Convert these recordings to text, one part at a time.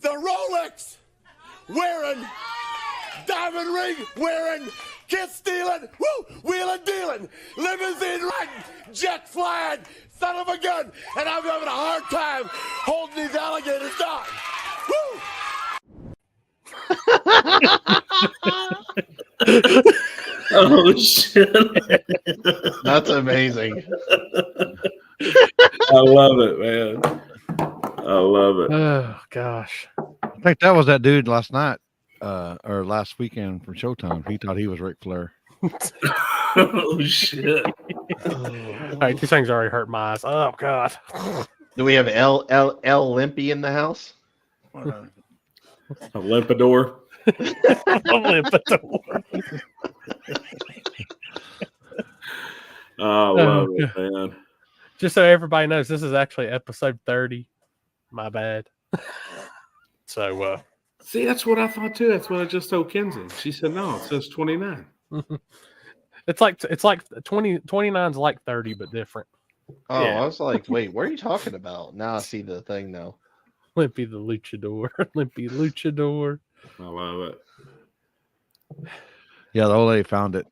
the Rolex wearing, diamond ring wearing, kiss stealing, wheeling dealing, limousine riding, jet flying, son of a gun, and I'm having a hard time holding these alligators down. Oh shit! That's amazing. I love it, man. I love it. Oh gosh. I think that was that dude last night, or last weekend from Showtime. He thought he was Ric Flair. Oh shit! All right, these things already hurt my eyes. Oh god. Do we have L Limpy in the house? A limpador. I love it, man. Just so everybody knows, this is actually episode 30. My bad. So See, that's what I thought too. That's what I just told Kenzie. She said no, it says 29. it's like 29's like 30 but different. Oh, Yeah. I was like, wait, what are you talking about? Now I see the thing now. Limpy the luchador. Limpy luchador. I love it. Yeah, the old lady found it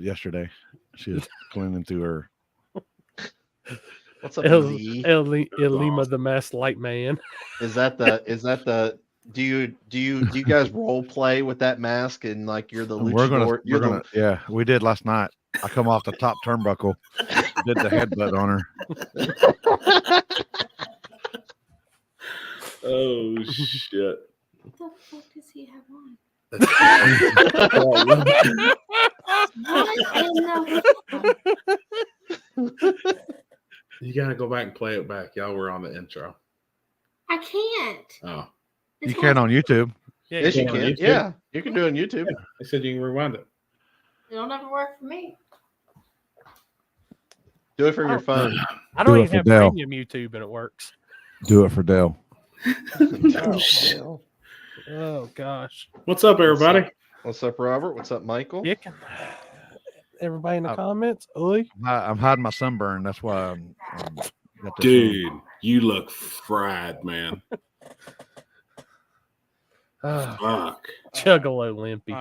yesterday. She was cleaning through her. What's up, Z? Lima the masked light man. Is that the do you guys role play with that mask and like you're the luchador? We're gonna yeah, we did last night. I come off the top turnbuckle, did the headbutt on her. Oh shit! What the fuck does he have on? You gotta go back and play it back. Y'all were on the intro. I can't. Oh, You can on YouTube. Yeah, Yes, you can on can. YouTube? Yeah, you can do it on YouTube. I said you can rewind it. It'll never work for me. Do it from your phone. I don't Do it even for have Dell. premium YouTube and it works. Do it for Dell. Oh, hell. Oh gosh. What's up, everybody? What's up, Robert? What's up, Michael? Yick. Everybody in the comments. Oi. I'm hiding my sunburn. That's why I'm got this on. Dude, you look fried, man. Fuck. Juggalo Limpy.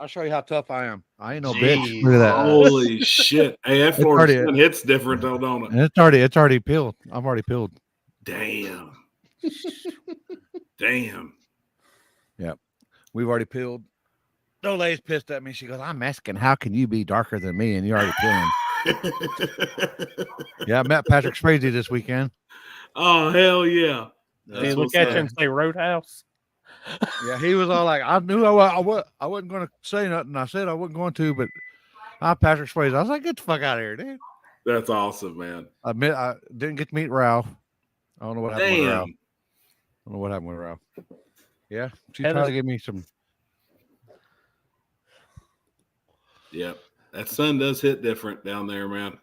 I'll show you how tough I am. I ain't no Jeez. bitch. Look at that. Holy shit. Hey, that Florida sun hits different though, don't it? And it's already peeled. I've already peeled. Damn. Damn. Yep. We've already peeled. The old lady's pissed at me. She goes, I'm Mexican. How can you be darker than me? And you're already peeling. Yeah, I met Patrick Swayze this weekend. Oh, hell yeah. They look at you and say Roadhouse. Yeah, he was all like, I knew I wasn't going to say nothing. I said I wasn't going to, but I'm Patrick Swayze. I was like, get the fuck out of here, dude. That's awesome, man. I admit I didn't get to meet Ralph. I don't know what happened with Ralph. Damn. I don't know what happened with Ralph. Yeah, she tried to give me some. Yep. That sun does hit different down there, man.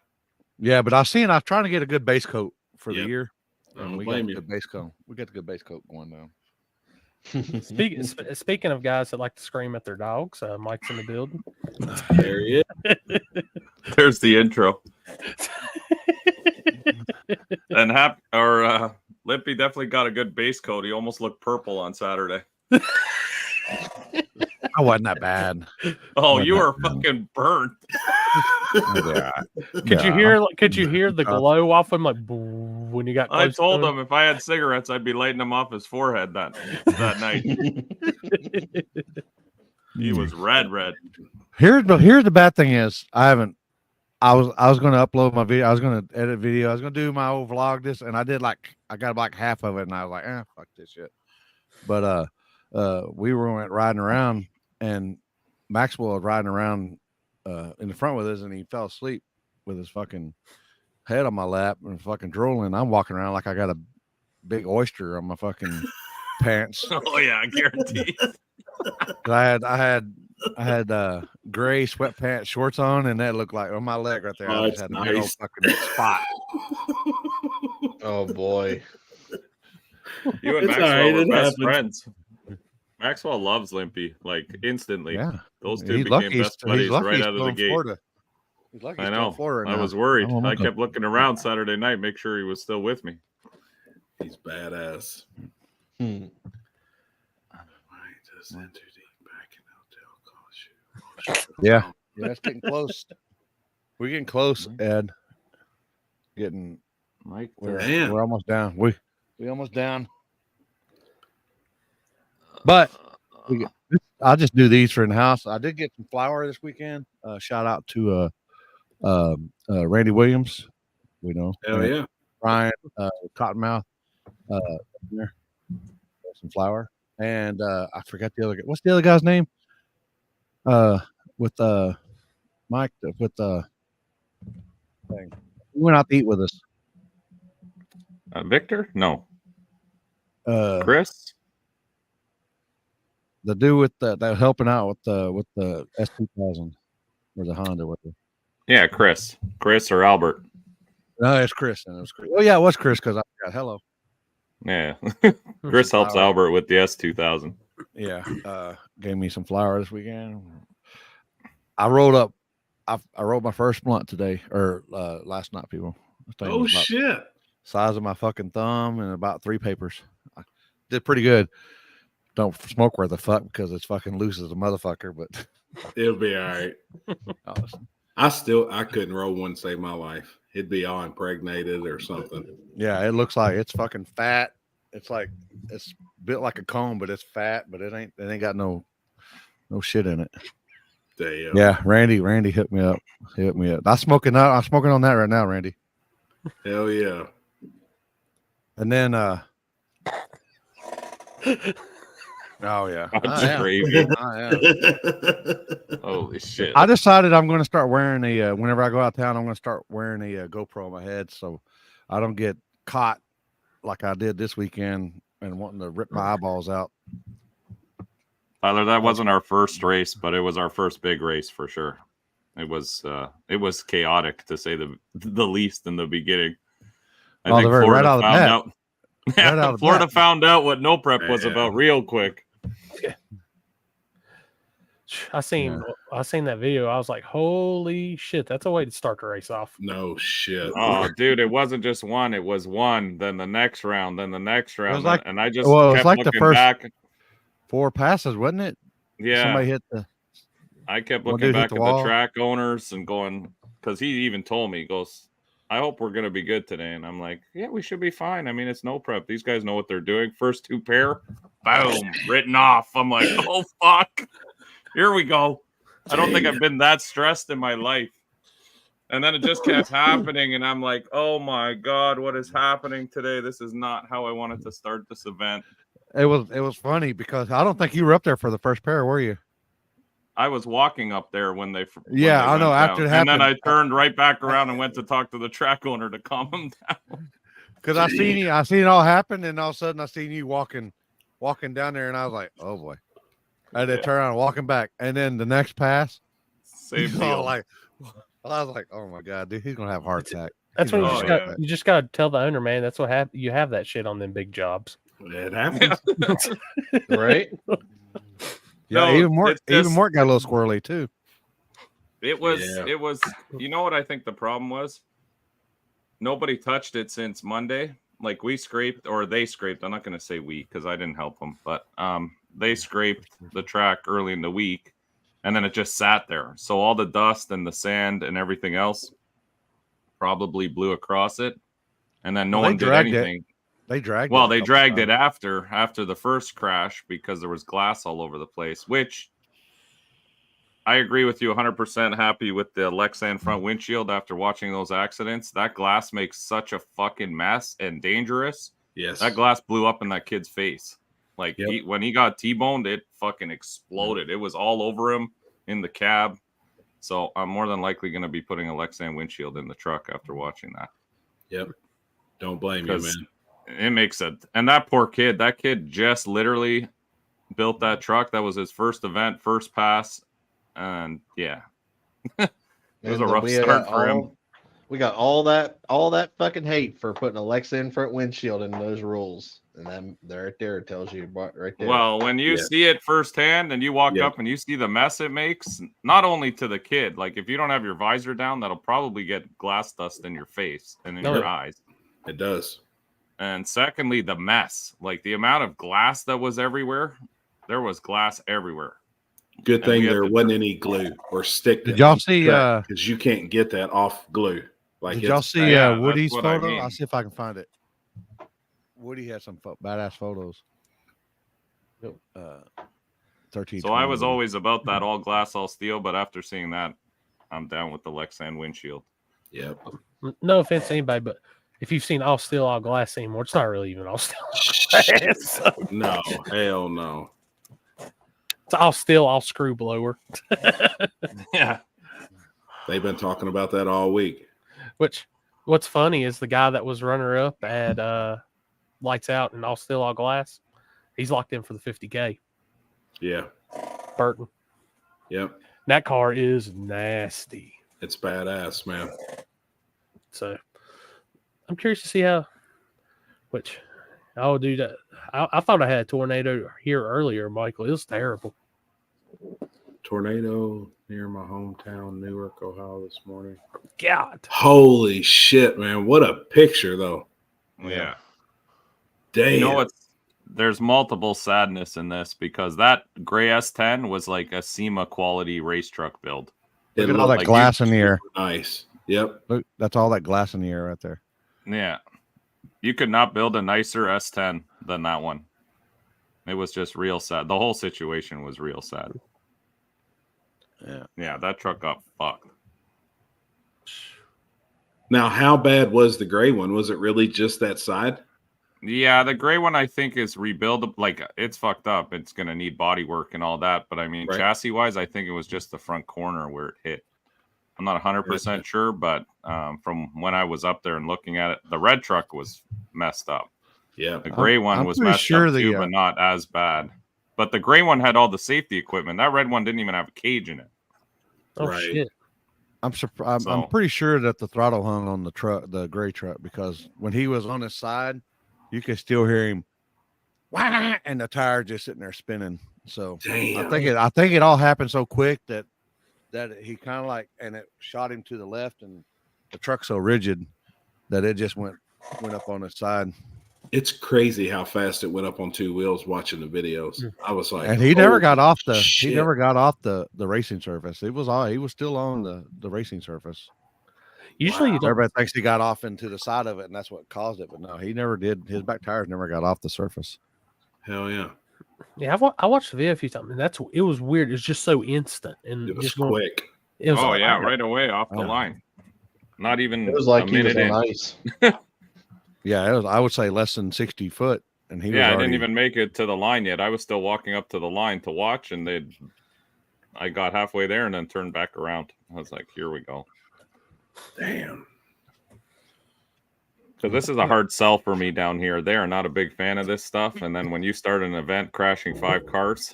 Yeah, but I was trying to get a good base coat for the year. I don't And we blame got you. the good base coat. We got the good base coat going now. Speaking of guys that like to scream at their dogs, Mike's in the building. There he is. There's the intro. And Limpy definitely got a good base coat. He almost looked purple on Saturday. I wasn't that bad. Oh, you were fucking burnt. Could you hear the glow off him like when you got close I told to him if I had cigarettes, I'd be lighting them off his forehead that night. He was red. Here's the bad thing is I was going to upload my video. I was going to edit video. I was going to do my old vlog and I got like half of it and I was like, fuck this shit. But we went riding around and Maxwell was riding around in the front with us and he fell asleep with his fucking head on my lap and fucking drooling. I'm walking around like I got a big oyster on my fucking pants. Oh yeah, I guarantee. I had gray sweatpants shorts on and that looked like on my leg right there. Oh, I just had that's a big old nice. fucking spot. Oh boy. You and It's Maxwell all right, were it best happens. friends. Maxwell loves Limpy, like instantly. Yeah. Those two He's became lucky best buddies he's lucky right he's out of still the in gate. Florida. He's lucky I he's still in know. Florida I now. was worried. don't I know. kept looking around Saturday night, make sure he was still with me. He's badass. Hmm. Yeah, it's getting close. We're getting close, Ed. Getting Mike, we're almost down. We almost down. But I'll just do these for in the house. I did get some flour this weekend. Shout out to Randy Williams. We know. Hell yeah. Ryan Cottonmouth. There. Some flour. And I forgot the other guy. What's the other guy's name? With Mike with thing. He went out to eat with us. Victor? No. Chris? The dude with that helping out with the S2000 or the Honda with it. Yeah, Chris or Albert. No, it's Chris. And it was Chris. Oh yeah, it was Chris because I forgot. Hello. Yeah. Chris helps Albert with the S2000. Yeah. Gave me some flour this weekend. I rolled my first blunt today or last night, people. Oh shit. Size of my fucking thumb and about 3 papers. I did pretty good. Don't smoke where the fuck because it's fucking loose as a motherfucker, but it'll be all right. I couldn't roll one to save my life. It'd be all impregnated or something. Yeah, it looks like it's fucking fat. It's built like a cone, but it's fat, but it ain't got no shit in it. Damn. Yeah, Randy hit me up. I'm smoking on that right now, Randy. Hell yeah. And then oh yeah. I am. Holy shit. I decided I'm going to start wearing whenever I go out of town, I'm going to start wearing a GoPro on my head so I don't get caught like I did this weekend and wanting to rip my eyeballs out. Tyler, that wasn't our first race, but it was our first big race for sure. It was chaotic to say the least in the beginning. I think Florida found out. Yeah, Florida found out what no prep was about real quick. I seen that video. I was like, holy shit, that's a way to start the race off. No shit. Oh, dude, it wasn't just one. It was one, then the next round, then the next round. And I just kept looking the first back. 4 passes, wasn't it? Yeah. Somebody hit I kept looking back at the track owners and going, because he even told me, he goes, I hope we're going to be good today. And I'm like, yeah, we should be fine. I mean, it's no prep. These guys know what they're doing. First 2 pair, boom, written off. I'm like, oh, fuck. Here we go. I don't think I've been that stressed in my life. And then it just kept happening. And I'm like, oh, my God, what is happening today? This is not how I wanted to start this event. It was funny because I don't think you were up there for the first pair, were you? I was walking up there when they I know after it happened, and then I turned right back around and went to talk to the track owner to calm him down. Because I seen it all happen, and all of a sudden I seen you walking down there, and I was like, oh boy. I had to turn around, walking back, and then the next pass, same deal. I was like, oh my God, dude, he's gonna have a heart attack. That's when you just got to tell the owner, man. That's what happened. You have that shit on them big jobs. It happens, right? Yeah, no, even more got a little squirrely too. It was. You know what I think the problem was? Nobody touched it since Monday. Like we scraped, or they scraped. I'm not going to say we because I didn't help them, but they scraped the track early in the week, and then it just sat there. So all the dust and the sand and everything else probably blew across it, and then no one did anything. They dragged. Well, they dragged it after the first crash because there was glass all over the place, which I agree with you 100%. Happy with the Lexan front windshield after watching those accidents. That glass makes such a fucking mess and dangerous. Yes. That glass blew up in that kid's face. Like when he got T-boned, it fucking exploded. It was all over him in the cab. So I'm more than likely going to be putting a Lexan windshield in the truck after watching that. Yep. Don't blame you, man. It makes it. And that poor kid, just literally built that truck. That was his first event, first pass. And yeah, it was a rough start for him. We got all that fucking hate for putting a Lexan front windshield in those rules. And then right there it tells you right there. Well, when you see it firsthand and you walk up and you see the mess it makes, not only to the kid, like if you don't have your visor down, that'll probably get glass dust in your face and in your eyes. It does. And secondly, the mess. Like the amount of glass that was everywhere. There was glass everywhere. Good thing there wasn't any glue or stick. Did y'all see? Because you can't get that off glue. Like, did y'all see yeah, Woody's that's what I photo? mean. I'll see if I can find it. Woody had some badass photos. 13. So I was always about that all glass, all steel, but after seeing that, I'm down with the Lexan windshield. Yep. No offense to anybody, but if you've seen all steel, all glass anymore, it's not really even all steel. So, No, hell no. it's all steel, all screw blower. Yeah. They've been talking about that all week. Which, what's funny is the guy that was runner up at Lights Out and all steel, all glass, he's locked in for the 50K. Yeah. Burton. Yep. That car is nasty. It's badass, man. So I'm curious to see how. Which I'll do that. I thought I had a tornado here earlier, Michael. It was terrible. Tornado near my hometown, Newark, Ohio, this morning. God. Holy shit, man. What a picture, though. Yeah. Damn. You know, there's multiple sadness in this because that gray S10 was like a SEMA quality race truck build. Look at all that glass in the air. Nice. Yep. Look, that's all that glass in the air right there. Yeah. You could not build a nicer S10 than that one. It was just real sad. The whole situation was real sad. Yeah. Yeah, that truck got fucked. Now, how bad was the gray one? Was it really just that side? Yeah, the gray one I think is rebuildable. Like it's fucked up. It's gonna need body work and all that. But I mean, Right. chassis wise, I think it was just the front corner where it hit. I'm not 100% sure, but from when I was up there and looking at it, the red truck was messed up. Yeah. The gray one I'm was pretty messed sure up too, but not as bad. But the gray one had all the safety equipment. That red one didn't even have a cage in it. Oh Right. shit. I'm surprised. I'm pretty sure that the throttle hung on the truck, the gray truck, because when he was on his side, you could still hear him, wah, and the tire just sitting there spinning. So Damn. I think it all happened so quick that he kind of like, and it shot him to the left, and the truck's so rigid that it just went up on its side. It's crazy how fast it went up on two wheels watching the videos. I was like, And he never got off the shit. he never got off the racing surface. He was still on the racing surface. Usually you don't. Everybody thinks he got off into the side of it, and that's what caused it. But no, he never did. His back tires never got off the surface. Hell yeah. Yeah, I watched the video a few times, and it was weird. It's just so instant and It was just quick. It was Oh like, yeah, right away off the line. Not even It was like a he was minute on in. ice. Yeah, it was. I would say less than 60 foot, and he was Yeah, I already, didn't even make it to the line yet. I was still walking up to the line to watch, and I got halfway there and then turned back around. I was like, "Here we go." Damn. Because this is a hard sell for me down here. They are not a big fan of this stuff, and then when you start an event crashing 5 cars,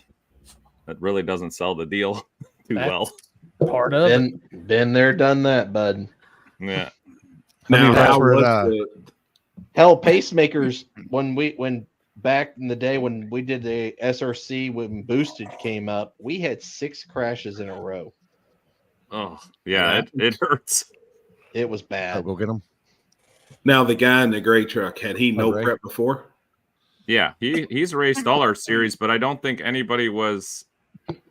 that really doesn't sell the deal too well. part of it. Been there, done that, bud. Yeah. Now, that's how where was Hell, pacemakers. When back in the day when we did the SRC when Boosted came up, we had 6 crashes in a row. Oh, yeah, it hurts. It was Oh, bad. go get him. now the guy in the gray truck, had he no Ray? prep before? Yeah, he's raced all our series, but I don't think anybody was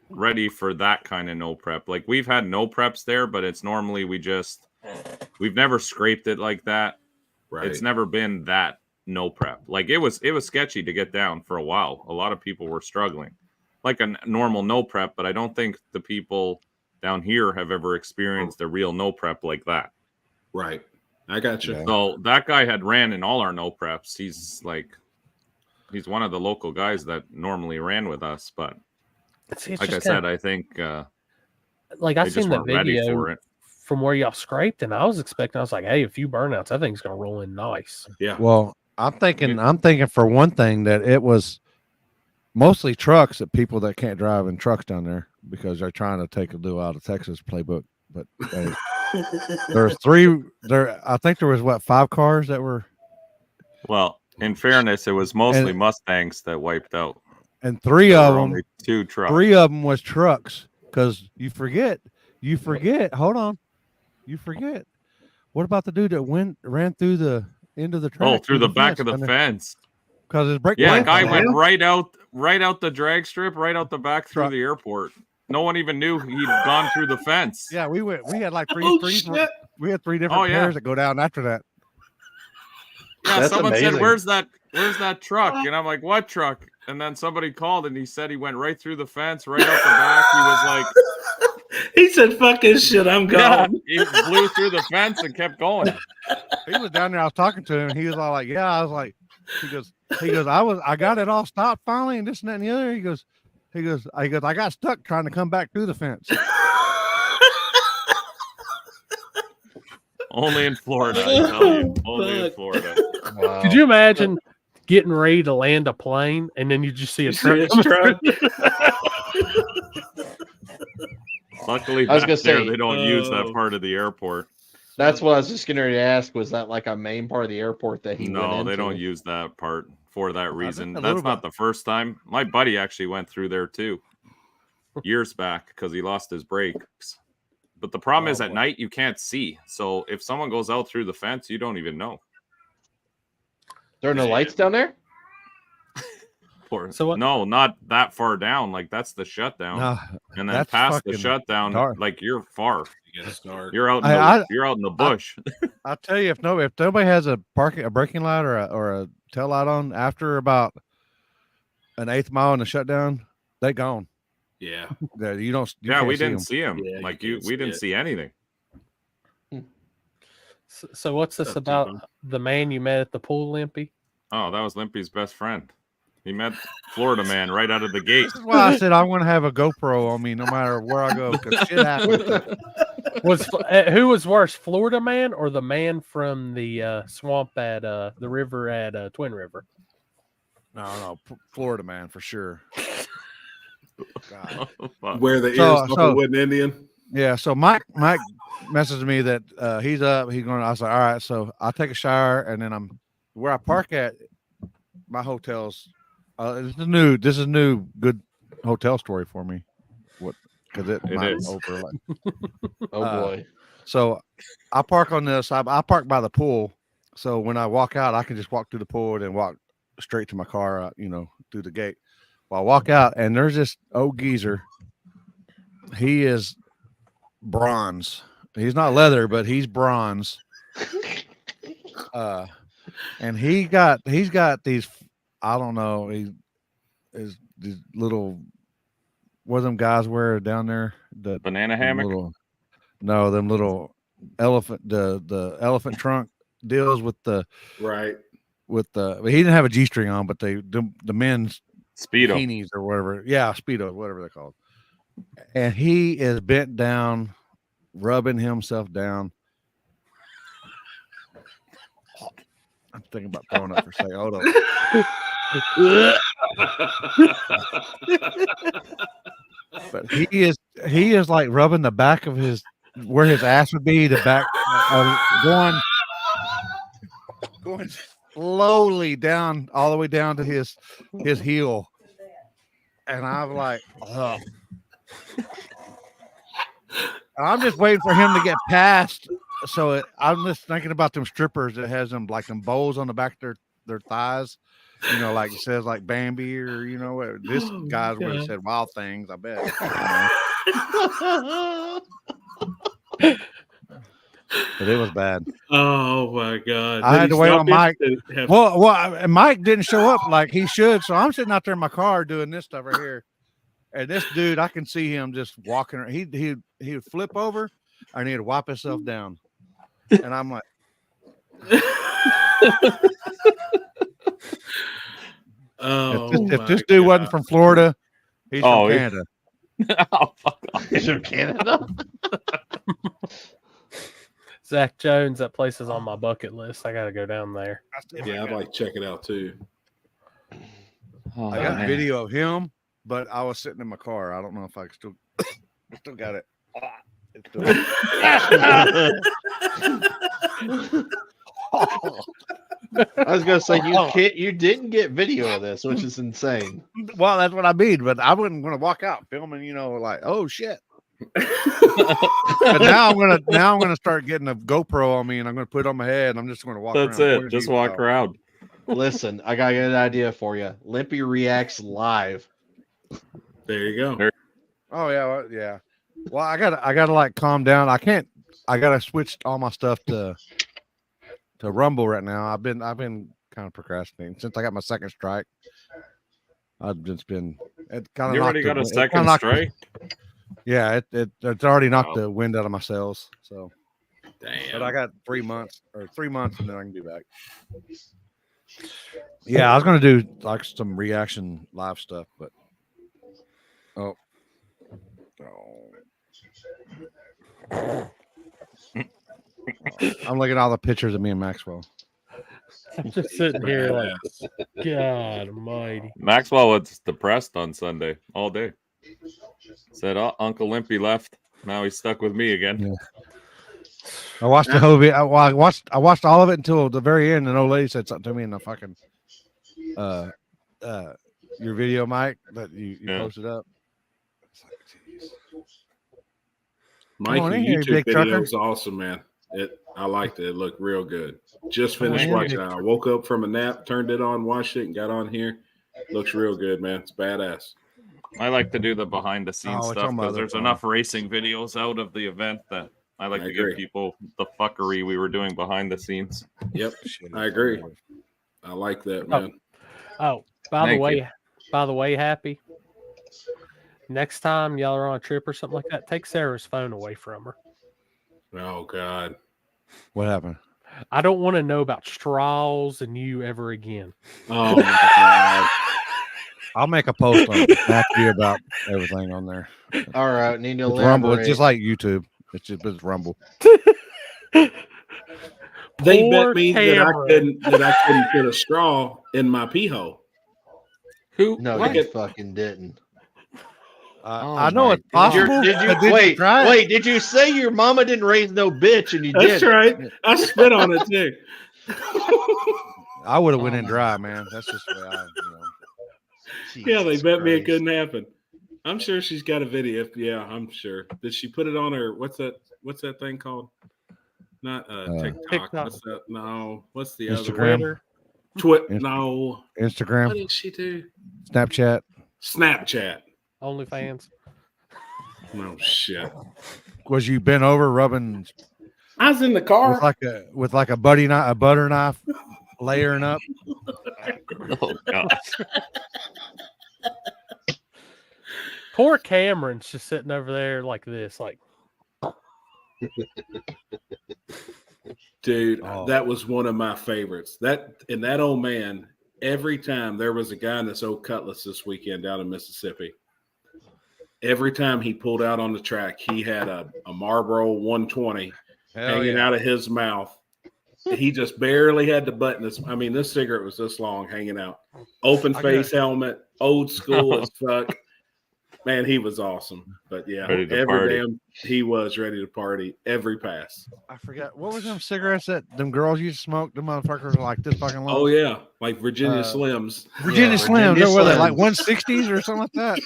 ready for that kind of no prep. Like we've had no preps there, but it's normally we've never scraped it like that. Right. It's never been that no prep. Like it was sketchy to get down for a while. A lot of people were struggling, like a normal no prep, but I don't think the people down here have ever experienced a real no prep like that. Right. I got you. Yeah. So that guy had ran in all our no preps. He's one of the local guys that normally ran with us, but It's like I just said, I think like I they seen just the weren't ready video for it. from where y'all scraped, and I was like, hey, a few burnouts, I think it's gonna roll in nice. Yeah. Well, I'm thinking for one thing that it was mostly trucks, that people that can't drive in trucks down there because they're trying to take a do out of Texas playbook. But there's 3 there. I think there was 5 cars that were, Well, in fairness, it was mostly Mustangs that wiped out. and 3 There of were them, only 2 trucks. 3 of them was trucks. Because you forget. Hold on. You forget. What about the dude that ran through the into the track. Oh, through the back of the fence. Because his brake. Yeah, lights guy on. went right out the drag strip, right out the back through the airport. No one even knew he'd gone through the fence. Yeah, we had like three different Oh, yeah. pairs that go down after that. Yeah, That's someone said, amazing. where's that truck? And I'm like, what truck? And then somebody called and he said he went right through the fence, right out the back. He was like, he said, fucking shit, I'm yeah, gone. he blew through the fence and kept going. He was down there. I was talking to him, and he was all like, "Yeah." I was like, he goes, I got it all stopped finally, and this and that and the other. He goes, I got stuck trying to come back through the fence. Only in Florida, I tell you. Only in Florida. Wow. Could you imagine getting ready to land a plane and then you just see a truck? Luckily, I was back gonna there, say, they don't use that part of the airport. That's what I was just going to ask. Was that like a main part of the airport that he went No, into? they don't use that part for that reason. a That's little not the first time. My buddy actually went through there too, years back, because he lost his brakes. But the problem is at night you can't see. So if someone goes out through the fence, you don't even know. There are no lights down there? So what? No, not that far down. Like that's the shutdown. No, And then that's past the fucking shutdown, dark. like you're far. Start. You're out. You're out in the bush. I'll tell you, if nobody has a braking light or a tail light on after about an 1/8 mile in the shutdown, they gone. Yeah. You don't. You Yeah, can't we see didn't them. see him. Yeah, Like you we didn't see anything. So what's this Up to about them. the man you met at the pool, Limpy? Oh, that was Limpy's best friend. He met Florida man right out of the gate. This is why I said I'm going to have a GoPro on me no matter where I go because shit happens. Who was worse, Florida man or the man from the swamp at the river at Twin River? No, Florida man for sure. God. Where the ears off a wooden Indian. Yeah, so Mike messaged me that he's up. He's going. I was like, all right. So I'll take a shower, and then where I park at. My hotel's. This is new. Good hotel story for me. What? Because it might is. over. Like, Oh boy. so I park on this. I park by the pool. So when I walk out, I can just walk through the pool and walk straight to my car. Through the gate. Well, I walk out, and there's this old geezer. He is bronze. He's not leather, but he's bronze. And he's got these. I don't know. He is these little. What them guys wear down there? The Banana hammock. Them little elephant. The elephant trunk deals with the Right. with the. He didn't have a G-string on, but the men's Speedo. bikinis or whatever. Yeah, Speedo, whatever they're called. And he is bent down, rubbing himself down. I'm thinking about throwing up for a second. Hold on. But he is like rubbing the back of where his ass would be, the back going slowly down all the way down to his heel. And I'm like, oh. I'm just waiting for him to get past. So I'm just thinking about them strippers that has them like them bows on the back of their thighs. Like it says like Bambi or this guy's would have said Wild Things, I bet. But it was bad. Oh my god! I had to wait on Mike. Well, Mike didn't show up like he should, so I'm sitting out there in my car doing this stuff right here. And this dude, I can see him just walking. He would flip over, and he'd wipe himself down. And I'm like, if this dude wasn't from Florida, he's from Canada. Oh, fuck off. He's from Canada. Zach Jones, that place is on my bucket list. I got to go down there. Yeah, I'd like to check it out too. I got a video of him, but I was sitting in my car. I don't know if I still got it. I was gonna say you didn't get video of this, which is insane. Well, that's what I mean. But I wasn't going to walk out filming. Like, oh shit. But now I'm gonna start getting a GoPro on me, and I'm gonna put it on my head, and I'm just gonna walk That's around. it. pointing Just people walk out. around. Listen, I got an idea for you. Limpy reacts live. There you go. There- Oh yeah, yeah. Well, I gotta like calm down. I gotta switch all my stuff to Rumble right now. I've been kind of procrastinating since I got my second strike. I've just been it kind of You already got a second strike? Yeah, it's already knocked Wow. the wind out of my sails. So, Damn. but I got 3 months, and then I can be back. Yeah, I was gonna do like some reaction live stuff, but I'm looking at all the pictures of me and Maxwell. I'm just sitting here like, Badass. God almighty. Maxwell was depressed on Sunday all day. Said, "Oh, Uncle Limpy left. Now he's stuck with me again." Yeah. I watched the whole video. I watched all of it until the very end. And an old lady said something to me in the fucking your video, Mike, that you Yeah. posted up. It's like, jeez. Mike, Come on your in here, YouTube big video trucker. was awesome, man. I liked it. It looked real good. Just Come on finished in, watching big it. I woke up from a nap, turned it on, watched it, and got on here. Looks real good, man. It's badass. I like to do the behind the scenes Oh, it's stuff on my because other there's phone. enough racing videos out of the event that I like I to agree. give people the fuckery we were doing behind the scenes. Yep, Shit, I agree. I like that, man. Oh, by Thank the way, Happy. Next time y'all are on a trip or something like that, take Sarah's phone away from her. Oh God. What happened? I don't want to know about straws and you ever again. Oh my God. I'll make a post on Matthew about everything on there. All right, need to It's Rumble. It's elaborate. just like YouTube. It's Rumble. They Poor bet me Cameron. that I couldn't put a straw in my pee hole. Who? No, What? you fucking didn't. Oh I know my it's possible. God. Did you but wait? try it? Wait, did you say your mama didn't raise no bitch and you That's did? right. I spit on it too. I would have went Oh in my dry, man. That's just the way I. Yeah, they Jesus bet me it Christ. couldn't happen. I'm sure she's got a video. Yeah, I'm sure. Did she put it on her? What's that thing called? Not TikTok. TikTok. What's that? No. What's the other Instagram. one? Twitter, No. Instagram, What did she do? Snapchat. Snapchat. OnlyFans. No shit. Was you bent over rubbing I was in the with car. like a butter knife, layering up? Oh God. Poor Cameron's just sitting over there like this, like Dude, Oh. that was one of my favorites. That old man, every time there was a guy in this old Cutlass this weekend down in Mississippi, every time he pulled out on the track, he had a Marlboro 120 hanging out of his mouth. He just barely had the button. This cigarette was this long hanging out. Open face helmet, old school as fuck. Man, he was awesome. But yeah, Ready to party. he was ready to party every pass. I forgot what was them cigarettes that them girls used to smoke. Them motherfuckers were like this fucking long. Oh yeah, like Virginia Slims. Virginia Slims. Virginia Were they like Slims. 160s or something like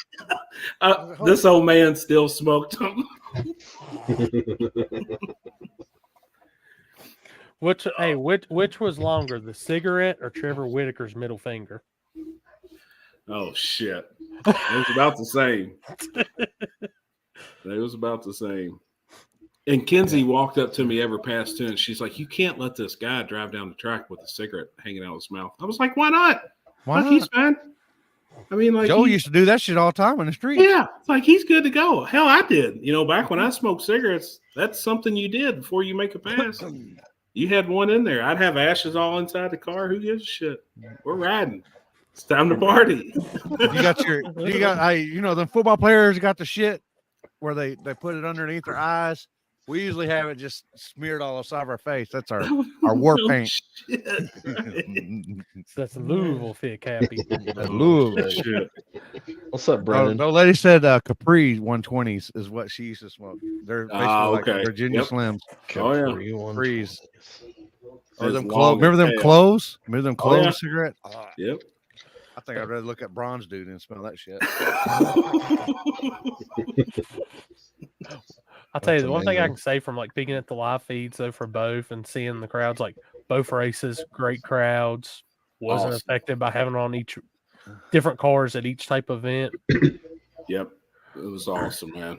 that? This old man still smoked them. which was longer, the cigarette or Trevor Whitaker's middle finger? Oh shit! It was about the same. It was about the same. And Kenzie walked up to me ever past two, and she's like, "You can't let this guy drive down the track with a cigarette hanging out of his mouth." I was like, "Why not? Why He's fine." I mean, like Joe used to do that shit all the time in the street. yeah, it's like he's good to go. Hell, I did. Back when I smoked cigarettes, that's something you did before you make a pass. You had one in there. I'd have ashes all inside the car. Who gives a shit? We're riding. It's time to party. The football players got the shit where they put it underneath their eyes. We usually have it just smeared all inside of our face. That's our war No paint. shit. That's Louisville fit, Cappy. Louisville. Shit. What's up, Oh, Brennan? the lady said Capri 120s is what she used to smoke. They're basically like okay. Virginia Yep. Slims. Oh, yeah. Capris. Or As them long Remember as them hell. clothes? Remember them Oh, clothes yeah. cigarette? Yep. I think I'd rather look at bronze dude and smell that shit. I'll tell you That's the one thing I amazing. can say from like peeking at the live feeds though for both and seeing the crowds, like both races, great crowds, wasn't Awesome. affected by having on each different cars at each type of event. Yep. It was awesome, man.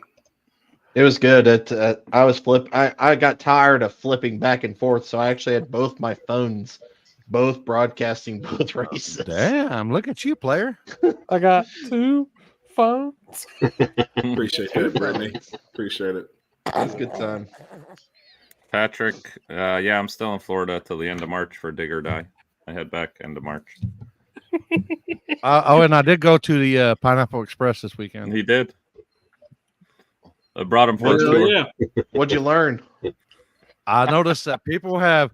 It was good. I got tired of flipping back and forth, so I actually had both my phones, both broadcasting both races. Damn, look at you, player. I got 2 phones. Appreciate that, Brittany. Appreciate it. That's a good time. Patrick, yeah, I'm still in Florida till the end of March for Dig or Die. I head back end of March. And I did go to the Pineapple Express this weekend. He did. I brought him for a Hell tour. yeah. What'd you learn? I noticed that people have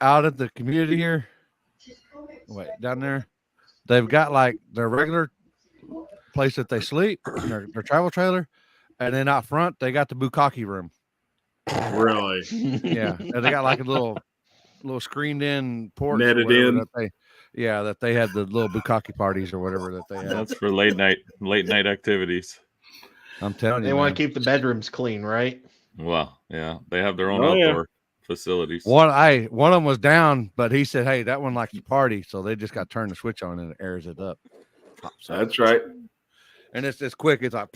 out at the community here. Wait, down there, they've got like their regular place that they sleep, their travel trailer, and then out front they got the bukkake room. Really? Yeah, and they got like a little screened in porch, Netted or whatever in. that they had the little bukkake parties or whatever that they had. That's for late night activities. I'm telling you, They want man. to keep the bedrooms clean, right? Well, yeah, they have their own Oh, yeah. outdoor facilities. One of them was down, but he said, "Hey, that one likes to party," so they just got to turn the switch on and it airs it up. Pops up. That's right. And it's quick. It's like,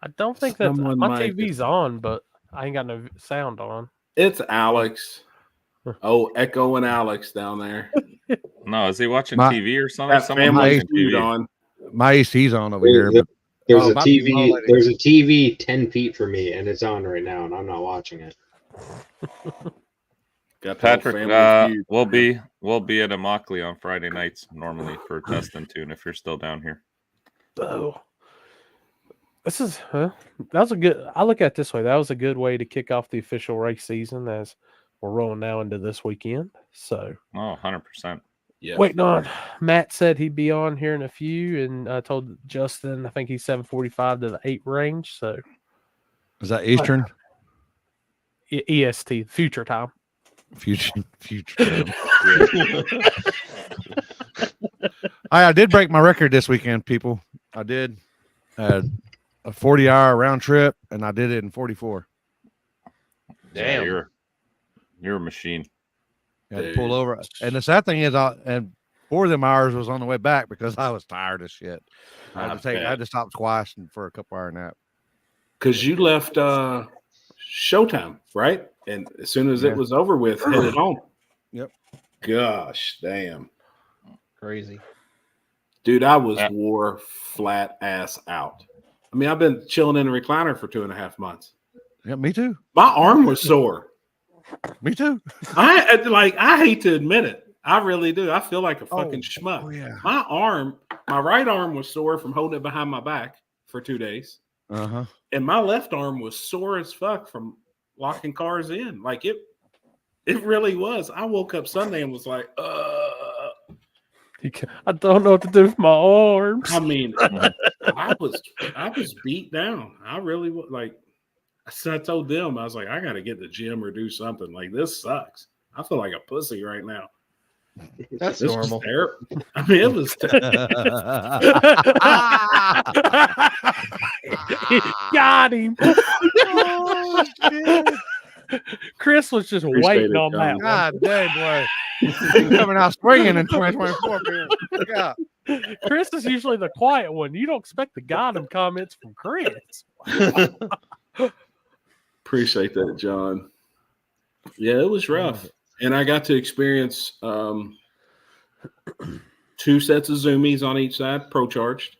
I don't think that Someone my might- TV's on, but I ain't got no sound on. It's Alex. Oh, Echo and Alex down there. No, is he watching My- TV or something? Got Someone Family watching Feud TV. on. my AC's on over here. There's, But there's Oh, a about the TV. wall lady. There's a TV 10 feet from me, and it's on right now, and I'm not watching it. Got the Patrick, Family Feud. we'll be at Immokalee on Friday nights normally for test and tune if you're still down here. Oh, that was a good. I look at it this way. That was a good way to kick off the official race season as we're rolling now into this weekend. So, Oh, 100%. Yeah. waiting on Matt said he'd be on here in a few, and I told Justin I think he's 7:45 to the 8 range. So is that Eastern? EST future time. Future. I did break my record this weekend, people. I did. I had a 40-hour round trip, and I did it in 44. Yeah, Damn. you're a machine. I had to pull over. And the sad thing is, and 4 of them hours was on the way back because I was tired as shit. I had to stop twice and for a couple hour nap. Because you left Showtime, right? And as soon as Yeah. it was over with, headed home. Yep. Gosh, damn. Crazy. Dude, I was Yeah. wore flat ass out. I mean, I've been chilling in a recliner for 2.5 months. Yeah, me too. My arm was sore. Me too. I hate to admit it. I really do. I feel like a fucking schmuck. Oh yeah. My right arm was sore from holding it behind my back for 2 days. Uh-huh. And my left arm was sore as fuck from locking cars in. Like it really was. I woke up Sunday and was like, I don't know what to do with my arms. I mean, I was beat down. I really was like, so I told them, I was like, I got to get to the gym or do something. Like, this sucks. I feel like a pussy right now. That's This normal. was terrible. I mean, it was Got him. Oh, shit. Chris was just Appreciate waiting it, on that John. one. God dang, boy. He's coming out swinging in 2024. Man. Yeah. Chris is usually the quiet one. You don't expect the goddamn comments from Chris. Appreciate that, John. Yeah, it was rough. And I got to experience 2 sets of zoomies on each side, pro charged.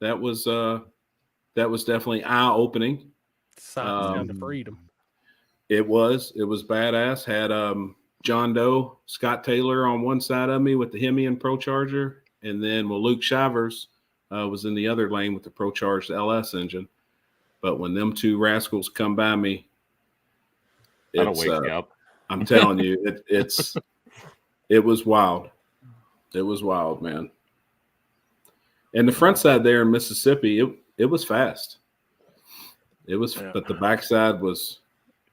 That was definitely eye opening. Signs down to freedom. It was badass. Had John Doe, Scott Taylor on one side of me with the Hemi and Pro Charger, and then Luke Shivers was in the other lane with the Pro Charged LS engine. But when them 2 rascals come by me, That'll wake you up. I'm telling you, it was wild. It was wild, man. And the front side there in Mississippi, it was fast. It was, but the backside was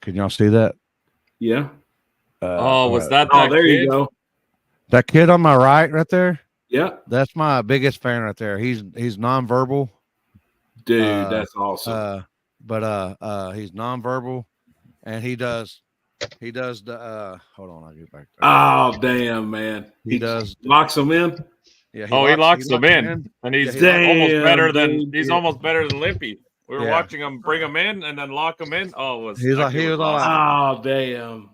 Can y'all see that? Yeah. Was that Oh, that there kid? you go. That kid on my right there? Yeah. That's my biggest fan right there. He's nonverbal. Dude, that's awesome. He's nonverbal, and he does the hold on, I'll get back there. Oh, damn, man. He does locks them in. Yeah, He locks them in. And he's almost better than almost better than Limpy. We were watching him bring him in and then lock him in. Oh, it was he was awesome. Oh, damn.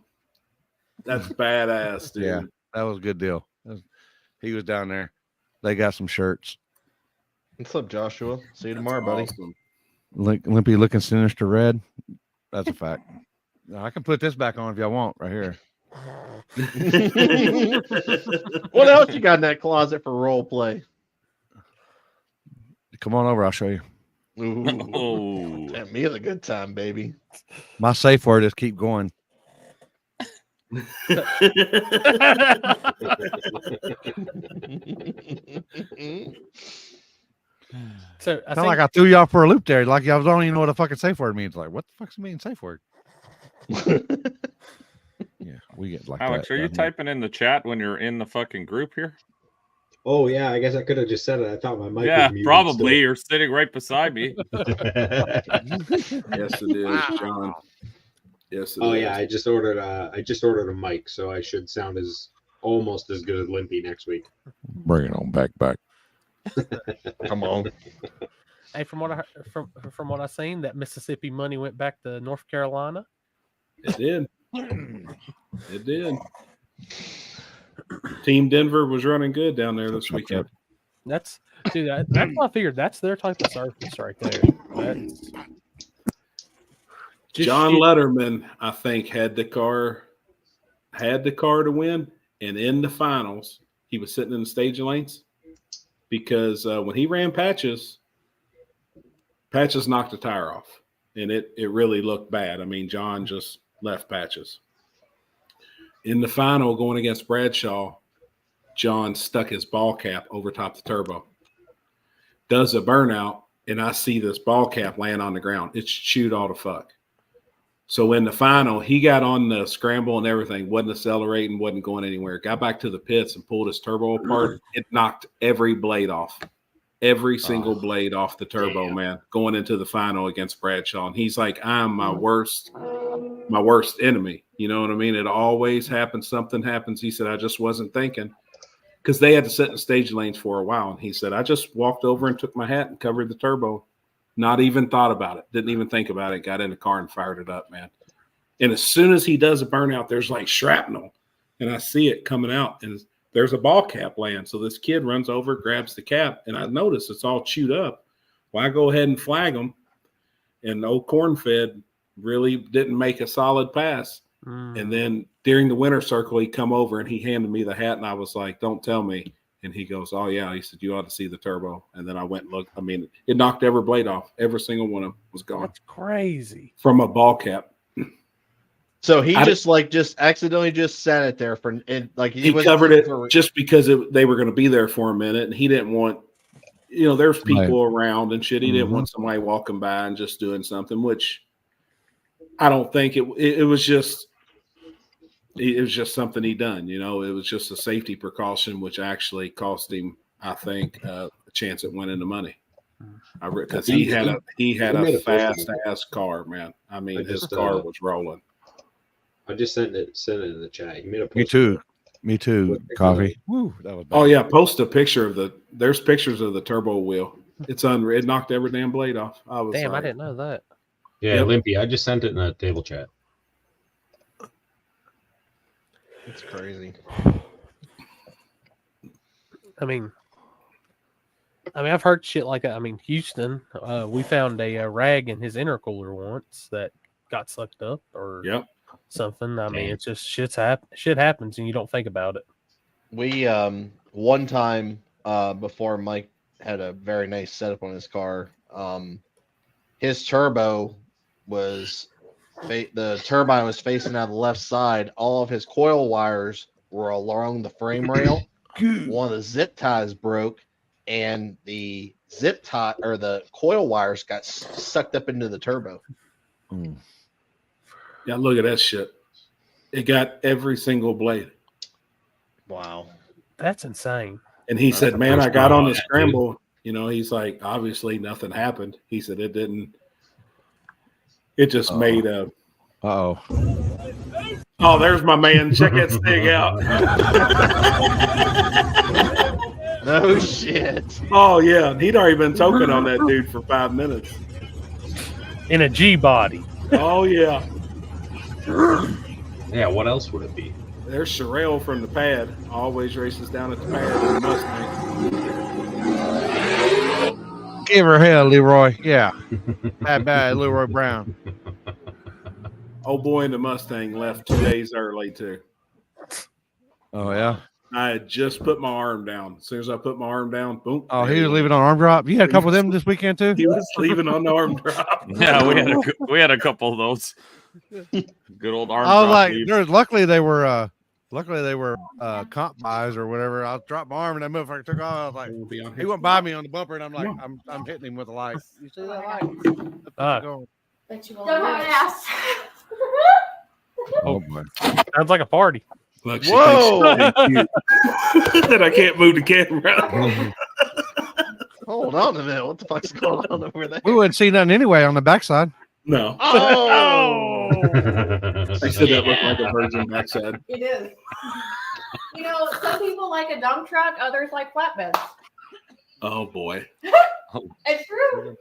That's badass, dude. Yeah, that was a good deal. He was down there. They got some shirts. What's up, Joshua? See you tomorrow, buddy. Awesome. Limpy looking sinister red. That's a fact. Now, I can put this back on if y'all want right here. What else you got in that closet for role play? Come on over, I'll show you. Ooh. Damn, me is a good time, baby. My safe word is keep going. So Kind of like I threw y'all for a loop there. Like y'all don't even know what a fucking safe word means. Like, what the fuck's mean safe word? Yeah, we get like Alex, that. are you typing in the chat when you're in the fucking group here? Oh yeah, I guess I could have just said it. I thought my mic Yeah, was muted probably. still. You're sitting right beside me. Yes, it is, John. Yes, it is. Oh yeah, I just ordered a mic, so I should sound almost as good as Limpy next week. Bring it on back. Come on. Hey, from what I seen, that Mississippi money went back to North Carolina. It did. It did. Team Denver was running good down there this weekend. That's what I figured. That's their type of surface right there. That's John Letterman, I think, had the car to win, and in the finals, he was sitting in the stage lanes because when he ran Patches knocked the tire off, and it really looked bad. I mean, John just left Patches. In the final, going against Bradshaw, John stuck his ball cap over top the turbo. Does a burnout, and I see this ball cap land on the ground. It's chewed all the fuck. So in the final, he got on the scramble and everything, wasn't accelerating, wasn't going anywhere. Got back to the pits and pulled his turbo apart. It knocked every blade off. Every single blade off the turbo, man, going into the final against Bradshaw. And he's like, I'm my worst enemy. You know what I mean? It always happens. Something happens. He said, I just wasn't thinking. Because they had to sit in stage lanes for a while. And he said, I just walked over and took my hat and covered the turbo. Not even thought about it. Didn't even think about it. Got in the car and fired it up, man. And as soon as he does a burnout, there's like shrapnel. And I see it coming out. And there's a ball cap land. So this kid runs over, grabs the cap. And I notice it's all chewed up. Well, I go ahead and flag him. And old Cornfed really didn't make a solid pass. And then during the winter circle, he come over and he handed me the hat. And I was like, don't tell me. And he goes, oh, yeah. He said, you ought to see the turbo. And then I went and looked. I mean, it knocked every blade off. Every single one of them was gone. That's crazy. From a ball cap. So he just accidentally just sat it there for like he covered it just because they were going to be there for a minute. And he didn't want, there's people around and shit. He didn't want somebody walking by and just doing something, which I don't think it was just. It was just something he done, it was just a safety precaution, which actually cost him, I think, a chance at winning the money. Because he had a fast ass car, man. I mean, his car was rolling. I just sent it in the chat. You made a post. Me too. Coffee. Woo, that was bad. Oh yeah, post a picture of there's pictures of the turbo wheel. It's unreal. It knocked every damn blade off. I didn't know that. Yeah, Limpy, I just sent it in the table chat. It's crazy. I mean, I've heard shit like that. I mean, Houston, we found a rag in his intercooler once that got sucked up or something. I mean, it's just shit happens and you don't think about it. We one time before Mike had a very nice setup on his car, his turbo was. The turbine was facing out the left side. All of his coil wires were along the frame rail. One of the zip ties broke, and the zip tie or the coil wires got sucked up into the turbo. Yeah, look at that shit. It got every single blade. Wow. That's insane. And he That's said, the man, first I got time on on the that, scramble. You know, he's like, obviously nothing happened. He said it didn't. It just made a. Uh-oh. Oh, there's my man. Check that stig out. No shit. Oh, yeah. He'd already been toking on that dude for 5 minutes. In a G body. Oh, yeah. Yeah, what else would it be? There's Sherelle from the pad. Always races down at the pad in the Mustang. Give her hell, Leroy. Yeah. Bad, Leroy Brown. Old boy in the Mustang left 2 days early, too. Oh, yeah. I had just put my arm down. As soon as I put my arm down, boom. Oh, he was leaving on arm drop. You had a couple of them this weekend, too? He was leaving on the arm drop. Yeah, we had a couple of those. Good old arm. I was drop like, leaves. luckily they were comp buys or whatever. I dropped my arm and that motherfucker took off. I was like, he went by me on the bumper and I'm like, I'm hitting him with a light. You see that light? Bet you won't ask. Oh boy. Sounds like a party. Look, she Whoa. thinks she's cute. That I can't move the camera. Hold on a minute. What the fuck's going on over there? We wouldn't see nothing anyway on the backside. No. Oh. They said that looked like a virgin backside. It is. You know, some people like a dump truck, others like flatbeds. Oh boy. It's true.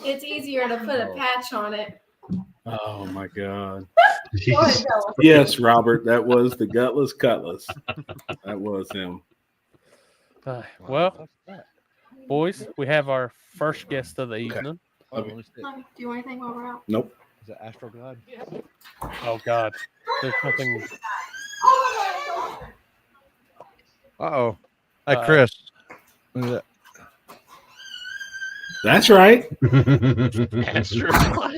It's easier to put a patch on it. Oh my god. Go ahead, tell us. Yes, Robert, that was the gutless cutlass. That was him. Well, boys, we have our first guest of the evening. Okay. Do you want anything while we're out? Nope. Is it Astro God? Oh God, there's nothing. Uh-oh. Hey, Chris. Look at that. That's right. Astro God.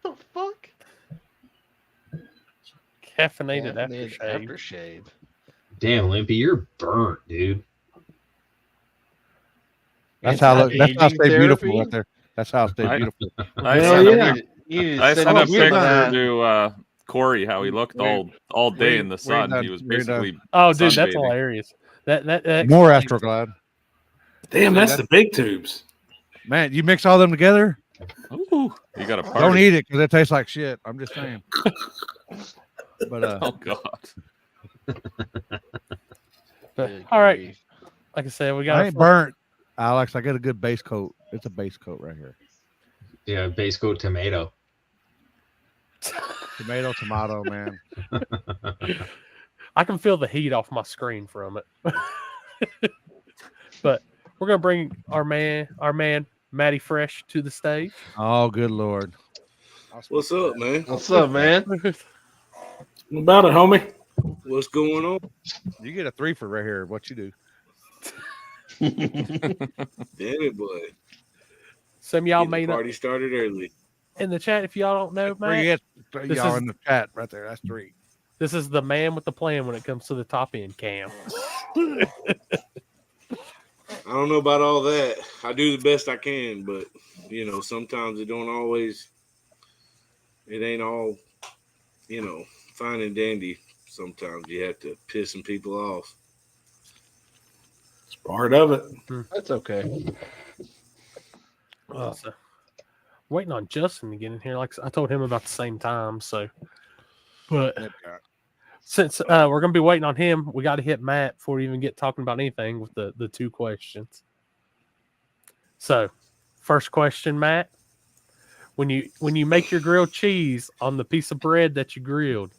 The fuck? Caffeinated Caffeinated aftershave. aftershave. Damn, Limpy, you're burnt, dude. That's how I stay Anti-aging beautiful therapy? right there. That's how I stay beautiful. I Hell sent, yeah. I sent a we're picture done. to Corey how he looked all day in the sun. done. He was We're done. basically Oh, dude, that's sunbathing. hilarious. That More Astroglide. Damn, that's the big tubes. Man, you mix all them together? Ooh, you got a party. Don't eat it because it tastes like shit. I'm just saying. But Oh God. But, all right, like I said, we got. I ain't burnt, Alex. I got a good base coat. It's a base coat right here. Yeah, base coat tomato. Tomato, man. I can feel the heat off my screen from it. But we're gonna bring our man Matty Fresh to the stage. Oh, good Lord. What's up, man? What's up, man? What about it, homie? What's going on? You get a 3 for right here. What you do? Damn it, boy. Some of y'all The may not party started early. in the chat if y'all don't know, Matt. This This is- in the chat right there. That's 3. This is the man with the plan when it comes to the top end cam. I don't know about all that. I do the best I can, but you know, sometimes it don't always. It ain't all, you know, fine and dandy. Sometimes you have to piss some people off. It's part of it. That's okay. So, waiting on Justin to get in here. Like I told him about the same time. So, but since we're gonna be waiting on him, we got to hit Matt before we even get talking about anything with the 2 questions. So, first question, Matt. When you make your grilled cheese on the piece of bread that you grilled,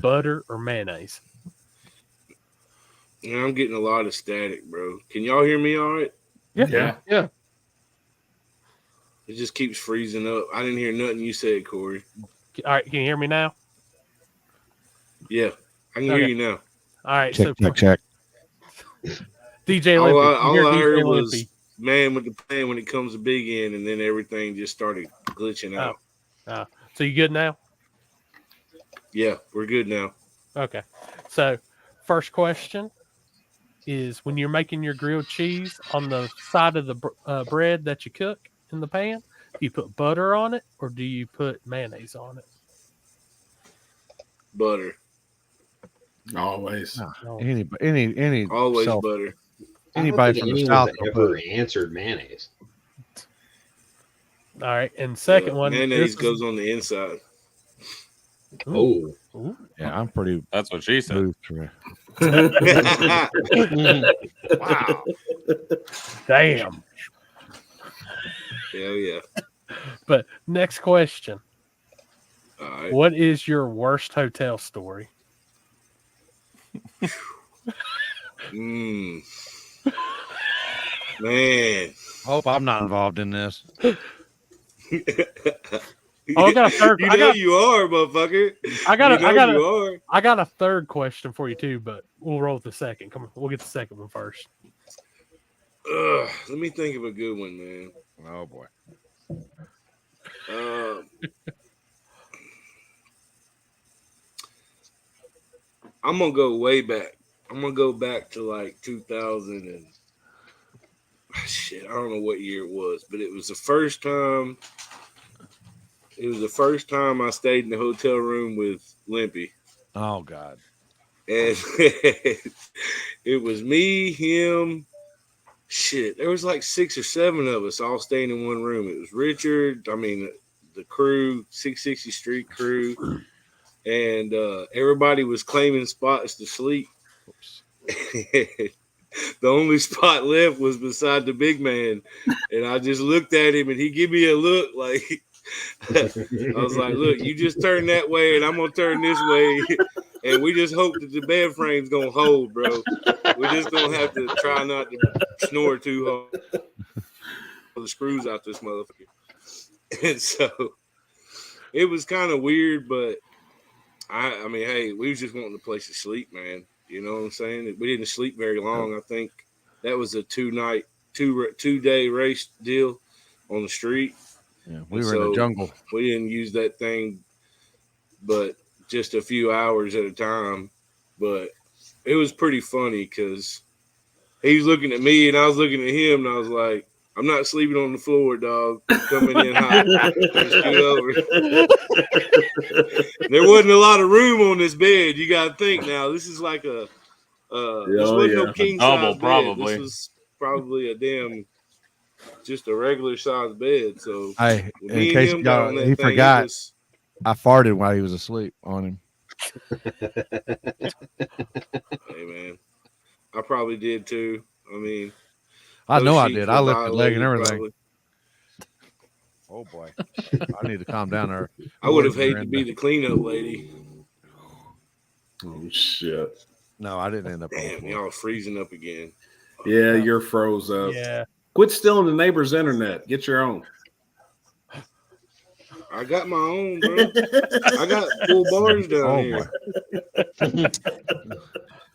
butter or mayonnaise? And I'm getting a lot of static, bro. Can y'all hear me all right? Yeah. It just keeps freezing up. I didn't hear nothing you said, Corey. All right, can you hear me now? Yeah, I can Okay. hear you now. All right, Check. DJ All Limpy. I You hear heard DJ was Limpy. man with the plan when it comes to big end, and then everything just started glitching out. So you good now? Yeah, we're good now. Okay. So first question is when you're making your grilled cheese on the side of the bread that you cook in the pan, you put butter on it or do you put mayonnaise on it? Butter. Always. No. Any Always self, butter. anybody from the south will put ever answered mayonnaise. All right, and second one, mayonnaise goes on the inside. Oh, yeah, I'm pretty. That's what she said. Wow. Damn. Hell yeah. But next question. All right. What is your worst hotel story? Man. Hope I'm not involved in this. I got a third. You are, motherfucker. I got a third question for you too, but we'll roll with the second. Come on, we'll get the second one first. Let me think of a good one, man. Oh boy. I'm gonna go way back. I'm gonna go back to like 2000 and shit. I don't know what year it was, but it was the first time. It was the first time I stayed in the hotel room with Limpy. Oh God. And it was me, him. Shit, there was like 6 or 7 of us all staying in one room. It was Richard. I mean, the crew, 660 Street crew, and everybody was claiming spots to sleep. The only spot left was beside the big man, and I just looked at him, and he gave me a look like I was like, "Look, you just turn that way, and I'm gonna turn this way." And we just hope that the bed frame's gonna hold, bro. We're just gonna have to try not to snore too hard. The screws out this motherfucker. And so it was kind of weird, but I mean, hey, we was just wanting a place to sleep, man. You know what I'm saying? We didn't sleep very long. I think that was a 2-day race deal on the street. Yeah, we were in the jungle. We didn't use that thing, but just a few hours at a time. But it was pretty funny because he was looking at me and I was looking at him, and I was like, "I'm not sleeping on the floor, dog. Coming in hot. Just scoot over." There wasn't a lot of room on this bed. You got to think now. This is like this wasn't no king size bed. Probably. This was probably just a regular size bed. So in case he forgot, I farted while he was asleep on him. Hey man, I probably did too. I mean, I know I did. I lifted leg and everything. Probably. Oh boy, I need to calm down there. I would have hated to be the cleanup lady. Oh shit! No, I didn't end up. Damn, y'all freezing up again. Yeah, you're froze up. Yeah. Quit stealing the neighbor's internet. Get your own. I got my own, bro. I got full bars down here.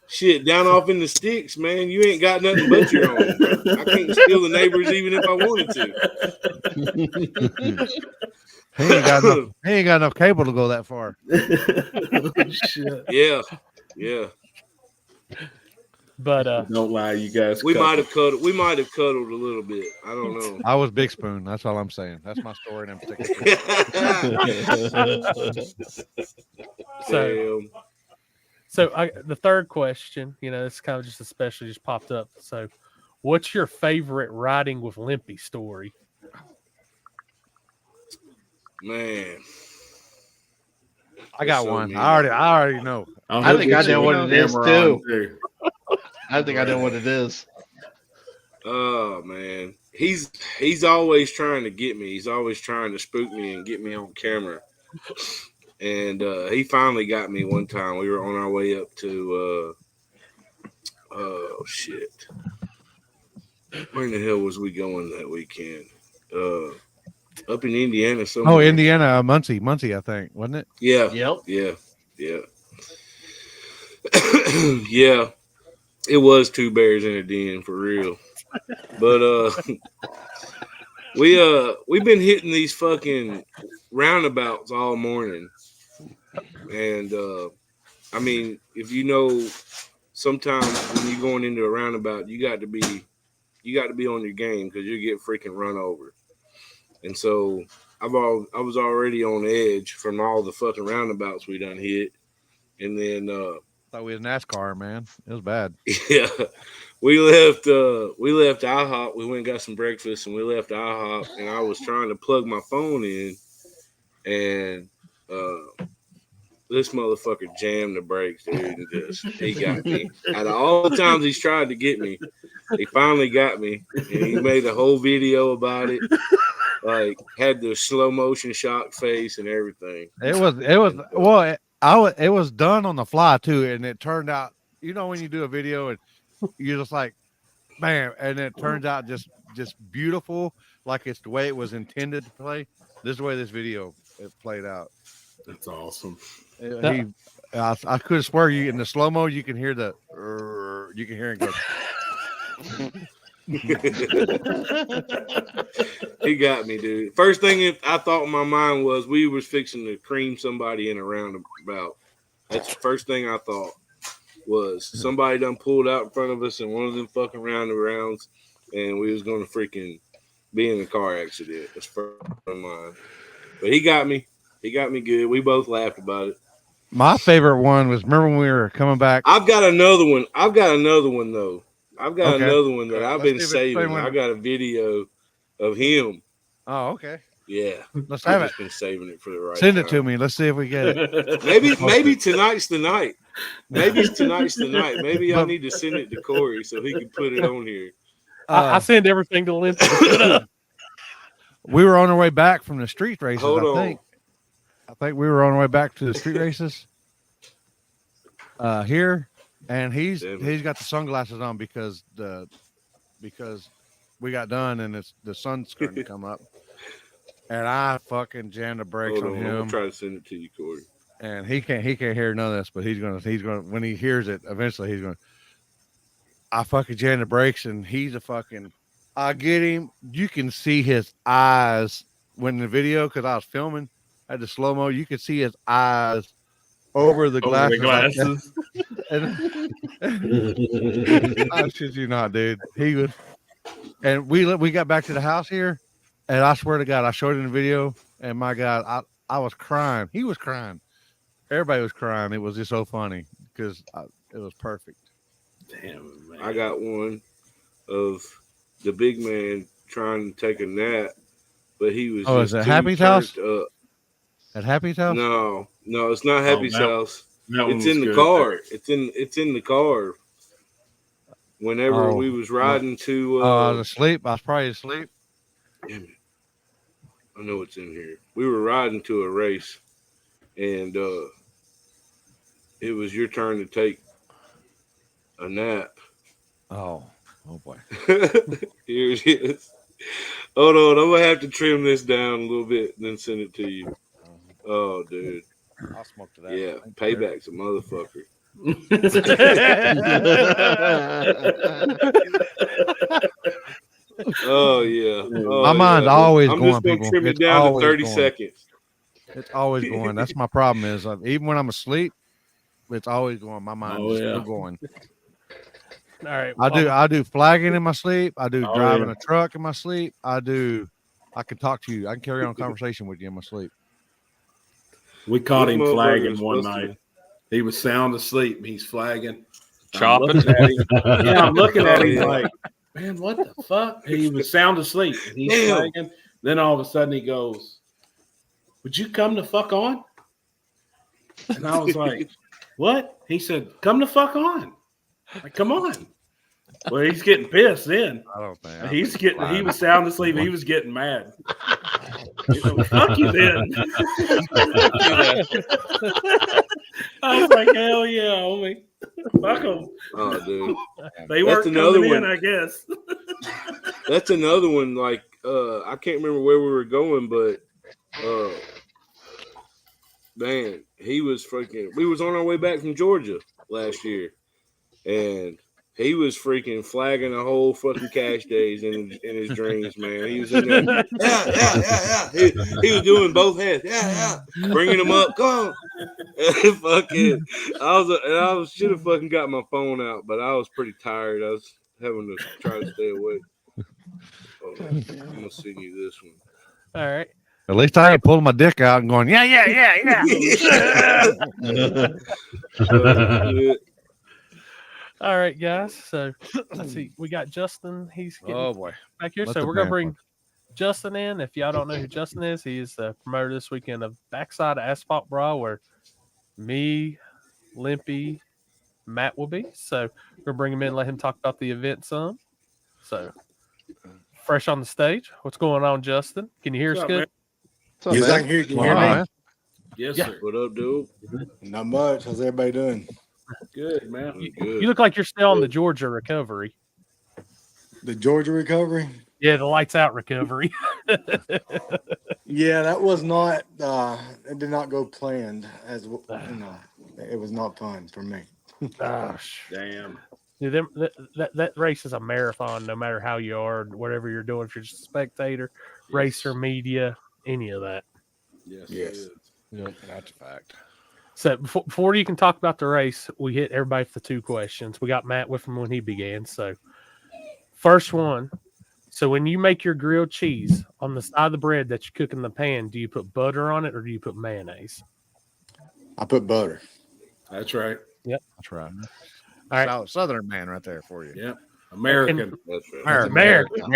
Shit, down off in the sticks, man. You ain't got nothing but your own, bro. I can't steal the neighbors even if I wanted to. He ain't got enough cable to go that far. Shit. Yeah. But don't lie, you guys. We might have cuddled. We might have cuddled a little bit. I don't know. I was Big Spoon. That's all I'm saying. That's my story in particular. So the third question, it's kind of just especially just popped up. So, what's your favorite riding with Limpy story? Man, I got one. I already know. I think I know what it is too. I think I know what it is. Oh man, he's always trying to get me. He's always trying to spook me and get me on camera. And he finally got me one time. We were on our way up to oh shit, where in the hell was we going that weekend? Up in Indiana somewhere. Oh, Indiana, Muncie, I think, wasn't it? Yeah. Yep. Yeah. Yeah. It was 2 bears in a den for real. But we've been hitting these fucking roundabouts all morning. And I mean, if you know, sometimes when you're going into a roundabout, you got to be on your game because you get freaking run over. And so I was already on edge from all the fucking roundabouts we done hit. And then thought we was NASCAR, man. It was bad. Yeah. We left IHOP. We went and got some breakfast and we left IHOP, and I was trying to plug my phone in, and this motherfucker jammed the brakes, dude, and he got me. Out of all the times he's tried to get me, he finally got me, and he made a whole video about it. Like, had the slow motion shock face and everything. It was it was done on the fly too, and it turned out, when you do a video and you're just like, man, and it turns out just beautiful, like it's the way it was intended to play. This is the way this video it played out. That's awesome. I could swear you in the slow mo you can hear it go. He got me, dude. First thing I thought in my mind was we was fixing to cream somebody in a roundabout. That's the first thing I thought was somebody done pulled out in front of us in one of them fucking roundabouts, and we was going to freaking be in a car accident. That's first in mind. But he got me. He got me good. We both laughed about it. My favorite one was, remember when we were coming back? I've got another one. Though. I've got another one that I've been saving. I got a video of him. Oh, okay. Yeah. Let's have it. Been saving it for the right Send it time. to me. Let's see if we get it. Maybe tonight's the night. Maybe tonight's the night. Maybe I need to send it to Corey so he can put it on here. I send everything to Lindsay. We were on our way back from the street races. I think we were on our way back to the street races. Here, and he's got the sunglasses on because we got done and the sun's starting to come up. And I fucking jammed the brakes on him. I'll try to send it to you, Corey. And he can't hear none of this, but he's gonna when he hears it, eventually he's gonna. I fucking jammed the brakes, and he's a fucking. I get him. You can see his eyes when the video, because I was filming at the slow mo. You could see his eyes over the glasses. I shit you not, dude. He was, and we got back to the house here, and I swear to God, I showed him the video, and my God, I was crying. He was crying. Everybody was crying. It was just so funny because it was perfect. Damn, man. I got one of the big man trying to take a nap, but he was. Oh, is it Happy's house? At Happy's house? No, it's not Happy's house. It's in the car. It's in the car. Whenever we was riding to. I was asleep. I was probably asleep. Damn it! I know it's in here. We were riding to a race, and it was your turn to take a nap. Oh boy. Here it is. Hold on, I'm gonna have to trim this down a little bit and then send it to you. Oh, dude. I'll smoke to that. Yeah, payback's a motherfucker. Oh yeah. My mind's always going. I'm just gonna trim it down to 30 seconds. It's always going. That's my problem. Is even when I'm asleep, it's always going. My mind is still going. All right. I do flagging in my sleep. I do driving a truck in my sleep. I can talk to you. I can carry on a conversation with you in my sleep. We caught him flagging one night. He was sound asleep. He's flagging. Chopping. I'm looking at him like, man, what the fuck? He was sound asleep. And he's flagging. Then all of a sudden he goes, would you come the fuck on? And I was like, what? He said, come the fuck on. Like, come on. Well, he's getting pissed then. I don't think he was sound asleep. He was getting mad. Fuck you then. I was like, hell yeah, homie. Fuck them. Oh, dude. They weren't coming in, I guess. That's another one. Like, I can't remember where we were going, but man, he was freaking. We was on our way back from Georgia last year, and he was freaking flagging a whole fucking cash days in his dreams, man. He was in there. Yeah. He was doing both hands. Yeah. Bringing them up. Go on. Fucking. I should have fucking got my phone out, but I was pretty tired. I was having to try to stay awake. I'm going to send you this one. All right. At least I ain't pulling my dick out and going, yeah. All right, guys. So let's see. We got Justin. He's getting boy. back here. Let So the we're gonna man bring Justin in. If y'all don't know who Justin is, he is the promoter this weekend of Backside Asphalt Brawl, where me, Limpy, Matt will be. So we're gonna bring him in, let him talk about the event some. So fresh on the stage. What's going on, Justin? Can you hear us good? Yes, I can hear you. Can you hear me? Yes, Yeah. sir. What up, dude? Not much. How's everybody doing? Good, man. You look like you're still on the Georgia recovery. The Georgia recovery? Yeah, the lights out recovery. Yeah, that was not. It did not go planned. As it was not fun for me. Gosh, damn. Dude, that race is a marathon. No matter how you are, whatever you're doing, if you're just a spectator, racer, media, any of that. Yes. Yep, that's a fact. So before you can talk about the race, we hit everybody for 2 questions. We got Matt with him when he began. So first one. So when you make your grilled cheese on the side of the bread that you cook in the pan, do you put butter on it or do you put mayonnaise? I put butter. That's right. Yep. That's right. All right. Southern man right there for you. Yep. American. That's right. American.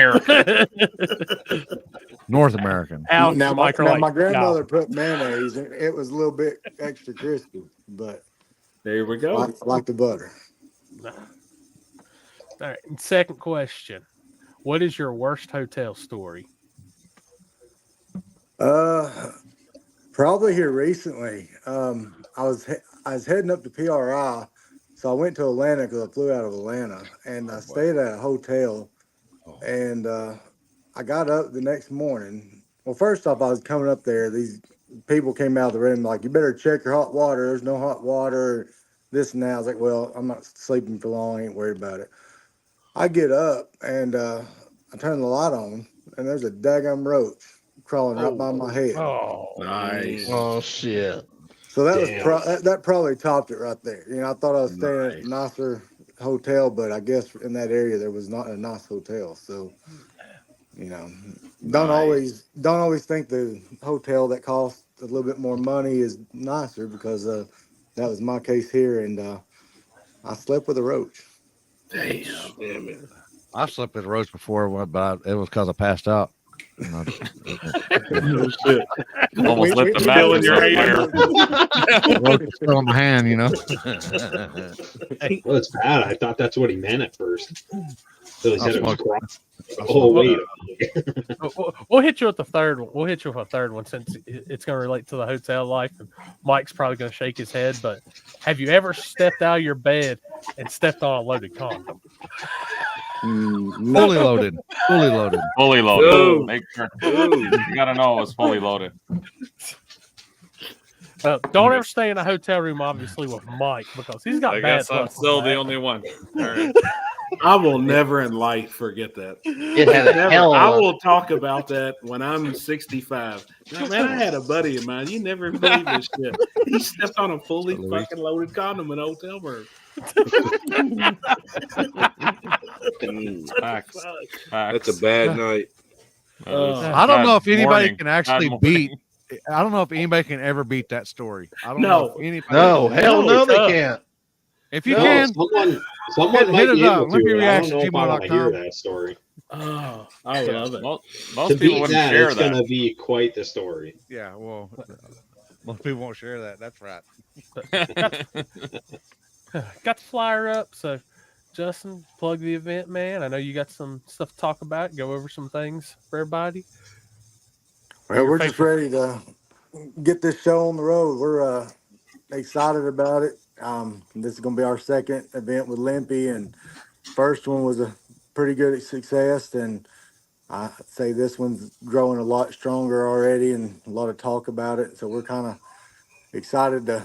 North American. Alex Now, and Mike are my like, grandmother put mayonnaise. And it was a little bit extra crispy, but there we go. I like the butter. All right. And second question. What is your worst hotel story? Probably here recently. I was heading up to PRI, so I went to Atlanta because I flew out of Atlanta, and I stayed at a hotel. And I got up the next morning. Well, first off, I was coming up there. These people came out of the room like, "You better check your hot water. There's no hot water." This and that. I was like, "Well, I'm not sleeping for long. I ain't worried about it." I get up and I turn the light on, and there's a daggum roach crawling right by my head. Oh, Nice. Oh shit! So that was that probably topped it right there. I thought I was staying at a nicer hotel, but I guess in that area there was not a nice hotel. So, don't always think the hotel that costs a little bit more money is nicer, because that was my case here, and I slept with a roach. Damn it. I slept with a roach before, but it was because I passed out. No shit. Almost lit the mattress on fire. Roach was still in my hand, Well, it's bad. I thought that's what he meant at first. So he said it was crop. Oh, wait. We'll hit you with the third one. We'll hit you with a third one since it's going to relate to the hotel life. And Mike's probably going to shake his head, but have you ever stepped out of your bed and stepped on a loaded condom? Fully loaded. Fully loaded. Fully loaded. Ooh. Make sure. You got to know it was fully loaded. Don't ever stay in a hotel room, obviously, with Mike, because he's got I bad guess I'm luck still with the that. only one. All right. I will never in life forget that. It had a hell of I a- will talk about that when I'm 65. Man, I had a buddy of mine. You never believe this shit. He stepped on a fully fucking loaded condom in a hotel room. Facts. That's a bad night. I don't know if anybody can actually beat. I don't know if anybody can ever beat that story. I don't know if anybody. No, hell no, they can't. If you can, someone might hit be us up. able to. Limpy But I don't know Reaction, if I want to hear gmail.com. that story. Oh, I love it. Most To people beat wouldn't that, share it's that. going to be quite the story. Yeah, well, most people won't share that. That's right. Got the flyer up, so Justin, plug the event, man. I know you got some stuff to talk about. Go over some things for everybody. Well, we're just ready to get this show on the road. We're excited about it. This is going to be our second event with Limpy, and first one was a pretty good success, and I'd say this one's growing a lot stronger already, and a lot of talk about it. So we're kind of excited to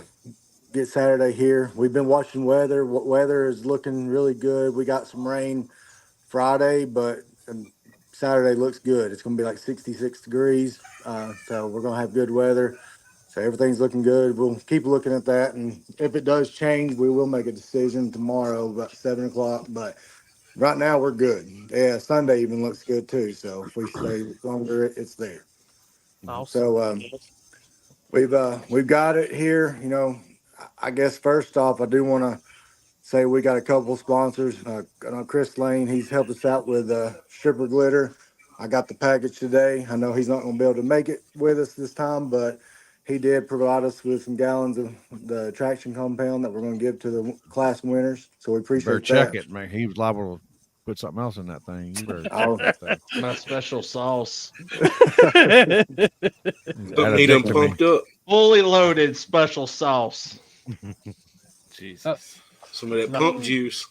get Saturday here. We've been watching weather. Weather is looking really good. We got some rain Friday, but Saturday looks good. It's going to be like 66 degrees. So we're going to have good weather. So everything's looking good. We'll keep looking at that. And if it does change, we will make a decision tomorrow about 7:00. But right now we're good. Yeah, Sunday even looks good too. So if we stay longer, it's there. Awesome. So we've got it here. You know, I guess first off, I do want to say we got a couple sponsors. Chris Lane, he's helped us out with stripper glitter. I got the package today. I know he's not going to be able to make it with us this time, but he did provide us with some gallons of the attraction compound that we're going to give to the class winners. So we You appreciate better that. check it, man. He was liable to put something else in that thing. You better check that thing. My special sauce. Something he done pumped up. Fully loaded special sauce. Jesus. Some of that pump juice.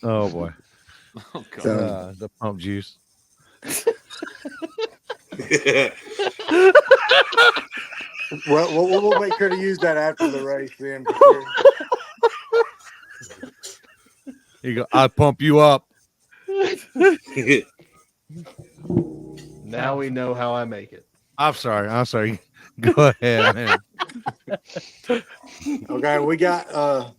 Oh boy. Oh God. The pump juice. Well, we'll make sure to use that after the race then. For sure. You go, I'll pump you up. Now we know how I make it. I'm sorry. Go ahead, man. Okay, we got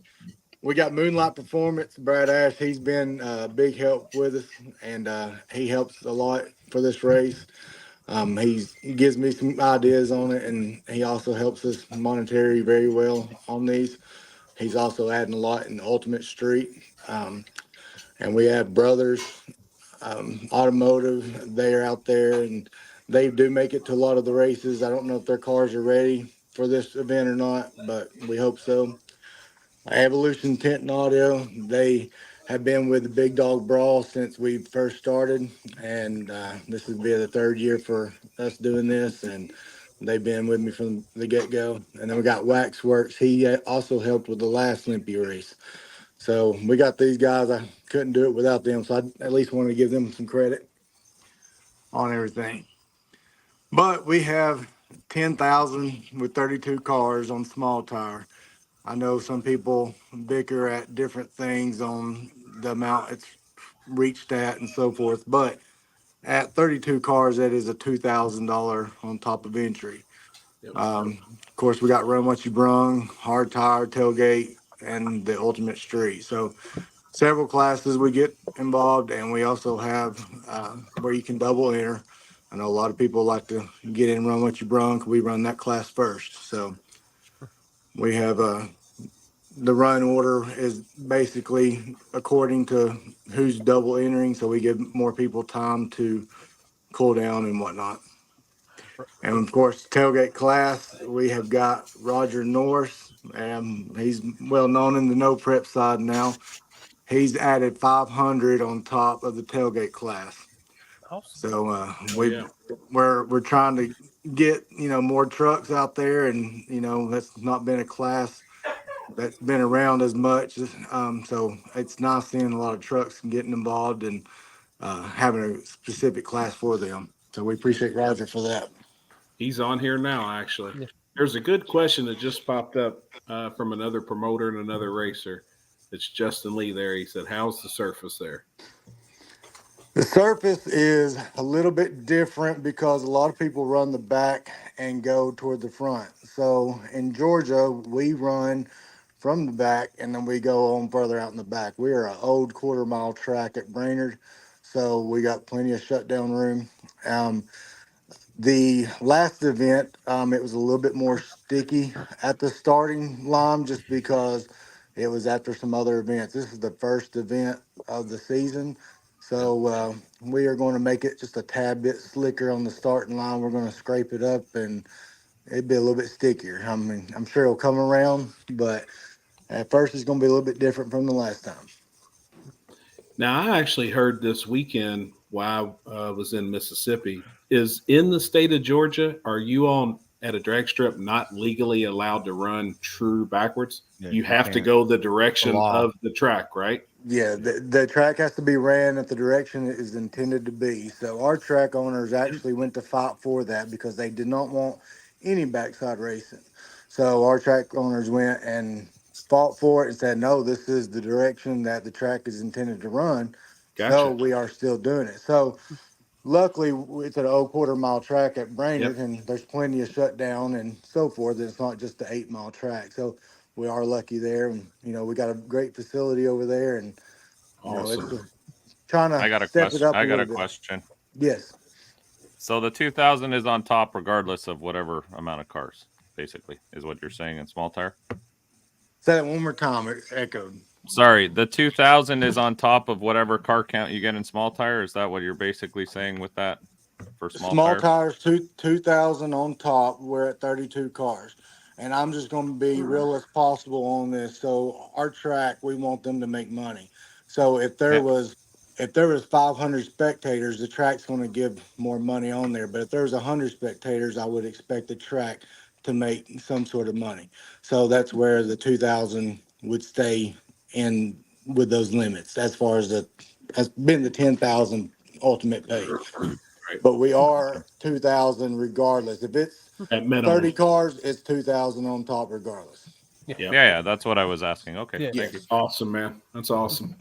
Moonlight Performance. Brad Ash, he's been a big help with us, and he helps a lot for this race. He gives me some ideas on it, and he also helps us monetary very well on these. He's also adding a lot in the Ultimate Street. And we have Brothers Automotive. They're out there, and they do make it to a lot of the races. I don't know if their cars are ready for this event or not, but we hope so. Evolution Tent and Audio, they have been with the Big Dog Brawl since we first started, and this will be the third year for us doing this, and they've been with me from the get-go. And then we got Waxworks. He also helped with the last Olympia race. So we got these guys. I couldn't do it without them, so I at least wanted to give them some credit on everything. But we have 10,000 with 32 cars on small tire. I know some people bicker at different things on the amount it's reached at and so forth, but at 32 cars, that is a $2,000 on top of entry. Of course, we got Run What You Brung, Hard Tire, Tailgate, and the Ultimate Street. So several classes we get involved, and we also have where you can double enter. I know a lot of people like to get in Run What You Brung. We run that class first. So we have the run order is basically according to who's double entering, so we give more people time to cool down and whatnot. And of course, tailgate class, we have got Roger Norris. He's well known in the no prep side now. He's added 500 on top of the tailgate class. Awesome. So we're trying to get more trucks out there, and that's not been a class that's been around as much. So it's nice seeing a lot of trucks getting involved and having a specific class for them. So we appreciate Roger for that. He's on here now, actually. Yeah. There's a good question that just popped up from another promoter and another racer. It's Justin Lee there. He said, how's the surface there? The surface is a little bit different because a lot of people run the back and go toward the front. So in Georgia, we run from the back and then we go on further out in the back. We are an old quarter-mile track at Brainerd, so we got plenty of shutdown room. The last event, it was a little bit more sticky at the starting line just because it was after some other events. This is the first event of the season. So we are going to make it just a tad bit slicker on the starting line. We're going to scrape it up and it'd be a little bit stickier. I mean, I'm sure it'll come around, but at first it's going to be a little bit different from the last time. Now, I actually heard this weekend while I was in Mississippi, is in the state of Georgia, are you all at a drag strip not legally allowed to run true backwards? Yeah, you have to go the direction of the track, right? Yeah, the track has to be ran at the direction it is intended to be. So our track owners actually went to fight for that because they did not want any backside racing. So our track owners went and fought for it and said, no, this is the direction that the track is intended to run. Gotcha. So we are still doing it. So luckily, it's an old quarter-mile track at Brainerd, and there's plenty of shutdown and so forth. It's not just the 8-mile track. So we are lucky there. And, we got a great facility over there. And, awesome. It's trying to step it up a little bit. Question. Yes. So the 2000 is on top regardless of whatever amount of cars, basically, is what you're saying in small tire? Say that one more time. It echoed. Sorry, the 2000 is on top of whatever car count you get in small tire? Is that what you're basically saying with that for small tires, 2,000 on top. We're at 32 cars. And I'm just going to be real as possible on this. So our track, we want them to make money. So if there was 500 spectators, the track's going to give more money on there. But if there's 100 spectators, I would expect the track to make some sort of money. So that's where the 2,000 would stay in with those limits. As far as has been the 10,000 ultimate pay. But we are 2,000 regardless. If it's at minimum 30 cars, it's 2,000 on top regardless. Yeah, that's what I was asking. Okay, Yeah. thank you. Awesome, man. That's awesome.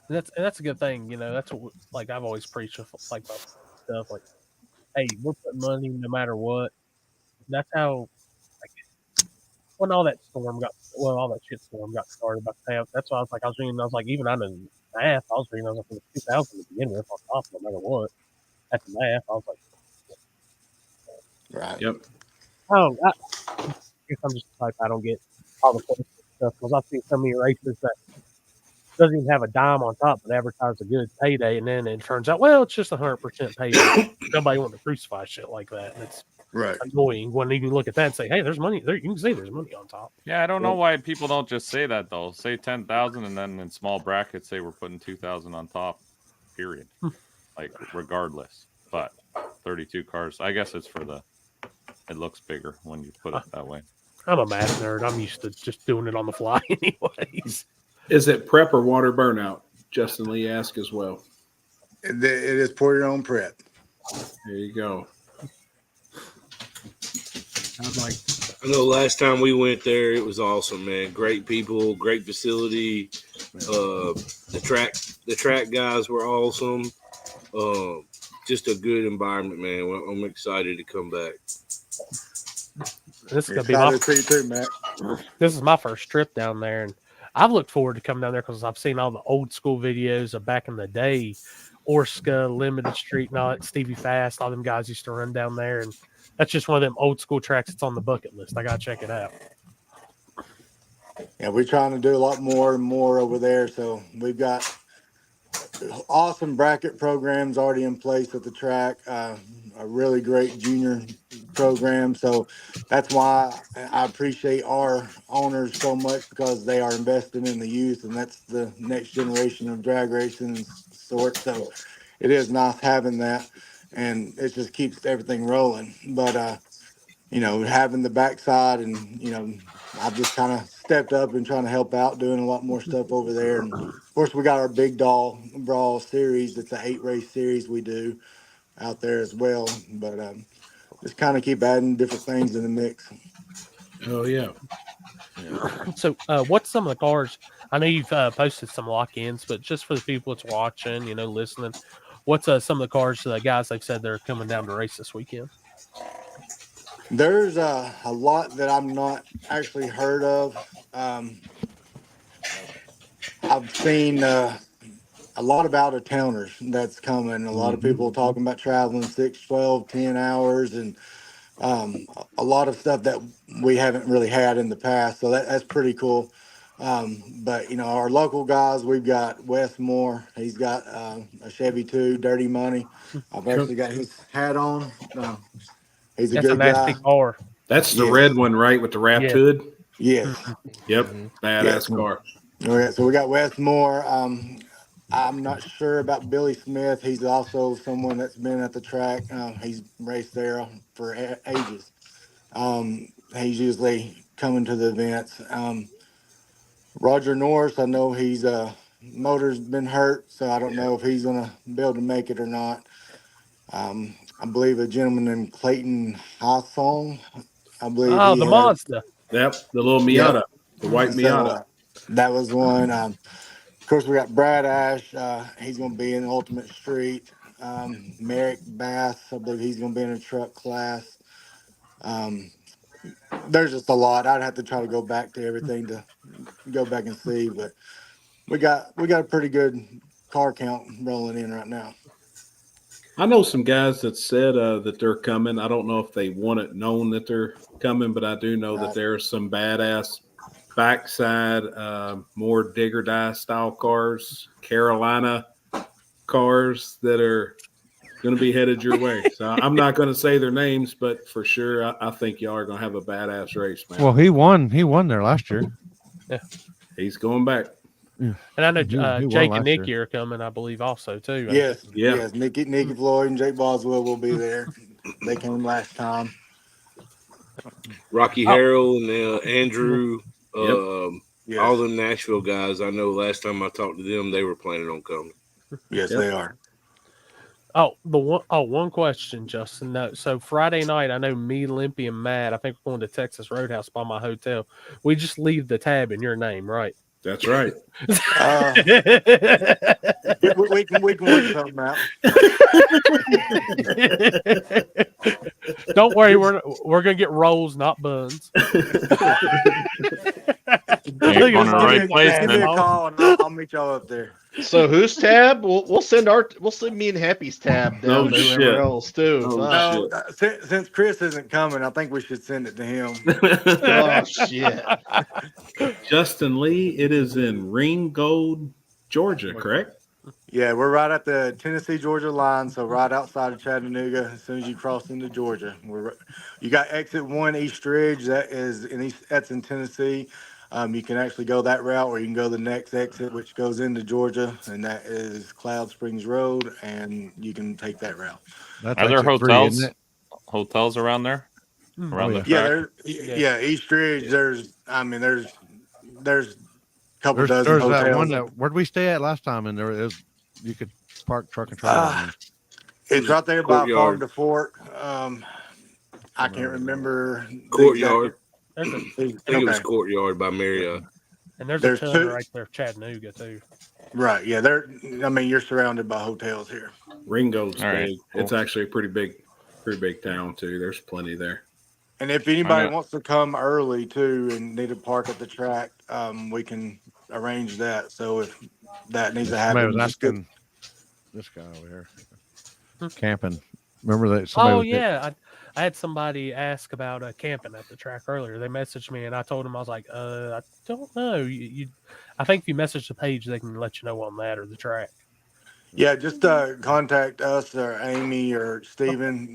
That's a good thing. That's what, like, I've always preached with, like, about stuff like, hey, we're putting money no matter what. That's how, like, when all that shit storm got started about the town. That's why I was reading. I was like, even on the math, I was reading. I was like, it was 2,000 to begin with on top, no matter what. At the math, I was like, right. Yep. Oh, I guess I'm just the type I don't get all the political stuff because I've seen so many races that doesn't even have a dime on top, but advertise a good payday, and then it turns out, well, it's just 100% payday. Nobody wants to crucify shit like that, and it's annoying when you look at that and say, hey, there's money there. You can see there's money on top. Yeah, I don't know why people don't just say that though. Say 10,000 and then in small brackets say we're putting 2,000 on top. Period. Like regardless. But 32 cars. I guess it's for it looks bigger when you put it that way. I'm a math nerd. I'm used to just doing it on the fly anyways. Is it prep or water burnout? Justin Lee asked as well. It is pour your own prep. There you go. I know last time we went there, it was awesome, man. Great people, great facility. The track guys were awesome. Just a good environment, man. I'm excited to come back. This is gonna be my too, Matt. This is my first trip down there, and I've looked forward to coming down there because I've seen all the old school videos of back in the day, Orska, Limited Street, and all that. Stevie Fast, all them guys used to run down there, and that's just one of them old school tracks that's on the bucket list. I gotta check it out. Yeah, we're trying to do a lot more and more over there. So we've got awesome bracket programs already in place at the track. A really great junior program. So that's why I appreciate our owners so much because they are investing in the youth, and that's the next generation of drag racing and sort. So it is nice having that, and it just keeps everything rolling. But having the backside, and I've just kind of stepped up and trying to help out, doing a lot more stuff over there. And of course, we got our Big Doll Brawl series. It's an 8-race series we do out there as well. But just kind of keep adding different things in the mix. Oh yeah. So, what's some of the cars? I know you've posted some lock-ins, but just for the people that's watching, listening, what's some of the cars, guys, they've said they're coming down to race this weekend? There's a lot that I'm not actually heard of. I've seen a lot of out-of-towners that's coming. A lot of people talking about traveling 6, 12, 10 hours, and a lot of stuff that we haven't really had in the past. So that's pretty cool. But our local guys, we've got Wes Moore. He's got a Chevy 2, Dirty Money. I've actually got his hat on. He's a good guy. Car. That's the red one, right, with the wrapped hood? Yes. Yep. Badass car. All right, so we got Wes Moore. I'm not sure about Billy Smith. He's also someone that's been at the track. He's raced there for ages. He's usually coming to the events. Roger Norris, I know he's motor's been hurt, so I don't know if he's gonna be able to make it or not. I believe a gentleman named Clayton Hawthorne. I believe. Oh, the Mazda. Yep, the little Miata, the white Miata. That was one. Of course, we got Brad Ash. He's going to be in Ultimate Street. Merrick Bass, I believe he's going to be in a truck class. There's just a lot. I'd have to try to go back to everything to go back and see, but we got a pretty good car count rolling in right now. I know some guys that said that they're coming. I don't know if they want it known that they're coming, but I do know that there are some badass backside, more digger die style cars, Carolina cars that are going to be headed your way. So I'm not going to say their names, but for sure, I think y'all are going to have a badass race, man. Well, he won. He won there last year. Yeah, he's going back. And I know he Jake won and last Nikki are coming, I believe, also too. Yes, Yeah. yes. Nikki Floyd and Jake Boswell will be there. They came last time. Rocky Harrell and Andrew, Yes. all the Nashville guys. I know last time I talked to them, they were planning on coming. Yes, they are. One question, Justin. No, so Friday night, I know me, Limpy, and Matt, I think we're going to Texas Roadhouse by my hotel. We just leave the tab in your name, right? That's right. We can work something out. Don't worry, we're gonna get rolls, not buns. On the right place, Give me a call and I'll meet y'all up there. So whose tab? We'll send me and Happy's tab down to whoever else too. No, since Chris isn't coming, I think we should send it to him. Oh shit! Justin Lee, it is in Ringgold, Georgia, correct? Yeah, we're right at the Tennessee-Georgia line, so right outside of Chattanooga. As soon as you cross into Georgia, you got exit 1 East Ridge. That's in Tennessee. You can actually go that route, or you can go the next exit, which goes into Georgia, and that is Cloud Springs Road, and you can take that route. Are there hotels? Hotels around there? Around the track? Yeah, East Ridge. There's a couple There's dozen that hotels. one where'd we stay at last time? And there is you could park truck and trailer. It's right there by Farm Courtyard. to Fork. I can't remember. Courtyard. I think it was Courtyard by Marriott. And there's a ton right there, Chattanooga too. Right. Yeah. You're surrounded by hotels here. Ringo's All right, big. cool. It's actually a pretty big town too. There's plenty there. And if anybody wants to come early too and need to park at the track, we can arrange that. So if that needs to happen, Somebody was asking this guy over here camping. Remember that? I had somebody ask about camping at the track earlier. They messaged me and I told them, I was like, I don't know. I think if you message the page, they can let you know on that or the track. Yeah, just contact us or Amy or Steven.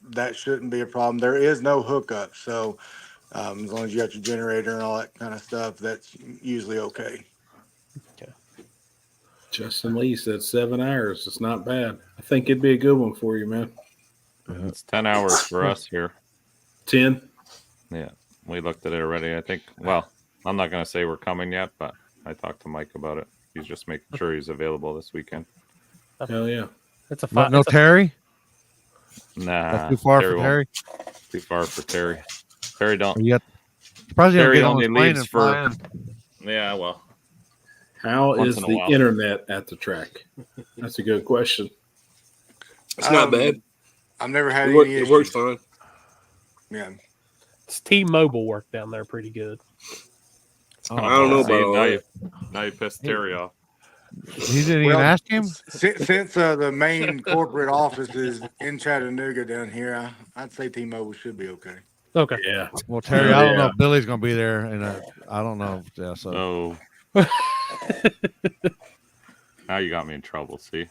That shouldn't be a problem. There is no hookup. So as long as you got your generator and all that kind of stuff, that's usually okay. Okay. Justin Lee said 7 hours. It's not bad. I think it'd be a good one for you, man. It's 10 hours for us here. 10? Yeah, we looked at it already. I think, well, I'm not going to say we're coming yet, but I talked to Mike about it. He's just making sure he's available this weekend. Hell yeah. It's a No Terry? Nah. That's too far for Terry? Too far for Terry. Terry don't. Surprised Terry get on only the plane leaves and for. fly in. Yeah, well. How once is in a the while. internet at the track? That's a good question. It's not bad. I've never had It any issues. works fine. Yeah. It's T-Mobile work down there pretty good. I don't know See, about all that. now you pissed Terry off. He didn't even ask him? Since the main corporate office is in Chattanooga down here, I'd say T-Mobile should be okay. Okay. Yeah. Well, Terry, I don't know if Billy's going to be there. And I don't know. Yeah, so. Oh. Now you got me in trouble, see?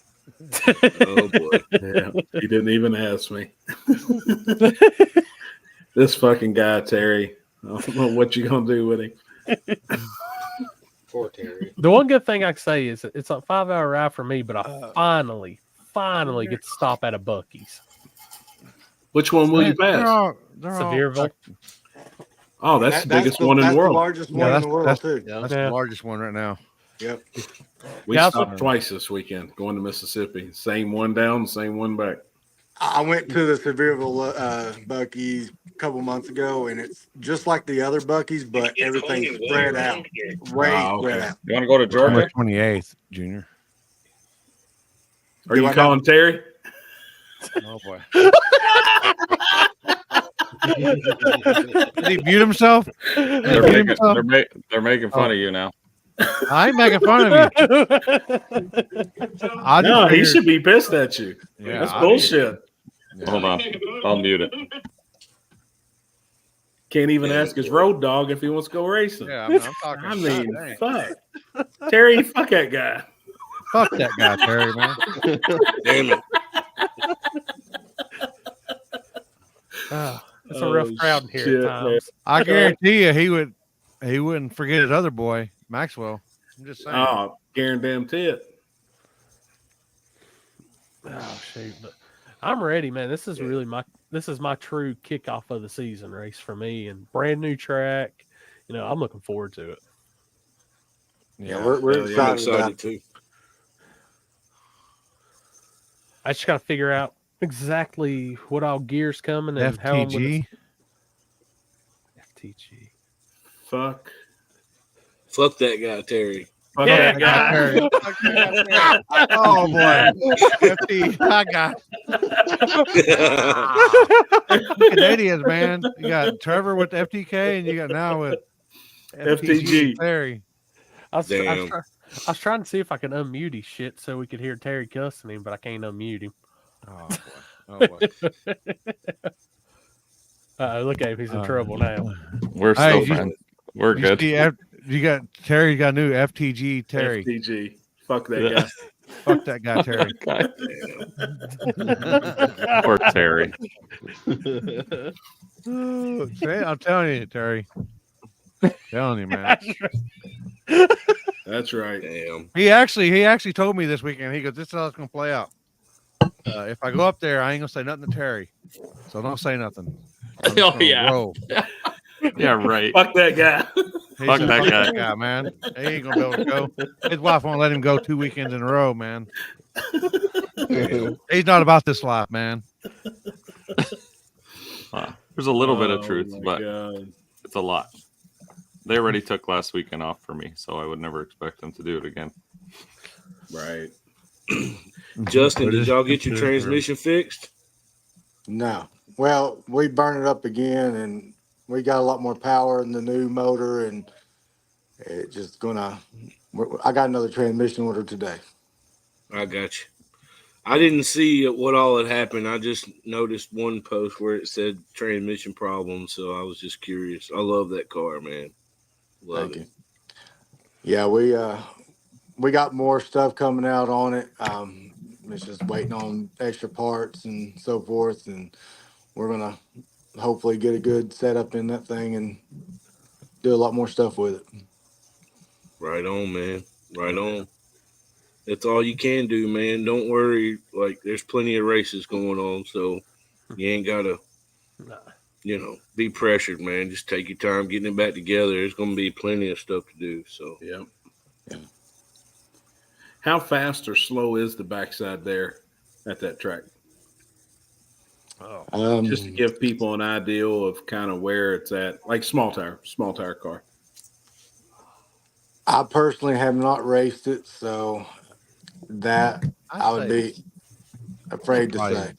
Oh, boy. Yeah. He didn't even ask me. This fucking guy, Terry. I don't know what you're going to do with him. Poor Terry. The one good thing I can say is it's a 5-hour ride for me, but I finally get to stop at a Buc-ee's. Which one will you pass? Sevierville. Oh, that's the biggest one in the world. The largest one in the world, too. That's the largest one right now. Yep. We stopped twice this weekend going to Mississippi. Same one down, same one back. I went to the Sevierville Buc-ee's a couple months ago, and it's just like the other Buc-ee's, but everything's spread out. Way spread out. You want to go to Georgia? 28th, Junior. Are you calling Terry? Oh, boy. Did he mute himself? They're making fun of you now. I ain't making fun of you. No, he should be pissed at you. Yeah, that's bullshit. Yeah. Hold on, I'll mute it. Can't even ask his road dog if he wants to go racing. Yeah, I'm talking. I mean, fuck. Terry, fuck that guy. Fuck that guy, Terry, man. Damn it. It's a rough crowd here at times. I guarantee you he wouldn't forget his other boy, Maxwell. I'm just saying. Oh, guarantee it. Oh shoot. But I'm ready, man. This is really my true kickoff of the season race for me, and brand new track. You know, I'm looking forward to it. Yeah, we're excited too. I just got to figure out exactly what all gear's coming and how I'm gonna... FTG. Fuck that guy, Terry. Fuck Yeah, that guy. Terry. Oh boy, I got Canadians, man. You got Trevor with FTK, and you got now with FTG. Terry. I was trying to see if I could unmute his shit so we could hear Terry cussing him, but I can't unmute him. Oh boy. Oh boy. Look at him. He's in trouble now. We're still friends. We're good. You got Terry got new FTG Terry. FTG. Fuck that guy. Fuck that guy, Terry. Poor Terry. I'm telling you, Terry. Telling you, man. That's right. Damn. He actually told me this weekend. He goes, "This is how it's gonna play out. If I go up there, I ain't gonna say nothing to Terry. So don't say nothing." Oh yeah. Roll. Yeah, right. Fuck that guy. Fuck that guy, man. He ain't gonna be able to go. His wife won't let him go 2 weekends in a row, man. He's not about this life, man. There's a little bit of truth, but God. it's a lot. They already took last weekend off for me, so I would never expect them to do it again. Right. Justin, did y'all get your transmission fixed? No. Well, we burned it up again, and we got a lot more power in the new motor, and it just gonna. I got another transmission order today. I got you. I didn't see what all had happened. I just noticed one post where it said transmission problem, so I was just curious. I love that car, man. Love Thank it. you. Yeah, we got more stuff coming out on it. It's just waiting on extra parts and so forth, and we're gonna hopefully get a good setup in that thing and do a lot more stuff with it. Right on, man. Right on. That's all you can do, man. Don't worry. Like, there's plenty of races going on, so you ain't gotta, be pressured, man. Just take your time getting it back together. There's gonna be plenty of stuff to do. So yeah. How fast or slow is the backside there at that track? Just to give people an idea of kind of where it's at, like small tire car. I personally have not raced it, so that I would be afraid to say.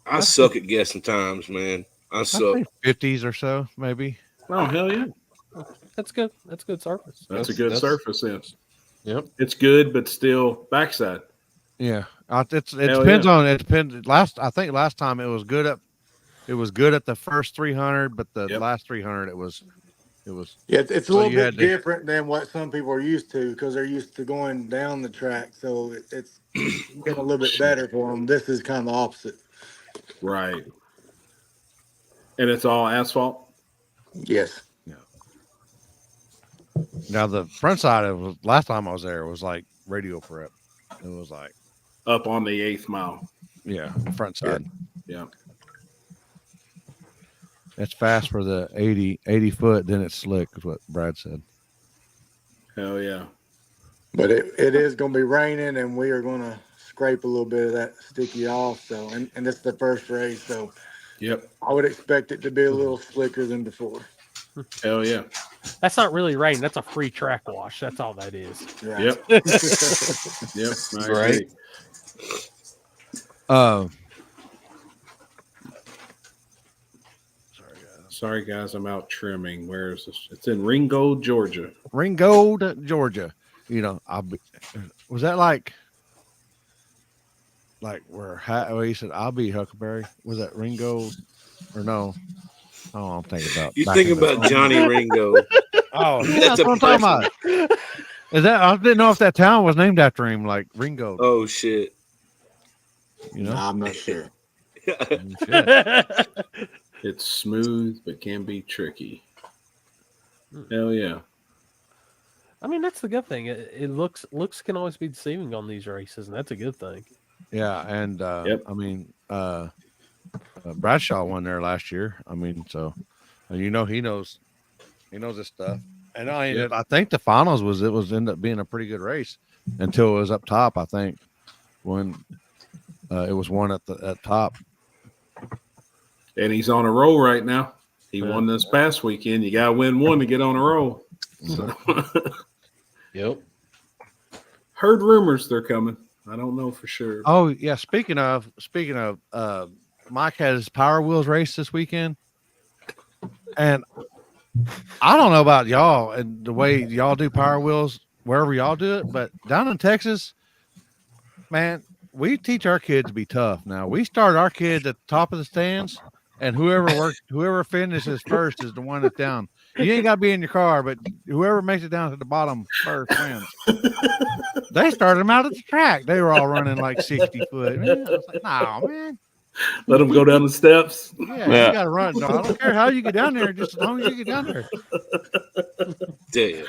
I suck at guessing times, man. I suck. 50s or so, maybe. Oh hell yeah, that's good. That's good surface. That's a good surface. Yes. Yep. It's good, but still backside. Yeah, it depends on it. Depends. I think last time it was good at the first 300, but the last 300 it was. Yeah, it's a little bit different than what some people are used to because they're used to going down the track. So it's getting a little bit better for them. This is kind of the opposite. Right. And it's all asphalt? Yes. Yeah. Now the front side of it was, last time I was there, it was like radio prep. It was like up on the 8th mile. Yeah, front side. Yeah. It's fast for the 80 foot, then it's slick, is what Brad said. Hell yeah. But it is going to be raining, and we are going to scrape a little bit of that sticky off. So, and this is the first race, so yep, I would expect it to be a little slicker than before. Hell yeah. That's not really rain. That's a free track wash. That's all that is. Right. Yep. Yep. I Right. Sorry, guys, I'm out trimming. Where is this? It's in Ringgold, Georgia. Ringgold, Georgia. You know, was that like where he said I'll be Huckleberry? Was that Ringgold or no? Oh, I'm thinking about. You thinking about Johnny Ringo? Oh, that's what I'm talking about. Is that? I didn't know if that town was named after him, like Ringgold. Oh shit! You know, I'm not sure. It's smooth but can be tricky. Hell yeah! I mean, that's the good thing. It looks can always be deceiving on these races, and that's a good thing. Yeah, and I mean, Bradshaw won there last year. I mean, so you know he knows his stuff. And I think the finals ended up being a pretty good race until it was up top. I think when it was one at top. And he's on a roll right now. He won this past weekend. You gotta win one to get on a roll. So. Yep. Heard rumors they're coming. I don't know for sure. Oh yeah. Speaking of, Mike had his Power Wheels race this weekend, and I don't know about y'all and the way y'all do Power Wheels wherever y'all do it, but down in Texas, man, we teach our kids to be tough. Now we start our kids at the top of the stands, and whoever finishes first is the one that's down. You ain't got to be in your car, but whoever makes it down to the bottom first wins. They started them out at the track. They were all running like 60 foot. Man, I was like, no, man. Let them go down the steps. Yeah, you got to run. No, I don't care how you get down there, just as long as you get down there. Damn.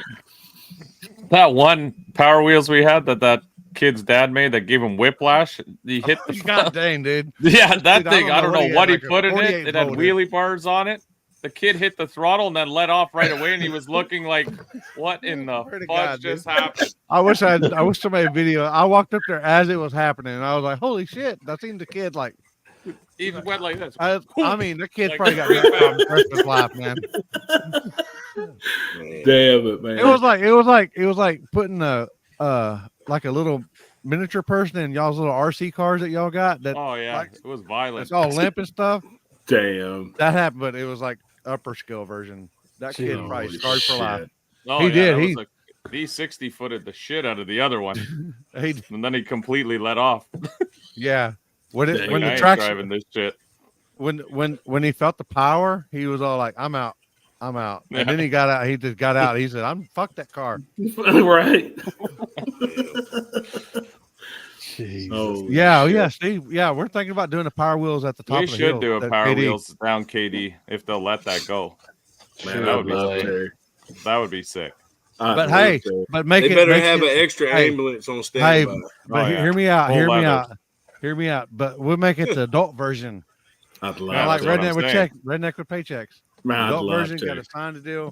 That one Power Wheels we had that kid's dad made that gave him whiplash. He hit the God dang, dude. Yeah, that Dude, thing. I don't know what he put in it. It had 48 wheelie bars on it. The kid hit the throttle and then let off right away, and he was looking like, "What in the fuck just happened?" I wish somebody had video. I walked up there as it was happening, and I was like, "Holy shit!" I seen the kid like. He went like this. I mean, the kid Like probably got three wrecked on pounds. Christmas life, man. Damn it, man. It was like putting like a little miniature person in y'all's little RC cars that y'all got. That Oh yeah, like, it was violent. it's all limp and stuff. Damn. That happened, but it was like upper scale version. That kid probably scarred for life. Oh, he did. He 60 footed the shit out of the other one, and then he completely let off. Yeah. When I the ain't traction, driving this shit. when he felt the power, he was all like, "I'm out." Yeah. And then he got out. He just got out. He said, "I'm fuck that car." Right. Oh yeah, Steve. Yeah, we're thinking about doing the Power Wheels at the top. We of the should hill, do a that Power KD. Wheels down KD if they'll let that go. Man, that would be love sick. to. That would be sick. But hey, but make They it better make have it, an extra hey, ambulance on Hey, standby. but Oh, yeah. hear me out. Full Hear me leather. out. Hear me out. But we'll make it the adult version. I'd Kind love of like that's what I'm redneck with saying. redneck with paychecks. Man, I'd Adult love version to. got a sign to do.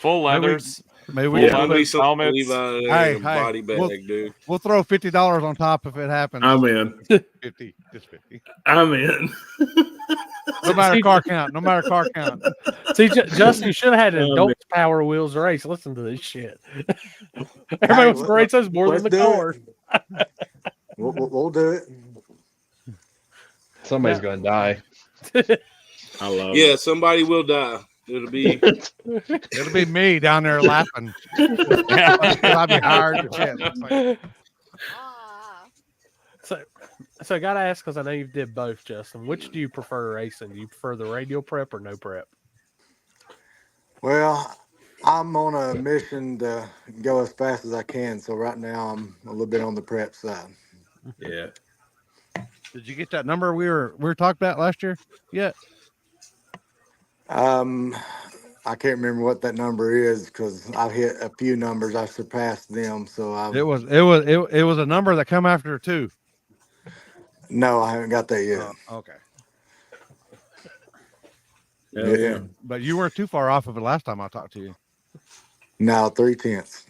Full leathers. Maybe Full we Probably leathers, some helmets. leave out of Hey, there in a hey, body bag, dude. we'll throw $50 on top if it happens. I'm in. 50, just 50. I'm in. No matter car count. No matter car count. See, Justin, you should have had an Oh, adult man. Power Wheels race. Listen to this shit. Everybody wants to race us more than the cars. We'll do it. Somebody's gonna die. I love Yeah, it. somebody will die. It'll be It'll be me down there laughing. I'll be hired to shit. It's like, So I gotta ask, because I know you did both, Justin. Which do you prefer racing? Do you prefer the radial prep or no prep? Well, I'm on a mission to go as fast as I can. So right now I'm a little bit on the prep side. Yeah. did you get that number we were talking about last year yet? I can't remember what that number is because I've hit a few numbers. I surpassed them. So It was a number that come after 2. no, I haven't got that yet. Okay. Hell yeah. But you weren't too far off of it last time I talked to you. Now 3/10.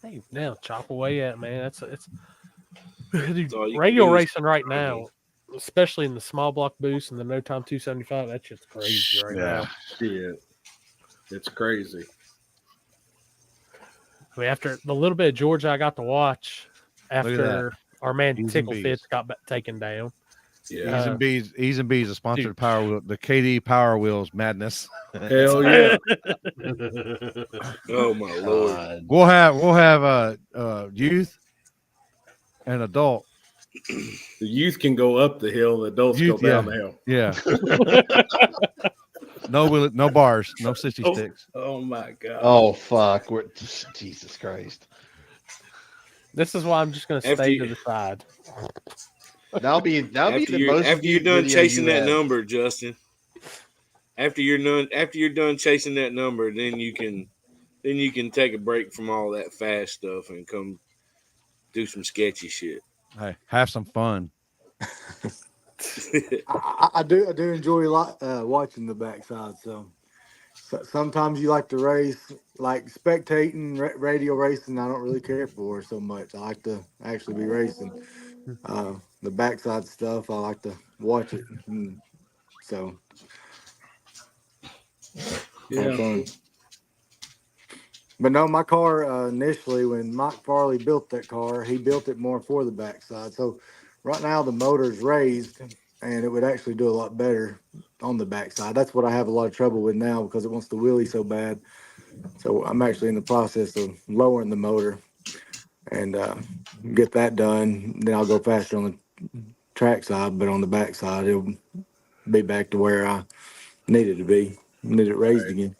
Hey, now chop away at it, man. It's all you radial can do is- racing right now, especially in the small block boost and the no time 275. That shit's crazy right now. Shit. It's crazy. I mean, after the little bit of Georgia I got to watch at after our man He's Tickle in Fits got taken down, Yeah. E's and B's a sponsored Power Wheel, the KD Power Wheels madness. Hell yeah. Oh my lord. We'll have youth and adult. The youth can go up the hill, the adults go down the hill. Yeah. No bars, no sissy sticks. Oh my god. Oh fuck. Jesus Christ. This is why I'm just gonna stay to the side. That'll be the most after you're done video chasing you that have. number, Justin. After you're done chasing that number, then you can take a break from all that fast stuff and come do some sketchy shit. Hey, have some fun. I do enjoy a lot watching the backside. So sometimes you like to race, like spectating radio racing. I don't really care for so much. I like to actually be racing. The backside stuff, I like to watch it. So yeah. Fun. But no, my car initially, when Mike Farley built that car, he built it more for the backside. So right now the motor's raised, and it would actually do a lot better on the backside. That's what I have a lot of trouble with now because it wants to wheelie so bad. So I'm actually in the process of lowering the motor and get that done. Then I'll go faster on the track side, but on the backside, it'll be back to where I need it to be. Need it raised again.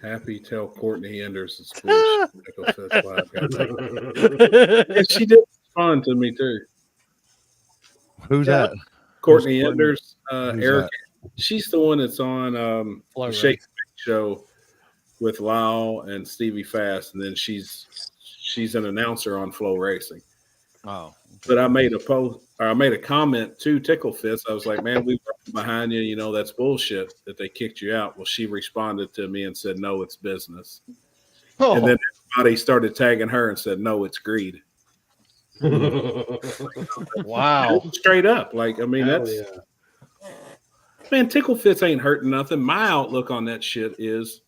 Happy tell Courtney Enders it's bullshit. She did respond to me too. Who's that? Courtney Enders, Who's Eric. that? She's the one that's on the Shake Show with Lyle and Stevie Fast, and then she's an announcer on Flow Racing. Oh, but I made a post, or I made a comment to Tickle Fist. I was like, "Man, we were behind you. You know that's bullshit that they kicked you out." Well, she responded to me and said, "No, it's business." Oh. And then everybody started tagging her and said, "No, it's greed." Wow, straight up. Like, I mean, that's man. Tickle Fist ain't hurting nothing. My outlook on that shit is,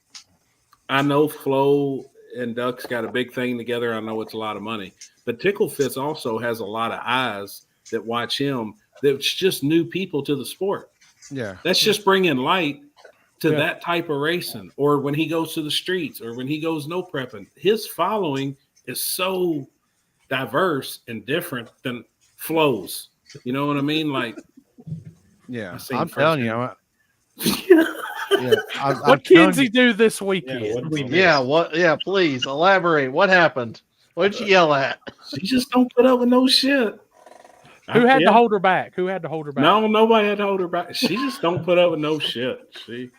I know Flo and Duck's got a big thing together. I know it's a lot of money, but Tickle Fist also has a lot of eyes that watch him. That's just new people to the sport. Yeah, that's just bringing light to that type of racing. Or when he goes to the streets, or when he goes no prepping, his following is so diverse and different than Flo's. You know what I mean? Like, yeah, I'm telling you. What kids he do this weekend? Yeah, please elaborate. What happened? What'd you yell at? She just don't put up with no shit. Who had to hold her back? Who had to hold her back? No, nobody had to hold her back. She just don't put up with no shit. See,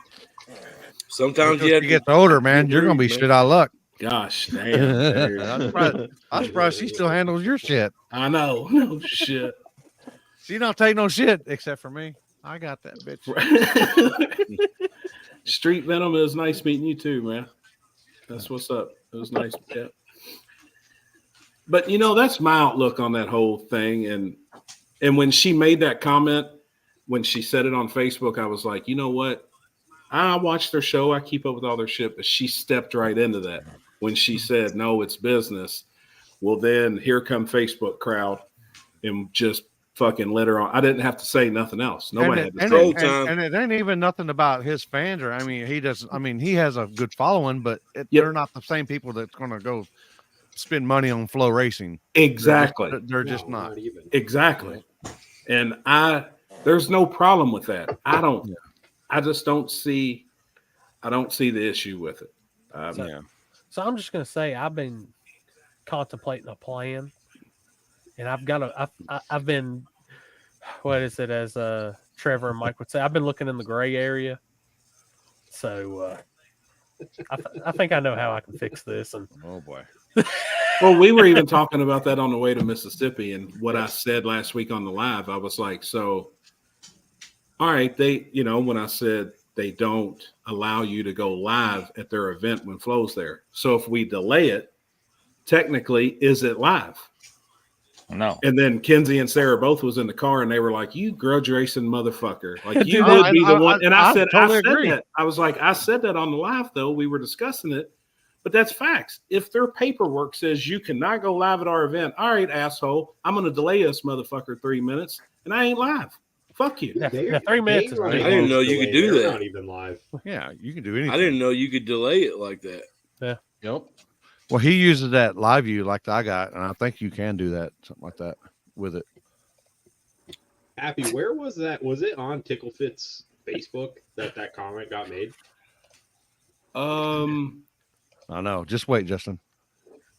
sometimes you get older, man. You're gonna be shit out of luck. Gosh damn! I'm surprised she still handles your shit. I know, no shit. She don't take no shit except for me. I got that bitch. Street Venom, it was nice meeting you too, man. That's what's up. It was nice. Yeah. But you know, that's my outlook on that whole thing. And when she made that comment, when she said it on Facebook, I was like, you know what? I watch their show. I keep up with all their shit, but she stepped right into that when she said, no, it's business. Well, then here come Facebook crowd and just fucking let her on. I didn't have to say nothing else. Nobody had to say time. And it ain't even nothing about his fans. Or I mean, he doesn't. I mean, he has a good following, but they're not the same people that's going to go spend money on Flow Racing. Exactly. They're just not. Exactly. And there's no problem with that. I just don't see. I don't see the issue with it. So I'm just going to say I've been contemplating a plan. And I've been, what is it, as Trevor and Mike would say, I've been looking in the gray area. So I think I know how I can fix this. And oh boy. Well, we were even talking about that on the way to Mississippi. And what I said last week on the live, I was like, so, all right, when I said they don't allow you to go live at their event when Flo's there. So if we delay it, technically, is it live? No. And then Kenzie and Sarah both was in the car, and they were like, "You grudge racing motherfucker! Like you would be the one." And I said, totally I said agree. that. I was like, I said that on the live though. We were discussing it, But that's facts. If their paperwork says you cannot go live at our event, all right, asshole, I'm going to delay this motherfucker 3 minutes, and I ain't live. Fuck you. Yeah, 3 minutes is I didn't know you could do They're that. not even live. Yeah, you can do anything. I didn't know you could delay it like that. Yeah. Yep. Well, he uses that live view like I got, and I think you can do that, something like that with it. Happy, where was that? Was it on Ticklefit's Facebook that comment got made? I know. Just wait, Justin.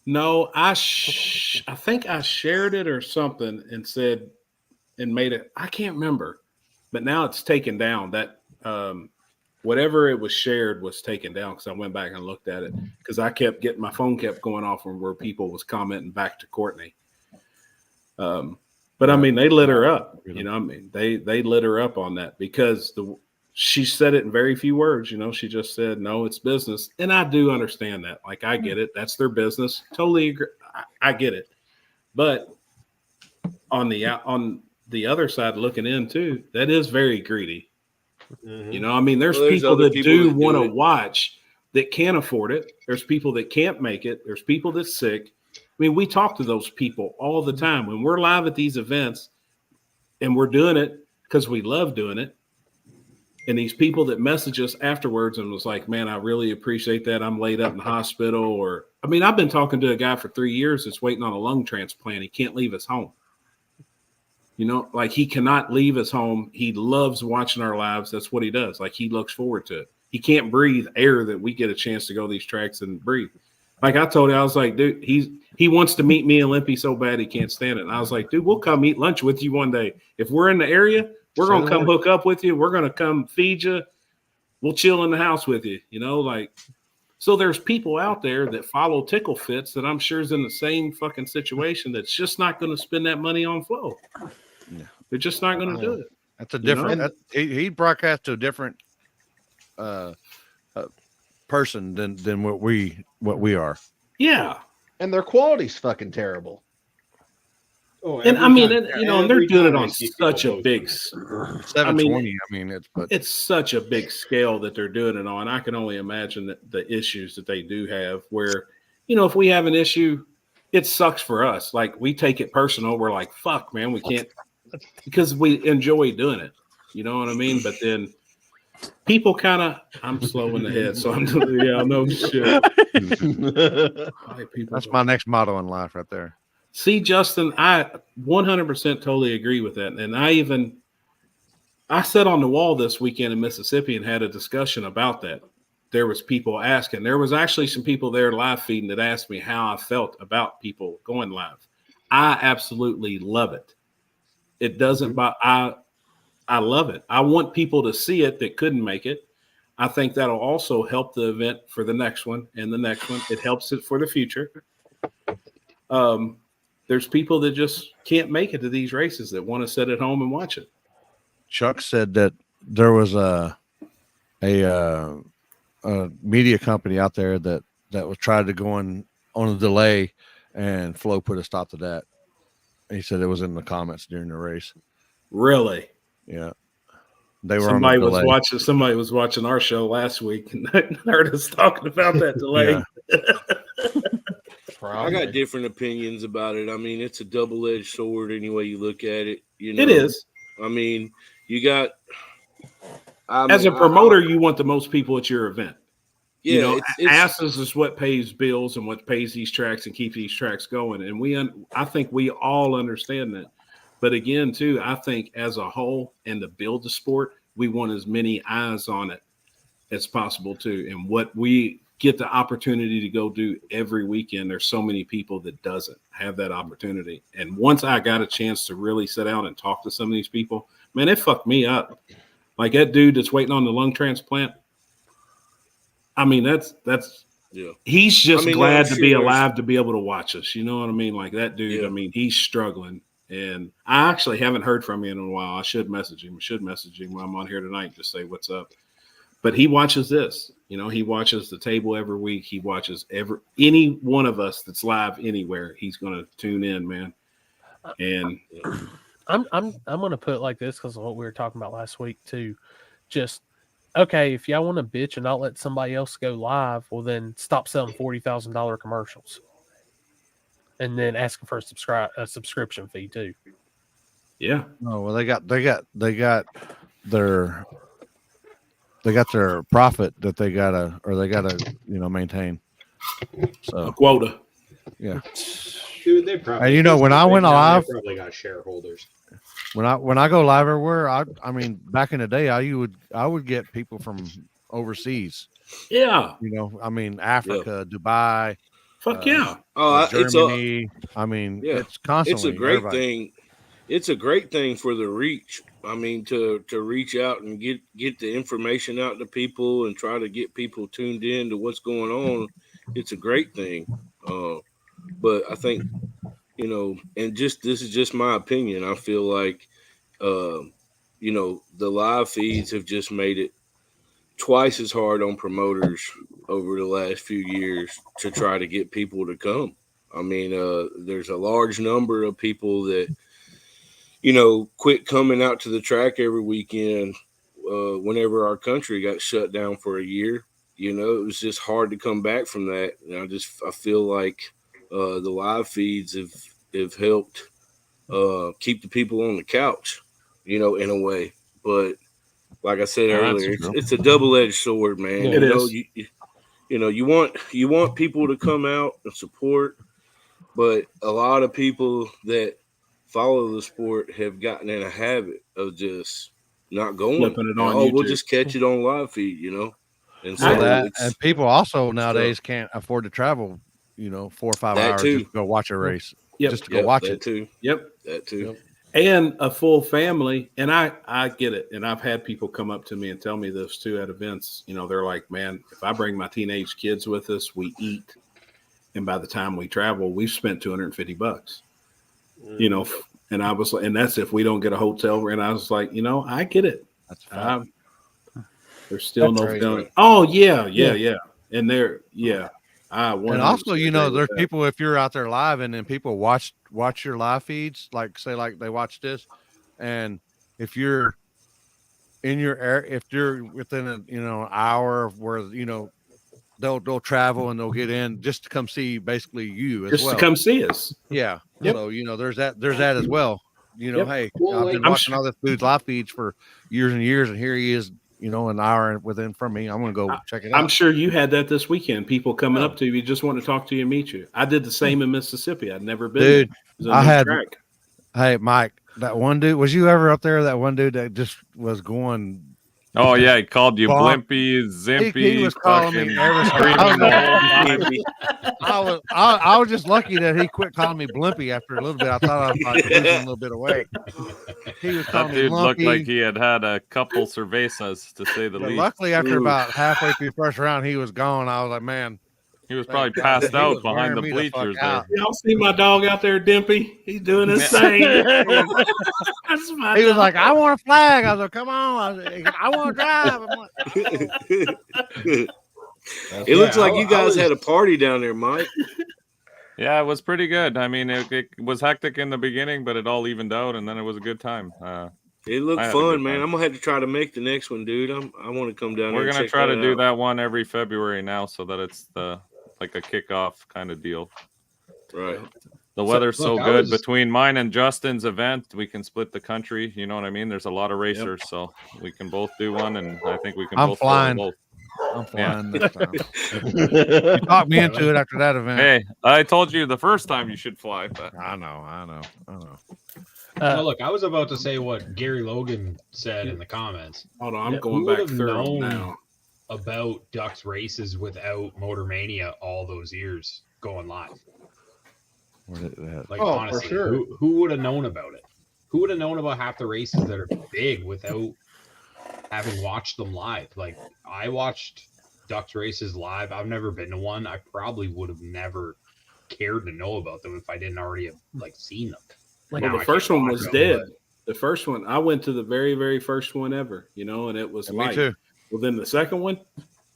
No, I think I shared it or something and said and made it. I can't remember, but now it's taken down. That whatever it was shared was taken down because I went back and looked at it because I kept getting my phone kept going off where people was commenting back to Courtney. But I mean, they lit her up. You know, I mean, they lit her up on that because she said it in very few words. You know, she just said, "No, it's business," and I do understand that. Like, I get it. That's their business. Totally agree. I get it. But on the other side, looking in too, that is very greedy. Mm-hmm. You know, I mean, there's people that do want to watch that can't afford it. There's people that can't make it. There's people that's sick. I mean, we talk to those people all the time when we're live at these events, and we're doing it because we love doing it. And these people that message us afterwards and was like, "Man, I really appreciate that. I'm laid up in the hospital." Or, I mean, I've been talking to a guy for 3 years that's waiting on a lung transplant. He can't leave his home. You know, like he cannot leave his home. He loves watching our lives. That's what he does. Like he looks forward to it. He can't breathe air that we get a chance to go these tracks and breathe. Like I told you, I was like, dude, he wants to meet me and Limpy so bad he can't stand it. And I was like, dude, we'll come eat lunch with you one day. If we're in the area, we're going to come hook up with you. We're going to come feed you. We'll chill in the house with you, you know, like, so there's people out there that follow Tickle Fits that I'm sure is in the same fucking situation that's just not going to spend that money on Flow. Yeah. They're just not going to do it. That's a different, he broadcast to a different person than what we are. Yeah. And their quality's fucking terrible. Oh, and I mean, you know, and they're doing it on such a big, 720. I mean, it's such a big scale that they're doing it on. I can only imagine that the issues that they do have where, you know, if we have an issue, it sucks for us. Like we take it personal. We're like, fuck, man, we can't, because we enjoy doing it. You know what I mean? But then people kind of, I'm slow in the head. So I'm, yeah, no shit. That's my next motto in life right there. See, Justin, I 100% totally agree with that. And I sat on the wall this weekend in Mississippi and had a discussion about that. There was people asking. There was actually some people there live feeding that asked me how I felt about people going live. I absolutely love it. It doesn't, but I love it. I want people to see it that couldn't make it. I think that'll also help the event for the next one and the next one. It helps it for the future. There's people that just can't make it to these races that want to sit at home and watch it. Chuck said that there was a media company out there that was tried to go on a delay, and Flo put a stop to that. He said it was in the comments during the race. Really? Yeah. They were somebody was watching our show last week and heard us talking about that delay. I got different opinions about it. I mean, it's a double-edged sword any way you look at it. You know, it is. I mean, you got as a promoter, you want the most people at your event. Yeah, you know, asses is what pays bills and what pays these tracks and keeps these tracks going. And I think we all understand that. But again, too, I think as a whole and to build the sport, we want as many eyes on it as possible too. And what we get the opportunity to go do every weekend, there's so many people that doesn't have that opportunity. And once I got a chance to really sit down and talk to some of these people, man, it fucked me up. Like that dude that's waiting on the lung transplant. I mean, that's yeah. He's just glad to be alive to be able to watch us. You know what I mean? Like that dude, yeah. I mean, he's struggling. And I actually haven't heard from him in a while. I should message him. While I'm on here tonight to say what's up. But he watches this. You know, he watches the table every week. He watches any one of us that's live anywhere. He's going to tune in, man. And I'm going to put it like this because of what we were talking about last week too. Just okay, if y'all want to bitch and not let somebody else go live, well then stop selling $40,000 commercials, and then asking for a subscription fee too. Yeah. No, well, they got their profit that they gotta maintain. So a quota. Yeah. Dude, they probably. And when I went live, they probably got shareholders. When I go live everywhere, I mean, back in the day, I would get people from overseas. Yeah. I mean, Africa, Dubai. Fuck yeah. Germany. It's constantly. It's a great everybody. thing. It's a great thing for the reach. I mean, to reach out and get the information out to people and try to get people tuned in to what's going on. It's a great thing. But I think, and this is just my opinion. I feel like, the live feeds have just made it twice as hard on promoters over the last few years to try to get people to come. I mean, there's a large number of people that, quit coming out to the track every weekend whenever our country got shut down for a year. It was just hard to come back from that. And I feel like the live feeds have helped keep the people on the couch, in a way. But like I said earlier, it's a double-edged sword, man. It is. You want people to come out and support, but a lot of people that follow the sport have gotten in a habit of just not going. Flipping it on YouTube. We'll just catch it on live feed, And so and people also nowadays can't afford to travel, 4 or 5 hours too. just to go watch a race. Yep. Just to go watch it. Too. Yep. That too. Yep. And a full family. And I get it. And I've had people come up to me and tell me this too at events. They're like, man, if I bring my teenage kids with us, we eat. And by the time we travel, we've spent $250. And I was like, and that's if we don't get a hotel. And I was like, I get it. That's fine. There's still no feeling. Oh yeah. And they're and also, there's people, if you're out there live and then people watch your live feeds, like they watch this, and if you're in your area, if you're within an hour of where they'll travel and they'll get in just to come see basically you as just well. To come see us. Yeah. Yep. So there's that as well. Yep. Hey, Well, I've been watching all this dude's live feeds for years and years, and here he is, an hour within from me. I'm gonna go check it out. I'm sure you had that this weekend. People coming up to you, just want to talk to you and meet you. I did the same in Mississippi. I'd never been. Dude, I had. Track. Hey, Mike, that one dude. Was you ever up there? That one dude that just was going. Oh yeah, he called you Blimpy, Zimpy. He was calling me everything. I was just lucky that he quit calling me Blimpy after a little bit. I thought I was like losing a little bit of weight. He was calling that dude me looked like he had a couple cervezas, to say the least. Luckily, after about halfway through the first round, he was gone. I was like, man. He was probably passed out behind the bleachers. Y'all see my dog out there, Dimpy? He's doing his thing. He was like, I want a flag. I was like, come on. I want to drive. I'm like, it looks like you guys had a party down there, Mike. Yeah, it was pretty good. I mean, it was hectic in the beginning, but it all evened out, and then it was a good time. It looked fun, man. I'm gonna have to try to make the next one, dude. I want to come down. We're gonna try to do that one every February now, so that it's like a kickoff kind of deal. Right. The weather's so good. Between mine and Justin's event, we can split the country. You know what I mean? There's a lot of racers, so we can both do one, and I think we can both flying. Both. I'm flying this time. You talked me into it after that event. Hey, I told you the first time you should fly. But I know. Well, look, I was about to say what Gary Logan said in the comments. Hold on, I'm going back through now. About Ducks races without Motor Mania all those years going live. Like, honestly, for sure. Who would have known about it? Who would have known about half the races that are big without having watched them live? Like, I watched Ducks races live. I've never been to one. I probably would have never cared to know about them if I didn't already have seen them. Well, the first one was dead. The first one, I went to the very, very first one ever, and it was me too. Well, then the second one,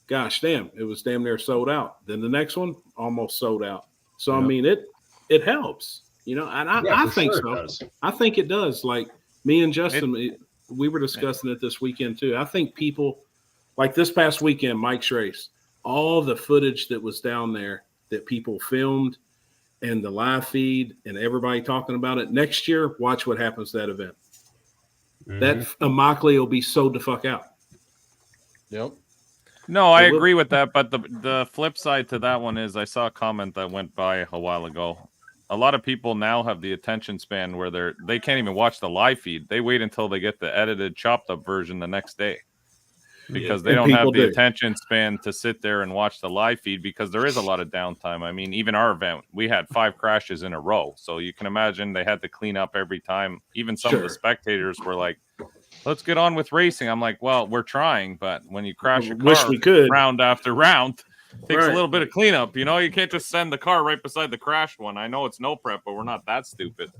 gosh damn, it was damn near sold out. Then the next one almost sold out. So I mean, it helps, and I think so. I think it does. Like me and Justin, we were discussing it this weekend too. I think people like this past weekend, Mike's race, all the footage that was down there that people filmed and the live feed and everybody talking about it. Next year, watch what happens to that event. That Immokalee will be sold the fuck out. Yep. No, I agree with that, but the flip side to that one is I saw a comment that went by a while ago. A lot of people now have the attention span where they can't even watch the live feed. They wait until they get the edited, chopped up version the next day because they don't have the attention span to sit there and watch the live feed because there is a lot of downtime. I mean, even our event, we had 5 crashes in a row. So you can imagine they had to clean up every time. Even some of the spectators were like, let's get on with racing. I'm like, well, we're trying, but when you crash a car round after round, it takes a little bit of cleanup. You know, you can't just send the car right beside the crashed one. I know it's no prep, but we're not that stupid.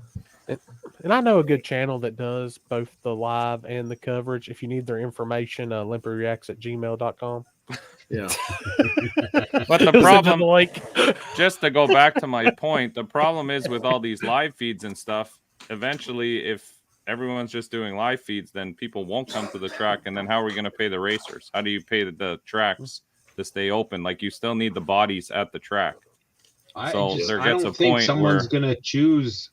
And I know a good channel that does both the live and the coverage. If you need their information, limpyreacts@gmail.com. Yeah. But the problem, just to go back to my point, the problem is with all these live feeds and stuff, eventually if everyone's just doing live feeds, then people won't come to the track. And then how are we going to pay the racers? How do you pay the tracks to stay open? Like you still need the bodies at the track. I don't think someone's going to choose.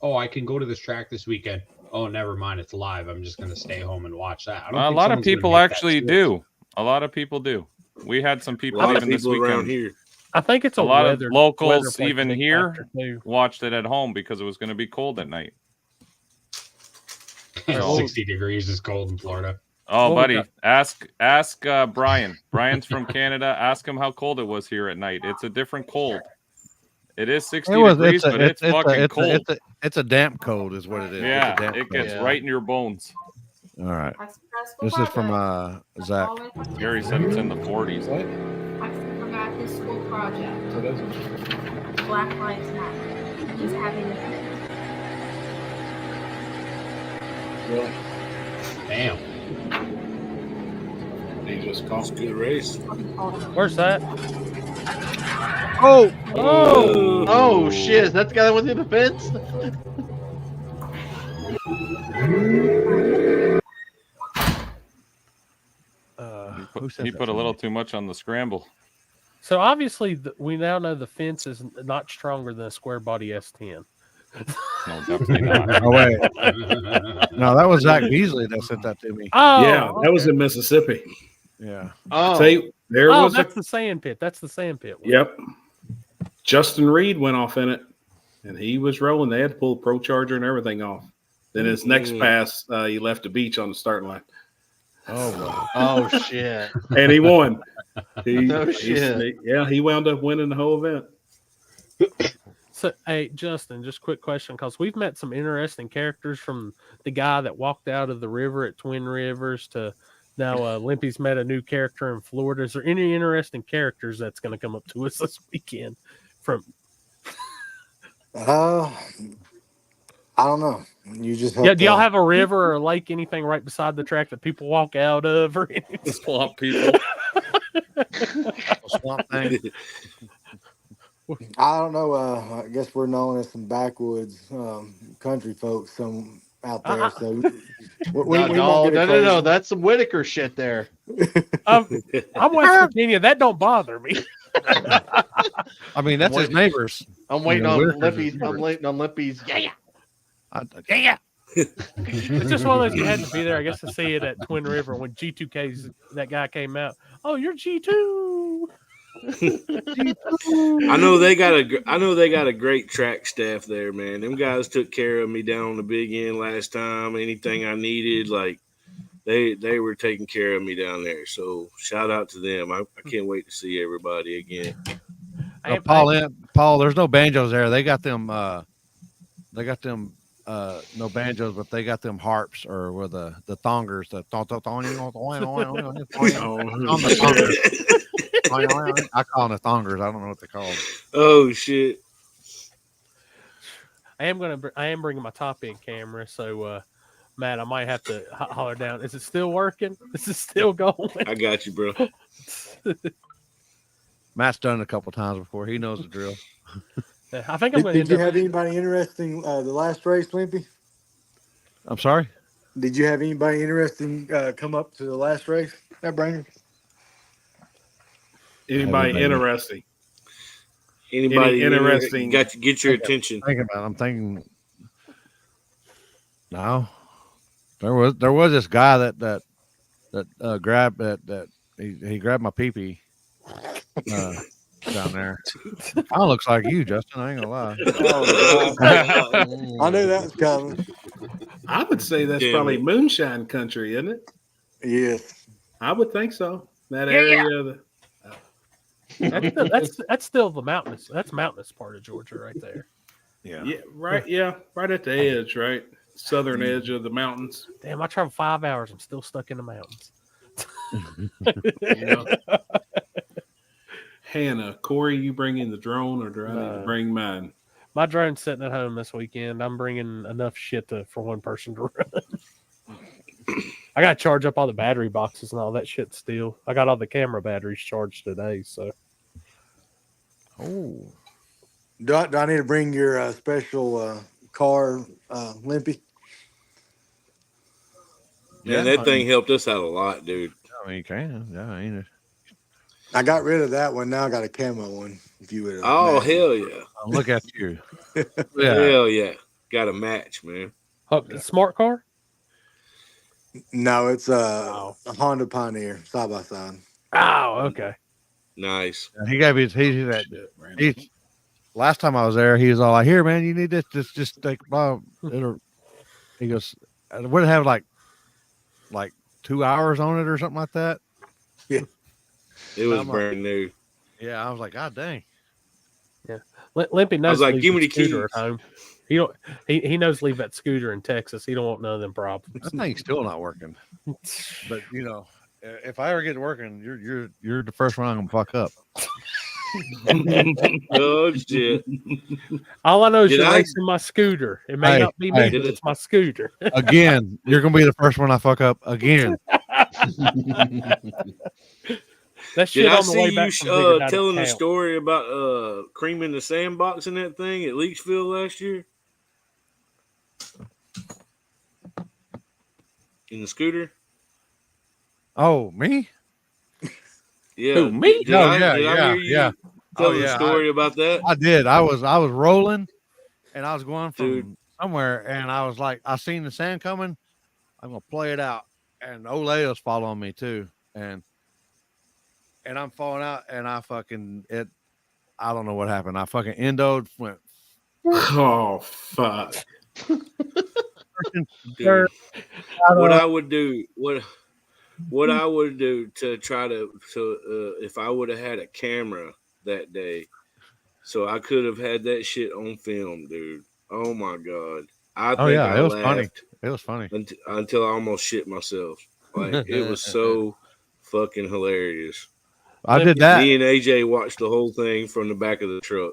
Oh, I can go to this track this weekend. Oh, never mind. It's live. I'm just going to stay home and watch that. I don't a lot of people actually do. A lot of people do. We had some people even this weekend here. I think it's a lot of locals even here watched it at home because it was going to be cold at night. 60 degrees is cold in Florida. Oh, buddy, ask Brian. Brian's from Canada. Ask him how cold it was here at night. It's a different cold. It is 60 degrees, but it's fucking cold. It's a damp cold is what it is. Yeah, it gets right in your bones. All right. This is from Zach. Gary said it's in the 40s. I forgot his school project. What is it? Black Lives Matter. He's having a Really? Damn. He just cost good race. Where's that? Oh shit! Is that the guy that went through the fence? He put a little too much on the scramble. So obviously, we now know the fence is not stronger than a square body S10. No, definitely not. Oh wait, no, that was Zach Beasley that sent that to me. Oh, yeah, that was in Mississippi. Yeah. Oh, that's the sand pit. That's the sand pit one. Yep. Justin Reed went off in it, and he was rolling. They had to pull the Pro Charger and everything off. Then his next pass, he left the beach on the starting line. Oh shit! And he won. Shit! He wound up winning the whole event. So, hey, Justin, just a quick question, because we've met some interesting characters from the guy that walked out of the river at Twin Rivers to now Limpy's met a new character in Florida. Is there any interesting characters that's going to come up to us this weekend? I don't know. You just do y'all have a river or a lake, anything right beside the track that people walk out of, or anything? Swamp people? Swamp thing. I don't know. I guess we're known as some backwoods country folks out there. So no. That's some Whitaker shit there. I'm West Virginia. That don't bother me. I mean, that's his neighbors. I'm waiting on Lippy's. I'm waiting on Lippy's. Yeah. It's just one of those you had to be there, I guess, to see it at Twin River when G2K's that guy came out. Oh, you're G2. I know they got a great track staff there, man. Them guys took care of me down on the big end last time. Anything I needed, like they were taking care of me down there. So shout out to them. I can't wait to see everybody again. Paul, there's no banjos there. They got them. No banjos, but they got them harps or with the thongers. I call them the thongers. I don't know what they call them. Oh shit! I am bringing my top end camera, so Matt, I might have to holler down. Is it still working? Is it still going? I got you, bro. Matt's done it a couple times before. He knows the drill. I think I'm going to. Did you have anybody interesting the last race, Limpy? I'm sorry. Did you have anybody interesting come up to the last race at Brainerd? Anybody interesting? Anybody interesting? Get your attention. I'm thinking. No, there was this guy that grabbed that he grabbed my pee down there. Kind of looks like you, Justin. I ain't gonna lie. Oh, I knew that was coming. I would say that's probably moonshine country, isn't it? Yes, I would think so. That area. That's still the mountainous. That's mountainous part of Georgia right there. Yeah, right. Yeah, right at the edge, right, southern edge of the mountains. Damn, I traveled 5 hours. I'm still stuck in the mountains. Hannah, Corey, you bring in the drone, or do I need to bring mine? My drone's sitting at home this weekend. I'm bringing enough shit for one person to run. I got to charge up all the battery boxes and all that shit still. I got all the camera batteries charged today, so. Oh. Do I need to bring your special car, Limpy? Man, that thing helped us out a lot, dude. I mean, you can. Yeah, ain't it? I got rid of that one. Now I got a camo one. If you would. Oh, hell yeah. Look at you. Yeah. Hell yeah. Got a match, man. Smart car? No, it's a Honda Pioneer side by side. Oh, okay. Nice. He gave his last time I was there, he was all like, "Here, man, you need this. Just take it'll." He goes, "Would it have like 2 hours on it or something like that?" Yeah, it was brand new. Yeah, I was like, "God dang." Yeah, Limpy knows. I was like, "Give me the keys." At home. He knows leave that scooter in Texas. He don't want none of them problems. I think still not working. But if I ever get working, you're the first one I'm gonna fuck up. Oh shit! All I know is you're racing my scooter. It may not be me, but it's my scooter. Again, you're gonna be the first one I fuck up again. That shit Did I on the way see back you telling the story about creaming the sandbox in that thing at Leachville last year? In the scooter? Oh, me? Yeah. Who, me? Did I hear you tell the story about that? I did. I was rolling and I was going from somewhere and I was like, I seen the sand coming. I'm gonna play it out. And Olay was following me too. And I'm falling out and I don't know what happened. I fucking endoed, went. Oh fuck. Dude, what I would do to try to if I would have had a camera that day, so I could have had that shit on film, dude. Oh my god! It was funny. It was funny until I almost shit myself. Like it was so fucking hilarious. I did that. Me and AJ watched the whole thing from the back of the truck.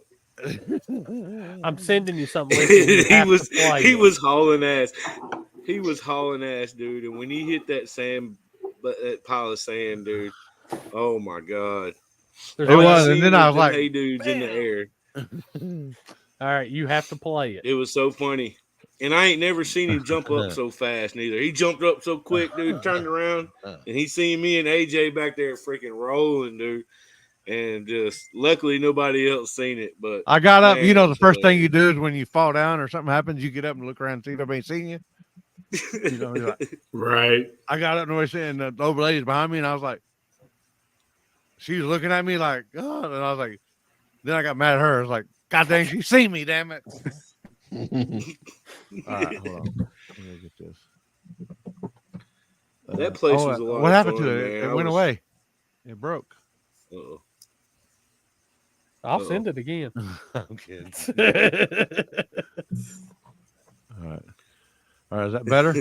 I'm sending you something. He was hauling ass. He was hauling ass, dude. And when he hit that pile of sand, dude, oh my god! It was, and then I was like, "Hey, dudes in the air." All right, you have to play it. It was so funny, and I ain't never seen him jump up so fast. Neither he jumped up so quick, dude. Turned around, and he seen me and AJ back there freaking rolling, dude. And just luckily nobody else seen it. But I got up. Man, the first thing you do is when you fall down or something happens, you get up and look around and see if nobody seen you. Right. I got up and the old lady's behind me, and I was like, she was looking at me like, God, and I was like, then I got mad at her. I was like, God dang, she seen me, damn it. All right, hold on. Let me get this. That place was a lot. What happened to it? It went away. It broke. Uh-oh. I'll send it again. I'm kidding. All right. All right. Is that better?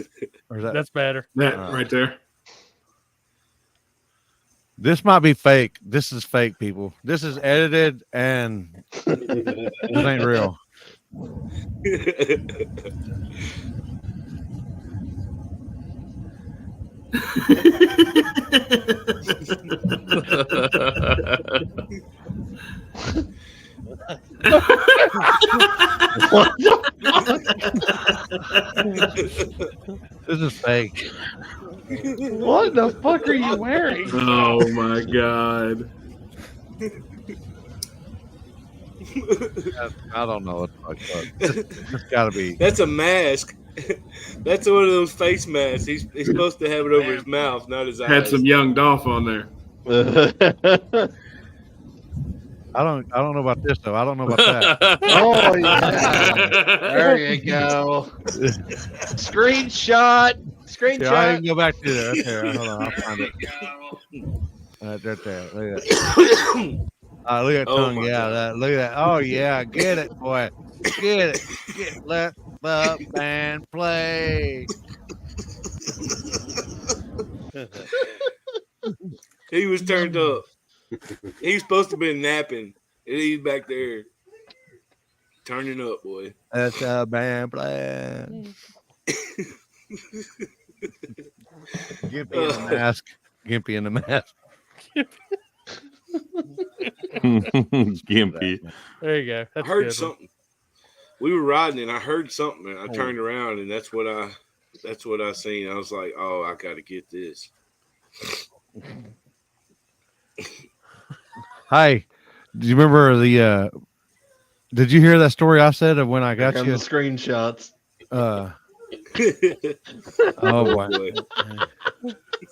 Or is That's better. That right there. This might be fake. This is fake, people. This is edited and it ain't real. This is fake. What the fuck are you wearing? Oh my god. I don't know what the fuck. It's got to be. That's a mask. That's one of those face masks. He's supposed to have it over his mouth, not his eyes. Had some young Dolph on there. I don't know about this though. I don't know about that. Oh yeah. There you go. Screenshot. Yeah, I didn't go back to there. Okay, hold on. I'll find it. Right there. Look at that. Look at that tongue. Yeah, look at that. Oh yeah, get it, boy. Get it. Let the band play. He was turned up. He was supposed to be napping, and he's back there turning up, boy. Let the band play. Gimpy in the mask. Gimpy in the mask. Gimpy. There you go. That's I heard good. something. We were riding, and I heard something, and I turned around, and that's what I seen. I was like, "Oh, I got to get this." Hi, do you remember the? Did you hear that story I said of when I got you the screenshots? Oh boy.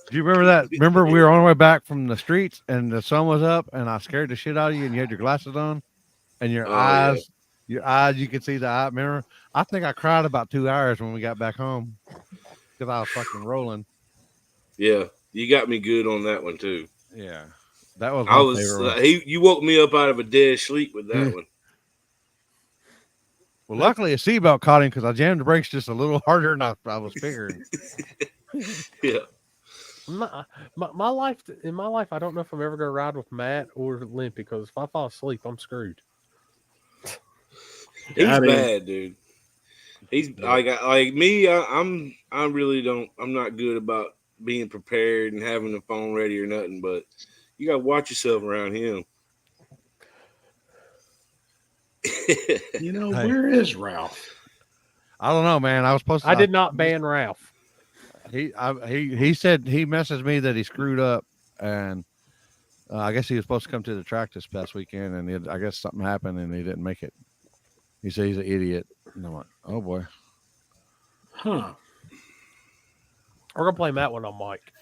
Do you remember that? Remember we were on our way back from the streets and the sun was up and I scared the shit out of you and you had your glasses on and your eyes, you could see the eye. Remember? I think I cried about 2 hours when we got back home because I was fucking rolling. Yeah, you got me good on that one too. Yeah, that was. You woke me up out of a dead sleep with that one. Well, luckily a seatbelt caught him because I jammed the brakes just a little harder than I was figuring. Yeah. My life, I don't know if I'm ever gonna ride with Matt or Limpy because if I fall asleep, I'm screwed. He's bad, dude. He's like me. I really don't. I'm not good about being prepared and having the phone ready or nothing. But you gotta watch yourself around him. You know, where is Ralph? I don't know, man. I was supposed to. I did not ban Ralph. He said he messaged me that he screwed up, and I guess he was supposed to come to the track this past weekend, and I guess something happened and he didn't make it. He said he's an idiot. And I'm like, oh boy. Huh. We're gonna play Matt one on Mike.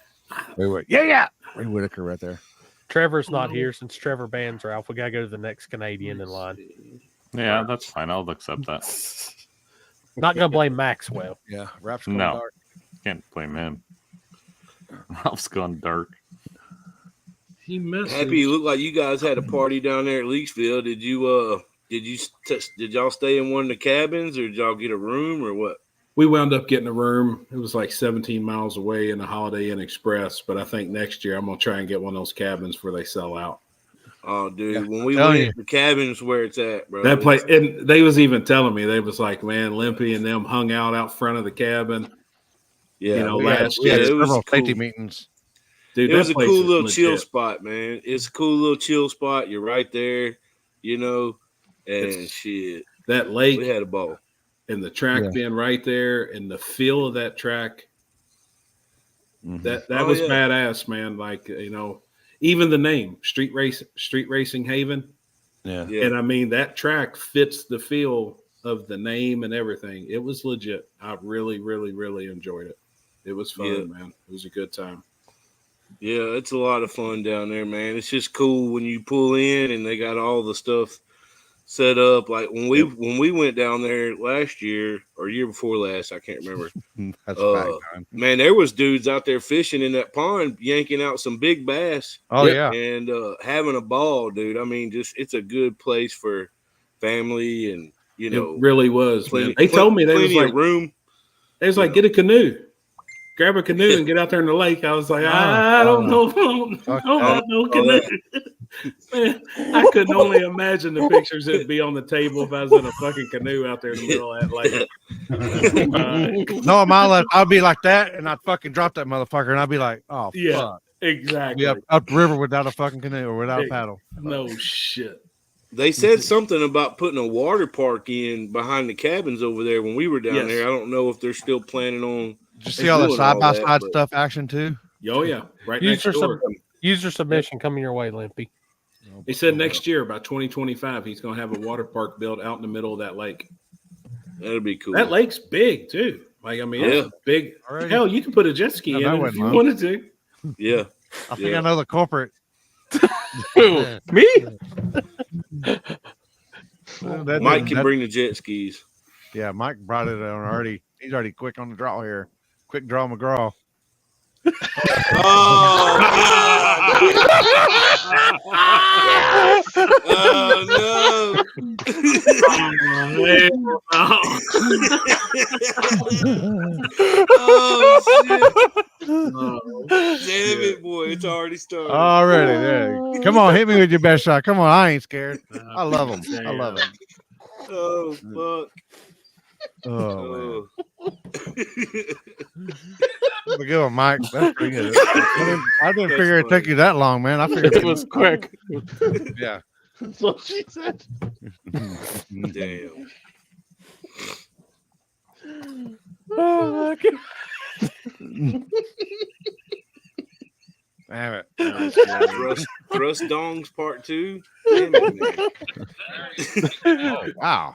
Yeah. Ray Whitaker right there. Trevor's not here since Trevor bans Ralph. We gotta go to the next Canadian in line. Yeah, that's fine. I'll accept that. Not gonna blame Maxwell. Yeah, Ralph's going No, dark. can't blame him. Ralph's gone dark. He messaged. Happy, you look like you guys had a party down there at Leachville. Did y'all stay in one of the cabins, or did y'all get a room, or what? We wound up getting a room. It was like 17 miles away in the Holiday Inn Express. But I think next year I'm gonna try and get one of those cabins before they sell out. Oh, dude, when we went, the cabin's where it's at, bro. That place, and they was even telling me, they was like, man, Limpy and them hung out front of the cabin. Yeah, you know, last year it was cool. safety meetings. Dude, it was a place cool is little legit. chill spot, man. It's a cool little chill spot. You're right there, you know, and shit. That lake, we had a ball, and the track being right there, and the feel of that track. Mm-hmm. That was badass, man. Like, you know, even the name Street Racing Haven. Yeah. And I mean, that track fits the feel of the name and everything. It was legit. I really, really, really enjoyed it. It was fun, man. It was a good time. Yeah, it's a lot of fun down there, man. It's just cool when you pull in and they got all the stuff set up. Like when we went down there last year or year before last, I can't remember. That's man, there was dudes out there fishing in that pond, yanking out some big bass. Oh yeah, and having a ball, dude. I mean, it's a good place for family, and you know, it really was. Man. They told me they was like room. They was like, get a canoe. Grab a canoe and get out there in the lake. I was like, I don't know. I don't have no canoe. Man, I couldn't only imagine the pictures that'd be on the table if I was in a fucking canoe out there in the middle of that lake. No, my left, I'd be like that, and I'd fucking drop that motherfucker, and I'd be like, oh, yeah, fuck. Exactly. I'd be up the river without a fucking canoe or without a paddle. No shit. They said something about putting a water park in behind the cabins over there when we were down there. I don't know if they're still planning on. Did you see all the side by side stuff action too? Oh yeah, right next door. User submission coming your way, Limpy. He said next year, by 2025, he's going to have a water park built out in the middle of that lake. That'd be cool. That lake's big too. Like, I mean, it's big. Already? Hell, you can put a jet ski in it if you wanted to. Yeah. I think I know the culprit. Me? Mike can bring the jet skis. Yeah, Mike brought it on already. He's already quick on the draw here. Quick draw McGraw. Oh no! Oh shit! Damn it, boy! It's already started. Already, there. Come on, hit me with your best shot. Come on, I ain't scared. I love him. I love it. Oh fuck! Oh, man. Good one, Mike. That's pretty good. I didn't figure it'd take you that long, man. I figured it was quick. Yeah. That's what she said. Damn. Oh my God. Damn it. Thrust dongs part 2. Oh, wow.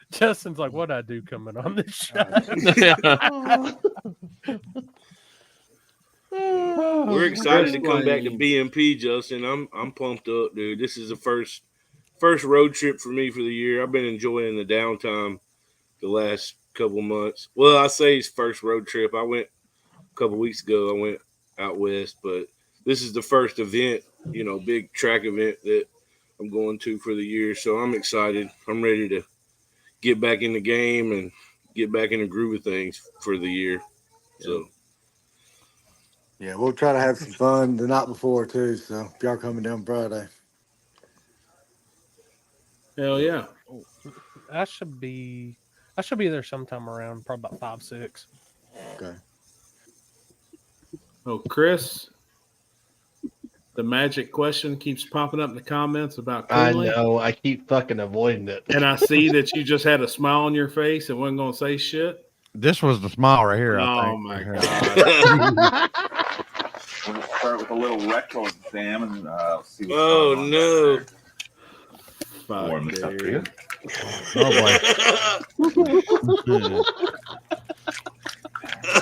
Justin's like, what I do coming on this show? We're excited to come back to BMP, Justin. I'm pumped up, dude. This is the first road trip for me for the year. I've been enjoying the downtime the last couple months. Well, I say it's first road trip. I went a couple weeks ago. I went out west, but this is the first event, big track event that I'm going to for the year. So I'm excited. I'm ready to get back in the game and get back in the groove of things for the year. So, yeah, we'll try to have some fun the night before too. So if y'all coming down Friday, hell yeah! I should be there sometime around probably about 5-6. Okay. Oh, Chris, the magic question keeps popping up in the comments about Cooley. I know. I keep fucking avoiding it. And I see that you just had a smile on your face and wasn't going to say shit. This was the smile right here. Oh, my God. We'll start with a little rectal exam and see what's oh, going on no. Fuck, warm this up for you.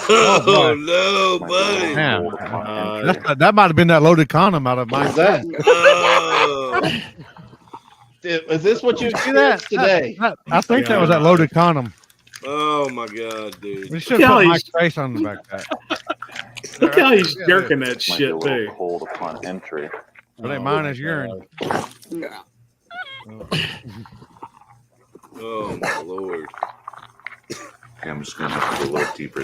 Oh, no, buddy. That might have been that loaded condom out of my that. Is this what you see that today? I think that was that loaded condom. Oh, my God, dude. We should put Mike's face on the back of that. Look how he's jerking that shit, too. Cold upon entry. But ain't mine is urine. Oh, my Lord. Okay, I'm just going to have to go a little deeper.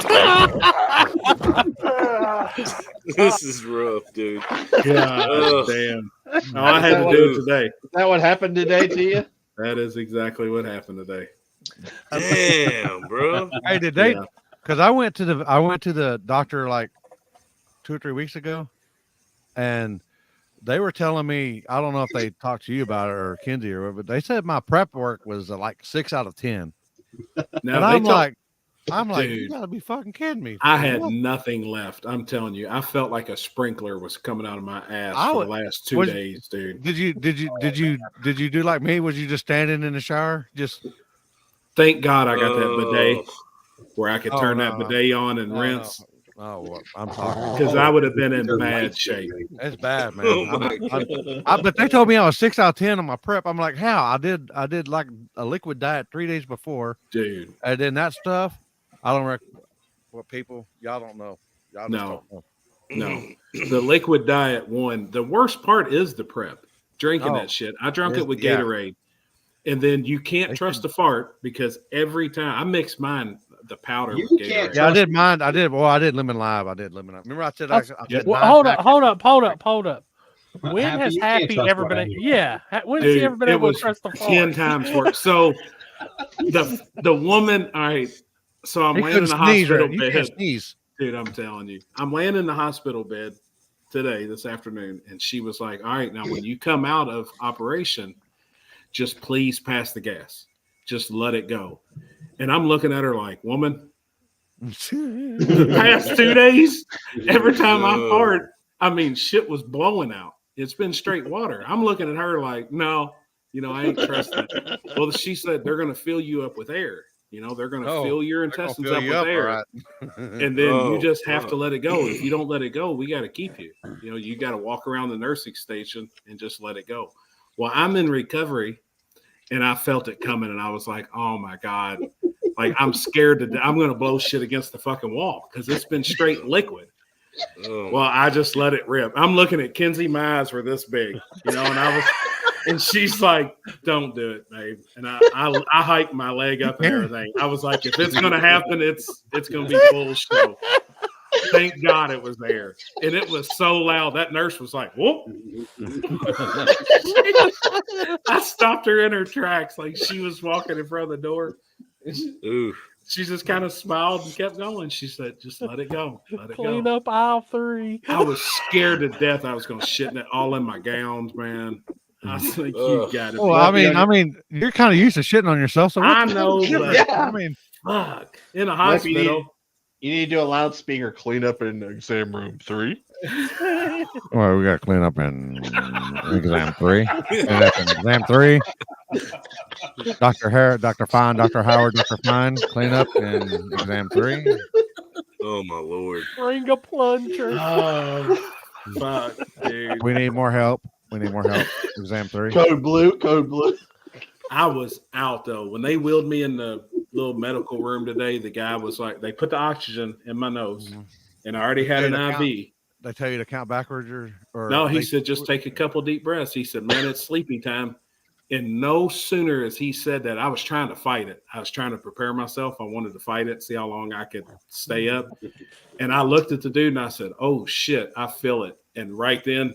This is rough, dude. God damn. All I had to do today. Is that what happened today to you? That is exactly what happened today. Damn, bro. Hey, did they? Because I went to the doctor like 2 or 3 weeks ago, and they were telling me, I don't know if they talked to you about it or Kinsey or whatever, but they said my prep work was like 6 out of 10. Now, and I'm like, dude, you gotta be fucking kidding me. I had nothing left. I'm telling you, I felt like a sprinkler was coming out of my ass for the last 2 days, dude. Did you do like me? Was you just standing in the shower? Just thank God I got that bidet where I could turn that bidet on and rinse. Oh, well, I'm talking because I would have been in bad shape. It's bad, man. Oh but they told me I was 6 out of 10 on my prep. I'm like, how? I did like a liquid diet 3 days before, dude. And then that stuff, I don't recommend. What people y'all don't know. Y'all just don't know. No, the liquid diet one. The worst part is the prep. Drinking that shit. I drank it with Gatorade, and then you can't trust the fart because every time I mix mine. The powder with Gatorade. Yeah, I did mine. I did lemon live. Remember I said I said hold up. When has Happy ever been? When has he ever been able to trust the fart? 10 times worse. So the woman. All right. So I'm laying in the hospital bed. Sneeze. Dude, I'm telling you, I'm laying in the hospital bed, this afternoon, and she was like, all right, now when you come out of operation, just please pass the gas. Just let it go. And I'm looking at her like, woman, the past 2 days, every time I fart, I mean, shit was blowing out. It's been straight water. I'm looking at her like, no, I ain't trusting it. Well, she said they're going to fill you up with air. They're going to fill your intestines up with air. Right. And then you just have to let it go. If you don't let it go, we got to keep you. You got to walk around the nursing station and just let it go. Well, I'm in recovery, and I felt it coming, and I was like, oh, my God. Like, I'm scared I'm going to blow shit against the fucking wall because it's been straight liquid. Well, I just let it rip. I'm looking at Kenzie. My eyes were this big, and she's like, don't do it, babe. And I hiked my leg up and everything. I was like, if it's going to happen, it's going to be full show. Thank God it was there. And it was so loud. That nurse was like, whoop. I stopped her in her tracks. Like she was walking in front of the door. She just kind of smiled and kept going. She said, just let it go. Let it Clean go. up aisle 3. I was scared to death. I was going to shit it all in my gowns, man. I was like, you got it. Well, I mean, you're kind of used to shitting on yourself. So I know. Yeah. I mean, fuck. In a hospital. You need to do a loudspeaker clean up in exam room 3. Well, we got to clean up in exam 3. Clean up in exam 3. Dr. Fine, Dr. Howard, Dr. Fine, clean up in exam 3. Oh my Lord. Bring a plunger. Oh, fuck, dude. We need more help. Exam 3. Code blue. I was out though. When they wheeled me in the little medical room today, the guy was like, they put the oxygen in my nose, and I already had an IV. They tell you to count backwards or no, he said just take a couple deep breaths. He said, man, it's sleepy time. And no sooner as he said that, I was trying to fight it. I was trying to prepare myself. I wanted to fight it, see how long I could stay up. And I looked at the dude and I said, oh shit, I feel it. And right then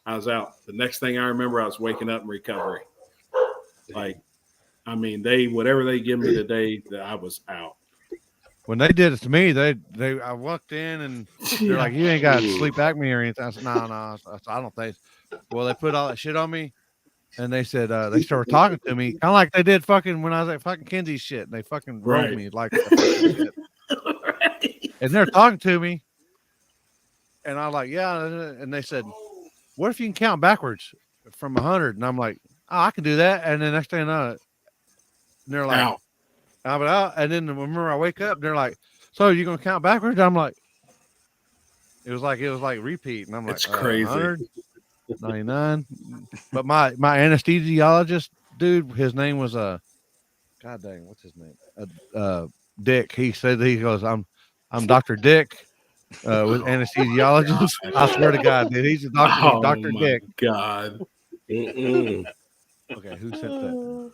I was out. The next thing I remember, I was waking up in recovery. Like, I mean, whatever they give me today, I was out. When they did it to me, I walked in and they're like, you ain't got sleep apnea or anything. I said, no. I don't think. Well, they put all that shit on me. And they said they started talking to me, kind of like they did fucking when I was at fucking Kenzie's shit. And they fucking rolled me like shit. And they're talking to me, and I'm like, yeah. And they said, what if you can count backwards from 100? And I'm like, oh, I can do that. And then next thing I know, they're like, out. And then remember, I wake up, and they're like, so you gonna count backwards? I'm like, it was like repeat, and I'm like, it's crazy. 100. 99. But my anesthesiologist dude, his name was god dang, what's his name? Dick. He said, he goes, I'm Dr. Dick with anesthesiologist. I swear to God, dude, he's a doctor. Dr. Dick. God. Okay, who said that?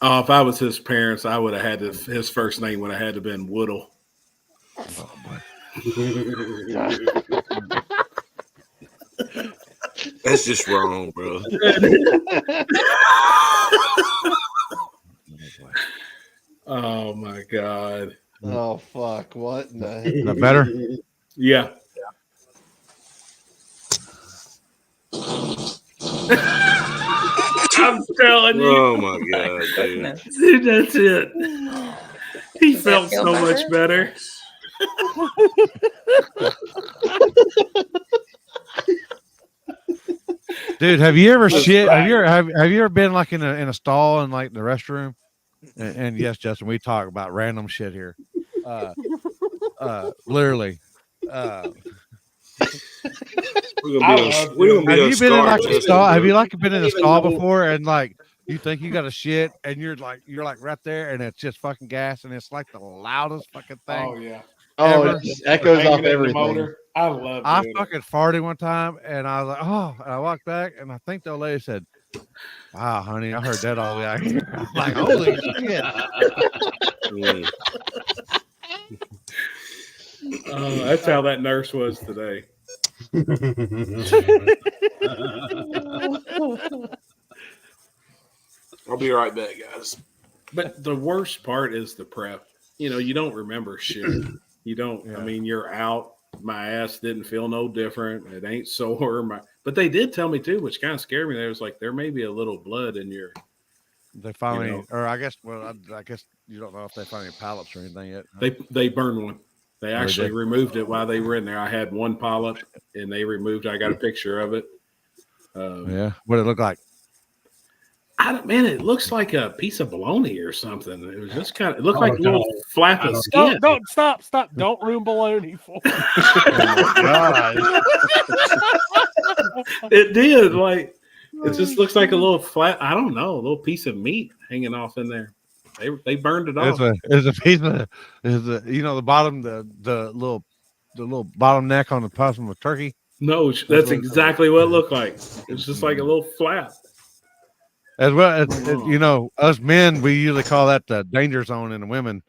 If I was his parents, I would have had his first name would have had to been Woodle. Oh, That's just wrong, bro. Oh my God. Oh fuck! What? Is that better? Yeah. I'm telling you. Oh my God, dude. Dude, that's it. He felt so much better. Dude, have you ever shit? Have you ever been like in a stall in like the restroom? And yes, Justin, we talk about random shit here. Literally. Have you been in like a stall? Have you like been in a stall before and like you think you got a shit and you're like right there and it's just fucking gas and it's like the loudest fucking thing. Oh yeah. Oh, it just echoes off everything. Motor. I love it. I fucking farted one time and I was like, oh, and I walked back and I think the old lady said, wow, honey, I heard that all the way out here. I'm like, holy shit. That's how that nurse was today. I'll be right back, guys. But the worst part is the prep. You don't remember shit. You don't. Yeah. I mean, you're out. My ass didn't feel no different. It ain't sore. But they did tell me too, which kind of scared me. There was like there may be a little blood in your. They finally, or I guess, well, I guess you don't know if they found any polyps or anything yet. They burned one. They actually removed it while they were in there. I had one polyp, and they removed. I got a picture of it. Yeah, what did it look like? Man, it looks like a piece of bologna or something. It was just kind of. It looked like a little flap of skin. Don't stop! Don't ruin bologna for me. It did. Like it just looks like a little flat. I don't know, a little piece of meat hanging off in there. They burned it off. It's a piece of the bottom the little bottom neck on the possum of turkey. No, that's exactly what it looked like. It's just like a little flap. As well, us men, we usually call that the danger zone in the women.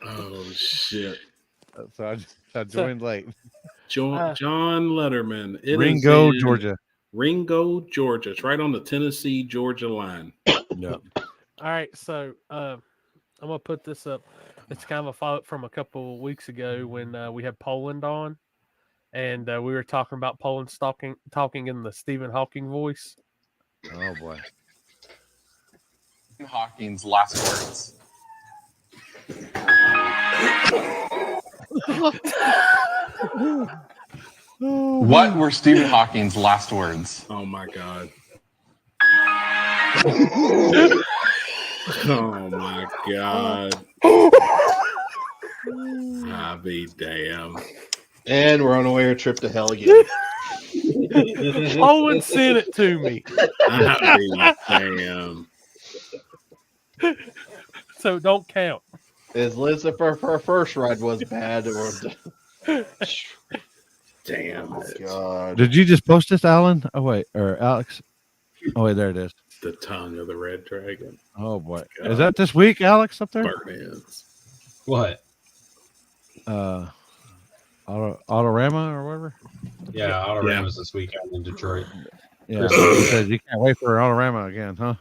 Oh shit! So I joined late. John Letterman. Ringo, Georgia. Ringo, Georgia. It's right on the Tennessee-Georgia line. Yeah. All right, so I'm gonna put this up. It's kind of a follow-up from a couple of weeks ago when we had Poland on, and we were talking about Poland talking in the Stephen Hawking voice. Oh boy. Hawking's last words. What were Stephen Hawking's last words? Oh my god. Oh my god. I'll be damned. And we're on a way trip to hell again. Owen sent it to me. I'll be damned. So don't count. As Liz, if her first ride was bad, or damn God. Did you just post this, Alan? Oh wait, or Alex? Oh wait, there it is. The tongue of the red dragon. Oh boy, is that this week, Alex? Up there? What? Autorama or whatever. Yeah, Autorama's this weekend in Detroit. Yeah, he said you can't wait for Autorama again, huh?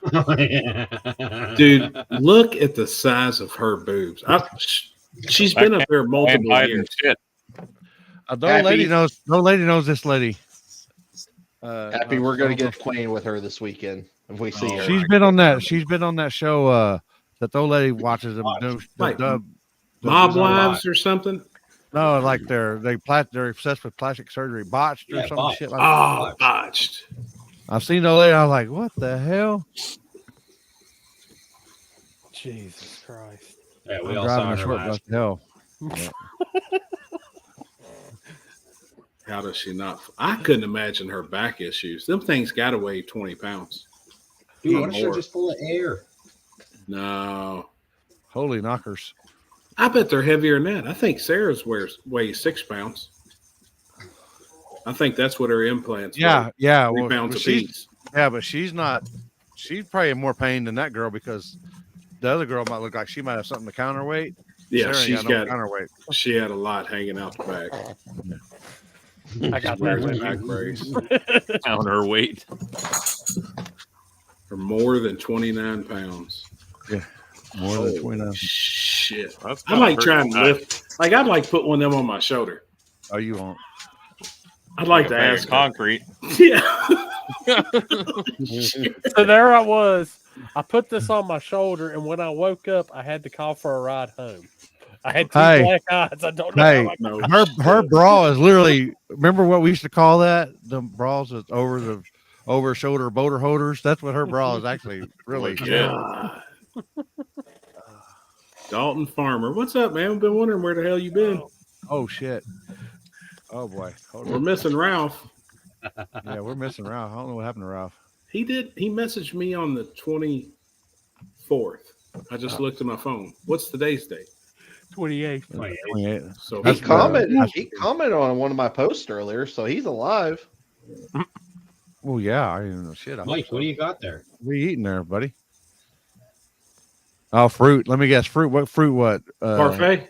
Dude, look at the size of her boobs. She's been up there multiple years. Shit. No lady knows this lady. Happy we're going to get acquainted with her this weekend if we see her. She's been on that. She's been on that show that the old lady watches them do. Like Mob Wives or something. No, like they're obsessed with plastic surgery, botched or some shit like that. Oh, botched. I've seen the lady. I was like, what the hell? Jesus Christ! Yeah, we I'm all driving saw a her short last bus to hell. Yeah. How does she not? I couldn't imagine her back issues. Them things got to weigh 20 pounds. Dude, what if they're just full of air? No. Holy knockers. I bet they're heavier than that. I think Sarah's weighs 6 pounds. I think that's what her implants Yeah, weigh. yeah. 3 pounds apiece. Yeah, but she's not. She's probably in more pain than that girl because the other girl might look like she might have something to counterweight. Yeah, Sarah she's ain't no got counterweight. She had a lot hanging out the back. I got Wears that a with back you. brace. Counter weight. Or more than 29 pounds. Yeah. More than 29. Shit. That's I like trying to lift. Like, I'd like put one of them on my shoulder. Oh, you won't. I'd like a to bag ask of her. concrete. Yeah. So there I was. I put this on my shoulder, and when I woke up, I had to call for a ride home. I had two black eyes. I don't know. Her bra is literally. Remember what we used to call that? The bras is over shoulder boulder holders. That's what her bra is actually really. God. Dalton Farmer, what's up, man? I've been wondering where the hell you been. Oh shit. Oh boy. We're missing Ralph. Yeah, we're missing Ralph. I don't know what happened to Ralph. He messaged me on the 24th. I just looked at my phone. What's today's date? 28th. 28th. So he commented on one of my posts earlier, so he's alive. Oh yeah, I didn't know shit. Mike, what do you got there? What are you eating there, buddy? Oh, fruit. Let me guess. Fruit. What fruit? What? Parfait.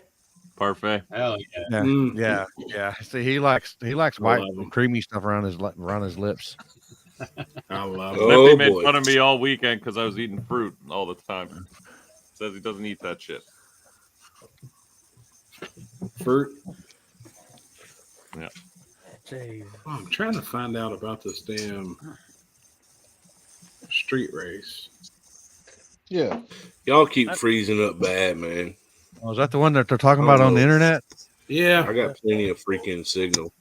Parfait. Hell Yeah, yeah. See, he likes white love creamy stuff around his lips. I love They made fun of me all weekend because I was eating fruit all the time. Says he doesn't eat that shit. Fruit. Yeah. Jeez. Oh, I'm trying to find out about this damn street race. Yeah. Y'all keep freezing up bad, man. Oh, is that the one that they're talking about on the internet? Yeah. I got plenty of freaking signal.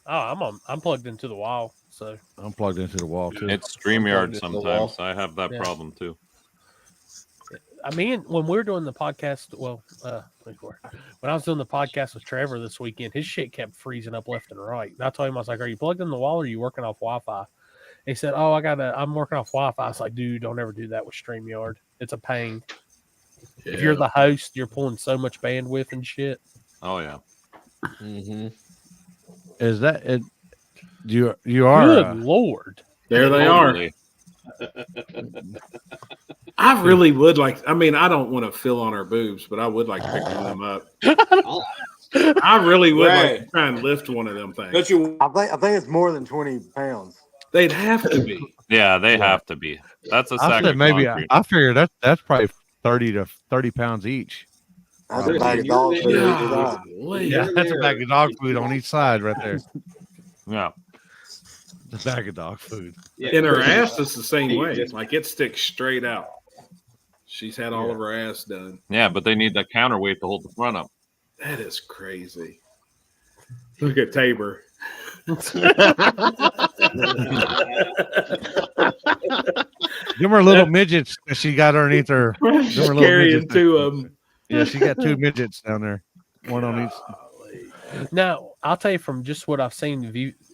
Oh, I'm plugged into the wall, so I'm plugged into the wall too. It's StreamYard sometimes. I have that Yeah. problem too. I mean, when we were doing the podcast, when I was doing the podcast with Trevor this weekend, his shit kept freezing up left and right. And I told him, I was like, "Are you plugged in the wall or are you working off Wi-Fi?" He said, "Oh, I'm working off Wi-Fi." I was like, "Dude, don't ever do that with StreamYard. It's a pain. Yeah. If you're the host, you're pulling so much bandwidth and shit." Oh yeah. Mm-hmm. Is that it? You are. Good Lord. There they Totally. I really would like. I mean, I don't want to fill on her boobs, but I would like to pick one of them up. I really would like to try and lift one of them things. I think it's more than 20 pounds. They'd have to be. Yeah, they have to be. That's a I sack said of maybe. concrete. I figured that's probably 30 pounds each. That's a bag of dog food. Yeah, that's a bag of dog food on each side right there. Yeah. The bag of dog food. In her ass, it's the same way. Like it sticks straight out. She's had all of her ass done. Yeah, but they need that counterweight to hold the front up. That is crazy. Look at Tabor. Give her little midgets that she got underneath her. She's carrying two of them. Yeah, she got two midgets down there, one on each. Now, I'll tell you from just what I've seen,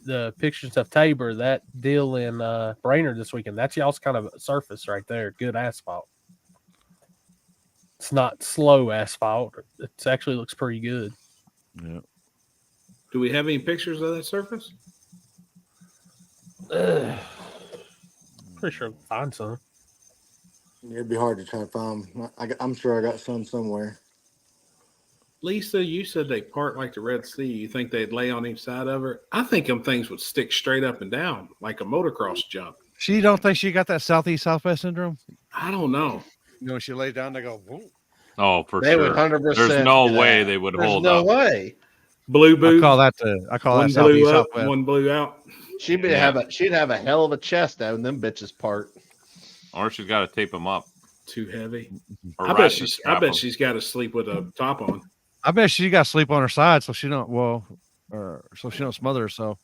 the pictures of Tabor, that deal in Brainerd this weekend, that's y'all's kind of surface right there. Good asphalt. It's not slow asphalt. It actually looks pretty good. Yeah. Do we have any pictures of that surface? Pretty sure I'll find some. It'd be hard to try to find. I'm sure I got some somewhere. Lisa, you said they part like the Red Sea. You think they'd lay on each side of her? I think them things would stick straight up and down like a motocross jump. She don't think she got that southeast southwest syndrome? I don't know. You know, when she lays down, they go, whoa. Oh, for They sure. would 100% There's no do way that. they would There's hold no up. way. Blue boots. I call that one southeast blew up, southwest. one blew out. She'd have a hell of a chest down in them bitches part. Or she's got to tape them up. Too heavy. Or I bet ratchet she's. strap I bet 'em. she's got to sleep with a top on. I bet she got sleep on her side so she don't so she don't smother herself.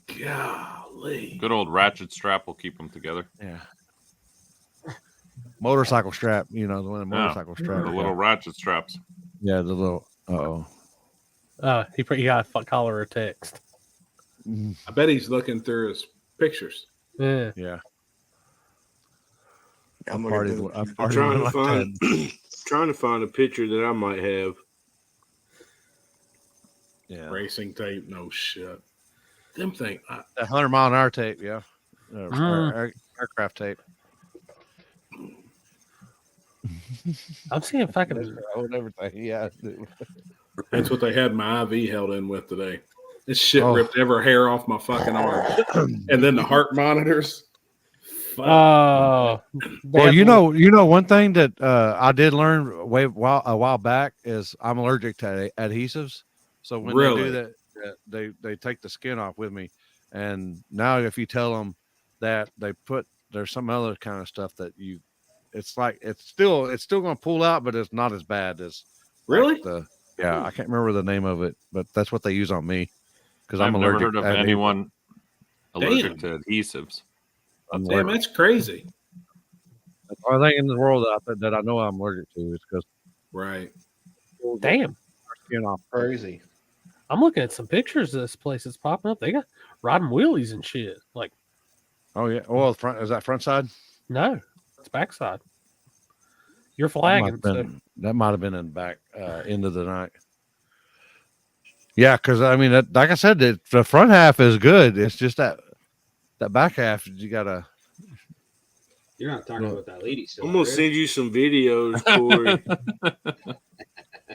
Golly. Good old ratchet strap will keep them together. Yeah. Motorcycle strap, the one motorcycle strap. The little ratchet straps. Yeah, the little. He got a call or a text. I bet he's looking through his pictures. Yeah. Yeah. I'm trying to find a picture that I might have. Yeah. Racing tape, no shit. Them thing. That 100-mile-an-hour tape, yeah. Aircraft tape. I'm seeing if I can hold everything. Yeah. That's what they had my IV held in with today. This shit Oh. ripped every hair off my fucking arm. And then the heart monitors. Fuck. Well, one thing that I did learn a while back is I'm allergic to adhesives. So when they do that, they take the skin off with me. And now if you tell them that there's some other kind of stuff that it's still going to pull out, but it's not as bad as really. I can't remember the name of it, but that's what they use on me because I've I'm never allergic heard of to anyone allergic to adhesives. Damn, that's crazy. That's the only thing in the world that I know I'm allergic to is because right. Damn. Skin off. Crazy. I'm looking at some pictures of this place that's popping up. They got riding wheelies and shit. Like, oh yeah. Well, is that front side? No, it's backside. You're flagging. That might have been in the back end of the night. Yeah, because I mean, like I said, the front half is good. It's just that back half you gotta. You're not talking about that lady still. I'm gonna send you some videos, Corey.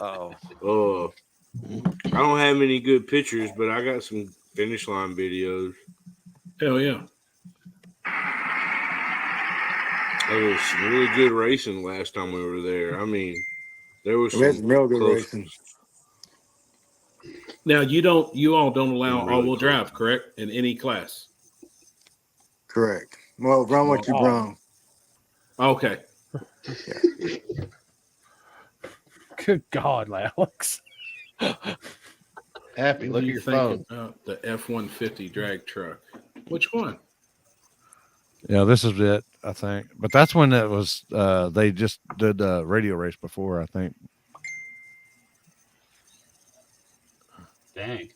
Oh, I don't have any good pictures, but I got some finish line videos. Hell yeah. There was some really good racing last time we were there. I mean, there was We had some some real good close. racing. Now you all don't allow Really all-wheel close. drive, correct? In any class. Correct. Well, run what you brung. Okay. Good God, Alex. Happy, What look do at you your think phone. about the F-150 drag truck? Which one? Yeah, this is it, I think. But that's when it was. They just did a radio race before, I think. Dang.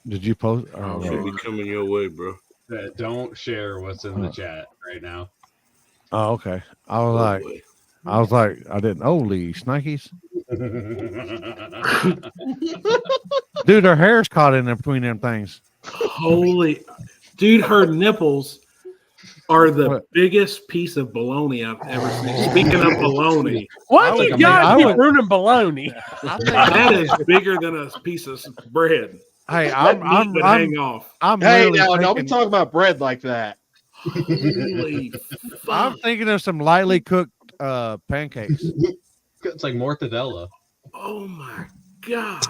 Did you post? Oh, Should be wait. coming your way, bro. Don't share what's in the chat right now. Oh, okay. I was like, I didn't. Holy shnikes. Dude, her hair's caught in there between them things. Holy, dude, her nipples are the biggest piece of bologna I've ever seen. Speaking of bologna, why do you guys keep ruining bologna? That is bigger than a piece of bread. Hey, That meat would hang off. Hey, now don't be talking about bread like that. Holy fuck. I'm thinking of some lightly cooked pancakes. It's like mortadella. Oh my god.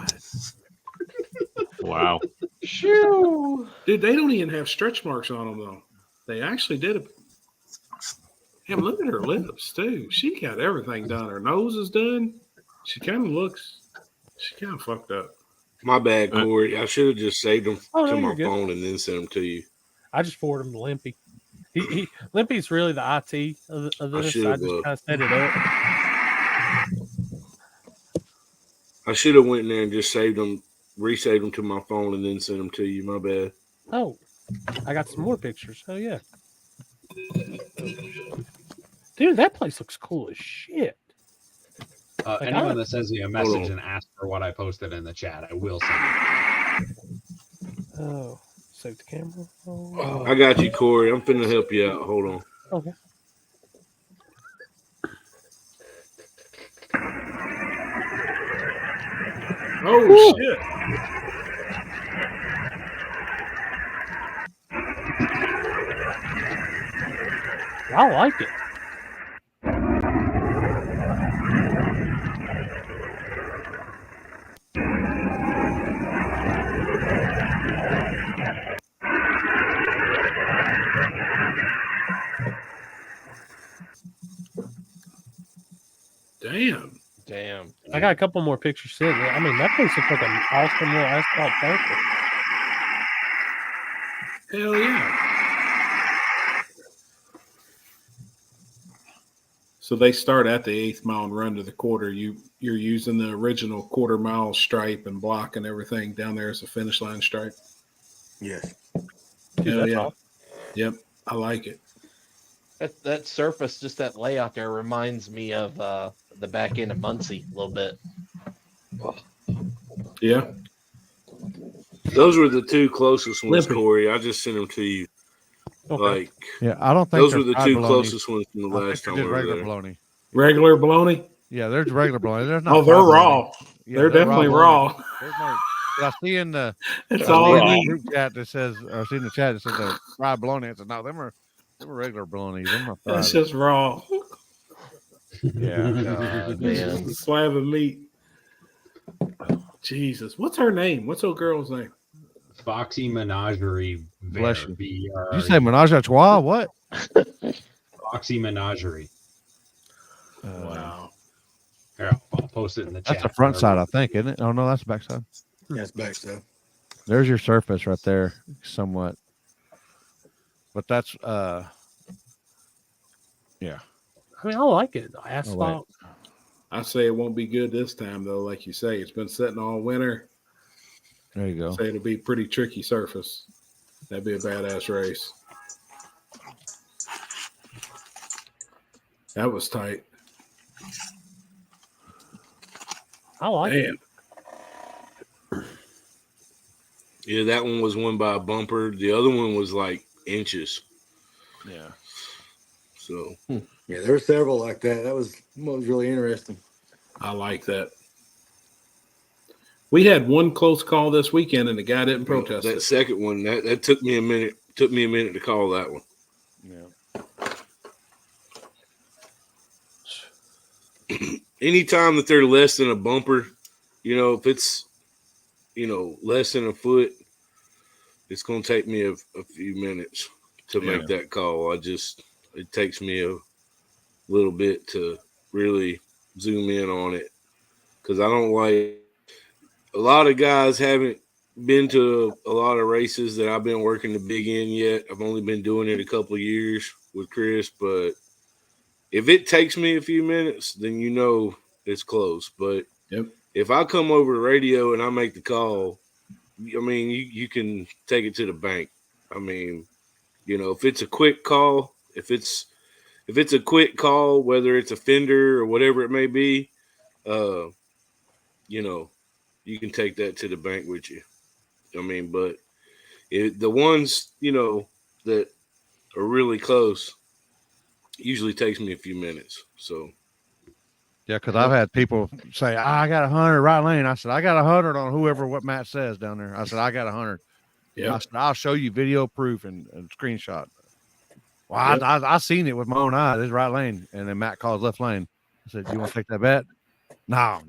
Wow. Shoo. Dude, they don't even have stretch marks on them though. They actually did it. Damn, look at her lips too. She got everything done. Her nose is done. She kind of fucked up. My bad, Corey. I should have just saved them Oh, no, to my you're good. phone and then sent them to you. I just forwarded him to Limpy. Limpy's really the IT of this. I just kind of set it up. I should have went in there and just saved them, resaved them to my phone and then sent them to you. My bad. Oh, I got some more pictures. Oh yeah, dude, that place looks cool as shit. Anyone that sends me a message and asks for what I posted in the chat, I will send it. Oh, save the camera. Oh. I got you, Corey. I'm finna help you out. Hold on. Okay. Oh shit. I like it. Damn. I got a couple more pictures sitting there. I mean, that place looks like an awesome little asphalt circle. Hell yeah. So they start at the 8th mile and run to the quarter. You're using the original quarter mile stripe and block and everything down there as a finish line stripe. Yes. Hell yeah. Yep. I like it. That surface, just that layout there, reminds me of the back end of Muncie a little bit. Yeah. Those were the two closest ones, Limpy. Corey. I just sent them to you. Okay. Like, Yeah, I don't think those they're were the fried two bologna. closest ones from the I last think time they we did were regular there. bologna. Regular bologna? Yeah, there's regular bologna. There's not. Oh, they're fried bologna. raw. Yeah, They're definitely raw. bologna. There's no. I see in the That's I all see I in the need. group chat that says, or I see in the chat that says the fried bologna. I said, no, them are regular bologna. Them are fried. That's just raw. Yeah. God, It's man. just a slab of meat. Jesus. What's her name? What's old girl's name? Foxy Menagerie. Bless you. V-R-E. Did you say menage a trois? What? Foxy Menagerie. Wow. Here, I'll post it in the chat. That's the front side, I think, isn't it? Oh no, that's the back side. That's back so. There's your surface right there, somewhat. But that's yeah. I mean, I like it. Asphalt. I say it won't be good this time though. Like you say, it's been sitting all winter. There you go. Say it'll be pretty tricky surface. That'd be a badass race. That was tight. I like it. Yeah, that one was won by a bumper. The other one was like inches. Yeah. So Yeah, there were several like that. That was what was really interesting. I like that. We had one close call this weekend, and the guy didn't protest. That second one, that took me a minute. Took me a minute to call that one. Yeah. Anytime that they're less than a bumper, if it's, less than a foot, it's going to take me a few minutes to make that call. It takes me a little bit to really zoom in on it because I don't like. A lot of guys haven't been to a lot of races that I've been working the big end yet. I've only been doing it a couple of years with Chris, but if it takes me a few minutes, then it's close. But if I come over the radio and I make the call, I mean, you can take it to the bank. I mean, if it's a quick call, if it's a quick call, whether it's a fender or whatever it may be, you can take that to the bank with you. I mean, but the ones, that are really close usually takes me a few minutes. So. Yeah, because I've had people say, I got 100 right lane. I said, I got 100 on what Matt says down there. I said, I got 100. Yeah. I said, I'll show you video proof and screenshot. Well, I seen it with my own eyes. It's right lane. And then Matt calls left lane. I said, you want to take that bet? No.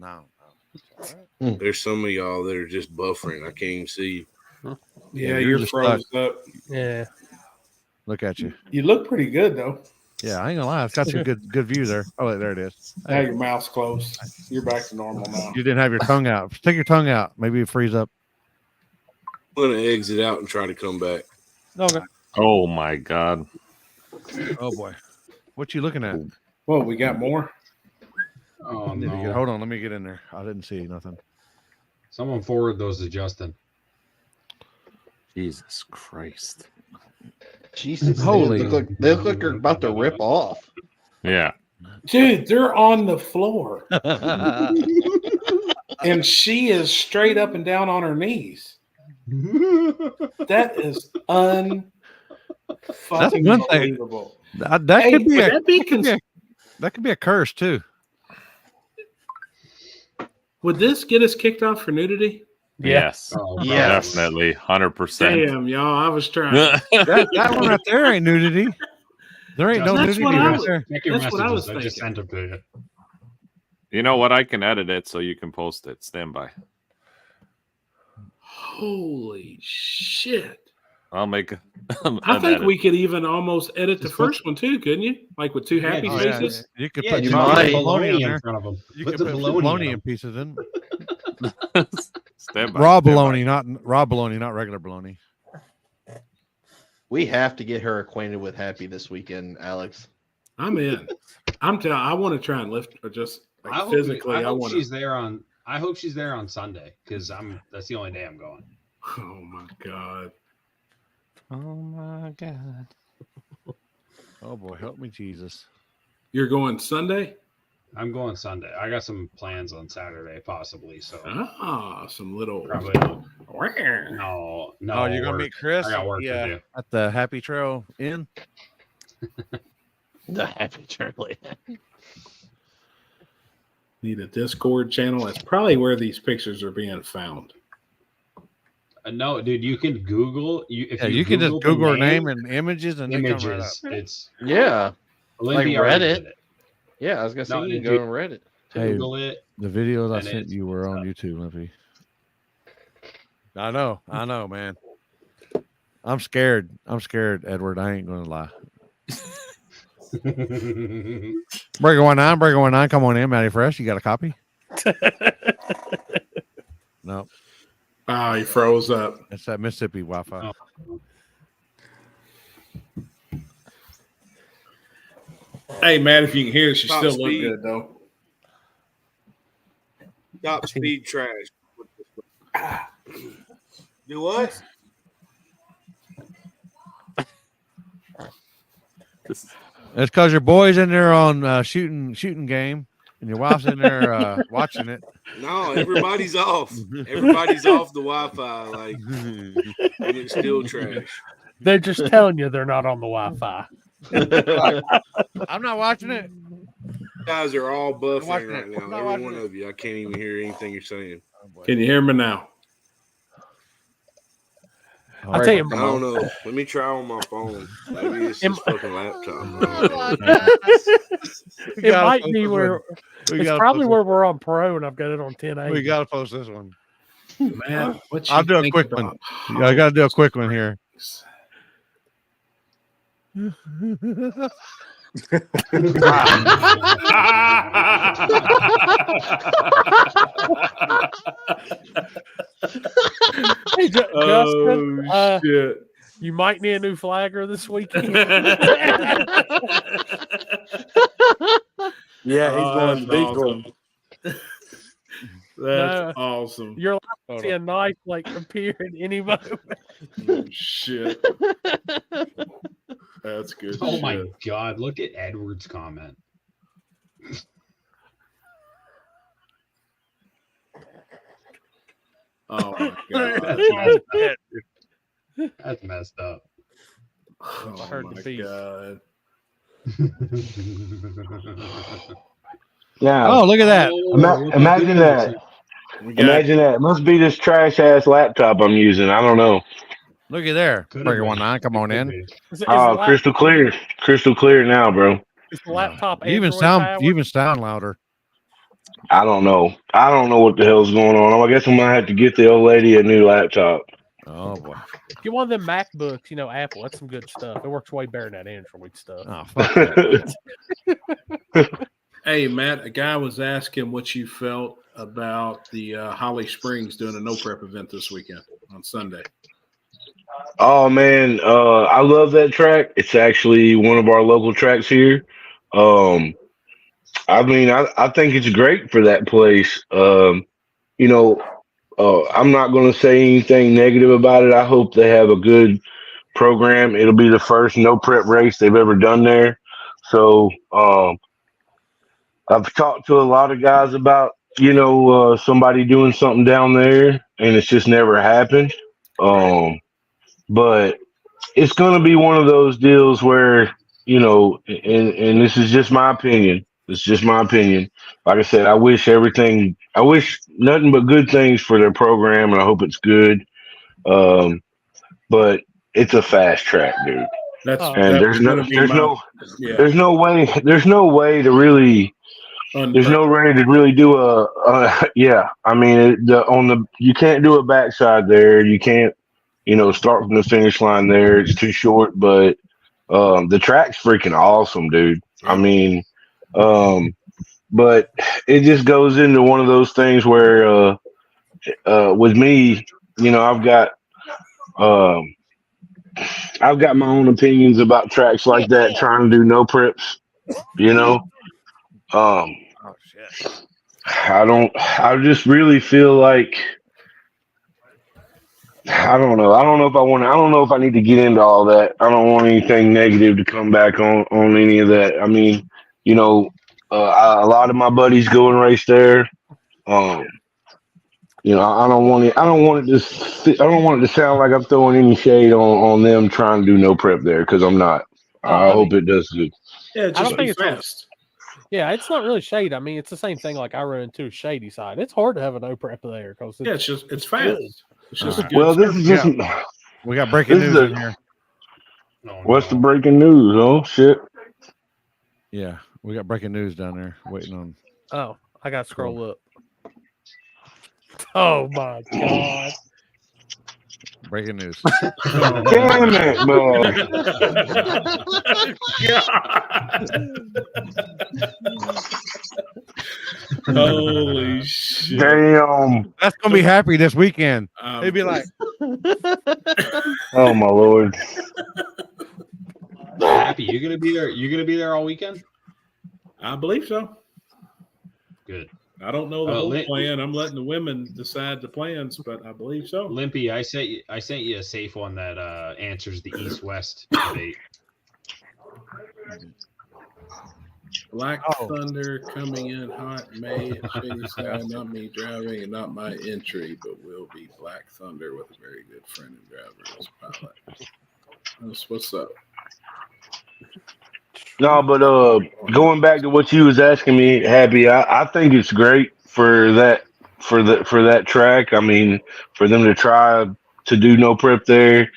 There's some of y'all that are just buffering. I can't even see you. Yeah, you're froze up. Yeah. Look at you. You look pretty good, though. Yeah, I ain't gonna lie. It's got some good view there. Oh, there it is. Now your mouth's closed. You're back to normal now. You didn't have your tongue out. Stick your tongue out. Maybe it frees up. I'm going to exit out and try to come back. Okay. Oh, my God. Oh, boy. What you looking at? Well, we got more. Oh, no. Hold on. Let me get in there. I didn't see nothing. Someone forward those to Justin. Jesus Christ. Jesus. Holy. They look like they're about to rip off. Yeah. Dude, they're on the floor. And she is straight up and down on her knees. That is That's one thing. That could be a curse too. Would this get us kicked off for nudity? Yes. Oh, yes. Definitely. 100%. Damn, y'all. I was trying. that one right there ain't nudity. There ain't no nudity right there. That's what I was thinking. I just sent it to you. You know what? I can edit it so you can post it. Stand by. Holy shit. I'll make a. I think we could even almost edit the first one too, couldn't you? Like with two happy faces. You could put bologna in front of them. You could put bologna in pieces in. Stand by. Raw bologna, not regular bologna. We have to get her acquainted with Happy this weekend, Alex. I'm in. I want to try and lift her just like physically. I hope she's there on. I hope she's there on Sunday because that's the only day I'm going. Oh my god. Oh my God. Oh boy, help me, Jesus. You're going Sunday? I'm going Sunday. I got some plans on Saturday, possibly. So some little. Probably. No. Oh, you're gonna meet Chris? I got work to do at the Happy Trail Inn. The Happy Trail Inn. Need a Discord channel. That's probably where these pictures are being found. No, dude, you can Google. You can just Google her name and images and images. They come right up. It's like Reddit. Yeah, I was gonna say you can go on Reddit. Google it. The videos I sent you were on YouTube, Limpy. I know, man. I'm scared, Edward. I ain't gonna lie. Breaker 19, come on in, Matty Fresh. You got a copy? No. Oh, he froze up. It's that Mississippi Wi-Fi. Oh. Hey, Matt, if you can hear us, you Top still speed. look good, though. Top speed trash. Do what? It's because your boy's in there on shooting game, and your wife's in there watching it. No, everybody's off. Everybody's off the Wi-Fi, and it's still trash. They're just telling you they're not on the Wi-Fi. I'm not watching it. You guys are all buffering right now. Every one of you. I can't even hear anything you're saying. Oh Can you hear me now? I'll tell you. I don't know. Let me try on my phone. Maybe it's this fucking laptop. It might be where it's probably where we're on Pro, and I've got it on 1080. We got to post this one. Man, I'll do a quick one. Yeah, I got to do a quick one here. Hey, Justin, shit. You might need a new flagger this weekend. Yeah, he's going to be awesome. That's awesome. You're like to see a knife like appear at any moment. Oh, shit. That's good. Oh my God! Look at Edward's comment. Oh my God! That's messed up. Oh I heard the beat. God! Yeah. Oh, look at that! Imagine that. Imagine that. It must be this trash ass laptop I'm using. I don't know. Look at there. Breaker 19. Come on in. Oh, crystal clear. Crystal clear now, bro. Is the laptop You even sound louder. I don't know. I don't know what the hell's going on. I guess I'm gonna have to get the old lady a new laptop. Oh boy. Get one of them MacBooks, Apple. That's some good stuff. It works way better than that Android stuff. Oh, fuck that. Hey, Matt, a guy was asking what you felt about the Holly Springs doing a no prep event this weekend on Sunday. Oh man, I love that track. It's actually one of our local tracks here. I mean, I think it's great for that place. I'm not going to say anything negative about it. I hope they have a good program. It'll be the first no prep race they've ever done there. So I've talked to a lot of guys about, somebody doing something down there, and it's just never happened. But it's going to be one of those deals where, and this is just my opinion. It's just my opinion. Like I said, I wish nothing but good things for their program, and I hope it's good. But it's a fast track, dude. There's no way to really do yeah. I mean, you can't do a backside there. You can't, start from the finish line there. It's too short, but the track's freaking awesome, dude. I mean, but it just goes into one of those things where with me, I've got my own opinions about tracks like that, trying to do no preps, Oh shit. I just really feel like I don't know if I need to get into all that. I don't want anything negative to come back on any of that. I mean, a lot of my buddies go and race there. I don't want it to sound like I'm throwing any shade on them trying to do no prep there, because I'm not. I hope it does good. Yeah, I don't think it's fast. Yeah, it's not really shade. I mean, it's the same thing like I run into Shady Side. It's hard to have a no prep there because it's fast. It's just good. Well, this is just we got breaking news in here. What's the breaking news? Oh shit! Yeah, we got breaking news down there waiting on. Oh, I got to scroll up. Oh my God! Breaking news. Damn it, man! Holy shit! Damn! That's gonna be happy this weekend. He'd be like, "Oh my lord!" Happy, you gonna be there? You gonna be there all weekend? I believe so. Good. I don't know the whole plan. I'm letting the women decide the plans, but I believe so. Limpy, I sent you a safe one that answers the East-West debate. Black Thunder coming in hot May at Shady Side, not me driving and not my entry, but will be Black Thunder with a very good friend and driver as pilot. That's what's up. No, but going back to what you was asking me, Happy, I think it's great for that for that track. I mean, for them to try to do no prep there.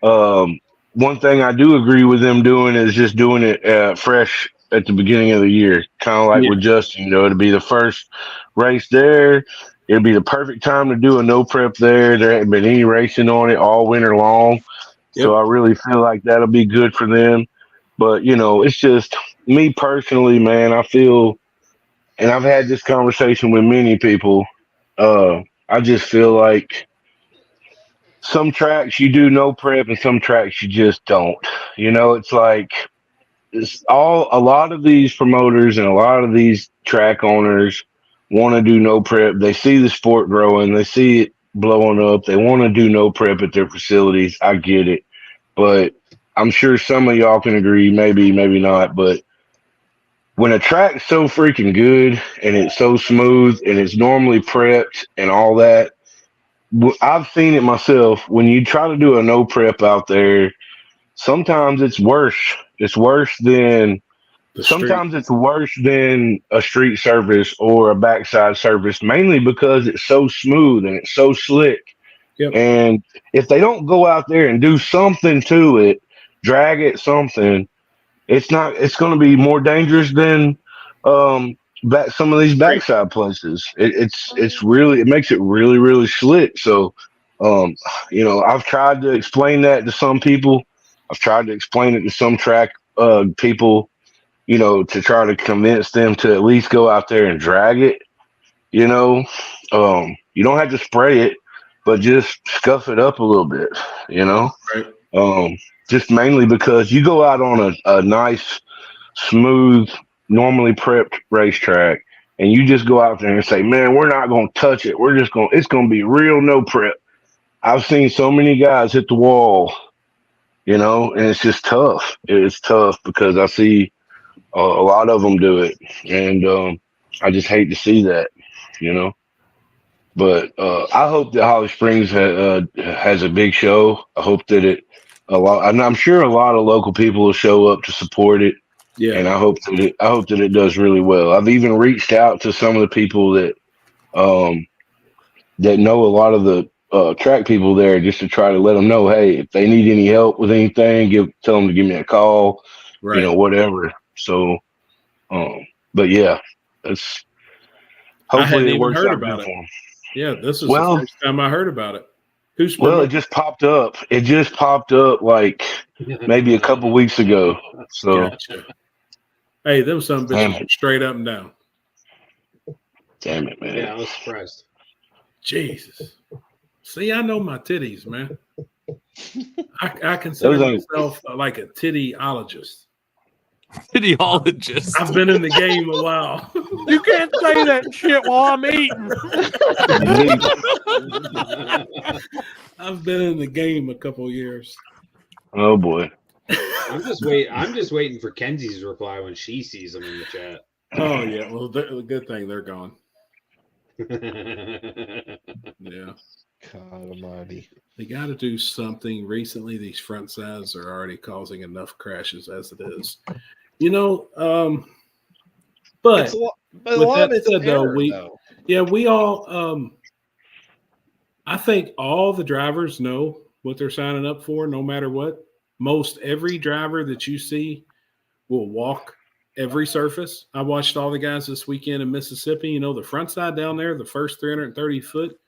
One thing I do agree with them doing is just doing it fresh at the beginning of the year, kind of like Yeah. with Justin. You know, it'll be the first race there. It'll be the perfect time to do a no prep there. There hasn't been any racing on it all winter long, so I really feel like that'll be good for them. But you know, it's just me personally, man. I feel, and I've had this conversation with many people. I just feel like some tracks you do no prep and some tracks you just don't. You know, it's like a lot of these promoters and a lot of these track owners want to do no prep. They see the sport growing, they see it blowing up. They want to do no prep at their facilities. I get it. But I'm sure some of y'all can agree, maybe, maybe not, but when a track's so freaking good and it's so smooth and it's normally prepped and all that, I've seen it myself. When you try to do a no prep out there, sometimes it's worse. It's worse than sometimes it's worse than a street surface or a backside surface, mainly because it's so smooth and it's so slick. Yep. And if they don't go out there and do something to it, drag it, something, it's going to be more dangerous than some of these backside places. It makes it really, really slick. So, you know, I've tried to explain that to some people. I've tried to explain it to some track people, you know, to try to convince them to at least go out there and drag it. You know, you don't have to spray it, but just scuff it up a little bit. You know, just mainly because you go out on a nice, smooth, normally prepped racetrack, and you just go out there and say, "Man, we're not going to touch it. It's going to be real no prep." I've seen so many guys hit the wall, you know, and it's just tough. It's tough because I see a lot of them do it, and I just hate to see that, you know. But I hope that Holly Springs has a big show. I hope that and I'm sure a lot of local people will show up to support it. Yeah. And I hope that it does really well. I've even reached out to some of the people that know a lot of the track people there, just to try to let them know, hey, if they need any help with anything, tell them to give me a call, you know, whatever. So, but yeah, it's hopefully it works out good for them. Yeah, this is the first time I heard about it. It just popped up. It just popped up like maybe a couple weeks ago. So. Gotcha. Hey, them some bitches straight up and down. Damn it, man. Yeah, I was surprised. Jesus. See, I know my titties, man. I consider myself like a tittyologist. Tittyologist. I've been in the game a while. You can't say that shit while I'm eating. I've been in the game a couple years. Oh boy. I'm just waiting for Kenzie's reply when she sees them in the chat. Oh yeah, well, good thing they're gone. Yeah. God almighty. They got to do something. Recently, these front sides are already causing enough crashes as it is. You know, but with that said, we all, I think all the drivers know what they're signing up for, no matter what. Most every driver that you see will walk every surface. I watched all the guys this weekend in Mississippi. You know, the front side down there, the first 330 foot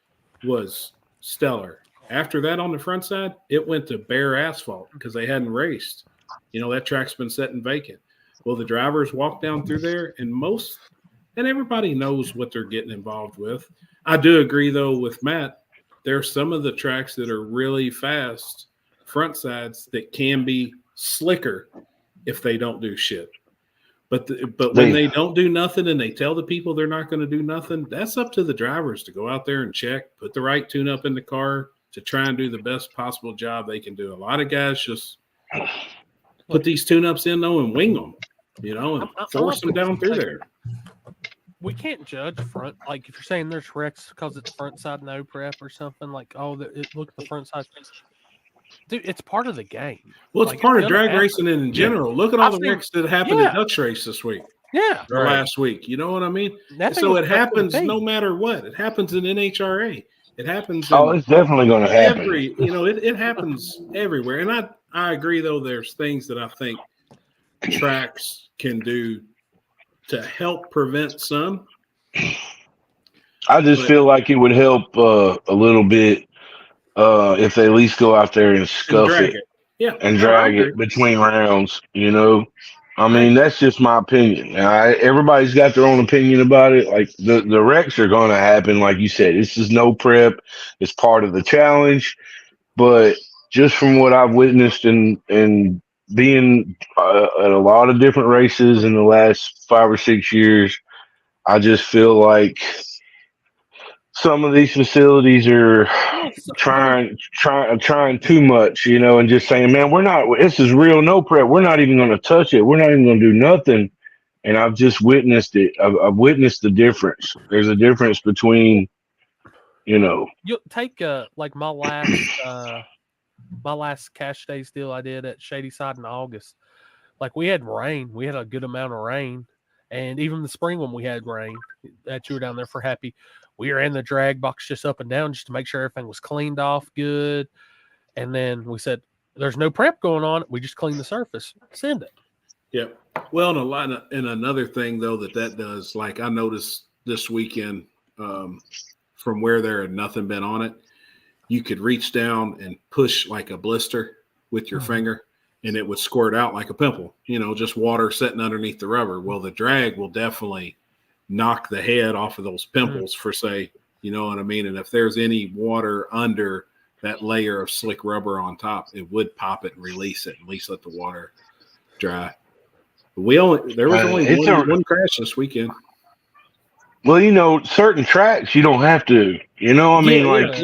was stellar. After that, on the front side, it went to bare asphalt because they hadn't raced. You know, that track's been sitting vacant. Well, the drivers walk down through there, and everybody knows what they're getting involved with. I do agree, though, with Matt. There are some of the tracks that are really fast front sides that can be slicker if they don't do shit. But when they don't do nothing and they tell the people they're not going to do nothing, that's up to the drivers to go out there and check, put the right tune up in the car to try and do the best possible job they can do. A lot of guys just put these tune ups in, though, and wing them, you know, and force them down through there. We can't judge front, like if you're saying there's wrecks because it's front side no prep or something, like, look at the front side. Dude, it's part of the game. Well, it's part of drag racing in general. Look at all the wrecks that happened at Dutch Race this week. Yeah. Or last week. You know what I mean? That thing So was it stuck to the happens tape. no matter what. It happens in NHRA. It happens Oh, in it's definitely going to happen. it happens everywhere. And I agree, though, there's things that I think tracks can do to help prevent some. I just feel like it would help a little bit if they at least go out there and scuff drag it. it. Yeah. And No, I drag agree. it between rounds, you know. I mean, that's just my opinion. Everybody's got their own opinion about it. Like the wrecks are going to happen, like you said. This is no prep. It's part of the challenge. But just from what I've witnessed and being at a lot of different races in the last 5 or 6 years, I just feel like some of these facilities are trying too much, you know, and just saying, man, this is real no prep. We're not even going to touch it. We're not even going to do nothing. And I've just witnessed it. I've witnessed the difference. There's a difference between, you know. You take like my last cash days deal I did at Shady Side in August. Like we had rain. We had a good amount of rain. And even the spring when we had rain, that you were down there for Happy, we were in the drag box just up and down just to make sure everything was cleaned off good. And then we said, there's no prep going on. We just clean the surface. Send it. Yep. Well, and another thing, though, that does, like I noticed this weekend from where there had nothing been on it, you could reach down and push like a blister with your finger and it would squirt out like a pimple, you know, just water sitting underneath the rubber. Well, the drag will definitely knock the head off of those pimples for say, you know what I mean? And if there's any water under that layer of slick rubber on top, it would pop it and release it, at least let the water dry. But there was only one crash this weekend. Well, you know, certain tracks you don't have to, you know, I mean, like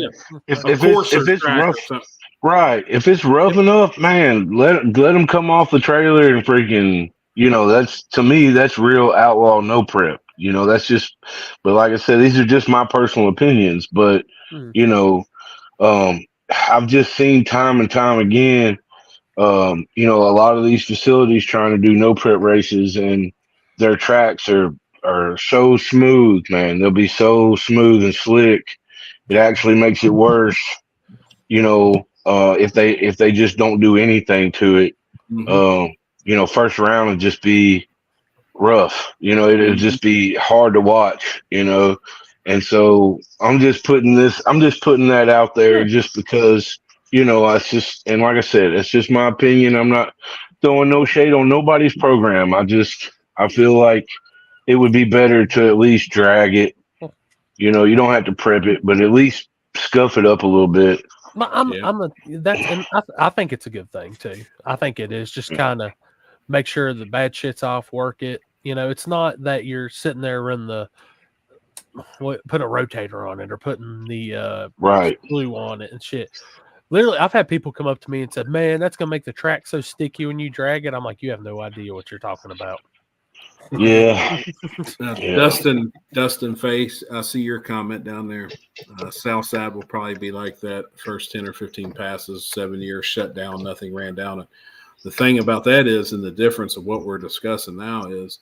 if it's rough, right? If it's rough enough, man, let them come off the trailer and freaking, you know, that's to me that's real outlaw no prep. You know, that's just. But like I said, these are just my personal opinions. But you know, I've just seen time and time again, you know, a lot of these facilities trying to do no prep races and their tracks are so smooth, man. They'll be so smooth and slick. It actually makes it worse, you know, if they just don't do anything to it. You know, first round would just be rough. You know, it'll just be hard to watch, you know. And so I'm just putting that out there just because, you know, and like I said, it's just my opinion. I'm not throwing no shade on nobody's program. I feel like it would be better to at least drag it. You know, you don't have to prep it, but at least scuff it up a little bit. I think it's a good thing too. I think it is just kind of make sure the bad shit's off, work it. You know, it's not that you're sitting there running put a rotator on it or putting the glue on it and shit. Literally, I've had people come up to me and said, "Man, that's gonna make the track so sticky when you drag it." I'm like, "You have no idea what you're talking about." Yeah. Dustin Face, I see your comment down there. Southside will probably be like that. First 10 or 15 passes, 7 years shut down, nothing ran down it. The thing about that is, and the difference of what we're discussing now is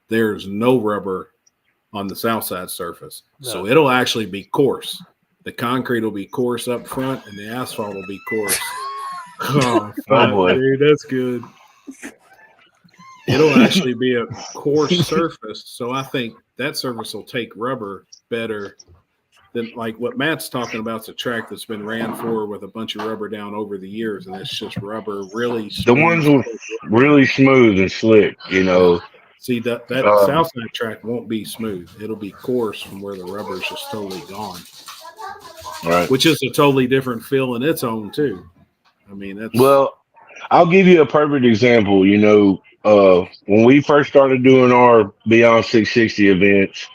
there's no rubber on the Southside surface. No. So it'll actually be coarse. The concrete will be coarse up front and the asphalt will be coarse. Oh boy. Dude, that's good. It'll actually be a coarse surface. So I think that surface will take rubber better than like what Matt's talking about. It's a track that's been ran for with a bunch of rubber down over the years, and it's just rubber really smooth. The ones with really smooth and slick, you know. See, that Southside track won't be smooth. It'll be coarse from where the rubber is just totally gone. Right. Which is a totally different feel in its own, too. I mean, that's. Well, I'll give you a perfect example. You know, when we first started doing our Beyond 660 events,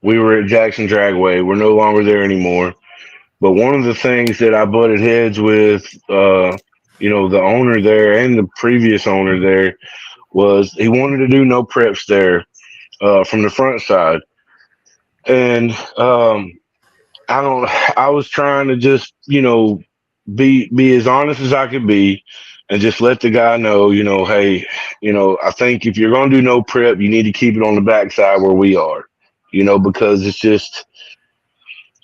we were at Jackson Dragway. We're no longer there anymore. But one of the things that I butted heads with, you know, the owner there and the previous owner there was he wanted to do no preps there from the front side. And I was trying to just, you know, be as honest as I could be. and just let the guy know, hey, I think if you're going to do no prep, you need to keep it on the backside where we are, because it's just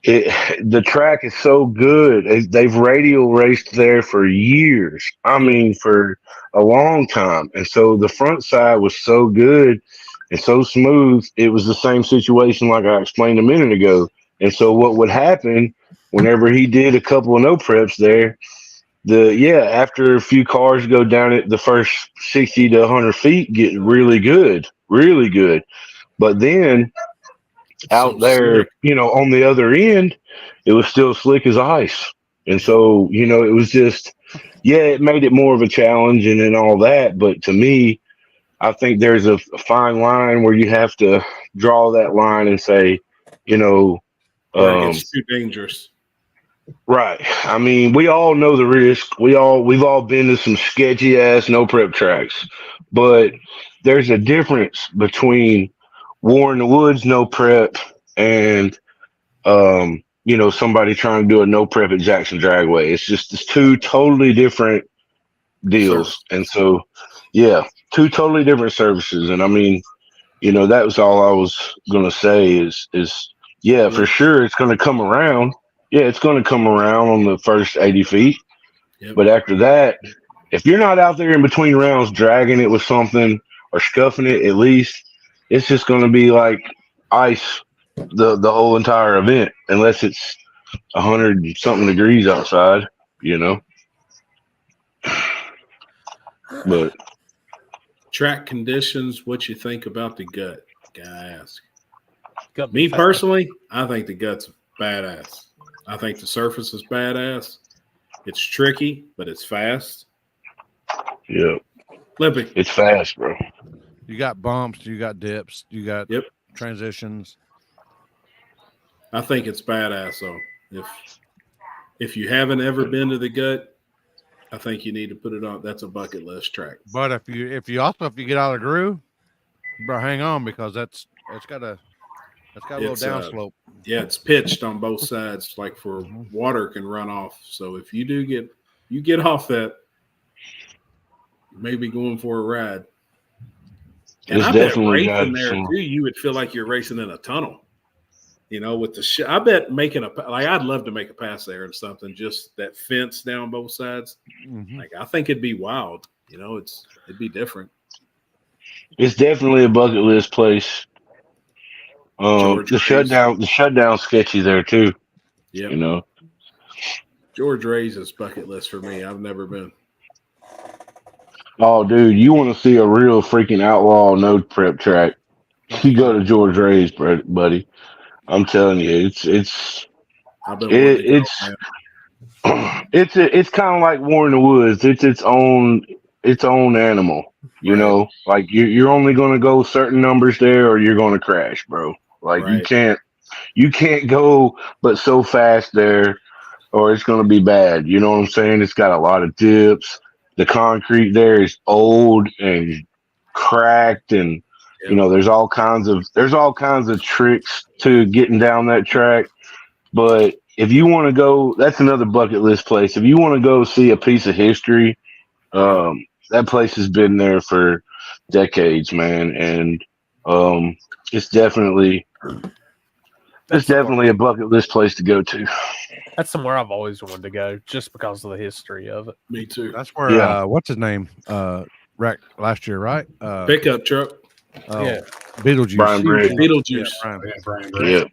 the track is so good. They've radial raced there for years. I mean, for a long time. And so the front side was so good and so smooth. It was the same situation like I explained a minute ago. And so what would happen whenever he did a couple of no preps there, after a few cars go down it, the first 60 to 100 feet get really good, really good. But then out there, on the other end, it was still slick as ice. And so, it was just, it made it more of a challenge and all that. But to me, I think there's a fine line where you have to draw that line and say, where it gets too dangerous. Right. I mean, we all know the risk. We've all been to some sketchy ass no prep tracks, but there's a difference between war in the woods no prep and somebody trying to do a no prep at Jackson Dragway. It's two totally different deals. And so two totally different services. And I mean, that was all I was gonna say is for sure it's gonna come around. Yeah, it's gonna come around on the first 80 feet. Yep. But after that, if you're not out there in between rounds dragging it with something or scuffing it, at least it's just gonna be like ice the whole entire event, unless it's 100 something degrees outside, But track conditions, what you think about the gut? Gotta ask. Me personally, I think the gut's badass. I think the surface is badass. It's tricky, but it's fast. Yeah. Limpy. It's fast, bro. You got bumps, you got dips, you got transitions. I think it's badass though. If you haven't ever been to the gut, I think you need to put it on. That's a bucket list track. But if you get out of the groove, bro, hang on, because it's got a little downslope. Yeah, it's pitched on both sides, like for water can run off. So if you get off that, you may be going for a ride. And it's I bet definitely racing there too, you would feel like you're racing in a tunnel. With the I bet I'd love to make a pass there and something, just that fence down both sides. Mm-hmm. Like I think it'd be wild. It'd be different. It's definitely a bucket list place. The shutdown sketchy there too. Yeah. George Ray's is bucket list for me. I've never been. Oh, dude, you want to see a real freaking outlaw no prep track? You go to George Ray's, buddy. I'm telling you, it's kind of like War in the Woods. It's its own animal. Like you're only going to go certain numbers there, or you're going to crash, bro. Like you can't go but so fast there, or it's going to be bad. You know what I'm saying? It's got a lot of dips. The concrete there is old and cracked, and there's all kinds of tricks to getting down that track. But if you want to go, that's another bucket list place. If you want to go see a piece of history, that place has been there for decades, man, and it's definitely a bucket list place to go to. That's somewhere I've always wanted to go, just because of the history of it. Me too. That's where what's his name wrecked last year, right? Pickup truck. Beetlejuice. Brian Britt. Beetlejuice. Brian Britt.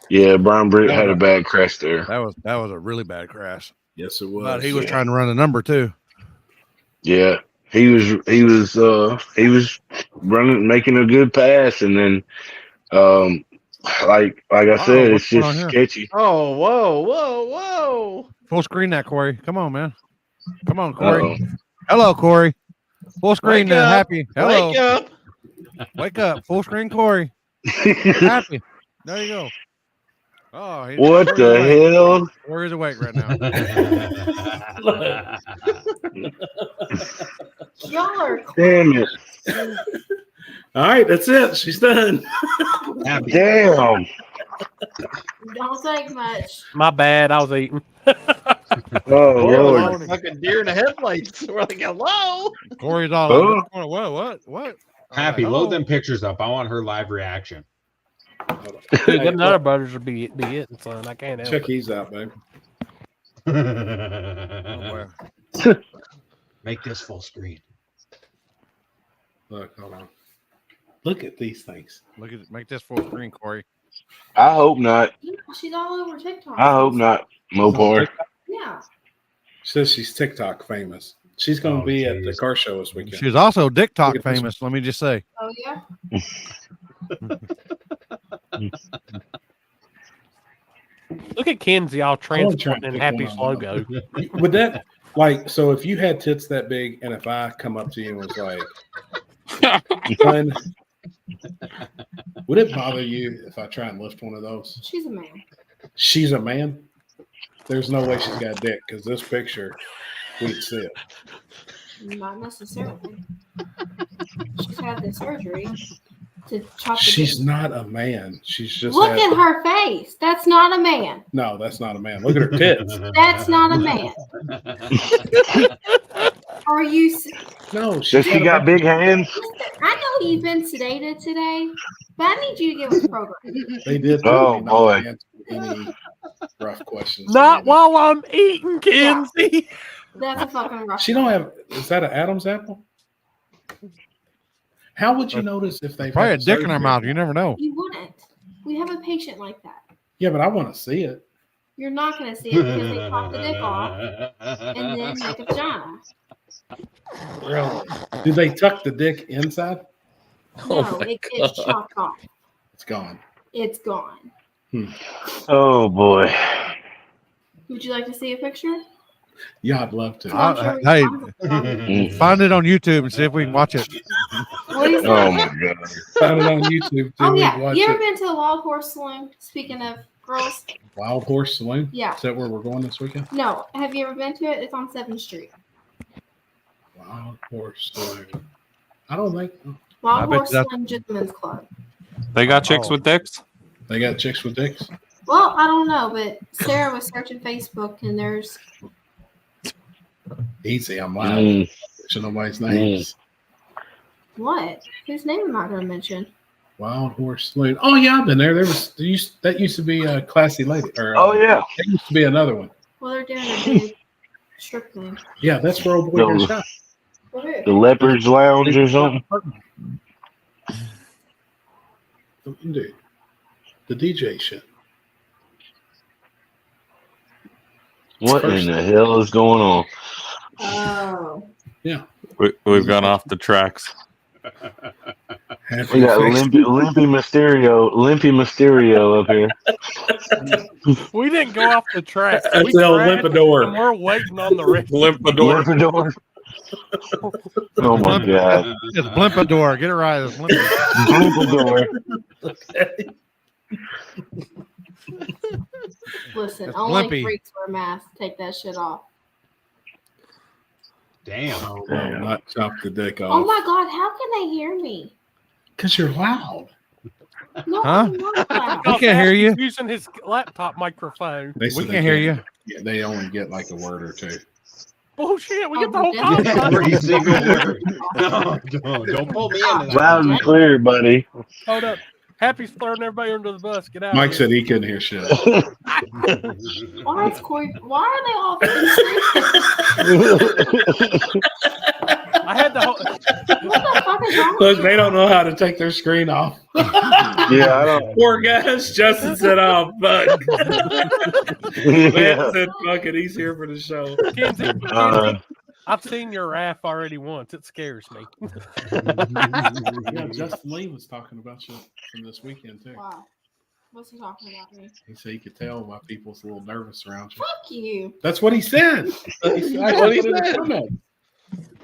Yeah, Brian Britt had a bad crash there. That was a really bad crash. Yes, it was. But he was trying to run a number too. Yeah, he was running, making a good pass, and then like I said, it's just sketchy. Oh, whoa! Full screen that, Corey. Come on, man. Come on, Corey. Hello, Corey. Full screen. Happy. Hello. Wake up. Full screen, Corey. Happy. There you go. Oh, what the hell? Corey's awake right now. Y'all are Damn it. All right, that's it. She's done. Damn. Don't take much. My bad. I was eating. Oh Lord. Lord. Fucking deer in the headlights. We're like, hello. Corey's all Oh. like, what? Happy, Like, load oh. them pictures up. I want her live reaction. Dude, them Nutter Butters would be it, son. I can't help Check it. these out, babe. Make this full screen. Look, hold on. Look at these things. Make this full screen, Corey. I hope not. Yeah, she's all over TikTok. I hope not. Mopar. Yeah. She says she's TikTok famous. She's going to be at the car show this weekend. She's also TikTok Look at this famous. Let me just say. Oh yeah. Look at Kenzie all I wanna try transporting and pick Happy's one of them. logo. Would that, like, so if you had tits that big, and if I come up to you and was like, "Son, would it bother you if I try and lift one of those?" She's a man. She's a man. There's no way she's got a dick because this picture, we'd see it. Not necessarily. She's had the surgery to chop the She's dick. not a man. She's just Look had- at her face. That's not a man. No, that's not a man. Look at her tits. That's not a man. Are you? No, Does she got big hands? I know you've been sedated today, but I need you to get with the program. They did. Oh, boy. Answer any rough questions. Not while I'm eating, Kenzie. That's a fucking rough. She don't have. Is that an Adam's apple? How would you notice if they Probably a dick in her mouth. You never know. You wouldn't. We have a patient like that. Yeah, but I want to see it. You're not going to see it because they pop the dick off and then make a vagina. Really? Do they tuck the dick inside? No, it gets chopped off. It's gone. It's gone. Oh boy. Would you like to see a picture? Yeah, I'd love to. Hey, find it on YouTube and see if we can watch it. What is Oh that? my god. Found it on YouTube. Oh Didn't yeah. we watch You ever it? been to the Wild Horse Saloon? Speaking of girls. Wild Horse Saloon? Yeah. Is that where we're going this weekend? No. Have you ever been to it? It's on 7th Street. Wild Horse Saloon. I don't think Wild bet Horse that's- Saloon Gentlemen's Club. They got chicks with dicks. they got chicks with dicks. Well, I don't know, but Sarah was searching Facebook and there's Easy, I'm loud. Mention nobody's names. what? Whose name am I going to mention? Wild Horse Saloon. Oh yeah, I've been there. That used to be a classy lady. Or, Oh yeah. There used to be another one. Well, they're doing a big strip thing. Yeah, that's where old boy No. got shot. For who? The Leopard's Lounge or something. Dude, the DJ shit. What in the hell is going on? Oh. Yeah. We've gone off the tracks. We got Limpy Mysterio up here. We didn't go off the track. That's We the old crashed, Limpador. and we're waiting on the rest. Limpador. Limpador. Oh my god. It's Blimpador. Get it right. It's Limpador. Listen, That's only Blimpy. freaks wear masks. Take that shit off. Damn. Oh, no, not chop the dick Oh off. my God, how can they hear me? Because you're loud. No, Huh? I'm not loud. We can't hear you. He's using his laptop microphone. They said We they can't hear you. Yeah, they only get like a word or two. Bullshit. We Oh, get the whole but then- conversation. Every single word. No, don't pull me into that. Loud and clear, buddy. Hold up. Happy's throwing everybody under the bus. Get out. Mike of said here. he couldn't hear shit. Why is Corey? Why are they all fucking I had the whole. What the fuck is wrong Look, with they you? don't know how to take their screen off. Yeah, I don't. Poor guys. Justin said, "Oh, fuck." Man Yeah. said, "Fuck it." He's here for the show. Kenzie, I've seen your RAF already once. It scares me. Yeah, Justin Lee was talking about you from this weekend too. Wow. What's he talking about me? He said he could tell why people's a little nervous around you. Fuck you. That's what he said. That's what he said.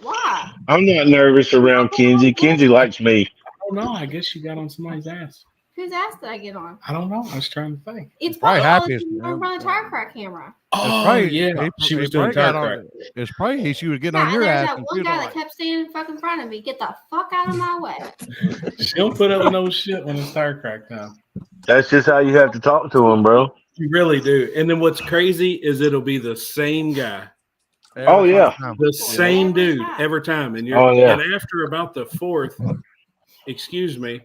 Why? I'm not nervous around Kenzie. Kenzie likes me. Oh no, I guess you got on somebody's ass. Whose ass did I get on? I don't know. I was trying to think. It's probably probably Happy's, on the tire crack camera. Oh probably- yeah, she was doing probably got tire on- It's probably she was getting Yeah, on and your there's ass. that And one she was guy all that kept standing fucking in front of me. Get the fuck out of my way. She don't put up with no shit when it's tire crack time. That's just how you have to talk to him, bro. You really do. And then what's crazy is it'll be the same guy. Oh yeah, the same dude every time. And and after about the fourth, excuse me,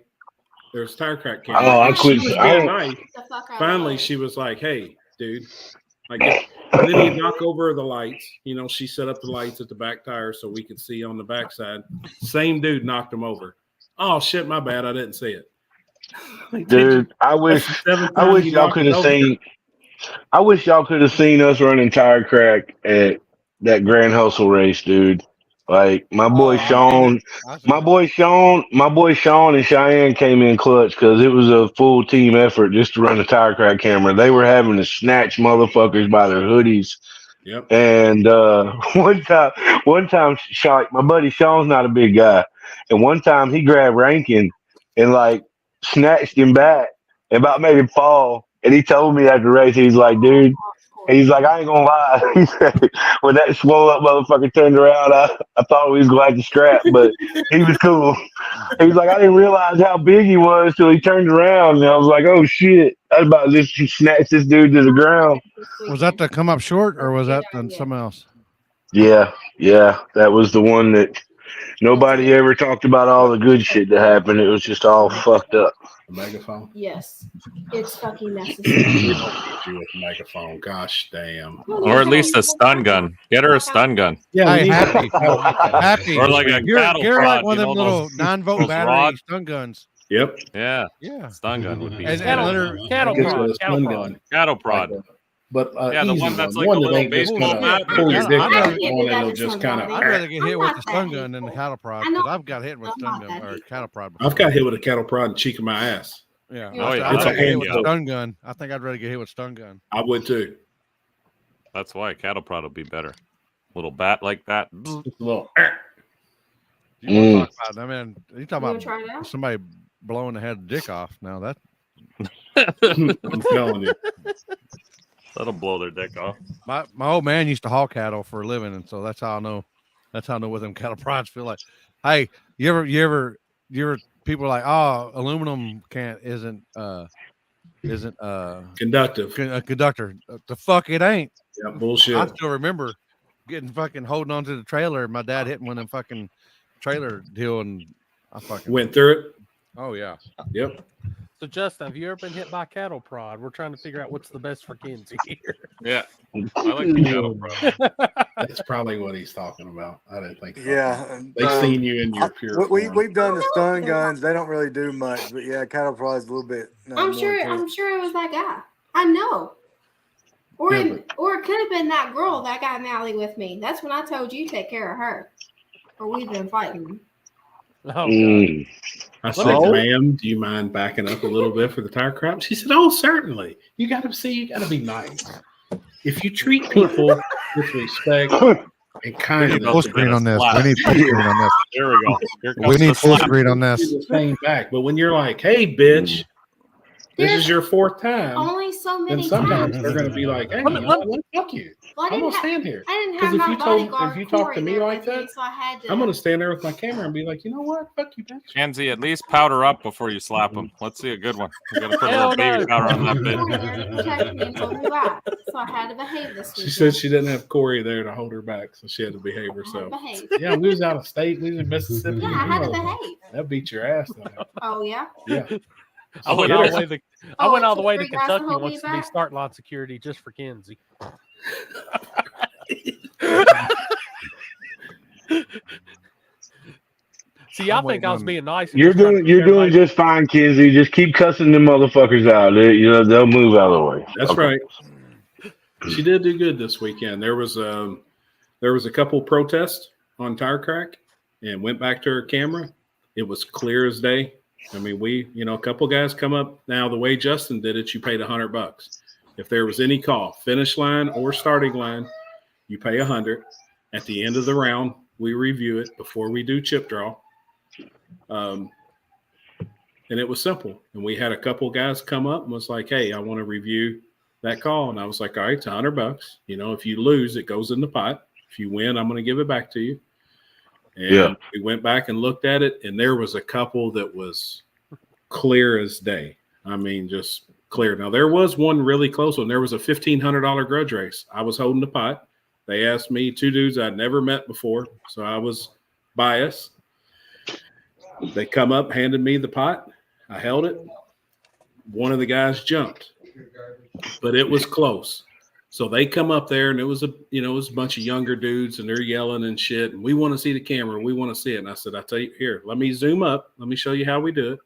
there's tire crack camera. Oh, I She quit. was being nice. Finally, she was like, "Hey, dude." And then he'd knock over the lights. She set up the lights at the back tire so we could see on the backside. Same dude knocked him over. Oh shit, my bad. I didn't see it. Dude, I wish y'all could have seen. I wish y'all could have seen us running tire crack at that Grand Hustle race, dude. Like my boy Sean and Cheyenne came in clutch because it was a full team effort just to run the tire crack camera. They were having to snatch motherfuckers by their hoodies. Yep. And one time, Sean, my buddy Sean's not a big guy, and one time he grabbed Rankin and like snatched him back and about made him fall. And he told me after the race, he's like, dude, he's like, I ain't gonna lie. He said, when that swole up motherfucker turned around, I thought we was going to have to scrap, but he was cool. He was like, I didn't realize how big he was till he turned around. And I was like, oh shit. I was about to just snatch this dude to the ground. Was that the come up short or was that something else? Yeah. That was the one that nobody ever talked about all the good shit that happened. It was just all fucked up. The megaphone? Yes. It's fucking necessary. We don't need you with the megaphone. Gosh damn. Or at least a stun gun. Get her a stun gun. Yeah, Hey, happy. Or like a cattle You're prod, like one of them little 9-volt battery rods. stun guns. Yep. Yeah. Stun gun would be And cattle prod. But the one that's like one a that little ain't just baseball gonna bat. pull your dick out I'd on it. It'll just kind of. I'd rather get hit with the stun gun than the cattle prod because I've got hit with stun gun or cattle prod before. I've got hit with a cattle prod and cheek of my ass. Yeah. Oh, yeah. I'd rather get hit with handgun. stun gun. I think I'd rather get hit with stun gun. I would too. That's why cattle prod will be better. Little bat like that. Just a little. You want to talk about? I mean, you talking You wanna try it about out? somebody blowing the head dick off? Now that I'm telling you. That'll blow their dick off. my old man used to haul cattle for a living, and so that's how I know. That's how I know what them cattle prods feel like. Hey, you ever people are like, oh, aluminum isn't Conductive. a conductor. The fuck it ain't. Yeah, bullshit. I still remember getting fucking holding onto the trailer. My dad hitting one of them fucking trailer deal, and I fucking went through it. Oh yeah. Yep. So Justin, have you ever been hit by cattle prod? We're trying to figure out what's the best for Kenzie here. Yeah. I like the cattle prod. That's probably what he's talking about. I didn't think. Yeah, They've seen you in your pure. We've done the stun guns. They don't really do much, but yeah, cattle prod's a little bit. I'm sure it was that guy. I know. Or it could have been that girl that got in the alley with me. That's when I told you take care of her. Or we've been fighting. I said, ma'am, do you mind backing up a little bit for the tire crap? She said, oh, certainly. You got to be nice. If you treat people with respect and kindness. Full screen on this. We need full screen on this. There we go. Here comes We need the full slap. screen on this. Paying back. But when you're like, hey, bitch, this is your fourth time. Only so Then many sometimes times. they're going to be like, hey, fuck you. Well, I'm going to stand here. I didn't Because have if my bodyguard you talk to Corey me there like with me, that, so I had to. I'm going to stand there with my camera and be like, you know what? Fuck you, bitch. Kenzie, at least powder up before you slap them. Let's see a good one. You got to put a little baby powder on that Corey there to bit. protect me and hold me back. So I had to behave this weekend. She said she didn't have Corey there to hold her back, so she had to behave herself. behave. Yeah, we was out of state. We was in Mississippi. Yeah, I had to behave. That beat your ass. Though. Oh yeah. Yeah. I went all the way to Oh, went all the it's way to free guys to Kentucky hold me once to be back? start line security just for Kenzie. See, I think I was being nice. and You're just trying to doing keep everybody- just fine, Kenzie. Just keep cussing them motherfuckers out. They'll move out of the way. That's Okay. right. She did do good this weekend. There was a couple protests on tire crack, and went back to her camera. It was clear as day. I mean, a couple guys come up. Now the way Justin did it, you paid $100. If there was any call, finish line or starting line, you pay $100. At the end of the round, we review it before we do chip draw. And it was simple. And we had a couple guys come up and was like, hey, I want to review that call. And I was like, all right, it's $100. If you lose, it goes in the pot. If you win, I'm going to give it back to you. And we went back and looked at it, and there was a couple that was clear as day. I mean, just clear. Now, there was one really close one. There was a $1,500 grudge race. I was holding the pot. They asked me, 2 dudes I'd never met before, so I was biased. They come up, handed me the pot. I held it. One of the guys jumped, but it was close. So they come up there, and it was a bunch of younger dudes, and they're yelling and shit. And we want to see the camera. We want to see it. And I said, I tell you, here, let me zoom up. Let me show you how we do it.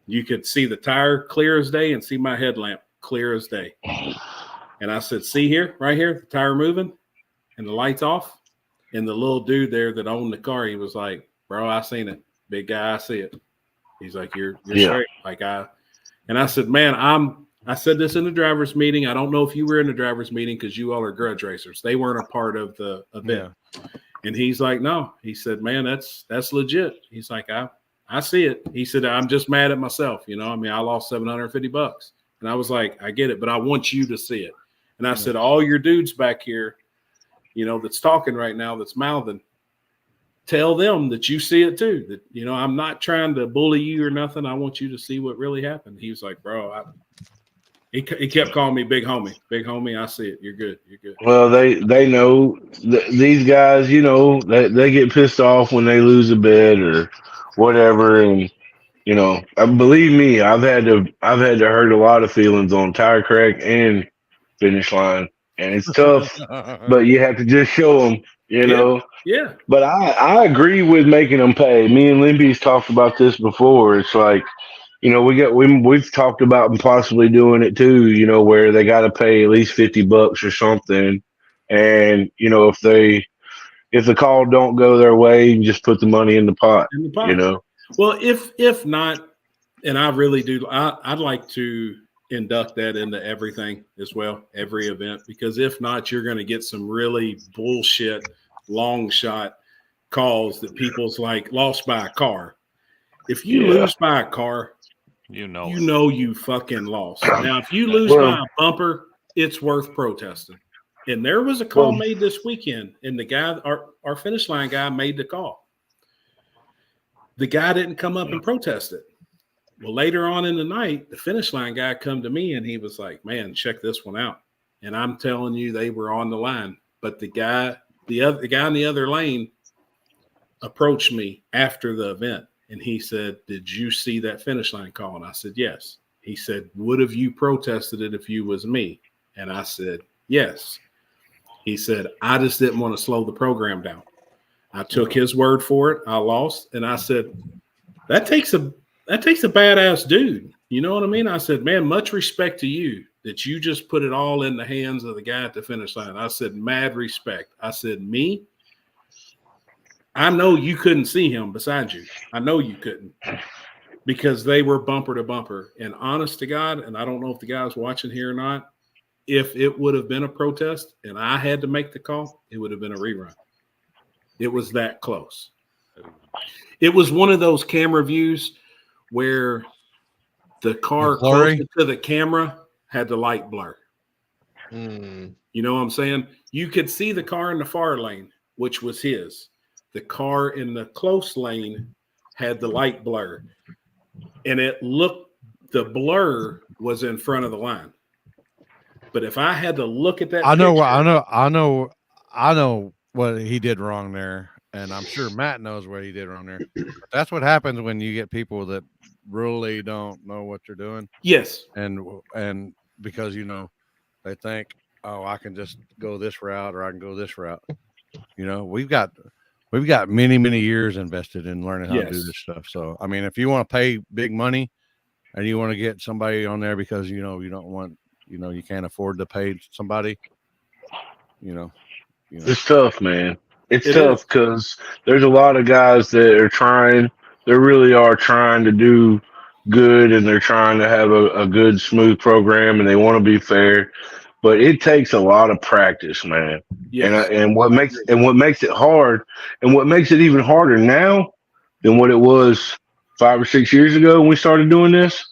You could see the tire clear as day and see my headlamp clear as day. And I said, see here, right here, the tire moving and the lights off. And the little dude there that owned the car, he was like, bro, I seen it. Big guy, I see it. He's like, you're straight. And I said, man, I said this in the driver's meeting. I don't know if you were in the driver's meeting because you all are grudge racers. They weren't a part of the event. Yeah. And he's like, no. He said, man, that's legit. He's like, I see it. He said, I'm just mad at myself. I lost $750. And I was like, I get it, but I want you to see it. And I said, all your dudes back here, that's talking right now, that's mouthing, tell them that you see it too. That, I'm not trying to bully you or nothing. I want you to see what really happened. He was like, bro, he kept calling me big homie. Big homie, I see it. You're good. You're good. Well, they know these guys, they get pissed off when they lose a bet or whatever. And, believe me, I've had to hurt a lot of feelings on tire crack and finish line. And it's tough, but you have to just show them, Yeah. But I agree with making them pay. Me and Limpy's talked about this before. It's like, we've talked about possibly doing it too, where they got to pay at least $50 or something. And, if the call don't go their way, you just put the money in the pot, Well, if not, and I really do, I'd like to induct that into everything as well, every event, because if not, you're going to get some really bullshit long shot calls that people's like lost by a car. If you lose by a car, you fucking lost. Now, if you lose by a bumper, it's worth protesting. And there was a call made this weekend, and the guy, our finish line guy, made the call. The guy didn't come up and protest it. Well, later on in the night, the finish line guy come to me, and he was like, man, check this one out. And I'm telling you, they were on the line. But the guy in the other lane approached me after the event, and he said, did you see that finish line call? And I said, yes. He said, would have you protested it if you was me? And I said, yes. He said, I just didn't want to slow the program down. I took his word for it. I lost. And I said, that takes a badass dude. You know what I mean? I said, man, much respect to you that you just put it all in the hands of the guy at the finish line. I said, mad respect. I said, me, I know you couldn't see him beside you. I know you couldn't, because they were bumper to bumper. And honest to God, and I don't know if the guy's watching here or not, if it would have been a protest and I had to make the call, it would have been a rerun. It was that close. It was one of those camera views where the car closer to the camera had the light blur. You know what I'm saying? You could see the car in the far lane, which was his. The car in the close lane had the light blur. And the blur was in front of the line. But if I had to look at that, I know what he did wrong there, and I'm sure Matt knows what he did wrong there. That's what happens when you get people that really don't know what you're doing. Yes, and because they think, oh, I can just go this route or I can go this route. We've got many years invested in learning how to do this stuff. So I mean, if you want to pay big money and you want to get somebody on there because you don't want. You can't afford to pay somebody, It's tough, man. It's tough because there's a lot of guys that are trying. They really are trying to do good, and they're trying to have a good, smooth program, and they want to be fair. But it takes a lot of practice, man. Yes. And what makes it hard, and what makes it even harder now than what it was 5 or 6 years ago when we started doing this,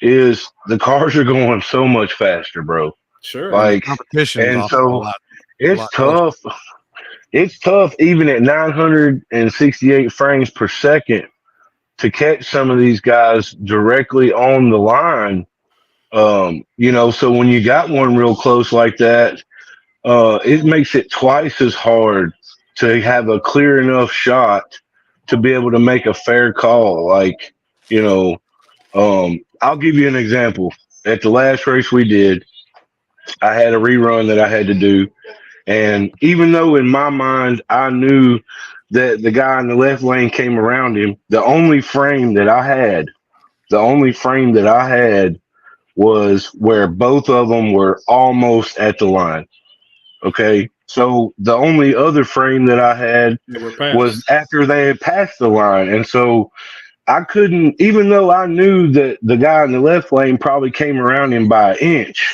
is the cars are going so much faster, bro. Sure. Like competition, and so it's tough. It's tough even at 968 frames per second to catch some of these guys directly on the line So when you got one real close like that, it makes it twice as hard to have a clear enough shot to be able to make a fair call. Like, I'll give you an example. At the last race we did, I had a rerun that I had to do. And even though in my mind I knew that the guy in the left lane came around him, the only frame that I had was where both of them were almost at the line. Okay. So the only other frame that I had was after they had passed the line. And so I couldn't, even though I knew that the guy in the left lane probably came around him by an inch,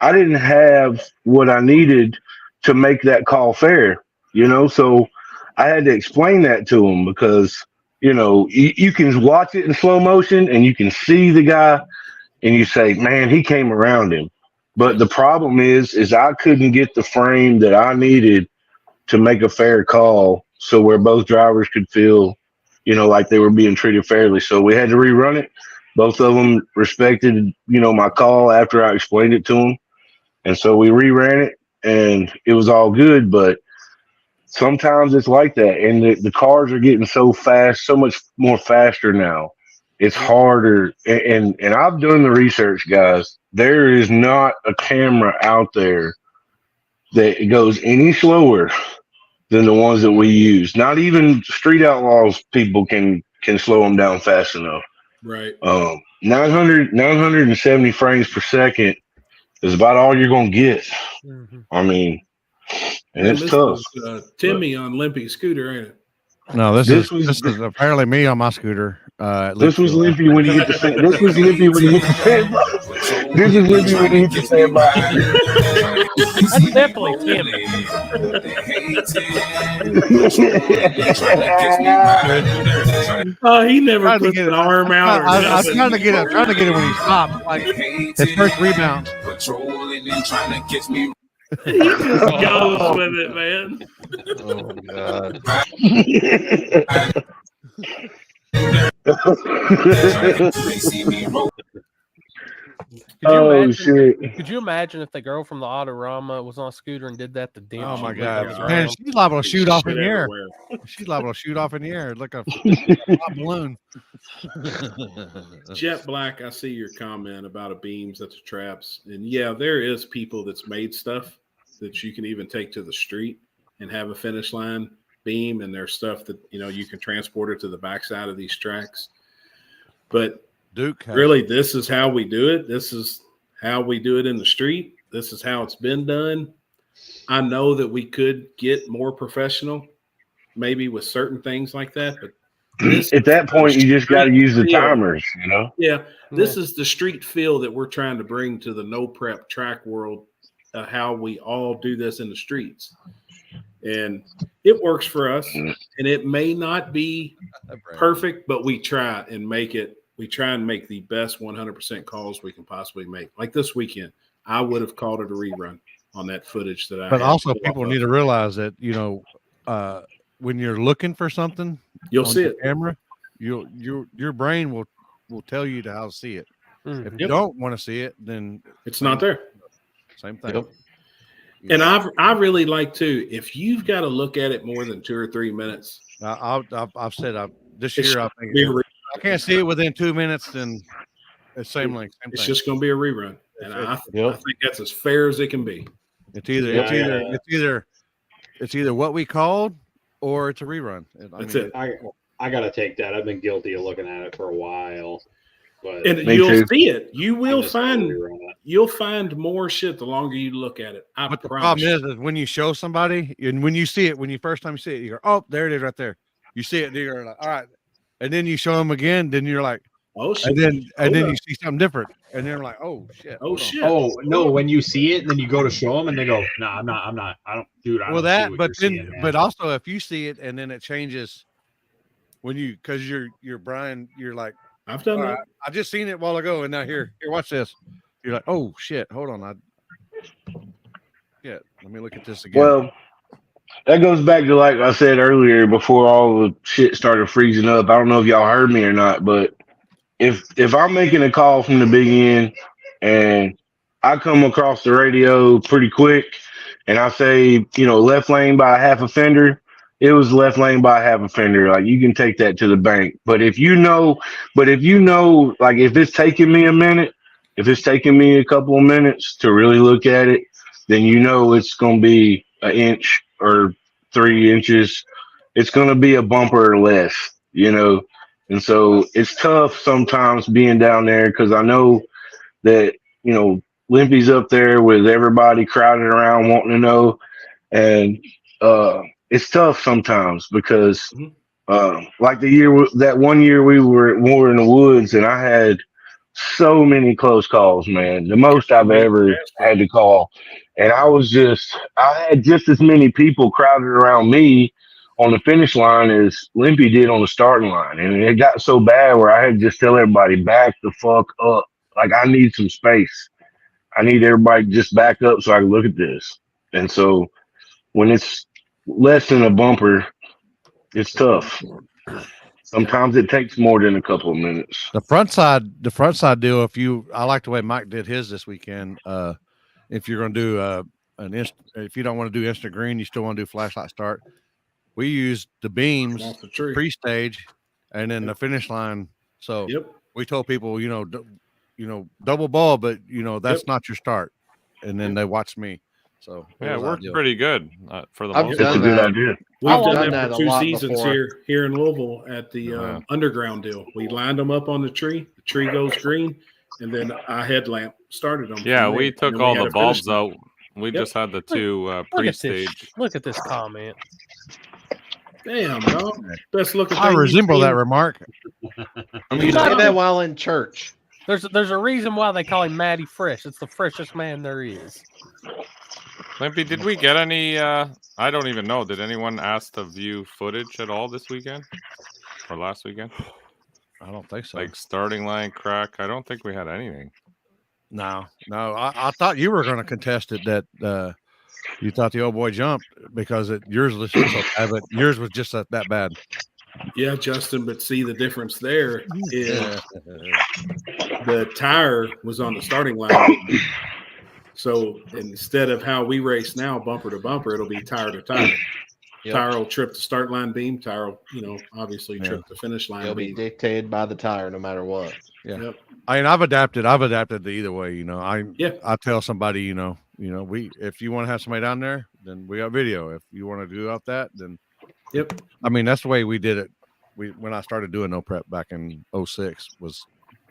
I didn't have what I needed to make that call fair, So I had to explain that to him because, you can watch it in slow motion and you can see the guy and you say, man, he came around him. But the problem is I couldn't get the frame that I needed to make a fair call so where both drivers could feel, like they were being treated fairly. So we had to rerun it. Both of them respected, my call after I explained it to them. And so we reran it and it was all good. But sometimes it's like that. And the cars are getting so fast, so much more faster now. It's harder. And I've done the research, guys. There is not a camera out there that goes any slower than the ones that we use. Not even Street Outlaws people can slow them down fast enough. Right. 970 frames per second is about all you're going to get. Mm-hmm. I mean, and it's this tough. Was, Timmy on Limpy Scooter, ain't it? No, this is apparently me on my scooter. This was Limpy when you get to say. This was Limpy when you get to say. This is Limpy when you get to say about. That's definitely Timmy. He never puts an arm out. I was trying to get it when he stopped, like his first rebound. He just goes with it, man. Oh God. Could you imagine if the girl from the Autorama was on a scooter and did that to Dim? Oh my God, man, she's liable to shoot off in the air. She's liable to shoot off in the air like a balloon. Jet Black, I see your comment about a beams at the traps, and yeah, there is people that's made stuff that you can even take to the street and have a finish line beam, and there's stuff that you can transport it to the backside of these tracks. But Duke, really, this is how we do it. This is how we do it in the street. This is how it's been done. I know that we could get more professional, maybe with certain things like that, but at that point, you just got to use the timers, Yeah, this is the street feel that we're trying to bring to the no prep track world. How we all do this in the streets, and it works for us. And it may not be perfect, but we try and make it. We try and make the best 100% calls we can possibly make. Like this weekend, I would have called it a rerun on that footage that I. But also, people need to realize that when you're looking for something, you'll see it. Camera, your brain will tell you how to see it. Mm-hmm. If you don't want to see it, then it's not there. Same thing. Yep. And I really like to, if you've got to look at it more than 2 or 3 minutes. I've said this year I think I can't see it within 2 minutes, then it's same length. Same it's thing. just going to be a rerun, and I think that's as fair as it can be. It's either what we called or it's a rerun. That's it. I gotta take that. I've been guilty of looking at it for a while. But and you'll see it. You will find more shit the longer you look at it. But the problem is when you show somebody and when you see it, when you first time you see it, you go, "Oh, there it is, right there." You see it, and you're like, "All right," and then you show them again, then you're like, "Oh shit!" And then you see something different, and they're like, "Oh shit!" Oh shit! Oh no! When you see it, and then you go to show them, and they go, "No, I'm not. I don't, dude." I well, don't that, see what but you're then, seeing, but also if you see it and then it changes when you, because you're Brian, you're like. I've done that. I just seen it a while ago, and now here, watch this. You're like, oh shit, hold on, let me look at this again. Well, that goes back to like I said earlier before all the shit started freezing up. I don't know if y'all heard me or not, but if I'm making a call from the big end and I come across the radio pretty quick, and I say, left lane by a half a fender. It was left lane by a half a fender. Like you can take that to the bank. But if you know, like if it's taking me a minute, if it's taking me a couple of minutes to really look at it, then it's going to be an inch or 3 inches. It's going to be a bumper or less, And so it's tough sometimes being down there because I know that, Limpy's up there with everybody crowded around wanting to know. And it's tough sometimes because, like that 1 year we were more in the woods and I had so many close calls, man. The most I've ever had to call. And I had just as many people crowded around me on the finish line as Limpy did on the starting line. And it got so bad where I had to just tell everybody, back the fuck up. Like, I need some space. I need everybody to just back up so I can look at this. And so when it's less than a bumper, it's tough. Sometimes it takes more than a couple of minutes. The front side deal. I like the way Mike did his this weekend. If you're going to do if you don't want to do instant green, you still want to do flashlight start. We used the beams pre-stage and then the finish line. So we told people, double ball, but that's not your start. And then they watched me. So yeah, it worked pretty good for the most part. That's a good idea. We've done that for 2 seasons here in Louisville at the underground deal. We lined them up on the tree goes green, and then I headlamp started them. Yeah, we took all the bulbs out. We just had the 2 pre-stage. Look at this comment. Damn, dog. Best looking thing. I resemble that remark. I mean, you say that while in church. There's a reason why they call him Matty Fresh. It's the freshest man there is. Limpy, did we get any? I don't even know. Did anyone ask to view footage at all this weekend or last weekend? I don't think so. Like starting line crack. I don't think we had anything. No. I thought you were going to contest it. That you thought the old boy jumped because yours was so bad, but yours was just that bad. Yeah, Justin. But see, the difference there is the tire was on the starting line. So instead of how we race now, bumper to bumper, it'll be tire to tire. Yep. Tire will trip the start line beam. Tire will, obviously trip the finish line It'll beam. be dictated by the tire no matter what. Yeah. Yep. I mean, I've adapted to either way. I tell somebody, if you want to have somebody down there, then we got video. If you want to do out that, then I mean, that's the way we did it. When I started doing no prep back in 2006 was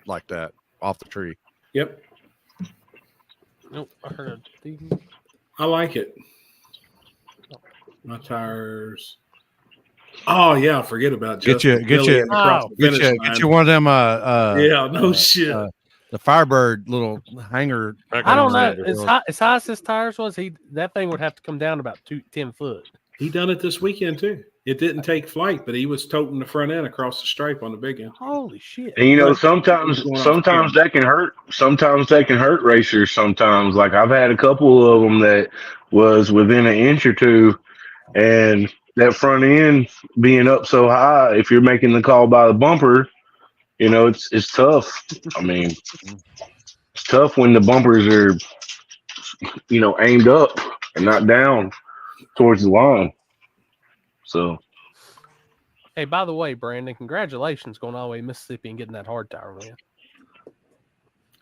like that, off the tree. Yep. Nope, I heard it. I like it. My tires. Oh yeah, forget about get you one of them. Shit. The Firebird little hanger. I don't know. As high as his tires was, that thing would have to come down about 10 foot. He done it this weekend too. It didn't take flight, but he was toting the front end across the stripe on the big end. Holy shit! And sometimes that can hurt. Sometimes they can hurt racers. Sometimes, like I've had a couple of them that was within an inch or two, and that front end being up so high, if you're making the call by the bumper, it's tough. I mean, it's tough when the bumpers are, aimed up and not down towards the line. So, hey, by the way, Brandon, congratulations going all the way to Mississippi and getting that hard tire win.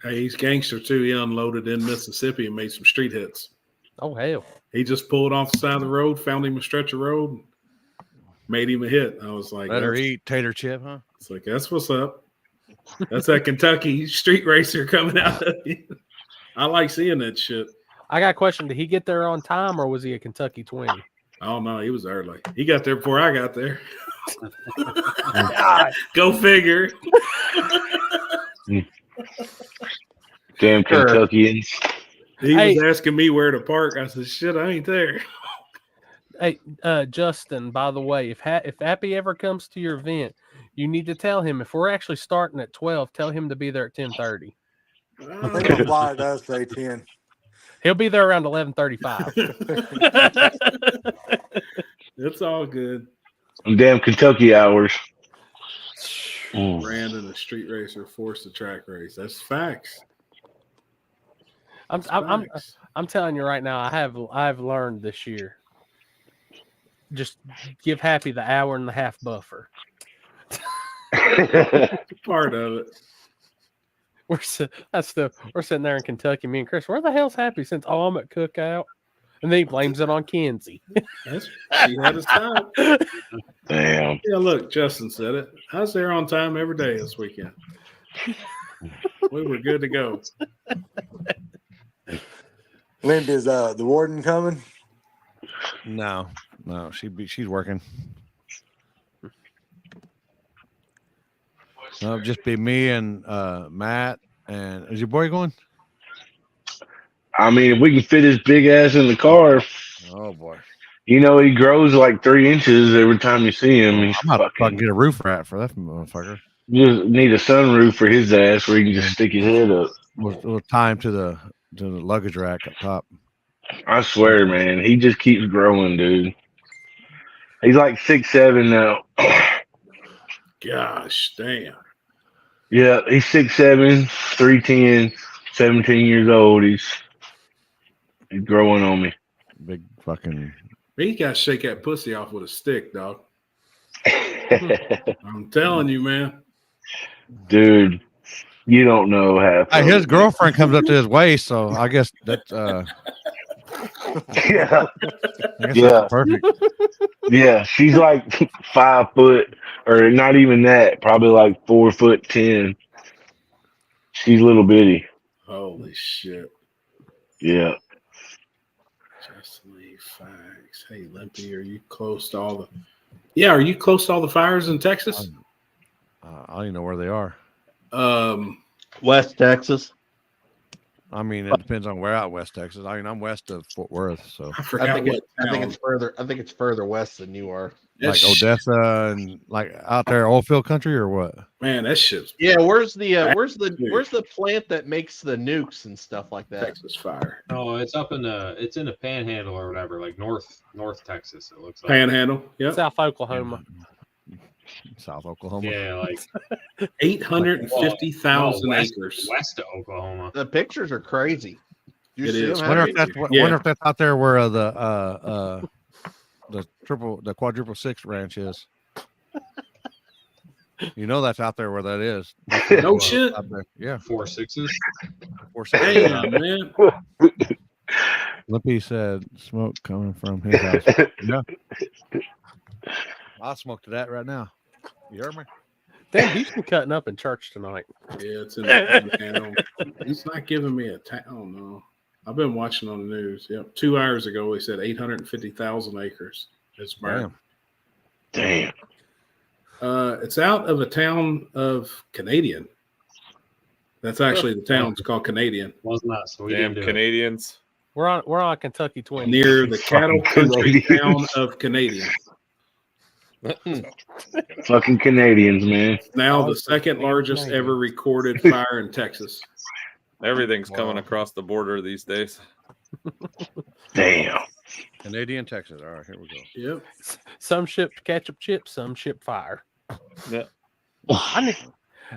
Hey, he's gangster too. He unloaded in Mississippi and made some street hits. Oh hell! He just pulled off the side of the road, found him a stretch of road, made him a hit. I was like, "Better eat tater chip, huh?" It's like that's what's up. That's that Kentucky street racer coming out of you. I like seeing that shit. I got a question. Did he get there on time or was he a Kentucky 20? Oh no, he was early. He got there before I got there. Go figure. Damn Kentuckians. He was asking me where to park. I said, shit, I ain't there. Hey, Justin, by the way, if Happy ever comes to your event, you need to tell him if we're actually starting at 12, tell him to be there at 10:30. I think the flyer does say 10. He'll be there around 11:35. It's all good. Damn Kentucky hours. Brandon, a street racer, forced the track race. That's facts. I'm telling you right now, I've learned this year. Just give Happy the hour and a half buffer. Part of it. We're sitting there in Kentucky. Me and Chris, where the hell's Happy since I'm at cookout? And then he blames it on Kenzie. She had his time. Damn. Yeah, look, Justin said it. I was there on time every day this weekend. We were good to go. Linda, is the warden coming? No, she's working. No, just be me and Matt. And is your boy going? I mean, if we can fit his big ass in the car. Oh boy. You know, he grows like 3 inches every time you see him. He's I'm about to get a roof rack for that motherfucker. Just need a sunroof for his ass where he can just stick his head up. We'll tie him to the luggage rack up top. I swear, man, he just keeps growing, dude. He's like 6'7" now. Gosh, damn. Yeah, he's 6'7", 310, 17 years old. He's growing on me. Big fucking. He got to shake that pussy off with a stick, dog. I'm telling you, man. Dude, you don't know half. His girlfriend comes up to his waist, so I guess that's yeah. I guess that's perfect. Yeah, she's like 5 foot, or not even that, probably like 4'10". She's little bitty. Holy shit. Yeah. Just leave facts. Hey, Limpy, are you close to all the? Yeah, are you close to all the fires in Texas? I don't even know where they are. West Texas. I mean, it depends on where out West Texas. I mean, I'm west of Fort Worth, so I forgot I think it's further. I think it's further west than you are. like Odessa and like out there, oil field country, or what? Man, that shit's Yeah, where's the plant that makes the nukes and stuff like that? Texas fire. Oh, it's in the Panhandle or whatever, like North Texas. It looks like Panhandle. Yep. South Oklahoma. South Oklahoma. Yeah, like 850,000 acres. West of Oklahoma. The pictures are crazy. It is. Wonder if that's out there where the quadruple six ranch is. You know that's out there where that is. No shit. Yeah. 4 6s. 4 6s. Damn, man. Lippy said smoke coming from his house. Yeah. I'll smoke to that right now. You heard me? Damn, he's been cutting up in church tonight. Yeah, it's in the panhandle. He's not giving me a oh no. I've been watching on the news. Yep. 2 hours ago, he said 850,000 acres. It's burned. Damn. It's out of a town of Canadian. That's actually the town's called Canadian. Wasn't that so? Damn Canadians. We're on Kentucky Twin. Near the cattle country town of Canadian. Fucking Canadians, man. Now the second largest ever recorded fire in Texas. Everything's coming across the border these days. Damn. Canadian, Texas. All right, here we go. Yep. Some ship ketchup chips, some ship fire. Yeah.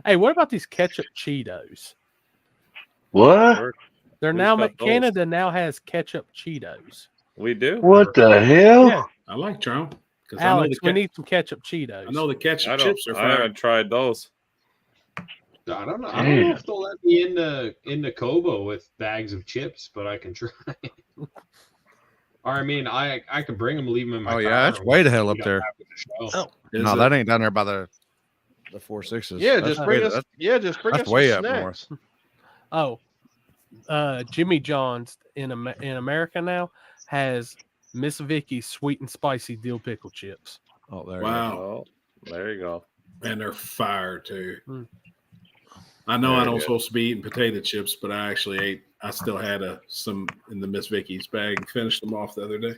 Hey, what about these ketchup Cheetos? What? They're now Canada now has ketchup Cheetos. We do. What the hell? Yeah. I like Tron. Alex, we need some ketchup Cheetos. I know the ketchup chips are I fire. haven't tried those. I don't know. I don't know if they'll let me into Kobo with bags of chips, but I can try. Or I mean, I can bring them, leave them in my car. Oh yeah, that's way the hell up there. Oh, no, that ain't down there by the 4 6s. Yeah, that's just bring us. That's way up north. Oh, Jimmy John's in America now has Miss Vicky's sweet and spicy dill pickle chips. Oh, there wow. you go. Oh, there you go. And they're fire too. I know I don't supposed to be eating potato chips, but I still had some in the Miss Vicky's bag and finished them off the other day.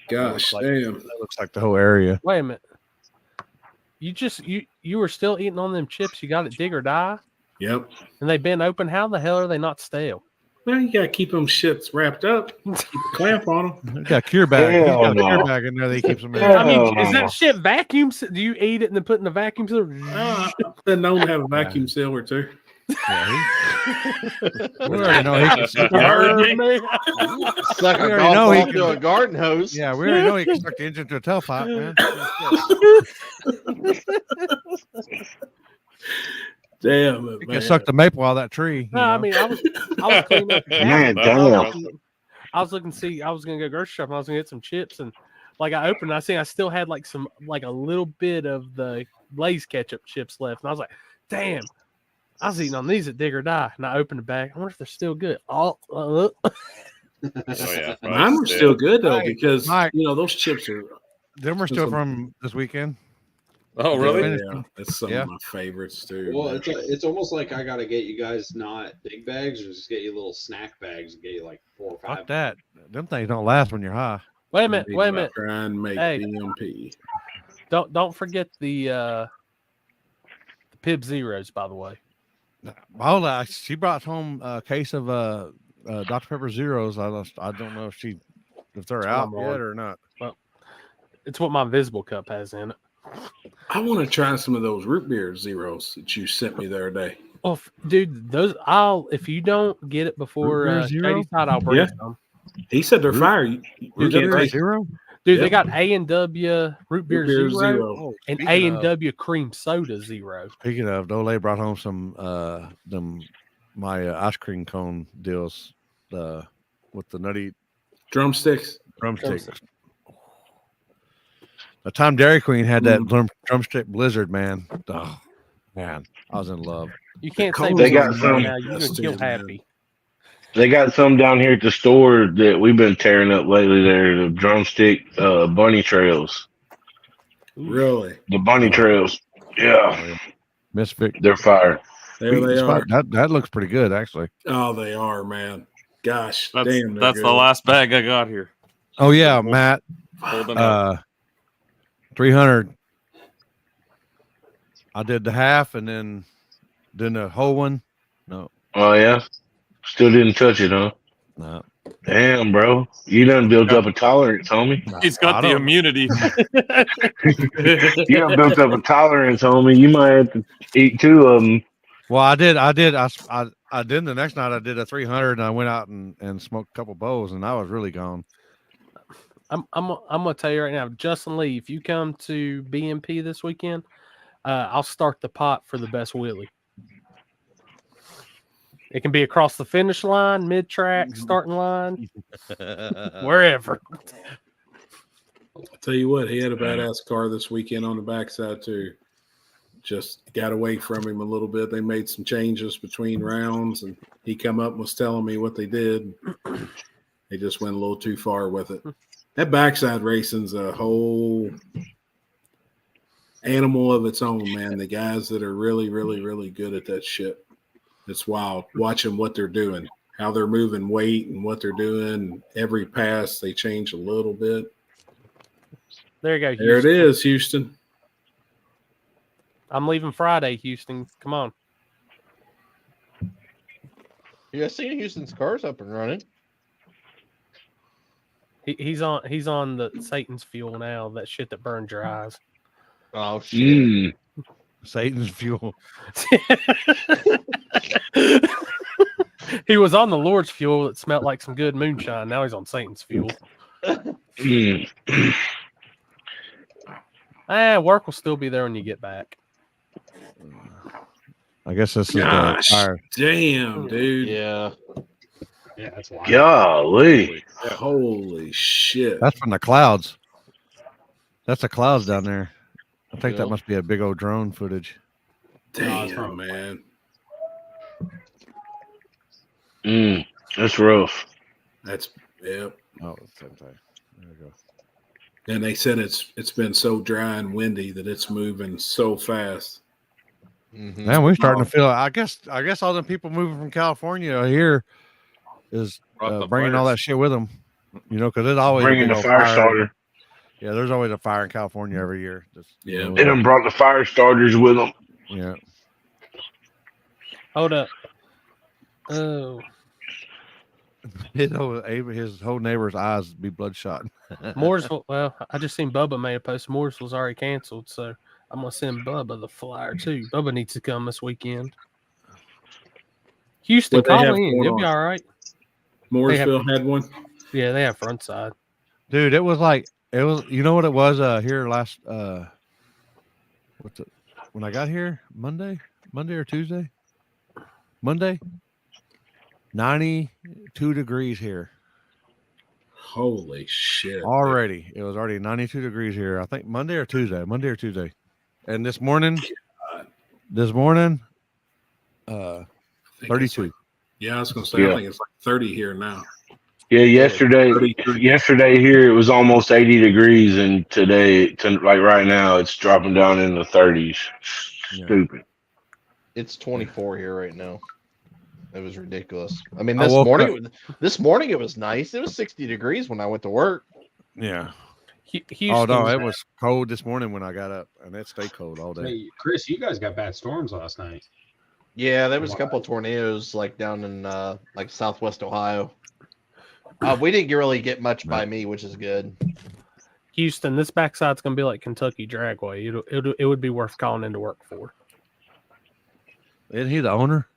Gosh, damn. That looks like the whole area. Wait a minute. You were still eating on them chips you got at Dig or Die? Yep. And they've been open. How the hell are they not stale? Well, you got to keep them shits wrapped up. Keep a clamp on them. He's got a cure bag. He's got a cure bag in there that he keeps them in. I mean, is that shit vacuum? Do you eat it and then put it in the vacuum sealer? I've been known to have a vacuum seal or two. Yeah, we already know he can suck. You heard me? Man. Suck We a already golf know he ball can- to a garden hose. Yeah, we already know he can suck the engine to a tailpipe, man. Damn it, He man. can suck the maple out of that tree. No, I mean, I was cleaning up the Man, cabinet. damn. I was looking to see. I was gonna go grocery shopping. I was gonna get some chips, and like I opened, I still had like a little bit of the Lay's ketchup chips left, and I was like, "Damn, I was eating on these at Dig or Die." And I opened the bag. I wonder if they're still good. Oh yeah, Mine were still good though, Hey, because Mike. those chips are. Them were still from this weekend. Oh really? Yeah, that's some of my favorites too. Well, man. it's almost like I gotta get you guys not big bags, or just get you little snack bags and get you like 4 or 5. Fuck that. Them things don't last when you're high. Wait a minute. Wait a minute. Try and make Hey. BMP. Don't forget the Pib Zeros, by the way. Oh, she brought home a case of Dr. Pepper Zeros. I don't know if they're That's out what I'm yet on. or not. Well, it's what my Invisible Cup has in it. I want to try some of those root beer zeros that you sent me the other day. Oh, dude, those if you don't get it before Root beer zero? Shady's Side, I'll bring Yeah. some. He said they're fire. You Root can't beer take zero? Dude, Yep. they got A&W Root Beer, beer Zero, zero. Oh, and speaking of- A&W Cream Soda Zero. Speaking of, Dole brought home some my ice cream cone deals with the nutty drumsticks. The time Dairy Queen had that drumstick blizzard, man. Oh man, I was in love. You can't say They got blizzard some- right now. You're gonna kill man. Happy. They got some down here at the store that we've been tearing up lately. They're the drumstick bunny trails. Really? The bunny trails. Yeah. Misfit. They're fire. There they are. That looks pretty good, actually. Oh, they are, man. Gosh, That's damn. they're that's the good. last bag I got here. Oh yeah, Matt. Holding up. 300. I did the half and then the whole one. No. Oh yeah. Still didn't touch it, huh? No. Damn, bro. You done built up a tolerance, homie. He's got the immunity. You done built up a tolerance, homie. You might have to eat 2 of them. Well, I did. I did the next night. I did a 300 and I went out and smoked a couple bowls and I was really gone. I'm gonna tell you right now, Justin Lee, if you come to BMP this weekend, I'll start the pot for the best wheelie. It can be across the finish line, mid-track, starting line, wherever. I'll tell you what, he had a badass car this weekend on the backside too. Just got away from him a little bit. They made some changes between rounds, and he come up and was telling me what they did. They just went a little too far with it. That backside racing's a whole animal of its own, man. The guys that are really, really, really good at that shit. It's wild watching what they're doing, how they're moving weight and what they're doing. Every pass, they change a little bit. There you go. There it is, Houston. I'm leaving Friday, Houston. Come on. You guys seen Houston's cars up and running? He's on the Satan's fuel now. That shit that burns your eyes. Oh shit! Satan's fuel. He was on the Lord's fuel that smelled like some good moonshine. Now he's on Satan's fuel. Work will still be there when you get back. I guess this is the Gosh, fire. damn, dude. Yeah. Yeah, that's wild. Golly. Holy shit. That's from the clouds. That's the clouds down there. I think Yeah. that must be a big old drone footage. Damn, man. That's rough. That's yep. Oh, same thing. There we go. And they said it's been so dry and windy that it's moving so fast. Mm-hmm. Man, we're starting to feel. I guess all the people moving from California here is Brought the bringing all fires. that shit with them. You know, because there's always a Bringing big the old fire starter. Yeah, there's always a fire in California every year. Yeah. They done brought the fire starters with them. Yeah. Hold up. Oh, His whole neighbor's eyes be bloodshot. Mooresville. Well, I just seen Bubba made a post. Mooresville's already canceled, so I'm gonna send Bubba the flyer too. Bubba needs to come this weekend. Houston, What they call have in. going You'll be on? all right. Mooresville had one. Yeah, they have front side. Dude, it was like it was. You know what it was? Here last. When I got here Monday or Tuesday? Monday. 92 degrees here. Holy shit! Already, it was already 92 degrees here. I think Monday or Tuesday. And this morning, I think 32. Yeah, I was gonna say. I think it's like 30 here now. Yeah, yesterday 33. here it was almost 80 degrees, and today, like right now, it's dropping down in the 30s. Stupid. It's 24 here right now. It was ridiculous. I mean, I this woke morning it was nice. It was 60 degrees when I went to work. Yeah. Houston's Oh no, it was cold this morning when I got up, and it stayed cold all day. Hey, Chris, you guys got bad storms last night. Yeah, there was a couple of tornadoes like down in like Southwest Ohio. We didn't really get much by me, which is good. Houston, this backside's gonna be like Kentucky Dragway. It would be worth calling into work for. Isn't he the owner?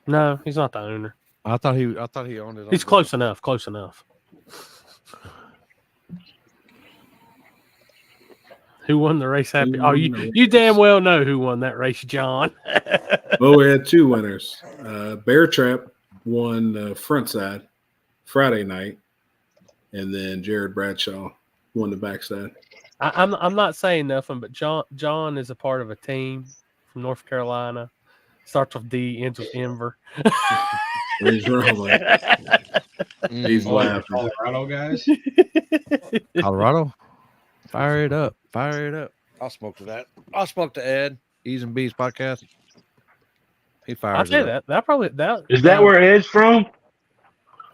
No, he's not the owner. I thought he owned it. He's close enough. Close enough. Who won the race? Happy? Oh, you damn well know who won that race, John. Well, we had two winners. Bear Trap won front side Friday night, and then Jared Bradshaw won the backside. I'm not saying nothing, but John is a part of a team from North Carolina. Starts with D, ends with Enver. He's wrong. He's laughing. Colorado guys. Colorado, fire it up. I'll smoke to that. I'll smoke to Ed. E's and B's podcast. He fires. I'll say that. That probably that Is that where Ed's from?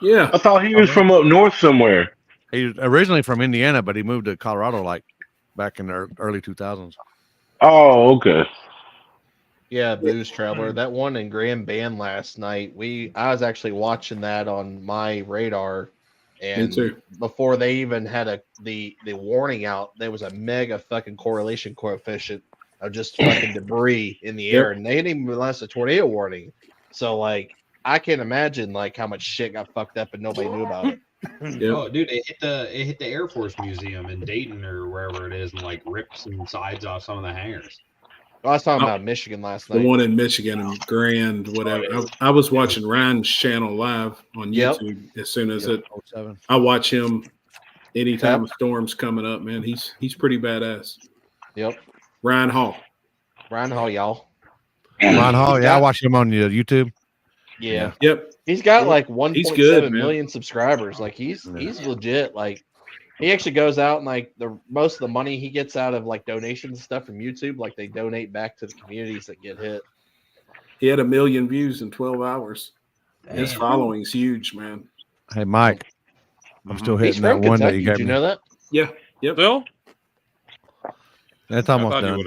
Yeah, I thought he was from up north somewhere. He's originally from Indiana, but he moved to Colorado like back in the early 2000s. Oh, okay. Yeah, Booze Traveler. That one in Grand Band last night. I was actually watching that on my radar, and Me too. before they even had the warning out, there was a mega fucking correlation coefficient of just fucking debris in the air, and they didn't even release a tornado warning. So like, I can't imagine like how much shit got fucked up and nobody knew about it. Yep. Oh, dude, it hit the Air Force Museum in Dayton or wherever it is, and like ripped some sides off some of the hangars. I was talking about Michigan last night. The one in Michigan and Grand, whatever. I was watching Ryan's channel live on YouTube. As soon as I watch him anytime a storm's coming up, man. He's pretty badass. Yep. Ryan Hall, y'all. Ron Hall, yeah, I watch him on YouTube. Yeah. Yep. He's got like 1.7 man. million subscribers. Like he's legit. Like he actually goes out and like most of the money he gets out of like donations and stuff from YouTube, like they donate back to the communities that get hit. He had 1 million views in 12 hours. His following's huge, man. Hey, Mike, I'm still hitting that one Kentucky. that you gave Did you me. know that? Yeah. Yep. Still? That's almost done.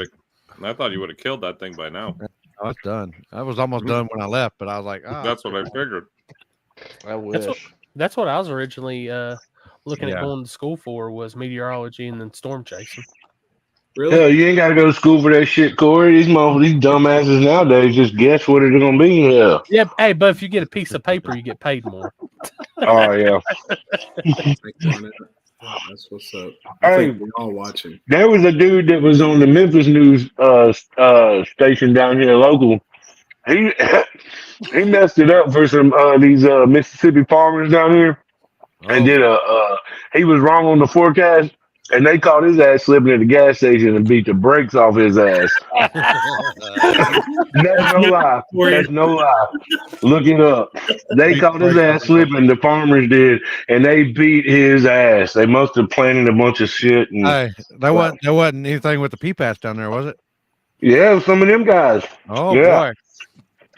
I thought you would have killed that thing by now. Oh, it's done. I was almost done when I left, but I was like, That's what I figured. I wish. That's what I was originally looking at Yeah. going to school for was meteorology and then storm chasing. Really? Hell, you ain't got to go to school for that shit, Corey. These dumbasses nowadays just guess what it's gonna be. Yeah. Yeah, hey, but if you get a piece of paper, you get paid more. Oh yeah. That's what's up. Hey, We're all watching. there was a dude that was on the Memphis news station down here local. He he messed it up for some these Mississippi farmers down here, and did he was wrong on the forecast, and they caught his ass slipping at the gas station and beat the brakes off his ass. That's no lie. That's no lie. Look it up. They caught his ass slipping. The farmers did, and they beat his ass. They must have planted a bunch of shit. And, hey, there wasn't anything with the PPAS down there, was it? yeah, some of them guys. Oh Yeah. boy.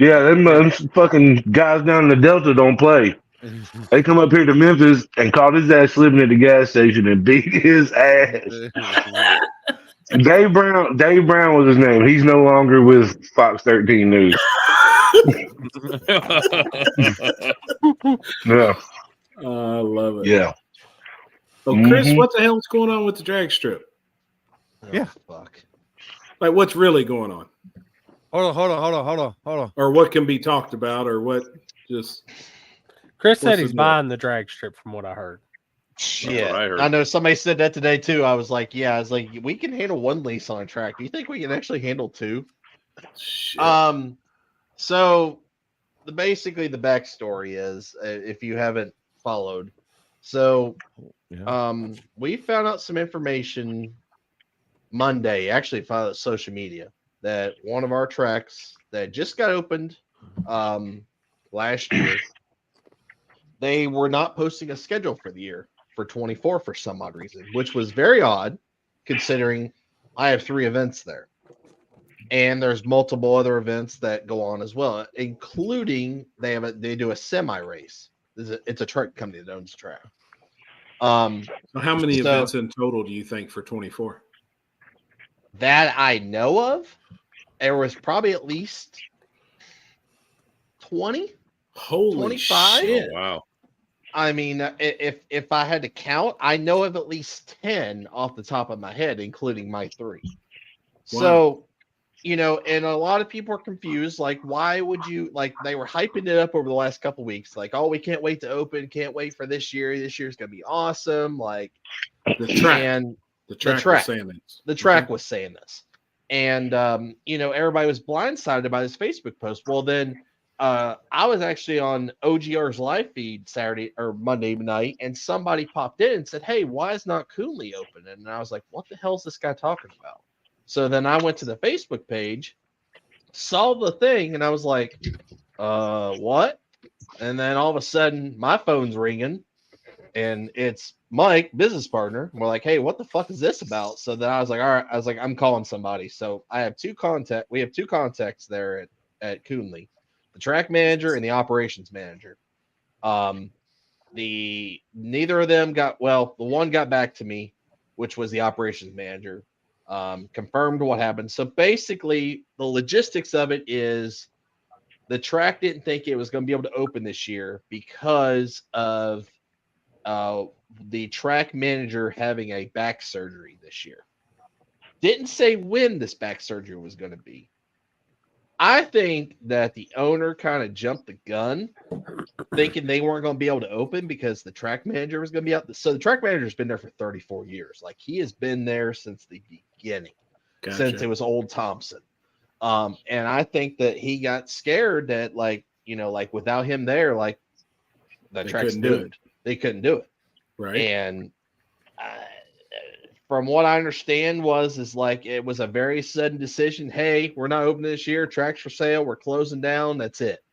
Yeah, them fucking guys down in the Delta don't play. They come up here to Memphis and caught his ass slipping at the gas station and beat his ass. Dave Brown was his name. He's no longer with Fox 13 News. Yeah. I love it. Yeah. So, Chris, what the hell's going on with the drag strip? Yeah. Fuck. Like, what's really going on? Hold on. Or what can be talked about, or what just. Chris said he's buying the drag strip, from what I heard. Shit, I heard. I know somebody said that today too. I was like, yeah, I was like, we can handle one lease on a track. Do you think we can actually handle two? Shit. So basically the backstory is, if you haven't followed, so we found out some information Monday, actually found out social media, that one of our tracks that just got opened last year, they were not posting a schedule for the year for 24 for some odd reason, which was very odd considering I have 3 events there. And there's multiple other events that go on as well, including they do a semi race. It's a truck company that owns the track. So how many events in total do you think for 24? That I know of, there was probably at least 20. Holy 25. shit! Oh, wow. I mean, if I had to count, I know of at least 10 off the top of my head, including my 3. Wow. So, and a lot of people are confused. Like, why would you, like, they were hyping it up over the last couple weeks. Like, oh, we can't wait to open. Can't wait for this year. This year's going to be awesome. Like, the track. And the track was saying this. The track was saying this. And, everybody was blindsided by this Facebook post. Well, then I was actually on OGR's live feed Saturday or Monday night, and somebody popped in and said, hey, why is not Coonley open? And I was like, what the hell is this guy talking about? So then I went to the Facebook page, saw the thing, and I was like, what? And then all of a sudden, my phone's ringing, and it's Mike, business partner. And we're like, hey, what the fuck is this about? So then I was like, all right. I was like, I'm calling somebody. So I have we have 2 contacts there at Coonley, the track manager and the operations manager. Neither of them the one got back to me, which was the operations manager. Confirmed what happened. So basically, the logistics of it is the track didn't think it was going to be able to open this year because of the track manager having a back surgery this year. Didn't say when this back surgery was going to be. I think that the owner kind of jumped the gun, thinking they weren't going to be able to open because the track manager was going to be out. So the track manager's been there for 34 years. Like, he has been there since the beginning, since it was old Thompson. And I think that he got scared that, like, without him there, like, the track's doomed. They couldn't do it. Right. And from what I understand is like, it was a very sudden decision. Hey, we're not opening this year. Track's for sale. We're closing down. That's it.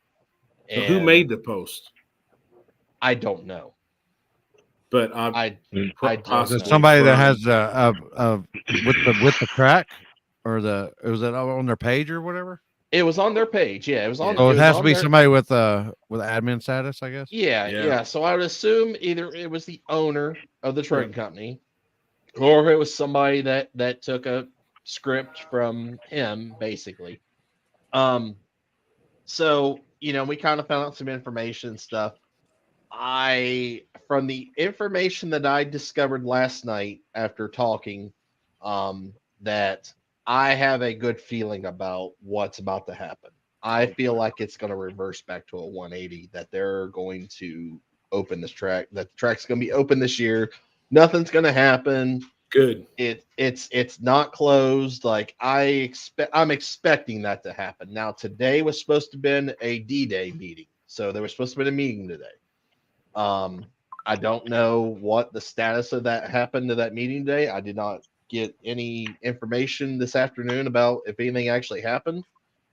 So who made the post? I don't know. But I somebody that has with the track, or was it on their page or whatever? It was on their page. Yeah, it was on. So it has to be somebody with admin status, I guess. Yeah. So I would assume either it was the owner of the trucking company, or it was somebody that took a script from him, basically. So we kind of found out some information and stuff. From the information that I discovered last night after talking, that I have a good feeling about what's about to happen. I feel like it's going to reverse back to a 180, that they're going to open this track, that the track's going to be open this year. Nothing's going to happen. Good. It's not closed. Like, I'm expecting that to happen. Now, today was supposed to have been a D-Day meeting. So there was supposed to be a meeting today. I don't know what the status of that happened to that meeting today. I did not get any information this afternoon about if anything actually happened.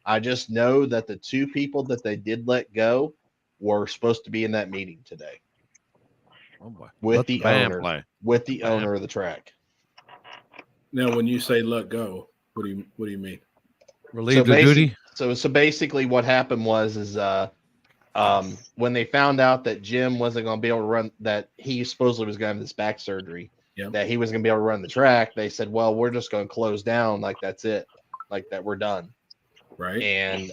I just know that the 2 people that they did let go were supposed to be in that meeting today. Oh boy. With the owner of the track. Now, when you say let go, what do you mean? Relieve the duty. So basically, what happened was when they found out that Jim wasn't going to be able to run, that he supposedly was going to have this back surgery, that he was going to be able to run the track, they said, well, we're just going to close down. Like, that's it. Like, that we're done. Right. And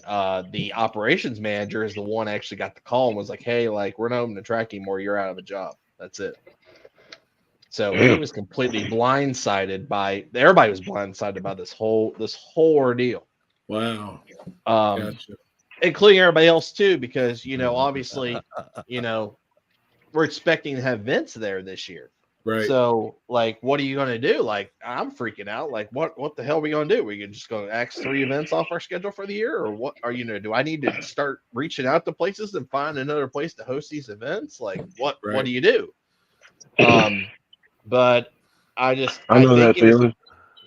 the operations manager is the one actually got the call and was like, hey, like, we're not opening the track anymore. You're out of a job. That's it. So he was completely blindsided everybody was blindsided by this whole ordeal. Wow. Gotcha. Including everybody else too, because obviously, we're expecting to have Vince there this year. Right. So, like, what are you going to do? Like, I'm freaking out. Like, what the hell are we going to do? We just going to axe 3 events off our schedule for the year, or what are you going to do? I need to start reaching out to places and find another place to host these events. Like, what do you do? But I think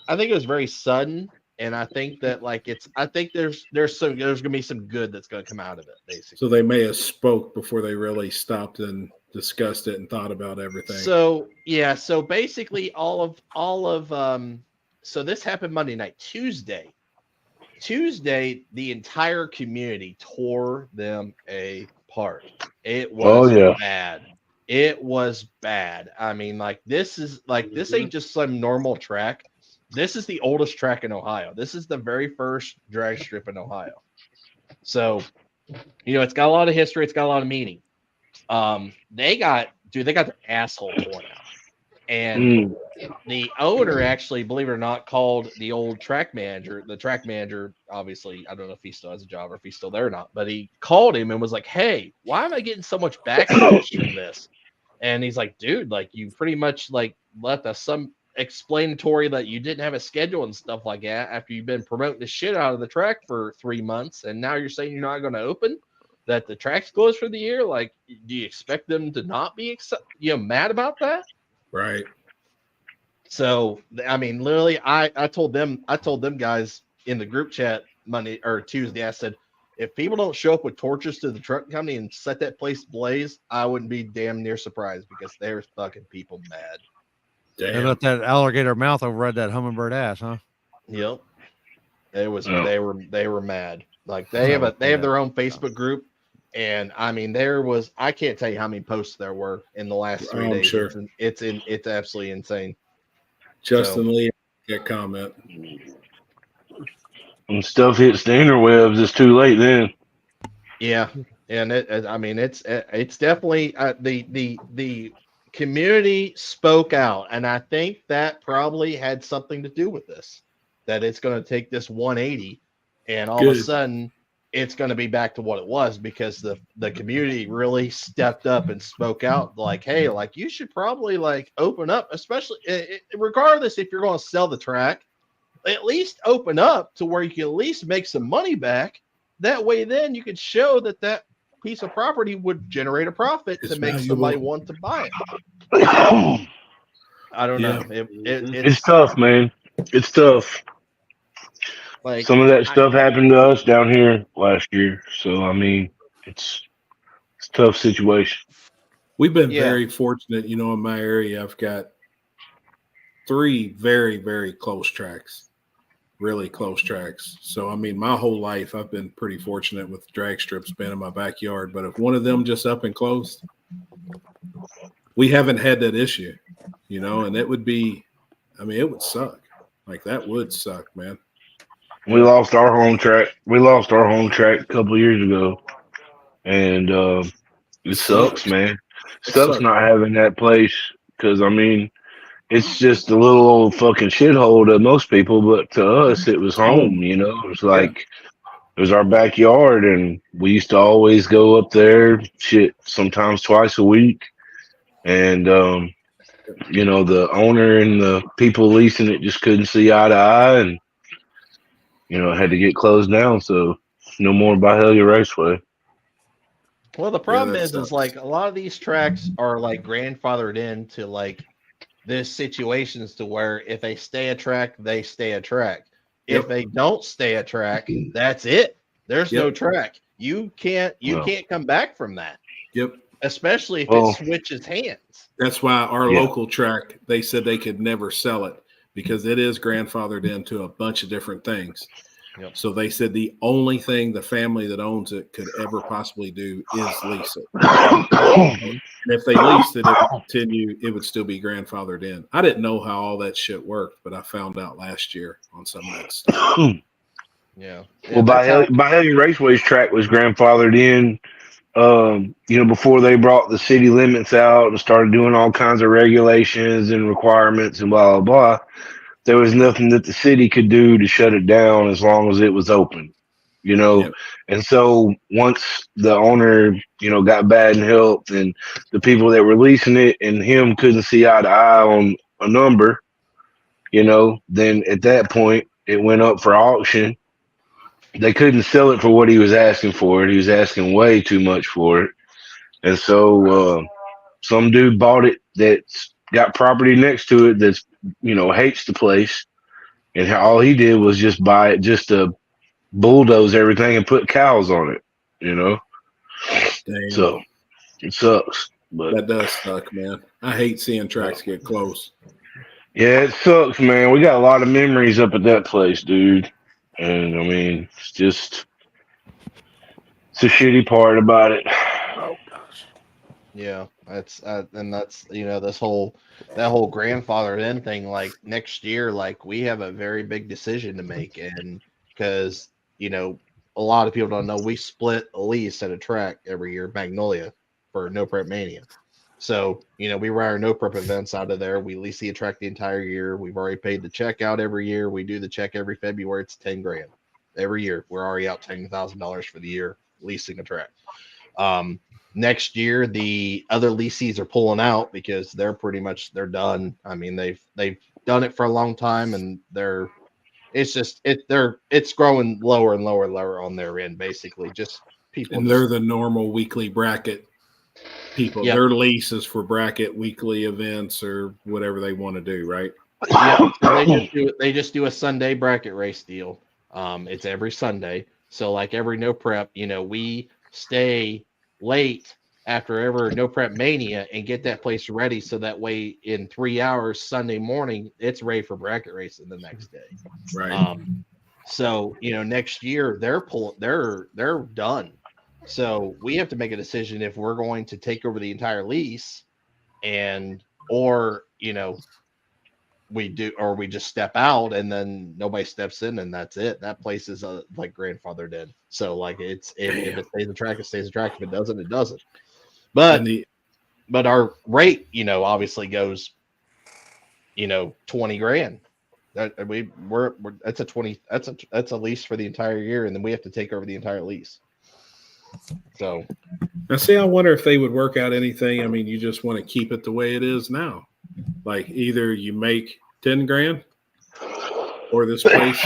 it was very sudden, and I think that there's going to be some good that's going to come out of it, basically. So they may have spoke before they really stopped and discussed it and thought about everything. So basically so this happened Monday night. Tuesday, the entire community tore them apart. It was bad. It was bad. I mean, this ain't just some normal track. This is the oldest track in Ohio. This is the very first drag strip in Ohio. So, it's got a lot of history. It's got a lot of meaning. They got their asshole torn out. And the owner actually, believe it or not, called the old track manager. The track manager, obviously, I don't know if he still has a job or if he's still there or not, but he called him and was like, "Hey, why am I getting so much backlash from this?" And he's like, "Dude, you pretty much left us some explanatory that you didn't have a schedule and stuff like that after you've been promoting the shit out of the track for 3 months, and now you're saying you're not going to open, that the track's closed for the year. Like, do you expect them to not be mad about that?" Right. So, I mean, literally, I told them guys in the group chat Monday or Tuesday, I said, if people don't show up with torches to the truck company and set that place ablaze, I wouldn't be damn near surprised, because they're fucking people mad. Damn. They let that alligator mouth override that hummingbird ass, huh? Yep. They were mad. Like, they have their own Facebook group. And I mean, I can't tell you how many posts there were in the last 3 days. Sure. It's absolutely insane. Justin Lee, get comment. When stuff hits the interwebs, it's too late then. Yeah, and it's definitely the community spoke out, and I think that probably had something to do with this. That it's going to take this 180, and all of a sudden it's going to be back to what it was, because the community really stepped up and spoke out, like, hey, you should probably open up, especially regardless if you're going to sell the track, at least open up to where you can at least make some money back. That way, then you could show that piece of property would generate a profit to make somebody want to buy it. I don't know. It's tough, man. It's tough. Some of that stuff happened to us down here last year, so I mean, it's a tough situation. We've been very fortunate, in my area. I've got 3 very, very close tracks, really close tracks. So I mean, my whole life I've been pretty fortunate with drag strips being in my backyard. But if one of them just up and closed, we haven't had that issue, and it would be, it would suck. That would suck, man. We lost our home track. A couple of years ago, and it sucks, man. It sucks not having that place, because it's just a little old fucking shithole to most people, but to us, it was home. It was it was our backyard, and we used to always go up there, sometimes twice a week, and the owner and the people leasing it just couldn't see eye to eye, and it had to get closed down, so no more Byhalia Raceway. Well, the problem is a lot of these tracks are grandfathered into this situations to where if they stay a track, they stay a track. If they don't stay a track, that's it. There's no track. You can't come back from that. Yep. Especially if it switches hands. That's why our local track, they said they could never sell it, because it is grandfathered into a bunch of different things. Yep. So they said the only thing the family that owns it could ever possibly do is lease it. And if they leased it, it would continue, it would still be grandfathered in. I didn't know how all that shit worked, but I found out last year on some of that stuff. Yeah. Well, Byhalia Raceway's track was grandfathered in, before they brought the city limits out and started doing all kinds of regulations and requirements and blah, blah, blah. there was nothing that the city could do to shut it down as long as it was open, you know. Yep. And so once the owner, you know, got bad in health and the people that were leasing it and him couldn't see eye to eye on a number, you know, then at that point it went up for auction. They couldn't sell it for what he was asking for it. He was asking way too much for it. And so some dude bought it that's got property next to it that's, you know, hates the place. And all he did was just buy it just to bulldoze everything and put cows on it, you know? Damn. So it sucks. But that does suck, man. I hate seeing tracks get close. Yeah, it sucks, man. We got a lot of memories up at that place, dude. And I mean, it's a shitty part about it. Oh gosh. Yeah, that's and that's that whole grandfather then thing. Like next year, like we have a very big decision to make, and because a lot of people don't know, we split a lease at a track every year, Magnolia, for No Prep Mania. So we run our No Prep events out of there. We lease the track the entire year. We've already paid the check out every year. We do the check every February. It's $10,000 every year. We're already out $10,000 for the year leasing a track. Next year, the other leasees are pulling out because they're done. I mean, they've done it for a long time, and it's growing lower and lower and lower on their end, basically. Just people. And they're the normal weekly bracket people. Yep. Their lease is for bracket weekly events or whatever they want to do, right? Yeah, they just do a Sunday bracket race deal. It's every Sunday. So like every No Prep, we stay late after every No Prep Mania and get that place ready so that way in 3 hours Sunday morning it's ready for bracket racing the next day. Right. So next year they're done. So we have to make a decision if we're going to take over the entire lease or we just step out and then nobody steps in and that's it. That place is like grandfathered in. So like if it stays a track, it stays a track. If it doesn't, it doesn't. But our rate, obviously goes, $20,000. That's a lease for the entire year, and then we have to take over the entire lease. So now, see, I wonder if they would work out anything. I mean, you just want to keep it the way it is now. Like either you make $10,000 or this place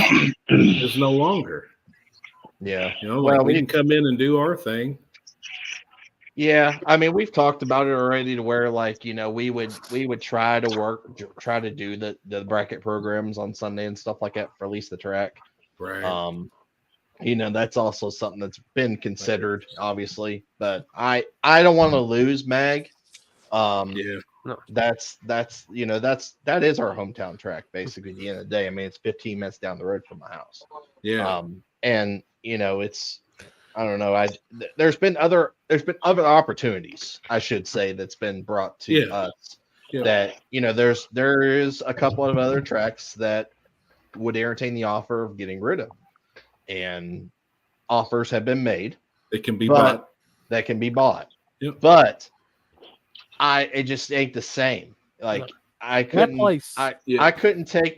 is no longer. Yeah. We can come in and do our thing. Yeah, I mean, we've talked about it already to where we would try to do the bracket programs on Sunday and stuff like that for at least the track. Right. That's also something that's been considered, obviously, but I don't want to lose Mag. Yeah. No, that is our hometown track, basically. At the end of the day, I mean, it's 15 minutes down the road from my house. Yeah. And it's, I don't know. There's been other opportunities, I should say, that's been brought to us. Yeah. That there is a couple of other tracks that would entertain the offer of getting rid of, and offers have been made. It can be bought. That can be bought. Yep. But it just ain't the same. Like I couldn't take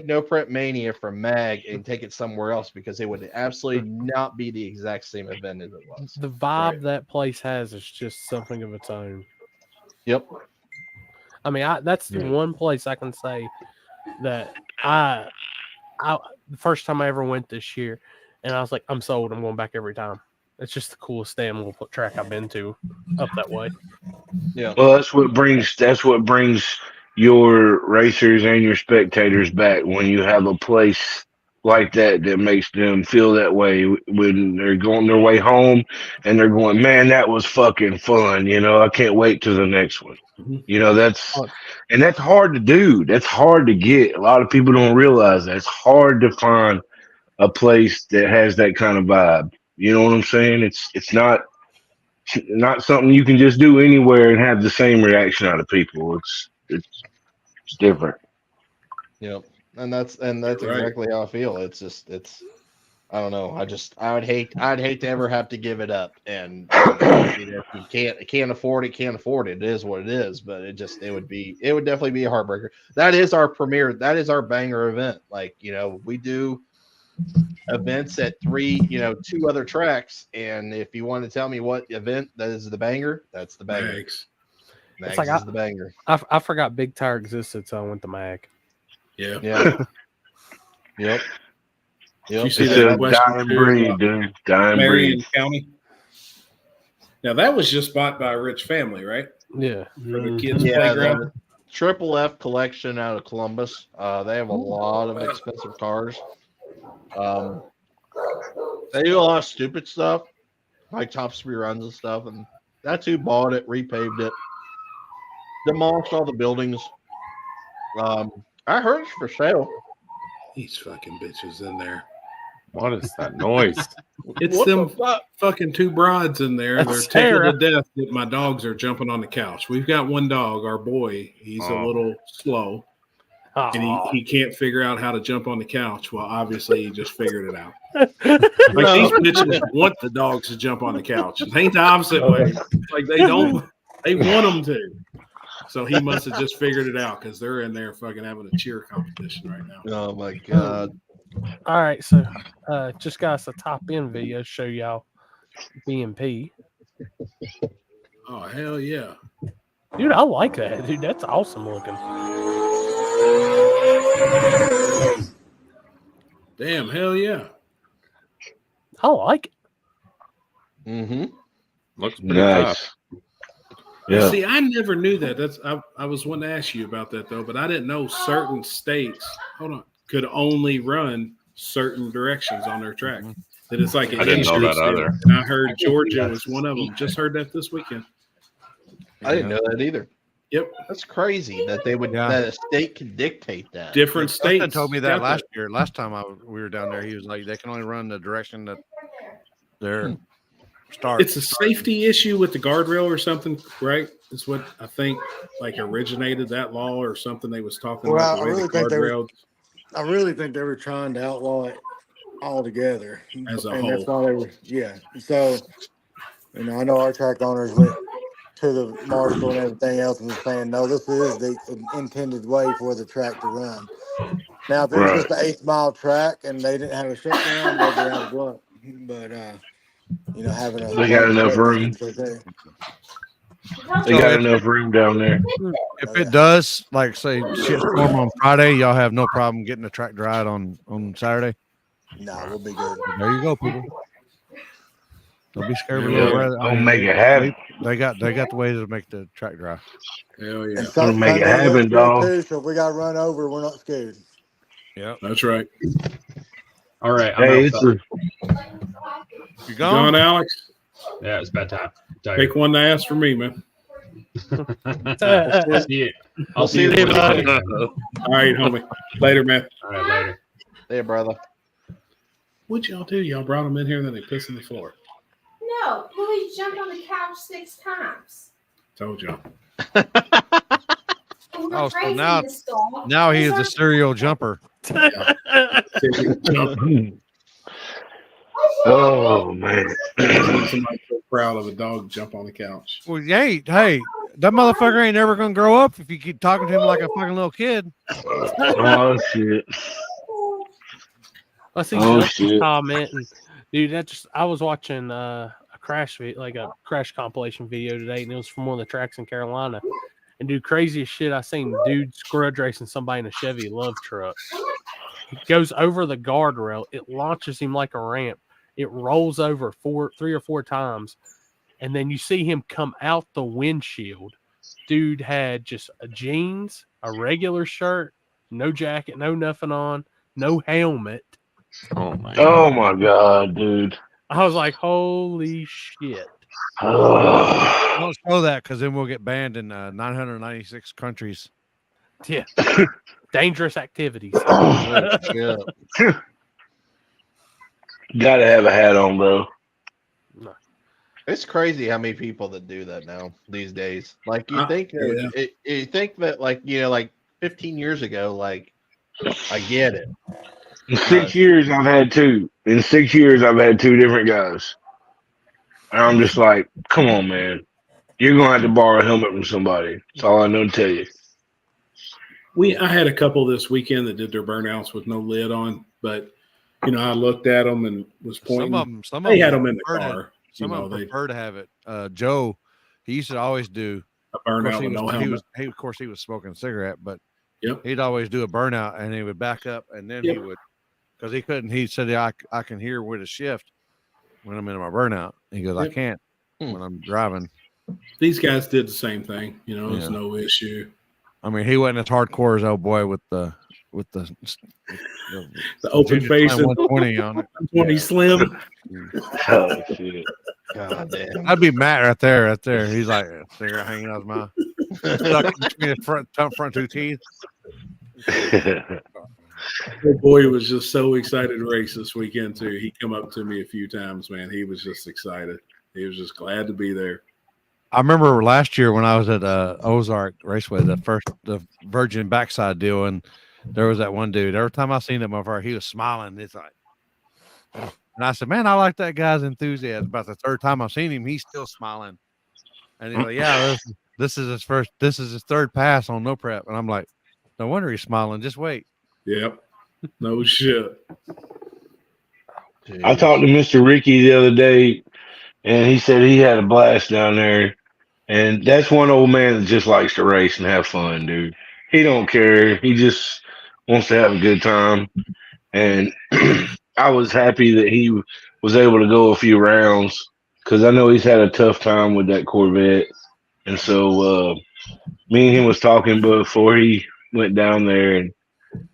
No Prep Mania from Mag and take it somewhere else because it would absolutely not be the exact same event as it was. The vibe that place has is just something of its own. Yep. I mean, that's the one place I can say that I the first time I ever went this year, and I was like, I'm sold. I'm going back every time. It's just the coolest damn little track I've been to up that way. Yeah. Well, that's what brings your racers and your spectators back when you have a place like that makes them feel that way when they're going their way home and they're going, man, that was fucking fun. I can't wait to the next one. Mm-hmm. That's hard to do. That's hard to get. A lot of people don't realize that it's hard to find a place that has that kind of vibe. You know what I'm saying? It's not something you can just do anywhere and have the same reaction out of people. It's different. Yep. And that's exactly how I feel. It's just I don't know. I'd hate to ever have to give it up. And if you can't afford it, can't afford it. It is what it is. But it would definitely be a heartbreaker. That is our premiere. That is our banger event. Like, we do events at two other tracks. And if you want to tell me what event that is the banger, that's the banger. Mags like is the banger. I forgot Big Tire existed, so I went to Mag. Yeah. Yep. You see that dying breed, dude. Dying Marion breed. County. Now that was just bought by a rich family, right? Yeah. For the kids' playground. The Triple F collection out of Columbus. They have a lot of expensive cars. They do a lot of stupid stuff, like top speed runs and stuff. And that's who bought it, repaved it, demolished all the buildings. I heard it's for sale. These fucking bitches in there. What is that noise? It's What them the fuck? fucking two broads in there. That's They're Sarah. tickled to death that my dogs are jumping on the couch. We've got one dog, our boy. He's a little slow. And he can't figure out how to jump on the couch. Well, obviously he just figured it out. Like these bitches want the dogs to jump on the couch. It ain't the opposite way. Like they want them to. So he must have just figured it out because they're in there fucking having a cheer competition right now. Oh my god. All right, so just got us a top end video to show y'all BMP. Oh hell yeah. Dude, I like that, dude. That's awesome looking. Damn, hell yeah. I like it. Mm-hmm. Looks pretty Nice. tough. Yeah. See, I never knew that. I was wanting to ask you about that though, but I didn't know certain states could only run certain directions on their track. That it's like I didn't know that either. And I heard Georgia was one of them. Just heard that this weekend. I didn't know that either. Yep. That's crazy that they would that a state can dictate that. Different states. Justin told me that last year. Last time we were down there, he was like, they can only run the direction that they're start. It's a safety issue with the guardrail or something, right? Is what I think like originated that law or something they was talking about. I really think they were trying to outlaw it altogether as a and whole. that's why they were, yeah. So, I know our track owners went to the marshal and everything else and was saying, no, this is the intended way for the track to run. Now, if it was just an 8-mile track and they didn't have a shutdown, they'd be out of luck. But having a They got enough room. They got enough room down there. If it does, like say shit storm on Friday, y'all have no problem getting the track dried on Saturday. No, we'll be good. There you go, people. Don't be scared. Don't make it happen. They got the ways to make the track dry. Hell yeah. Don't make it happen, dog. So if we got run over, we're not scared. Yeah, that's right. All right. Hey, you gone, Alex? Yeah, it's bedtime. Pick one to ask for me, man. I'll see you. I'll see you later. All right, homie. Later, man. All right, later. Hey, brother. What'd y'all do? Y'all brought them in here and then they pissed on the floor. No, Louis jumped on the couch 6 times. Told y'all. Oh, so now he is a serial jumper. Oh man! Somebody's so proud of a dog jump on the couch. Well, hey, that motherfucker ain't never gonna grow up if you keep talking to him like a fucking little kid. Oh shit! I see Justin's comment, and dude, I was watching a crash compilation video today, and it was from one of the tracks in Carolina. And dude, craziest shit I seen, dude grudge racing somebody in a Chevy Love truck. He goes over the guardrail, it launches him like a ramp, it rolls over 3 or 4 times, and then you see him come out the windshield. Dude had just jeans, a regular shirt, no jacket, no nothing on, no helmet. Oh my god, dude! I was like, holy shit. Don't show that because then we'll get banned in 996 countries. Yeah. Dangerous activities. Gotta have a hat on, bro. No. It's crazy how many people that do that now these days. Like you think you think that like 15 years ago, like I get it. In 6 years, I've had two. In 6 years, I've had two different guys. And I'm just like, come on, man. You're gonna have to borrow a helmet from somebody. That's all I know to tell you. I had a couple this weekend that did their burnouts with no lid on, but I looked at them and was pointing. Some they of had them them in the car. Some of them prefer to have it. Joe, he used to always do a burnout with no helmet. Of course, he was smoking a cigarette, but yep. He'd always do a burnout, and he would back up, and then he would, because he couldn't. He said, I can hear with a shift when I'm in my burnout. He goes, I can't when I'm driving. These guys did the same thing. There's no issue. I mean, he wasn't as hardcore as old boy with the open face 120 on it. 20 slim. Oh shit! God damn. I'd be Matt right there. He's like cigarette hanging out his mouth, stuck between his front two teeth. Old boy was just so excited to race this weekend too. He come up to me a few times, man. He was just excited. He was just glad to be there. I remember last year when I was at Ozark Raceway, the Virgin backside deal, and there was that one dude. Every time I seen him over, he was smiling. It's like, and I said, "Man, I like that guy's enthusiasm." About the third time I've seen him, he's still smiling. And he's like, "Yeah, this is his first. This is his third pass on no prep." And I'm like, "No wonder he's smiling. Just wait." Yep. No shit. I talked to Mr. Ricky the other day, and he said he had a blast down there. And that's one old man that just likes to race and have fun, dude. He don't care. He just wants to have a good time. And I was happy that he was able to go a few rounds because I know he's had a tough time with that Corvette. And so me and him was talking before he went down there, and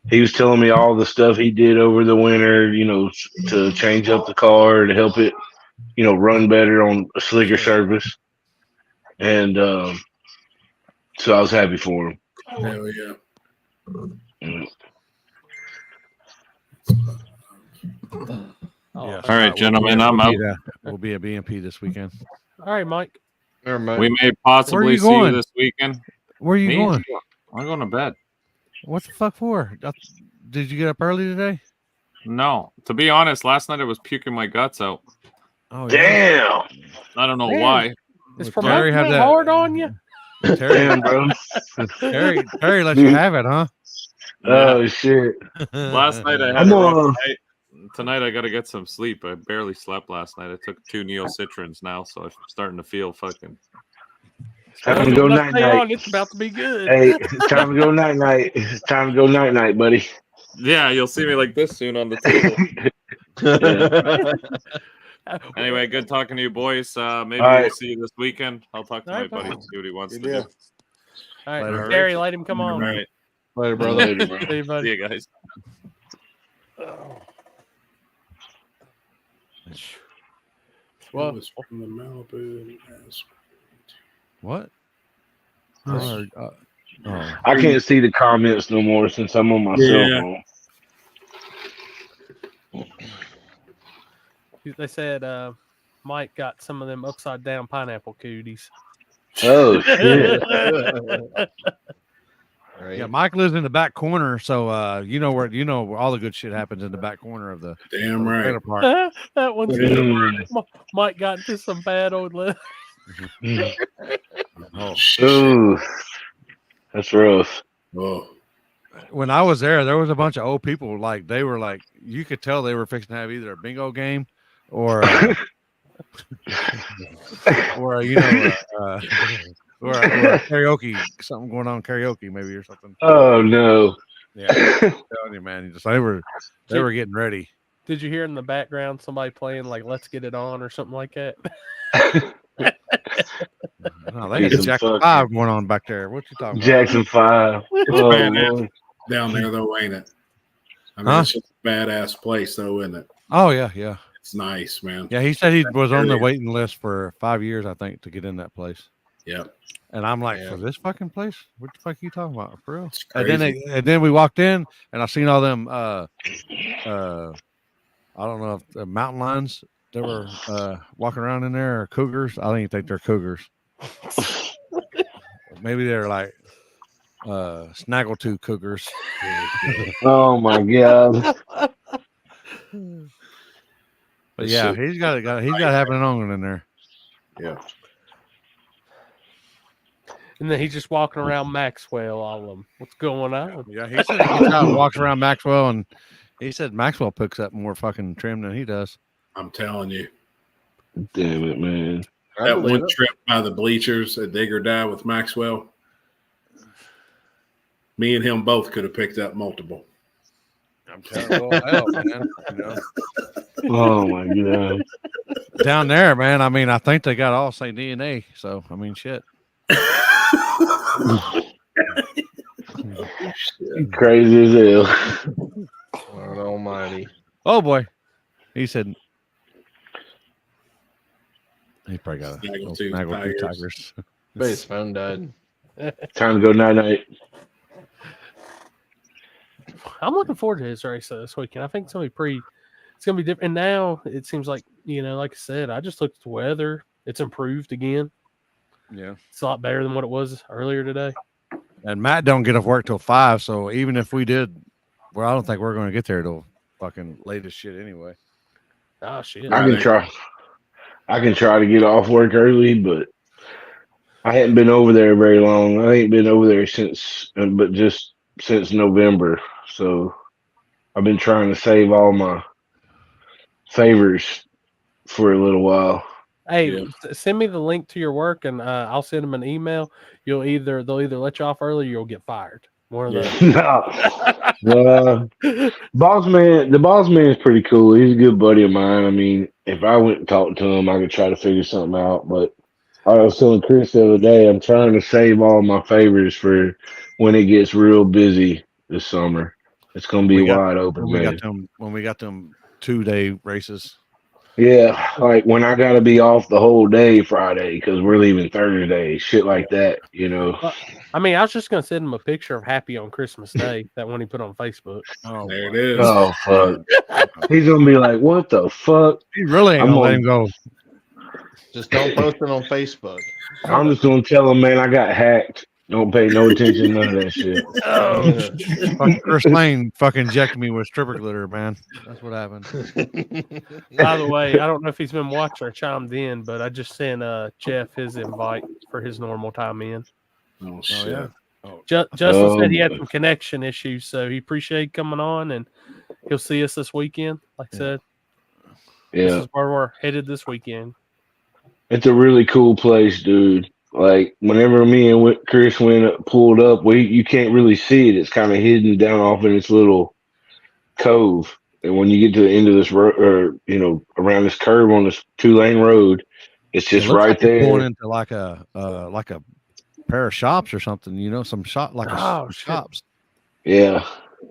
he was telling me all the stuff he did over the winter, to change up the car to help it, run better on a slicker surface. And so I was happy for him. Hell yeah. All right, gentlemen, I'm out. We'll be at BMP this weekend. All right, Mike. We may possibly see you this weekend. Where are you going? I'm going to bed. What the fuck for? Did you get up early today? No. To be honest, last night I was puking my guts out. Oh, damn. I don't know why. Is promoting hard on you? Terry let you have it, huh? Oh shit! Last night I had a rough night. Tonight I got to get some sleep. I barely slept last night. I took 2 Neocitrins now, so I'm starting to feel fucking. Time to go night night. It's about to be good. Hey, it's time to go night night. It's time to go night night, buddy. Yeah, you'll see me like this soon on the table. Anyway, good talking to you, boys. Maybe we'll see you this weekend. I'll talk to my buddy and see what he wants to do. All right, Terry, let him come on. All right. Later, brother. Later, bro. See you, buddy. See you guys. Well, from the Malibu. What? I can't see the comments no more since I'm on my cell phone. They said Mike got some of them upside down pineapple cooties. Oh shit! Right. Yeah, Mike lives in the back corner, so where all the good shit happens in the back corner of the damn right. Park. That one's Mike got into some bad old list. Ooh, that's rough. Oh. When I was there was a bunch of old people. Like they were like, you could tell they were fixing to have either a bingo game or or or karaoke, something going on karaoke maybe or something. Oh no! Yeah, I'm telling you, man, they were getting ready. Did you hear in the background somebody playing like "Let's Get It On" or something like that? No, they got Jackson 5 going on back there. What you talking about? Jackson 5. Down there though, ain't it? I mean, it's just a badass place though, isn't it? Oh yeah. It's nice, man. Yeah, he said he was on the waiting list for 5 years, I think, to get in that place. Yep. And I'm like, for this fucking place? What the fuck are you talking about, for real? And then we walked in, and I seen all them I don't know if the mountain lions that were walking around in there are cougars. I don't even think they're cougars. Maybe they're like snaggletooth cougars. Oh my god! But yeah, he's got happening on in there. Yeah. And then he's just walking around Maxwell, all of them. What's going on? Yeah, he said he gets out and walks around Maxwell, and he said Maxwell picks up more fucking trim than he does. I'm telling you. Damn it, man. That one trip by the bleachers at Dig or Die with Maxwell, me and him both could have picked up multiple. I'm telling you, hell, man. You know? Oh my god! Down there, man. I mean, I think they got all same DNA. So I mean, shit. Crazy as hell. Lord almighty. Oh boy. He said he probably got a snaggletooth tigers. But his phone died. Time to go night. I'm looking forward to his race this weekend. I think it's gonna be different. And now it seems like, like I said, I just looked at the weather. It's improved again. Yeah. It's a lot better than what it was earlier today. And Matt don't get off work till 5, so even if we did, well, I don't think we're gonna get there till fucking late as shit anyway. Oh shit. I can try to get off work early, but I hadn't been over there very long. I ain't been over there since November. So I've been trying to save all my favors for a little while. Hey, send me the link to your work, and I'll send them an email. They'll either let you off early, or you'll get fired. One of those. The boss man is pretty cool. He's a good buddy of mine. I mean, if I went and talked to him, I could try to figure something out. But I was telling Chris the other day, I'm trying to save all my favors for when it gets real busy this summer. It's gonna be wide open, man. When we got them 2-day races. Yeah, like when I got to be off the whole day Friday because we're leaving Thursday, shit like that, Well, I mean, I was just going to send him a picture of Happy on Christmas Day, that one he put on Facebook. Oh, there it is. Oh, fuck. He's going to be like, what the fuck? He really ain't going to let him go. Just don't post it on Facebook. I'm just going to tell him, man, I got hacked. Don't pay no attention, none of that shit. Fucking Chris Lane fucking injected me with stripper glitter, man. That's what happened. By the way, I don't know if he's been watching or chimed in, but I just sent Jeff his invite for his normal time in. Oh, shit. Yeah. Justin said he had some connection issues, so he appreciated coming on, and he'll see us this weekend. Like I said, this is where we're headed this weekend. It's a really cool place, dude. Like whenever me and Chris pulled up, you can't really see it. It's kind of hidden down off in this little cove. And when you get to the end of this road, or around this curve on this 2-lane road, it's just right like there. Going into like a pair of shops or something. Some shop shops. Yeah.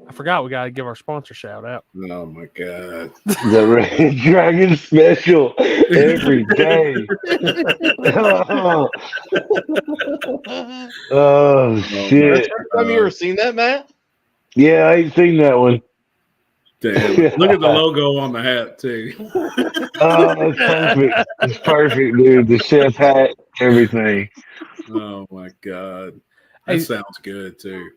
I forgot we got to give our sponsor shout out. Oh my god, the Red Dragon special every day. Oh shit! That's the first time you ever seen that, Matt? Yeah, I ain't seen that one. Damn. Look at the logo on the hat too. Oh, that's perfect. It's perfect, dude. The chef hat, everything. Oh my god, that sounds good too.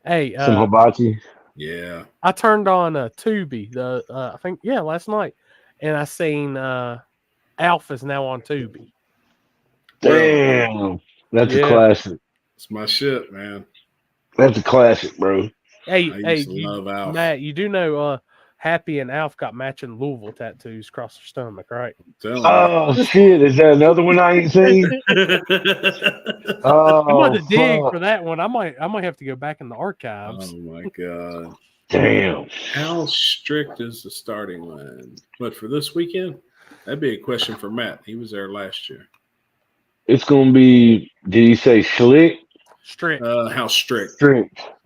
Hey, some hibachi. Yeah, I turned on Tubi. I think last night, and I seen Alf is now on Tubi. Damn, that's a classic. It's my shit, man. That's a classic, bro. Hey, love Alf. Matt, you do know Happy and Alf got matching Louisville tattoos across their stomach, right? Oh shit! Is that another one I ain't seen? I'm going to dig for that one. I might have to go back in the archives. Oh my god! Damn. How strict is the starting line? But for this weekend, that'd be a question for Matt. He was there last year. It's gonna be. Did he say slick? Strict. How strict?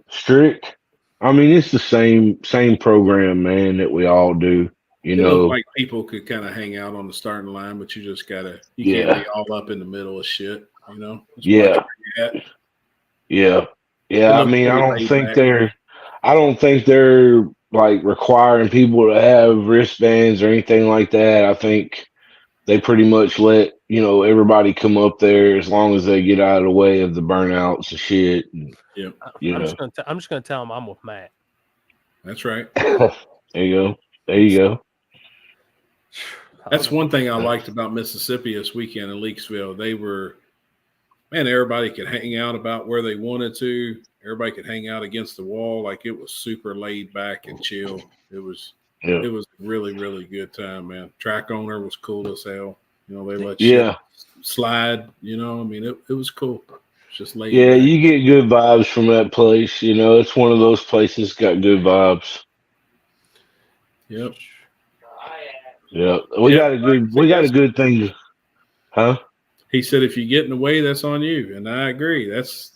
Strict. I mean, it's the same program, man, that we all do. It looked like people could kind of hang out on the starting line, but you just can't be all up in the middle of shit. Yeah. I mean, I don't think they're like requiring people to have wristbands or anything like that. I think they pretty much let everybody come up there as long as they get out of the way of the burnouts and shit. And, Yep. I'm just gonna tell him I'm with Matt. That's right. There you go. That's one thing I liked about Mississippi this weekend in Leakesville. Everybody could hang out about where they wanted to. Everybody could hang out against the wall. Like, it was super laid back and chill. It was a really, really good time, man. Track owner was cool as hell. They let shit slide. It was cool. It's just laid back. You get good vibes from that place. It's one of those places got good vibes. Yep. We got a good thing. Huh? He said, if you get in the way, that's on you. And I agree. That's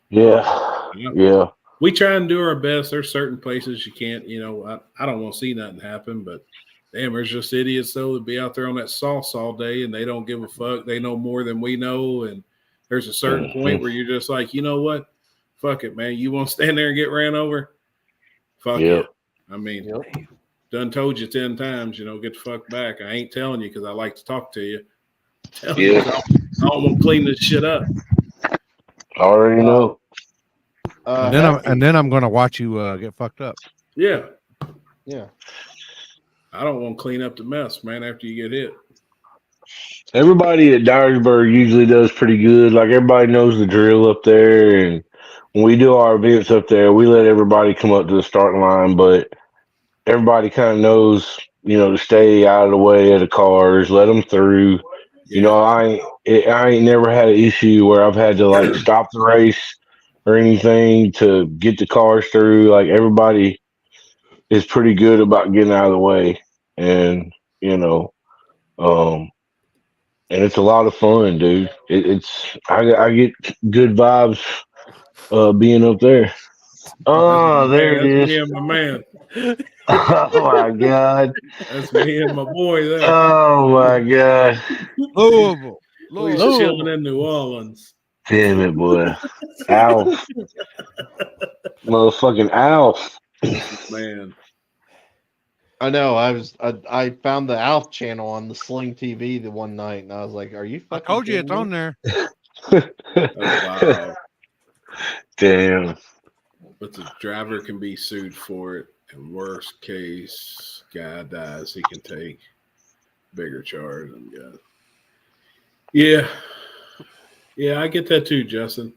Yeah. We try and do our best. There's certain places you can't, I don't want to see nothing happen, but damn, there's just idiots though that be out there on that sauce all day and they don't give a fuck. They know more than we know. And there's a certain point where you're just like, you know what? Fuck it, man. You want to stand there and get ran over? Fuck it. Done told you 10 times, get the fuck back. I ain't telling you because I like to talk to you. I don't want to clean this shit up. I already know. And then I'm gonna watch you get fucked up. Yeah. Yeah. I don't want to clean up the mess, man, after you get hit. Everybody at Dyersburg usually does pretty good. Like, everybody knows the drill up there, and when we do our events up there, we let everybody come up to the starting line, but everybody kind of knows, to stay out of the way of the cars, let them through. I ain't never had an issue where I've had to like stop the race or anything to get the cars through. Like, everybody is pretty good about getting out of the way, and and it's a lot of fun, dude. I get good vibes being up there. Oh, there it is. Me and my man. Oh my God. That's me and my boy there. Oh my God. Louisville. We're chilling in New Orleans. Damn it, boy. Alf. Motherfucking Alf. Man. I know. I found the Alf channel on the Sling TV the one night, and I was like, "Are you fucking?" I told you it's me? on there. Wow. Damn. But the driver can be sued for it. In worst case, guy dies, he can take bigger charge. And yeah, I get that too, Justin.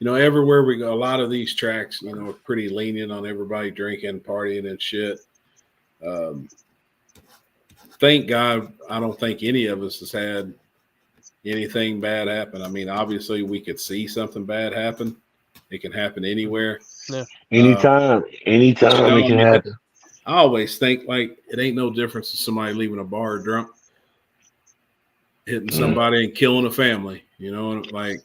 Everywhere we go, a lot of these tracks, are pretty lenient on everybody drinking, partying, and shit. Thank God, I don't think any of us has had anything bad happen. I mean, obviously, we could see something bad happen. It can happen anywhere. Yeah. Anytime it can happen. I always think like it ain't no difference to somebody leaving a bar drunk, hitting somebody and killing a family. Like.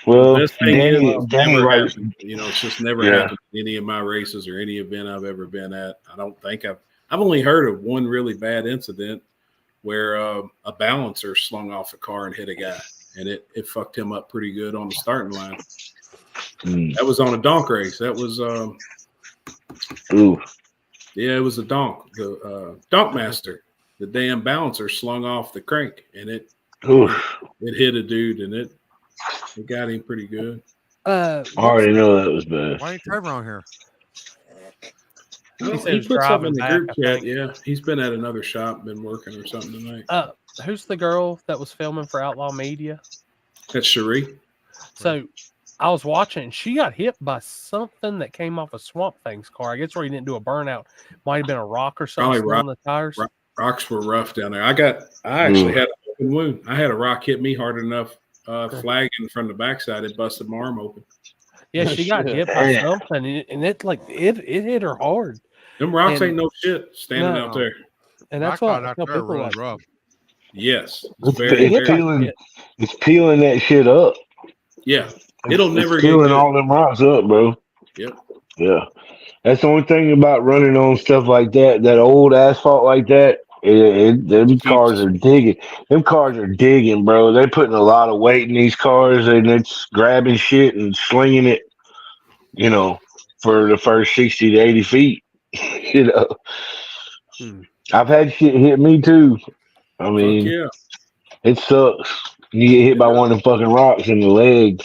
Well, the best thing is Danny never likes, happened. It's just never happened in any of my races or any event I've ever been at. I don't think I've only heard of one really bad incident where a balancer slung off a car and hit a guy, and it fucked him up pretty good on the starting line. That was on a donk race. That was it was a donk. The donk master, the damn balancer slung off the crank, and it hit a dude, and it got him pretty good. I already know that was bad. Why ain't Trevor on here? He put something in the group chat. Yeah, he's been at another shop, been working or something tonight. Who's the girl that was filming for Outlaw Media? That's Cherie. So I was watching. She got hit by something that came off a Swamp Thing's car. I guess where he didn't do a burnout. Might have been a rock or something on the tires. Rocks were rough down there. I actually had an open wound. I had a rock hit me hard enough, flagging from the backside. It busted my arm open. Yeah, she got hit by something, and it hit her hard. Them rocks ain't no shit standing out there. And that's what I tell people really like. rough. Yes, it's peeling that shit up. Yeah, it'll never it's get peeling good. all them rocks up, bro. Yep. Yeah, that's the only thing about running on stuff like that. That old asphalt like that. Them cars are digging. Them cars are digging, bro. They're putting a lot of weight in these cars, and it's grabbing shit and slinging it. For the first 60 to 80 feet. I've had shit hit me too. I mean, yeah. it sucks. You get hit by one of them fucking rocks in the leg.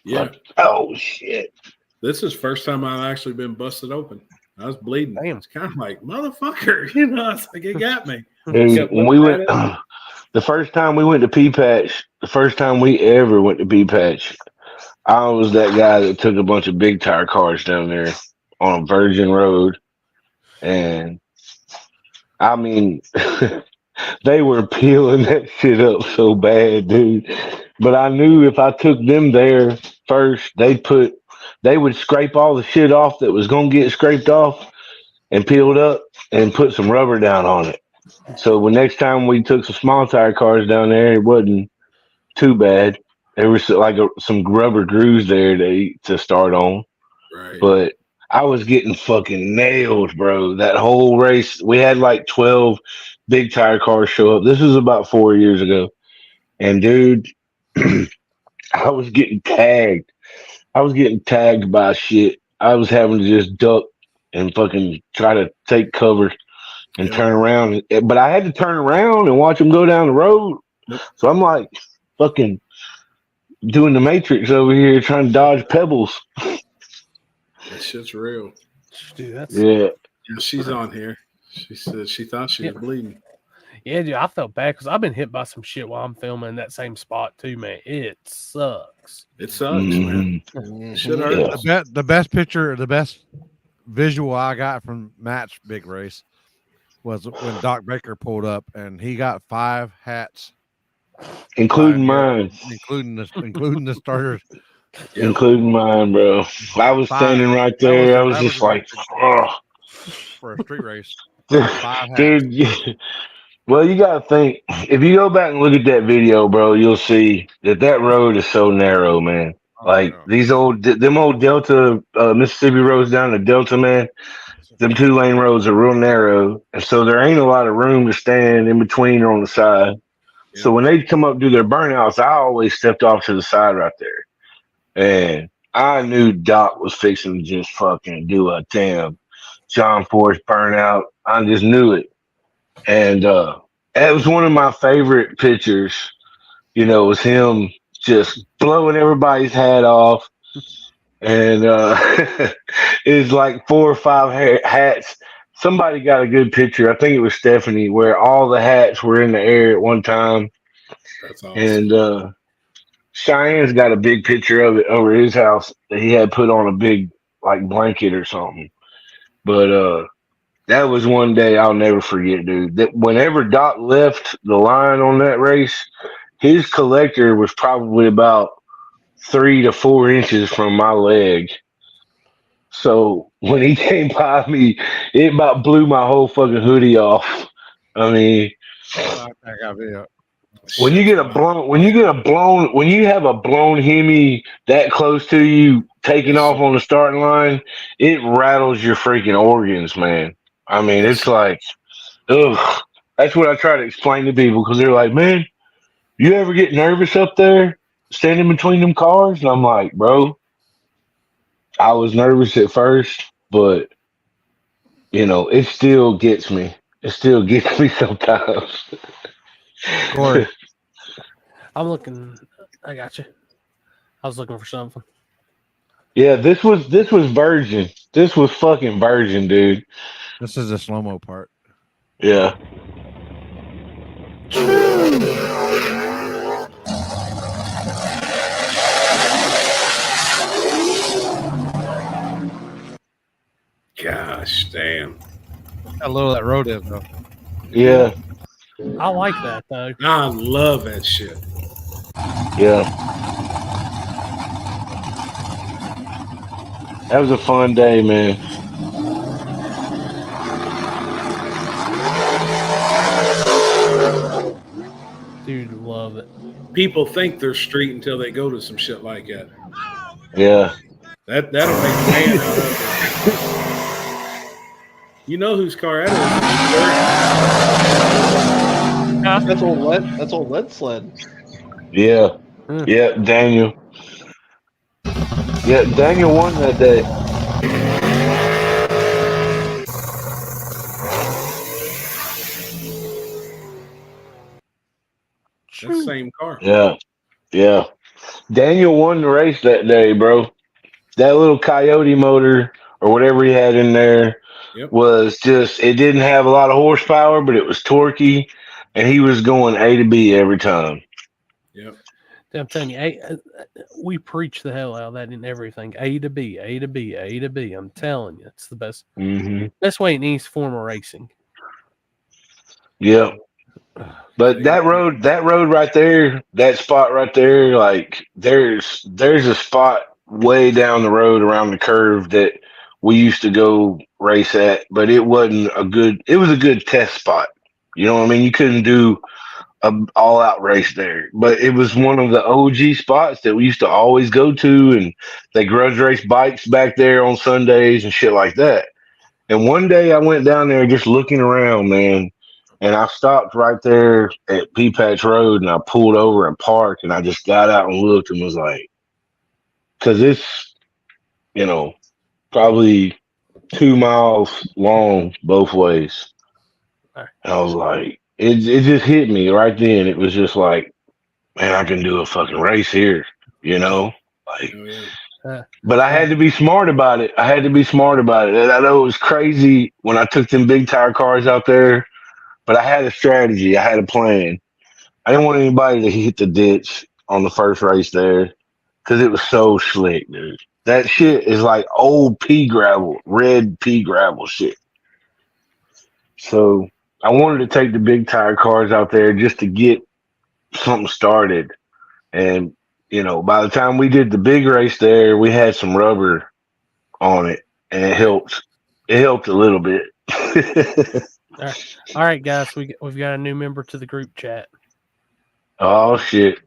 Yeah. Like, oh shit. This is the first time I've actually been busted open. I was bleeding. Damn. It's kind of like, motherfucker, you know, it's like it got me. Dude, when we went the first time we went to P Patch, the first time we ever went to P Patch, I was that guy that took a bunch of big tire cars down there on a virgin road. And I mean they were peeling that shit up so bad, dude. But I knew if I took them there first, they would scrape all the shit off that was gonna get scraped off and peeled up and put some rubber down on it. So when next time we took some small tire cars down there, it wasn't too bad. There was like some rubber grooves there to start on. Right. But I was getting fucking nailed, bro. That whole race, we had like 12 big tire cars show up. This was about 4 years ago. And dude, I was getting tagged. I was getting tagged by shit. I was having to just duck and fucking try to take cover and turn around. But I had to turn around and watch them go down the road. So I'm like fucking doing the Matrix over here trying to dodge pebbles. That shit's real. Dude, that's Yeah. She's on here. She said she thought she was bleeding. Yeah, dude, I felt bad because I've been hit by some shit while I'm filming that same spot too, man. It sucks. It sucks, man. Should hurt. The best picture, the best visual I got from Matt's big race was when Doc Baker pulled up and he got 5 hats, including mine, including the starters. Including mine, bro. I was standing right there. I was just like, oh. For a street race. Dude, well, you got to think, if you go back and look at that video, bro, you'll see that road is so narrow, man. Like them old Delta, Mississippi roads down to Delta, man, them 2-lane roads are real narrow. And so there ain't a lot of room to stand in between or on the side. Yeah. So when they come up do their burnouts, I always stepped off to the side right there. And I knew Doc was fixing to just fucking do a damn John Force burnout. I just knew it. And it was one of my favorite pictures. You know, it was him just blowing everybody's hat off. And it's like 4 or 5 hats. Somebody got a good picture. I think it was Stephanie, where all the hats were in the air at one time. That's awesome. And Cheyenne's got a big picture of it over his house that he had put on a big like blanket or something. But that was one day I'll never forget, dude. That whenever Doc left the line on that race, his collector was probably about 3 to 4 inches from my leg. So when he came by me, it about blew my whole fucking hoodie off. I mean, when you have a blown Hemi that close to you taking off on the starting line, it rattles your freaking organs, man. I mean, it's like, ugh. That's what I try to explain to people because they're like, man, you ever get nervous up there standing between them cars? And I'm like, bro, I was nervous at first, but you know, it still gets me. It still gets me sometimes. Corey. I'm looking. I got you. I was looking for something. Yeah, this was virgin. This was fucking virgin, dude. This is the slow-mo part. Yeah. Gosh, damn. How low that road is, though. Yeah. I like that, though. I love that shit. Yeah. That was a fun day, man. Dude, love it. People think they're street until they go to some shit like that. Yeah. That'll make a man out of it. You know whose car that is? That's old lead. That's old lead sled. Yeah. Yeah, Daniel. Yeah, Daniel won that day. That's the same car. Yeah, yeah. Daniel won the race that day, bro. That little Coyote motor or whatever he had in there Yep. was just, it didn't have a lot of horsepower, but it was torquey, and he was going A to B every time. Yep. I'm telling you, we preach the hell out of that in everything. A to B, A to B, A to B. I'm telling you, it's the best. Mm-hmm. Best way in any form of racing. Yeah. But that road right there, that spot right there, like there's a spot way down the road around the curve that we used to go race at, but it was a good test spot. You know what I mean? You couldn't do a all out race there, but it was one of the OG spots that we used to always go to, and they grudge race bikes back there on Sundays and shit like that. And one day I went down there just looking around, man, and I stopped right there at Pea Patch Road, and I pulled over and parked, and I just got out and looked and was like, because it's, probably 2 miles long both ways. And I was like, it just hit me right then. It was just like, man, I can do a fucking race here, Like, but I had to be smart about it. And I know it was crazy when I took them big tire cars out there, but I had a strategy. I had a plan. I didn't want anybody to hit the ditch on the first race there because it was so slick, dude. That shit is like old pea gravel, red pea gravel shit. So I wanted to take the big tire cars out there just to get something started. And, by the time we did the big race there, we had some rubber on it, and it helped. It helped a little bit. All right, guys, we've got a new member to the group chat. Oh shit!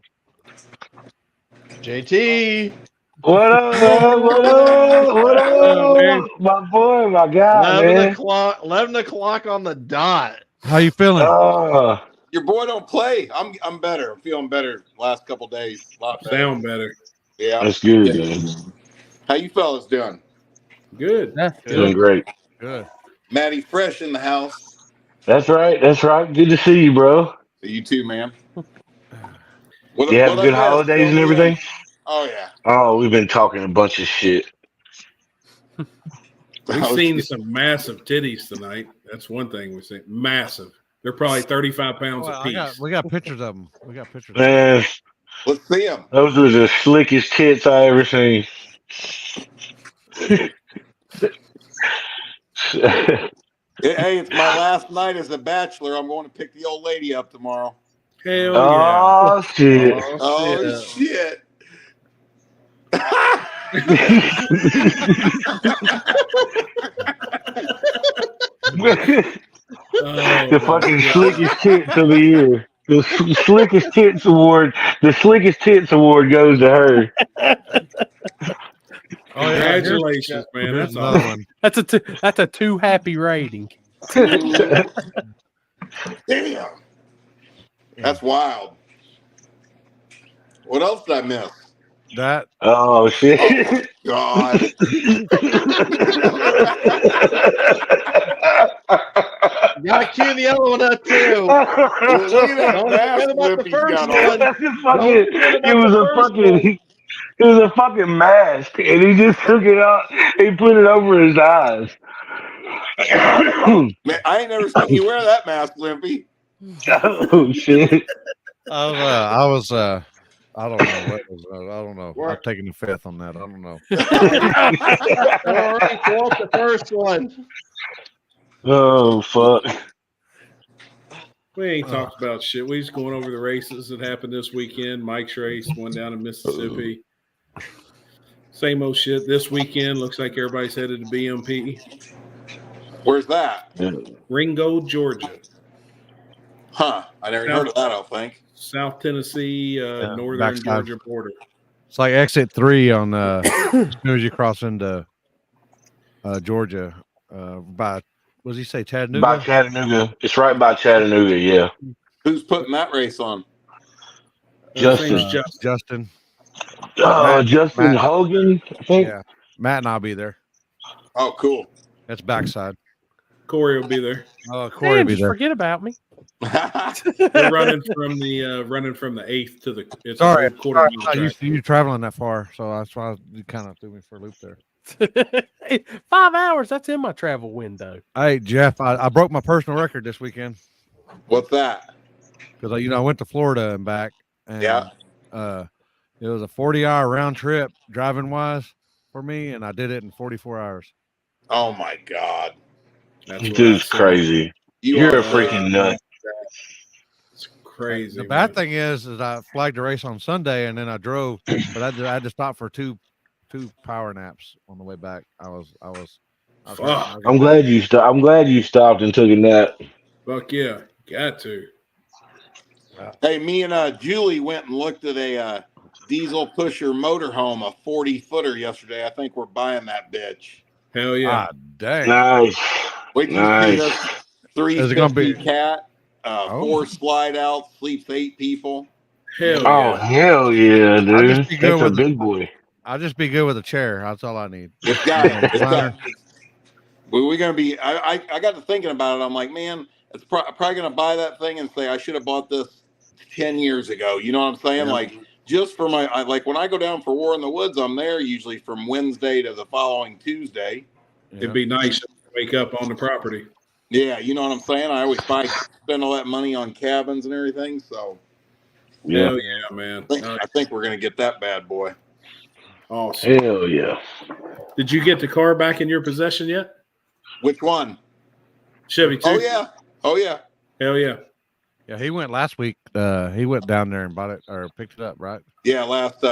JT, what up? What up? What up? My boy, my guy, 11 o'clock on the dot. How you feeling? Your boy don't play. I'm better. I'm feeling better last couple days. A lot better. Sound better. Yeah. That's good, man. How you fellas doing? Good. Doing great. Good. Matty Fresh in the house. That's right. Good to see you, bro. You too, man. You have good holidays and everything? Oh, yeah. Oh, we've been talking a bunch of shit. We've seen some massive titties tonight. That's one thing we've seen. Massive. They're probably 35 pounds apiece. We got pictures of them. Man, let's see them. Those were the slickest tits I ever seen. Hey, it's my last night as a bachelor. I'm going to pick the old lady up tomorrow. Hell yeah. Shit. Oh, shit. The fucking slickest tits of the year. The slickest tits award. The slickest tits award goes to her. Congratulations, man. That's awesome. That's a too happy rating. Damn. That's wild. What else did I miss? That. Oh shit. Oh, God. Gotta cue the other one up too. Look at that about the first one. It was a fucking mask, and he just took it out. He put it over his eyes. Man, I ain't never seen you wear that mask, Limpy. Oh shit! I was I don't know. I don't know. I'm taking the fifth on that. I don't know. All right, pull up the first one. Oh fuck! We ain't talked about shit. We just going over the races that happened this weekend. Mike's race, one down in Mississippi. Same old shit. This weekend looks like everybody's headed to BMP. Where's that? Ringgold, Georgia. Huh? I never heard of that. I don't think. South Tennessee, northern backside. Georgia border. It's like exit 3 on as soon as you cross into Georgia. By what does he say? Chattanooga. By Chattanooga. It's right by Chattanooga. Yeah. Who's putting that race on? Justin. Justin. Justin Hogan. I think. Yeah. Matt and I'll be there. Oh, cool. That's backside. Corey will be there. Oh, Corey will be just there. forget about me. We're running from the 8th to the. It's Sorry, a quarter I'm mile not track. used to you traveling that far, so that's why you kind of threw me for a loop there. 5 hours, that's in my travel window. Hey, Jeff, I broke my personal record this weekend. What's that? Because I went to Florida and back, and it was a 40-hour round trip driving wise for me, and I did it in 44 hours. Oh my God, Dude's crazy. You're a freaking nut. It's crazy. The bad thing is I flagged a race on Sunday, and then I drove, but I had to stop for two power naps on the way back. I was I'm glad you stopped. I'm glad you stopped and took a nap. Fuck yeah, got to. Hey, me and Julie went and looked at a diesel pusher motorhome, a 40-footer yesterday. I think we're buying that bitch. Hell yeah. Ah, dang. Nice. Wait till you see this 350 cat, 4 slide outs, sleeps 8 people. Hell yeah, dude. That's a big boy. I'll just be good with a chair. That's all I need. It's got we're gonna be. I got to thinking about it. I'm like, man, it's probably gonna buy that thing and say I should have bought this 10 years ago. You know what I'm saying? Yeah. Like just for like when I go down for War in the Woods, I'm there usually from Wednesday to the following Tuesday. It'd be nice to wake up on the property. Yeah, you know what I'm saying? I always spend all that money on cabins and everything. So hell yeah, man. I think we're gonna get that bad boy. Awesome. Hell yeah. Did you get the car back in your possession yet? Which one? Chevy 2. Oh yeah. Hell yeah. Yeah, he went last week. He went down there and bought it or picked it up, right? Yeah, last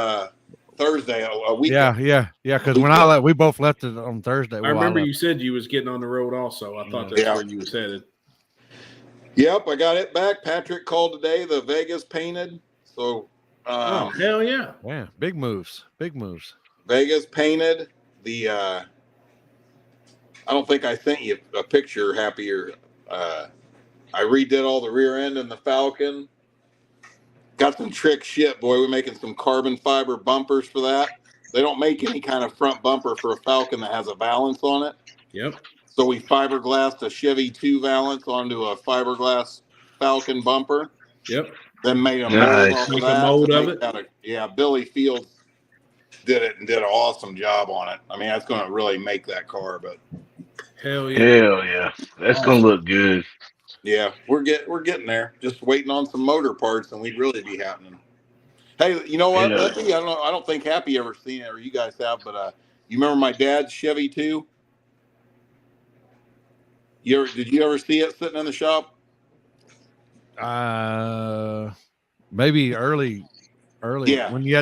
Thursday, a week. Yeah. Because when we both left it on Thursday. I remember you said you was getting on the road also. I thought that's where you was headed. Yep, I got it back. Patrick called today. The Vegas painted. So. Oh hell yeah! Yeah, big moves. Vegas painted. The I don't think I sent you a picture. Happier. I redid all the rear end in the Falcon. Got some trick shit, boy. We're making some carbon fiber bumpers for that. They don't make any kind of front bumper for a Falcon that has a valance on it. Yep. So we fiberglassed a Chevy 2 valance onto a fiberglass Falcon bumper. Yep. Then made a Nice. mold off of Make a that. mold of it? Billy Fields did it and did an awesome job on it. I mean, that's going to really make that car. But hell yeah, hell yeah, that's gonna look good. Yeah, we're getting there. Just waiting on some motor parts, and we'd really be happening. Hey, you know what? Yeah. Let's see. I don't think Happy ever seen it, or you guys have. But you remember my dad's Chevy 2? Did you ever see it sitting in the shop? Maybe early. Yeah. When you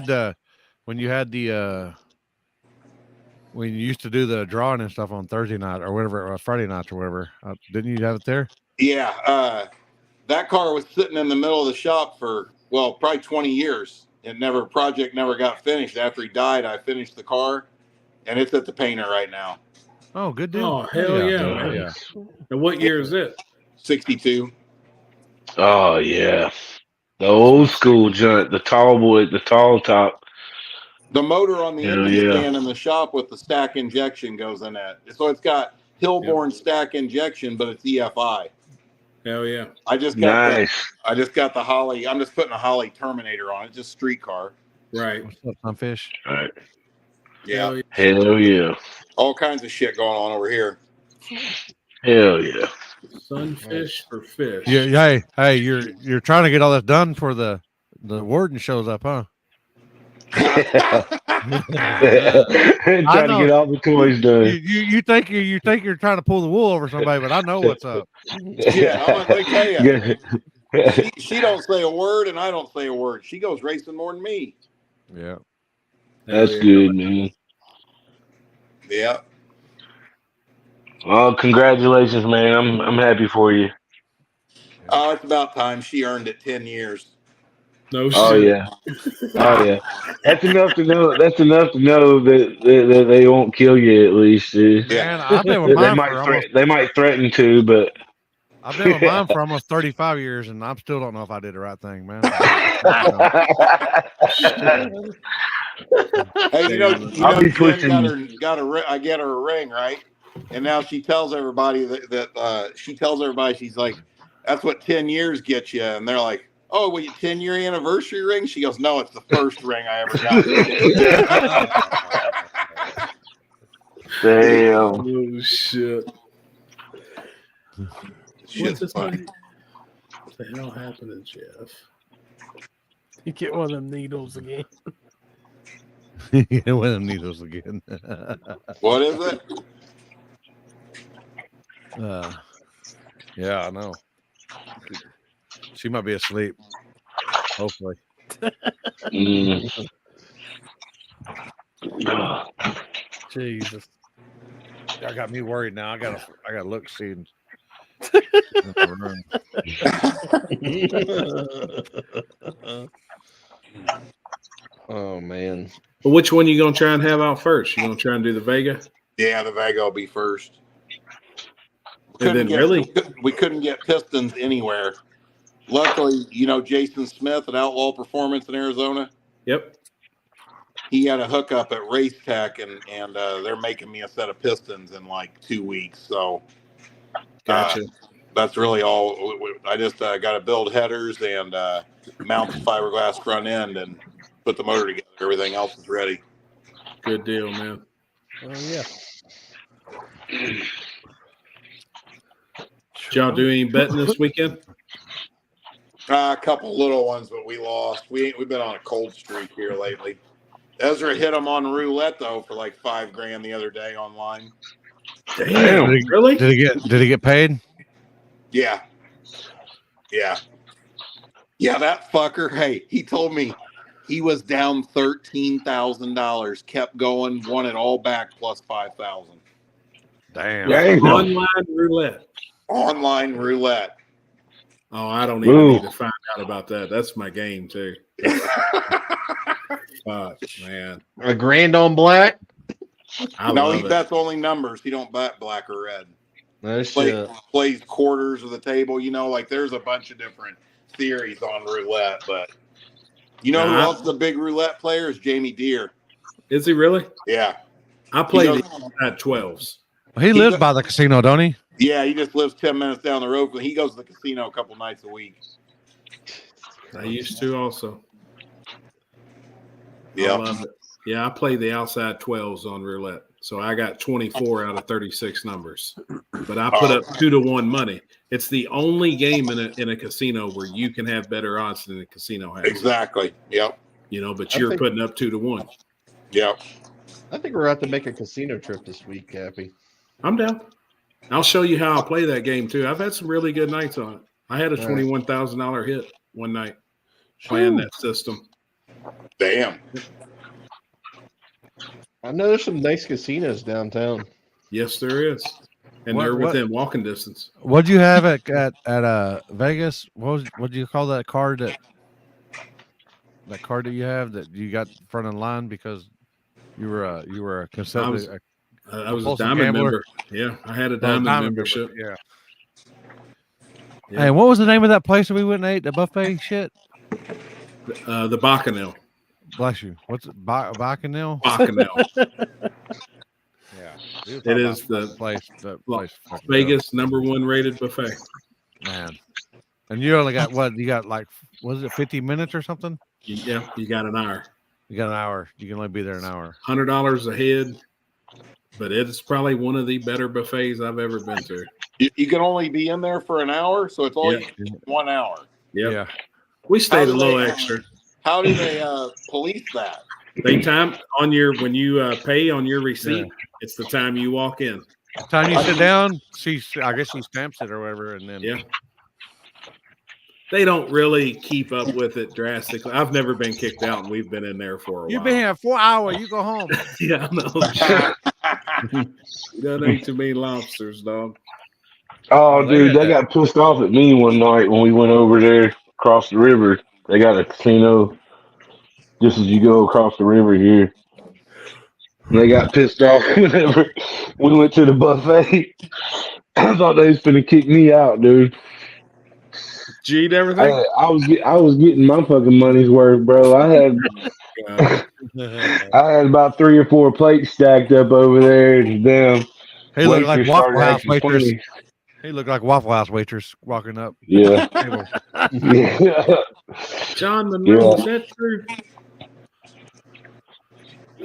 used to do the drawing and stuff on Thursday night or whatever it was, Friday nights or whatever. Didn't you have it there? Yeah. That car was sitting in the middle of the shop for probably 20 years. Project never got finished. After he died, I finished the car, and it's at the painter right now. Oh, good deal. Oh hell yeah, man. Yeah. And what year is it? 62. Oh yeah, the old school joint, the tall boy, the tall top. The motor on the Hell engine yeah. stand in the shop with the stack injection goes in that. So it's got Hillborn stack injection, but it's EFI. Hell yeah. I just got Nice. the Holly. I'm just putting a Holly Terminator on it, just street car. Right. What's up, Sunfish? All right. Yeah. Hell yeah. All kinds of shit going on over here. Hell yeah. Sunfish for fish. Yeah. Hey, you're trying to get all this done for the warden shows up, huh? Trying to get all the toys done. You think you're trying to pull the wool over somebody, but I know what's up. Yeah, I'm gonna tell you. She don't say a word, and I don't say a word. She goes racing more than me. Yeah. That's good, man. Yeah. Well, congratulations, man. I'm happy for you. Oh, it's about time. She earned it 10 years. No shit. Oh yeah. Oh yeah. That's enough to know. That's enough to know that they won't kill you at least. Man, I've been with mine They might threaten to, but I've been with mine for almost 35 years, and I still don't know if I did the right thing, man. Hey, I'll be pushing. I get her a ring, right? and now she tells everybody that she tells everybody, she's like, that's what 10 years gets you. And they're like, oh, well, your 10-year anniversary ring? She goes, no, it's the first ring I ever got. Damn. Oh shit. Shit's funny. What the hell happened to Jeff? You get one of them needles again. Get one of them needles again. What is it? Yeah, I know. She might be asleep. Hopefully. Jesus. Y'all got me worried now. I gotta look, see. Oh man. But which one you gonna try and have out first? You gonna try and do the Vega? Yeah, the Vega will be first. And then We couldn't get Pistons anywhere. Luckily, Jason Smith at Outlaw Performance in Arizona. Yep. He had a hookup at Race Tech, and they're making me a set of Pistons in like 2 weeks. So, gotcha. That's really all. I just got to build headers and mount the fiberglass front end and put the motor together. Everything else is ready. Good deal, man. Oh yeah. Did y'all do any betting this weekend? A couple little ones, but we lost. We've been on a cold streak here lately. Ezra hit him on roulette though for like $5,000 the other day online. Damn, really? Did he get paid? Yeah. That fucker. Hey, he told me he was down $13,000, kept going, won it all back plus 5,000. Damn. Online roulette. Oh, I don't even need to find out about that. That's my game too. Fuck, man. A grand on black? No, he bets only numbers. He don't bet black or red. Plays quarters of the table. Like there's a bunch of different theories on roulette, but who else is a big roulette player is Jamie Deere. Is he really? Yeah. I play at 12s. He lives by the casino, don't he? Yeah, he just lives 10 minutes down the road. He goes to the casino a couple nights a week. I used to also. Yeah. Yeah, I play the outside 12s on roulette. So I got 24 out of 36 numbers. But I put up 2-to-1 money. It's the only game in a casino where you can have better odds than the casino has. Exactly. Yep. But you're putting up 2-to-1. Yep. I think we're out to make a casino trip this week, Cappy. I'm down. I'll show you how I play that game too. I've had some really good nights on it. I had a $21,000 hit one night playing that system. Damn. I know there's some nice casinos downtown. Yes, there is, and they're within walking distance. What'd you have at Vegas? What do you call that card that card that you have that you got front of line because you were a consultant? I was a diamond member. Yeah, I had a diamond membership. Yeah. Hey, what was the name of that place that we went and ate? The buffet shit? The Bacchanal. Bless you. What's it? Bacchanal? Bacchanal. Yeah. It is the place. Vegas #1 rated buffet. Man. And you only got what? You got like, was it 50 minutes or something? Yeah, you got an hour. You got an hour. You can only be there an hour. $100 a head. But it's probably one of the better buffets I've ever been to. You can only be in there for an hour, so it's only 1 hour. Yeah. We stayed a little extra. How do they police that? They time on when you pay on your receipt. It's the time you walk in. The time you sit down, I guess she stamps it or whatever, and then they don't really keep up with it drastically. I've never been kicked out, and we've been in there for a while. You've been here 4 hours. You go home. Yeah, I know. You don't eat too many lobsters, dog. Oh, dude, they got pissed off at me one night when we went over there across the river. They got a casino just as you go across the river here. And they got pissed off whenever we went to the buffet. I thought they was finna kick me out, dude. Did you eat everything? I was getting my fucking money's worth, bro. I had about 3 or 4 plates stacked up over there, and damn, He looked like waitress Waffle started House acting waitress. funny. He looked like Waffle House waitress walking up. Yeah. Yeah. John Monroe, Yeah. is that true?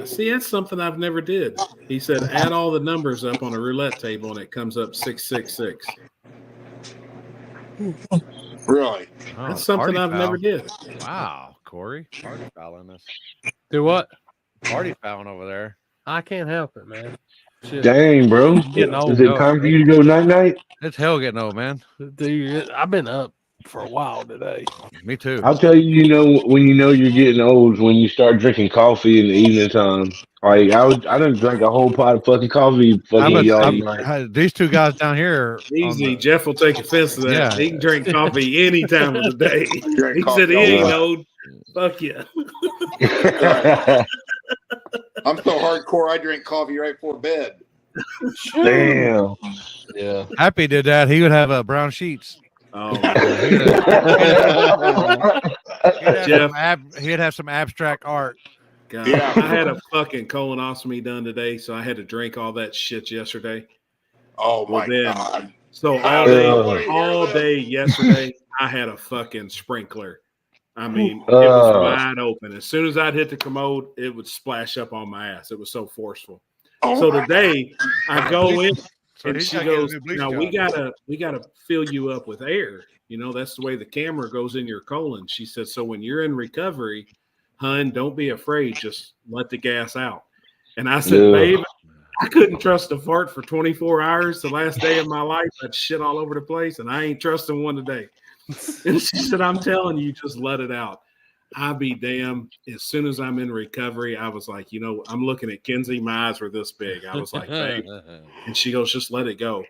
See, that's something I've never did. He said, add all the numbers up on a roulette table, and it comes up 666. Really? Oh, That's something party I've foul. never did. Wow, Corey, party fouling us. Do what? Party fouling over there. I can't help it, man. Shit. Dang, bro. I'm getting old. Is it time for you to go night night? It's hell getting old, man. Dude, I've been up for a while today. Me too. I'll tell you, when you know you're getting old is when you start drinking coffee in the evening time. Like I done drank a whole pot of fucking coffee these two guys down here. Easy. Jeff will take offense to that. Yeah. He can drink coffee any time of the day. Drink He coffee said he all the ain't time. old. Fuck yeah. I'm so hardcore. I drink coffee right before bed. Damn. Yeah. Happy did that. He would have brown sheets. Oh, he'd have some abstract art. God. Yeah. I had a fucking colonoscopy done today, so I had to drink all that shit yesterday. Oh my God. So all day yesterday, I had a fucking sprinkler. I mean, it was wide open. As soon as I'd hit the commode, it would splash up on my ass. It was so forceful. So today I go in and she goes, "Now we gotta fill you up with air. You know, that's the way the camera goes in your colon." She said, "So when you're in recovery, hun, don't be afraid. Just let the gas out." And I said, "Babe, I couldn't trust a fart for 24 hours the last day of my life. I'd shit all over the place, and I ain't trusting one today." And she said, "I'm telling you, just let it out." I be damned. As soon as I'm in recovery, I was like, I'm looking at Kenzie. My eyes were this big. I was like, babe. And she goes, "Just let it go."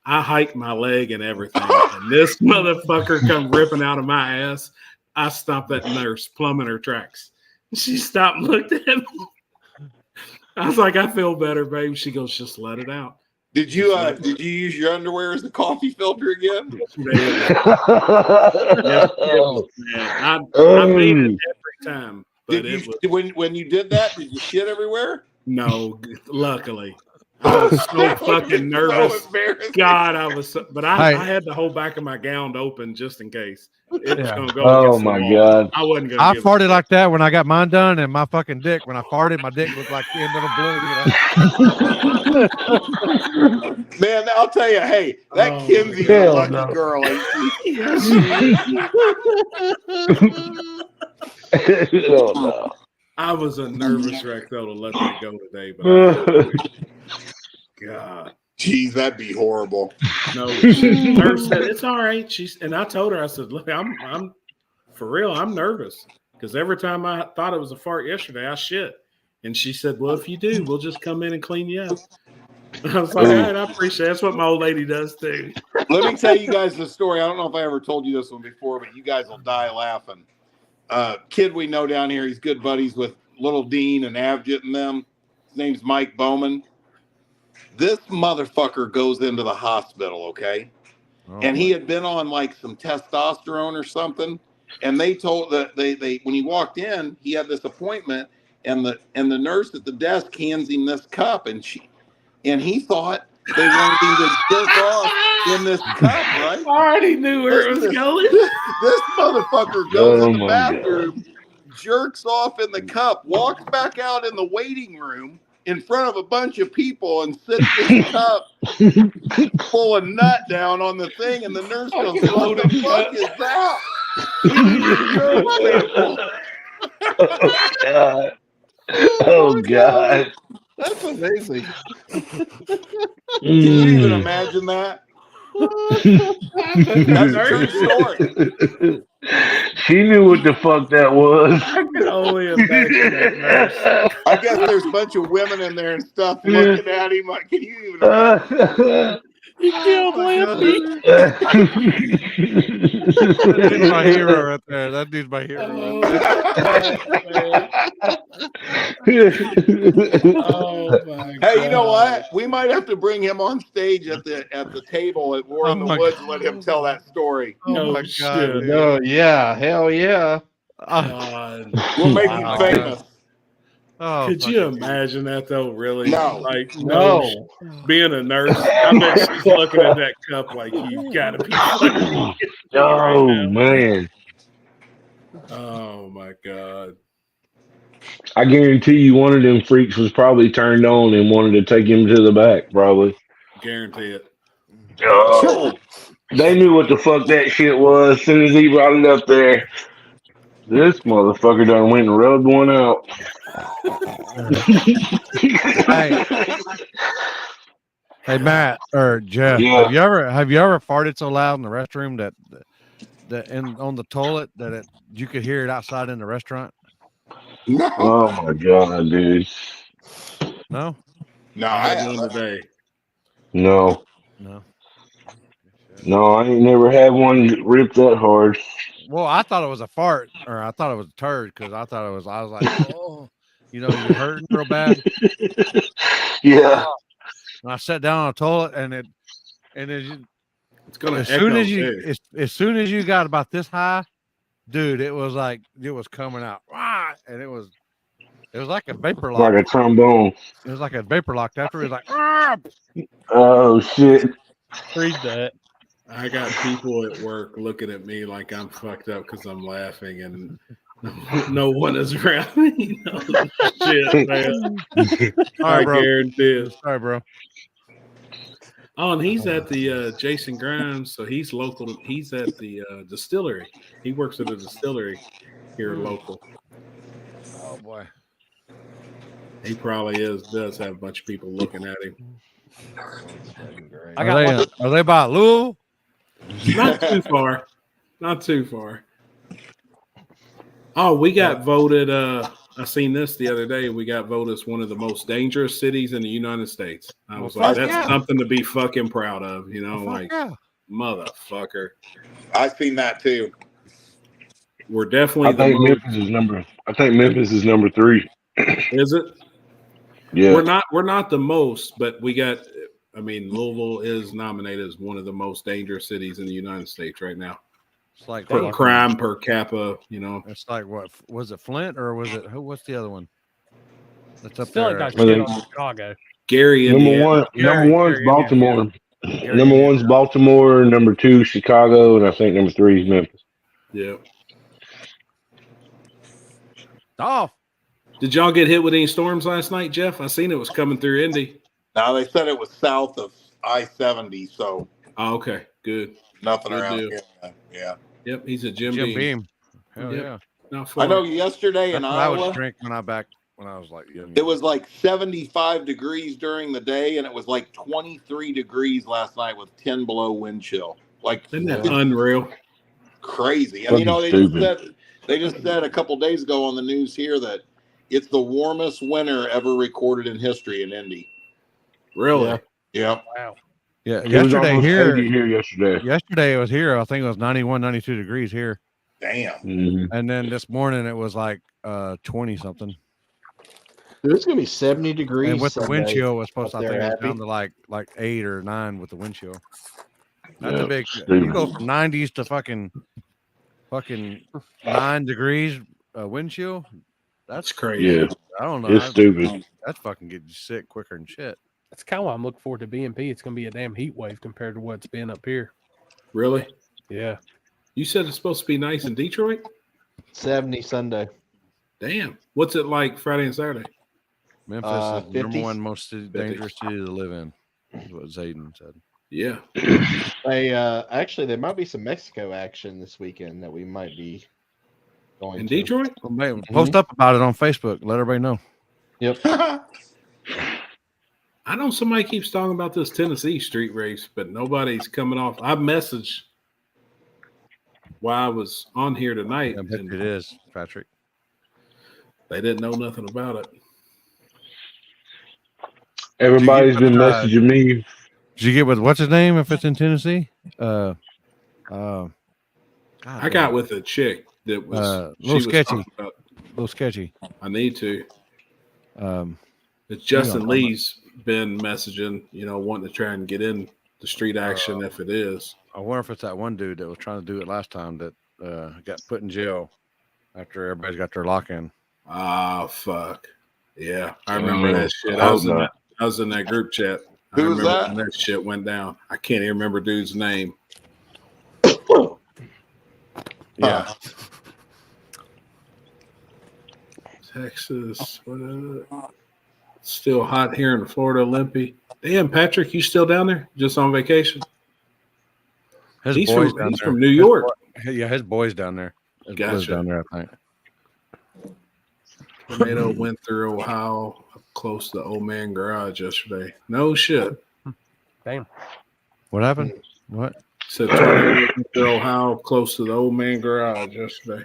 I hiked my leg and everything. And this motherfucker come ripping out of my ass. I stopped that nurse plumb in her tracks. She stopped and looked at me. I was like, "I feel better, babe." She goes, "Just let it out." Did you use your underwear as the coffee filter again? I made it every time. But when you did that, did you shit everywhere? No, luckily. I was so fucking nervous. God, I was but I had the whole back of my gown open just in case. It was gonna go against the wall. God. I wasn't gonna I farted like that when I got mine done, and my fucking dick, when I farted, my dick looked like the end of a balloon, Man, I'll tell you, hey, that Kenzie's a lucky girl, ain't she? I was a nervous wreck though to let that go today, but God. Jeez, that'd be horrible. No, the nurse said it's all right. And I told her, I said, "Look, I'm for real, I'm nervous. Because every time I thought it was a fart yesterday, I shit." And she said, "Well, if you do, we'll just come in and clean you up." I was like, "All right, I appreciate it. That's what my old lady does too." Let me tell you guys the story. I don't know if I ever told you this one before, but you guys will die laughing. Kid we know down here, he's good buddies with Little Dean and Avjit and them. His name's Mike Bowman. This motherfucker goes into the hospital, okay? And he had been on like some testosterone or something. And they told that they when he walked in, he had this appointment, and the nurse at the desk hands him this cup, and he thought they wanted him to jerk off in this cup, right? I already knew where it was going. This motherfucker goes in the bathroom, jerks off in the cup, walks back out in the waiting room in front of a bunch of people, and sits this cup full of nut down on the thing, and the nurse goes, "What the fuck is that?" Oh God. That's amazing. Can you even imagine that? That's a true story. She knew what the fuck that was. I can only imagine that nurse. I guess there's a bunch of women in there and stuff looking at him. Like, can you even imagine? He killed Lampy. That dude's my hero right there. That dude's my hero. Hey, you know what? We might have to bring him on stage at the table at War in the Woods and let him tell that story. Oh my God! No, yeah, hell yeah. We'll make him famous. Oh, could you imagine that though? Really? No. Like No. being a nurse, I bet she's looking at that cup like you gotta be fucking kidding me right Oh now. man, Oh my god. I guarantee you, one of them freaks was probably turned on and wanted to take him to the back. Probably. Guarantee it. Oh, they knew what the fuck that shit was as soon as he brought it up there. This motherfucker done went and rubbed one out. Hey Matt or Jeff, Yeah. have you ever farted so loud in the restroom that on the toilet that you could hear it outside in the restaurant? No. Oh my god, dude. No. No, I had I one haven't. today. No. No, I ain't never had one rip that hard. Well, I thought it was a fart, or I thought it was a turd because I was like, oh, you're hurting real bad. Yeah. And I sat down on the toilet, and it's gonna as soon as you got about this high, dude, it was like it was coming out, and it was like a vapor lock, like a trombone. It was like a vapor lock. After it was like, oh shit. Read that. I got people at work looking at me like I'm fucked up because I'm laughing, and no one is around me. No, shit, man. Sorry, bro. Guarantee it. Sorry, bro. Oh, and he's at the Jason Grimes, so he's local. He's at the distillery. He works at a distillery here local. Oh boy. He probably does have a bunch of people looking at him. Are they by Louisville? Not too far. Not too far. Oh, we got voted. I seen this the other day. We got voted as one of the most dangerous cities in the United States. I was like, that's something to be fucking proud of, motherfucker. I've seen that too. We're definitely. I think Memphis is number 3. Is it? Yeah. We're not the most, but we got. I mean, Louisville is nominated as one of the most dangerous cities in the United States right now. It's like for crime per capita, It's like what was it, Flint, or was it what's the other one? That's up there. there. Like shit on Chicago. Gary, number one's Baltimore. Number one's Baltimore. Number 2, Chicago, and I think number 3 is Memphis. Yeah. Oh. Did y'all get hit with any storms last night, Jeff? I seen it was coming through Indy. Now they said it was south of I-70, so. Oh, okay, good. Nothing good around deal. here. Yeah. Yep, he's a Jim Beam. Hell yeah. Not far. I know yesterday in That's Iowa. what I would drink when I was like young. It was like 75 degrees during the day, and it was like 23 degrees last night with 10 below wind chill. Like, isn't that unreal? Crazy. And they just said a couple days ago on the news here that it's the warmest winter ever recorded in history in Indy. Really? Yeah. Wow. Yeah. It was almost 80 here yesterday. Yesterday it was here. I think it was 91, 92 degrees here. Damn. Mm-hmm. And then this morning it was like 20 something. Dude, it's gonna be 70 degrees. And with the wind chill was supposed to, I think it was happy. down to like 8 or 9 with the wind chill. That's Yeah, a big. stupid. You go from 90s to fucking 9 degrees wind chill. That's crazy. Yeah. I don't know. It's stupid. That's fucking get you sick quicker than shit. That's kind of why I'm looking forward to BMP. It's going to be a damn heat wave compared to what's been up here. Really? Yeah. You said it's supposed to be nice in Detroit? 70 Sunday. Damn. What's it like Friday and Saturday? Memphis is the number 50s? one most dangerous city to live in. Is what Zayden said. Yeah. There might be some Mexico action this weekend that we might be going in to. Detroit. Well, post up about it on Facebook. Let everybody know. Yep. I know somebody keeps talking about this Tennessee street race, but nobody's coming off. I messaged while I was on here tonight. I bet and it is, Patrick. They didn't know nothing about it. Everybody's been messaging me. Did you get with what's his name if it's in Tennessee? I got with a chick that was a little sketchy. A little sketchy. I need to. It's you Justin know, Lee's been messaging, wanting to try and get in the street action if it is. I wonder if it's that one dude that was trying to do it last time that got put in jail after everybody's got their lock in. Ah, fuck. Yeah, I remember that shit. I hope not. I was in that group chat. Who I was remember that? when that shit went down. I can't even remember dude's name. Yeah. Texas. Still hot here in Florida, Olympi. Damn, Patrick, you still down there? Just on vacation? He's from New York. His boy's down there. His boy's down there, I think. Tornado went through Ohio, close to the old man garage yesterday. No shit. Damn. What happened? What? Said tornado went through Ohio, close to the old man garage yesterday.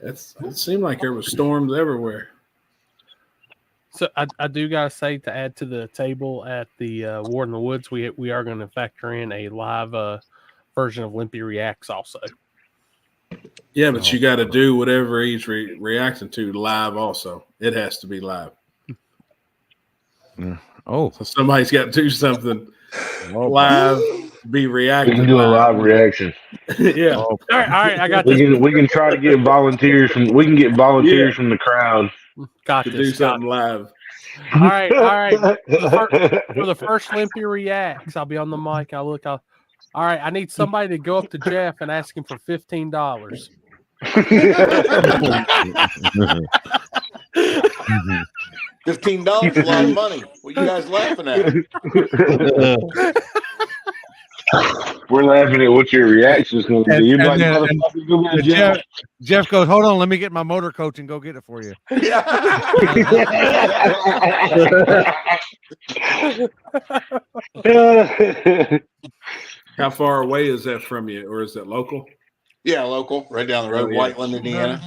It seemed like there was storms everywhere. So I do gotta say, to add to the table at the War in the Woods, we are going to factor in a live version of Limpy Reacts also. Yeah, but you got to do whatever he's reacting to live. Also, it has to be live. Oh, so somebody's got to do something live. Be reacting. We can do a live reaction. Yeah. All right. I got we this. We can try to get volunteers from. We can get volunteers from the crowd. Got to this. Do something live. All right. For the first Limpy Reacts, I'll be on the mic. All right. I need somebody to go up to Jeff and ask him for $15. $15 is a lot of money. What are you guys laughing at? We're laughing at what your reaction is going to be. You're like, motherfucker, go get a Jeff. Jeff goes, hold on, let me get my motor coach and go get it for you. How far away is that from you, or is it local? Yeah, local, right down the road, Whiteland, Indiana.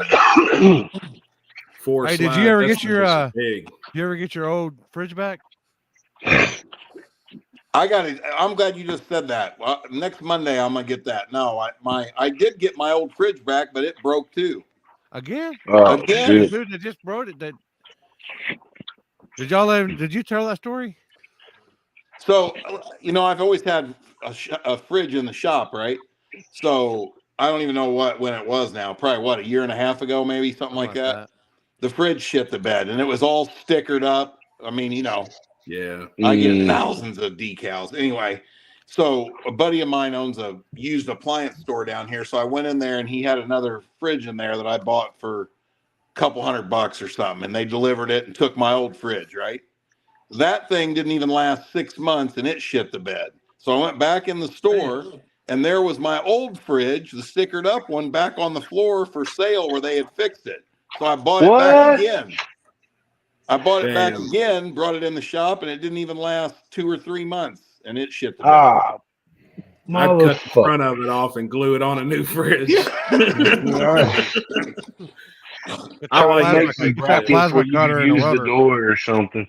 Hey, did you ever get your you ever get your old fridge back? I got it. I'm glad you just said that. Well, next Monday I'm gonna get that. No, I did get my old fridge back, but it broke too. Again? Again? Dude, they just broke it. Did you tell that story? So, I've always had a fridge in the shop, right? So I don't even know when it was now. Probably a year and a half ago, maybe something like that. The fridge shit the bed, and it was all stickered up. I mean, yeah, I get thousands of decals. Anyway, so a buddy of mine owns a used appliance store down here. So I went in there and he had another fridge in there that I bought for a couple $100 or something. And they delivered it and took my old fridge, right? That thing didn't even last 6 months and it shit the bed. So I went back in the store and there was my old fridge, the stickered up one, back on the floor for sale where they had fixed it. So I bought it back again. I bought it back again, brought it in the shop, and it didn't even last 2 or 3 months, and it shit the bed. I'd cut the front of it off and glue it on a new fridge. I like plasma cutter and use the door or something.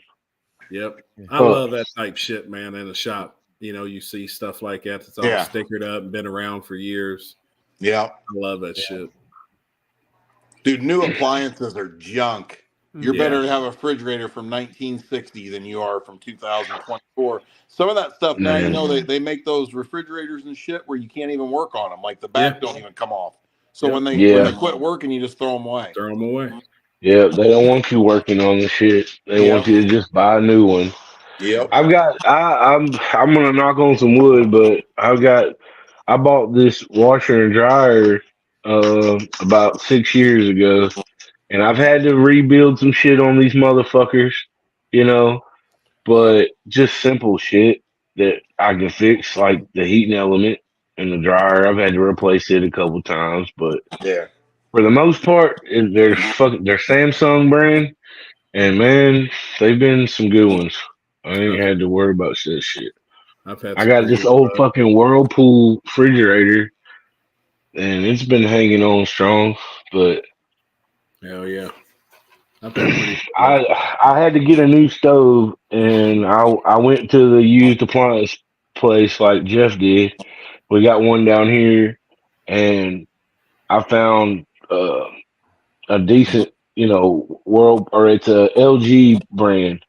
Yep, I love that type shit, man. In the shop, you see stuff like that that's all stickered up and been around for years. Yeah, I love that shit. Dude, new appliances are junk. You're better to have a refrigerator from 1960 than you are from 2024. Some of that stuff now, they make those refrigerators and shit where you can't even work on them. Like the back don't even come off. So when they quit working, you just throw them away. Yeah, they don't want you working on the shit. They want you to just buy a new one. Yep. I'm gonna knock on some wood, but I bought this washer and dryer about 6 years ago. And I've had to rebuild some shit on these motherfuckers, but just simple shit that I can fix, like the heating element in the dryer. I've had to replace it a couple times, but for the most part, they're Samsung brand, and man, they've been some good ones. I ain't had to worry about shit. I got this old fucking Whirlpool refrigerator, and it's been hanging on strong, but. Hell yeah. I had to get a new stove, and I went to the used appliance place like Jeff did. We got one down here, and I found a decent, it's a LG brand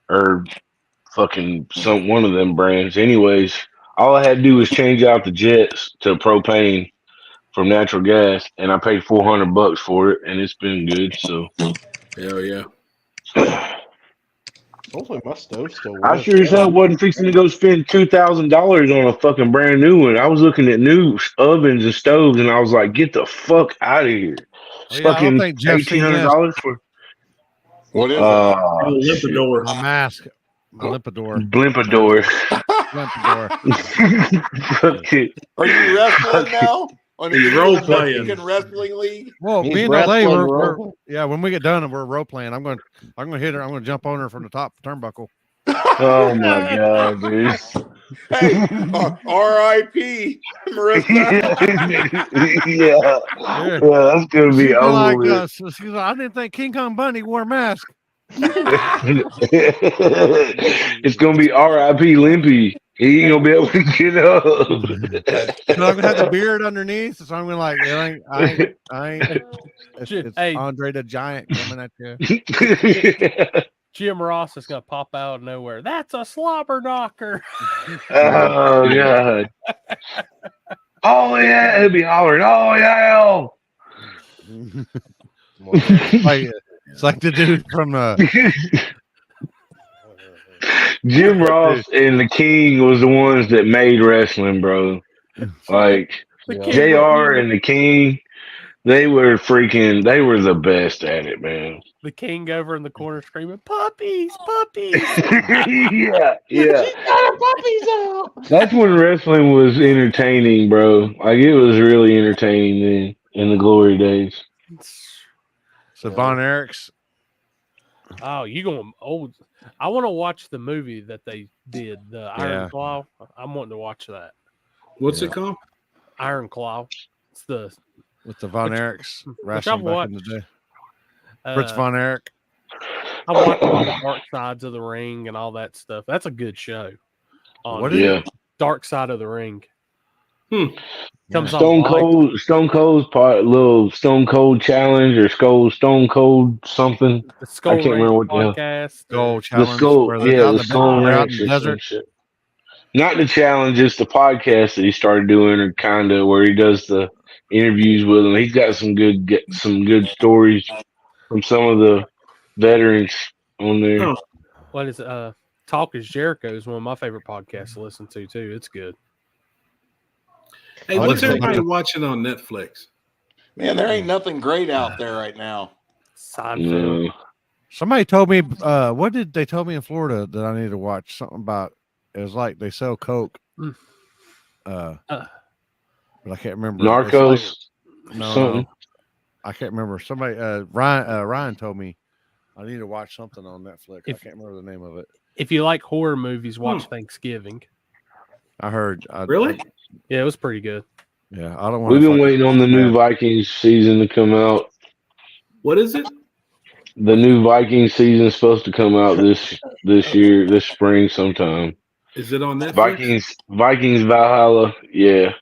or fucking one of them brands. Anyways, all I had to do was change out the jets to propane from natural gas, and I paid $400 for it, and it's been good. So, hell yeah. Hopefully my stove still I works. sure as hell wasn't fixing to go spend $2,000 on a fucking brand new one. I was looking at new ovens and stoves, and I was like, "Get the fuck out of here!" It's Oh, yeah, I don't fucking think Jeff's seen this. $1,800 for What is it? shit. Limpador. My mask. My Limpador. Blimpador. Limpador. Fuck it. Are you wrestling now? On He's the role playing. Mexican Wrestling League? Well, He's me and LA, wrestling, we're bro. yeah. When we get done, we're role playing. I'm gonna hit her. I'm gonna jump on her from the top turnbuckle. Oh my god, dude. Hey, R.I.P. Marissa. Yeah, that's gonna be She'd over like, with. she's like, I didn't think King Kong Bunny wore a mask. It's gonna be R.I.P. Limpy. He ain't gonna be able to get up. So I'm gonna have the beard underneath. So I'm gonna like, I ain't. It's Hey. Andre the Giant coming at you. Jim Ross is gonna pop out of nowhere. That's a slobber knocker. Oh god. Oh yeah, it'd be hollering. Oh yeah. It's like the dude from Jim Ross and the King was the ones that made wrestling, bro. Like JR and the King, they were the best at it, man. The King over in the corner screaming, "Puppies, puppies!" yeah. She's got her puppies out. That's when wrestling was entertaining, bro. Like it was really entertaining then in the glory days. So Von Erich's. Oh, you going old? I want to watch the movie that they did, the Iron Claw. I'm wanting to watch that. What's it called? Iron Claw. It's the with the Von Erich's I've wrestling back watched. in the day. Fritz Von Erich. I watched all the Dark Sides of the Ring and all that stuff. That's a good show. What is it? Dark Side of the Ring. Comes Stone Cold's part, little Stone Cold challenge or Stone Cold something. The Skull I can't remember what podcast. Skull the challenge. Skull, Yeah, the Skull Ranch or some shit. Not the challenge, it's the podcast that he started doing, or kind of where he does the interviews with them. He's got some good stories from some of the veterans on there. What is it? Talk is Jericho is one of my favorite podcasts to listen to too. It's good. Hey, what's everybody watching on Netflix? Man, there ain't nothing great out there right now. Seinfeld. Somebody told me, what did they tell me in Florida that I need to watch? Something about, it was like they sell Coke. But I can't remember. Narcos. No, I can't remember. Somebody, Ryan told me I need to watch something on Netflix. I can't remember the name of it. If you like horror movies, watch Thanksgiving. I heard. Really? Yeah, it was pretty good. Yeah, I don't want. We've been waiting on the new Vikings season to come out. What is it? The new Vikings season is supposed to come out this year, this spring sometime. Is it on Netflix? Vikings Valhalla, yeah.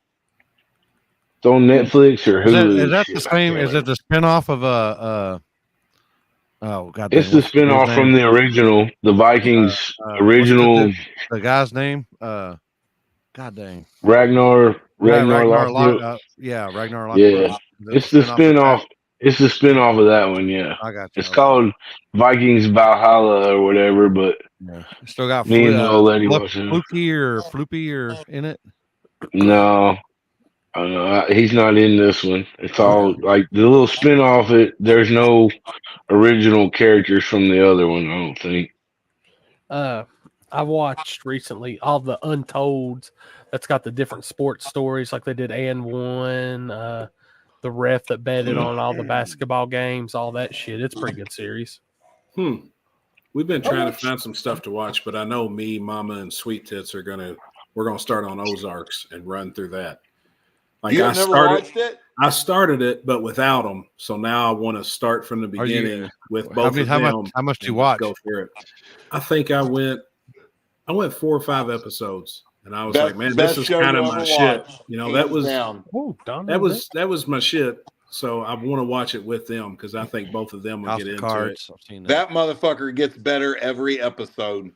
It's on Netflix or Hulu. Is that the same? Is it the spinoff of Oh God! It's the spinoff from the original, the Vikings original. The guy's name? God dang. Ragnar Lothbrok. Ragnar Lothbrok. Yeah, it's the spinoff. It's the spinoff of that one. Yeah, I got you. It's called Vikings Valhalla or whatever. But still got me and the old lady watching. Floopy or in it? No. He's not in this one. It's all like the little spin-off. There's no original characters from the other one, I don't think. I watched recently all the Untolds. That's got the different sports stories, like they did And1, the ref that betted on all the basketball games, all that shit. It's a pretty good series. We've been trying to find some stuff to watch, but I know me, Mama, and Sweet Tits we're gonna start on Ozarks and run through that. Like watched it? I started it, but without them. So now I want to start from the beginning with both of them. How much do you watch? Go through it. I think I went 4 or 5 episodes, and I was like, man, this is kind of my shit. You know, that was my shit. So I want to watch it with them because I think both of them will get into it. That motherfucker gets better every episode.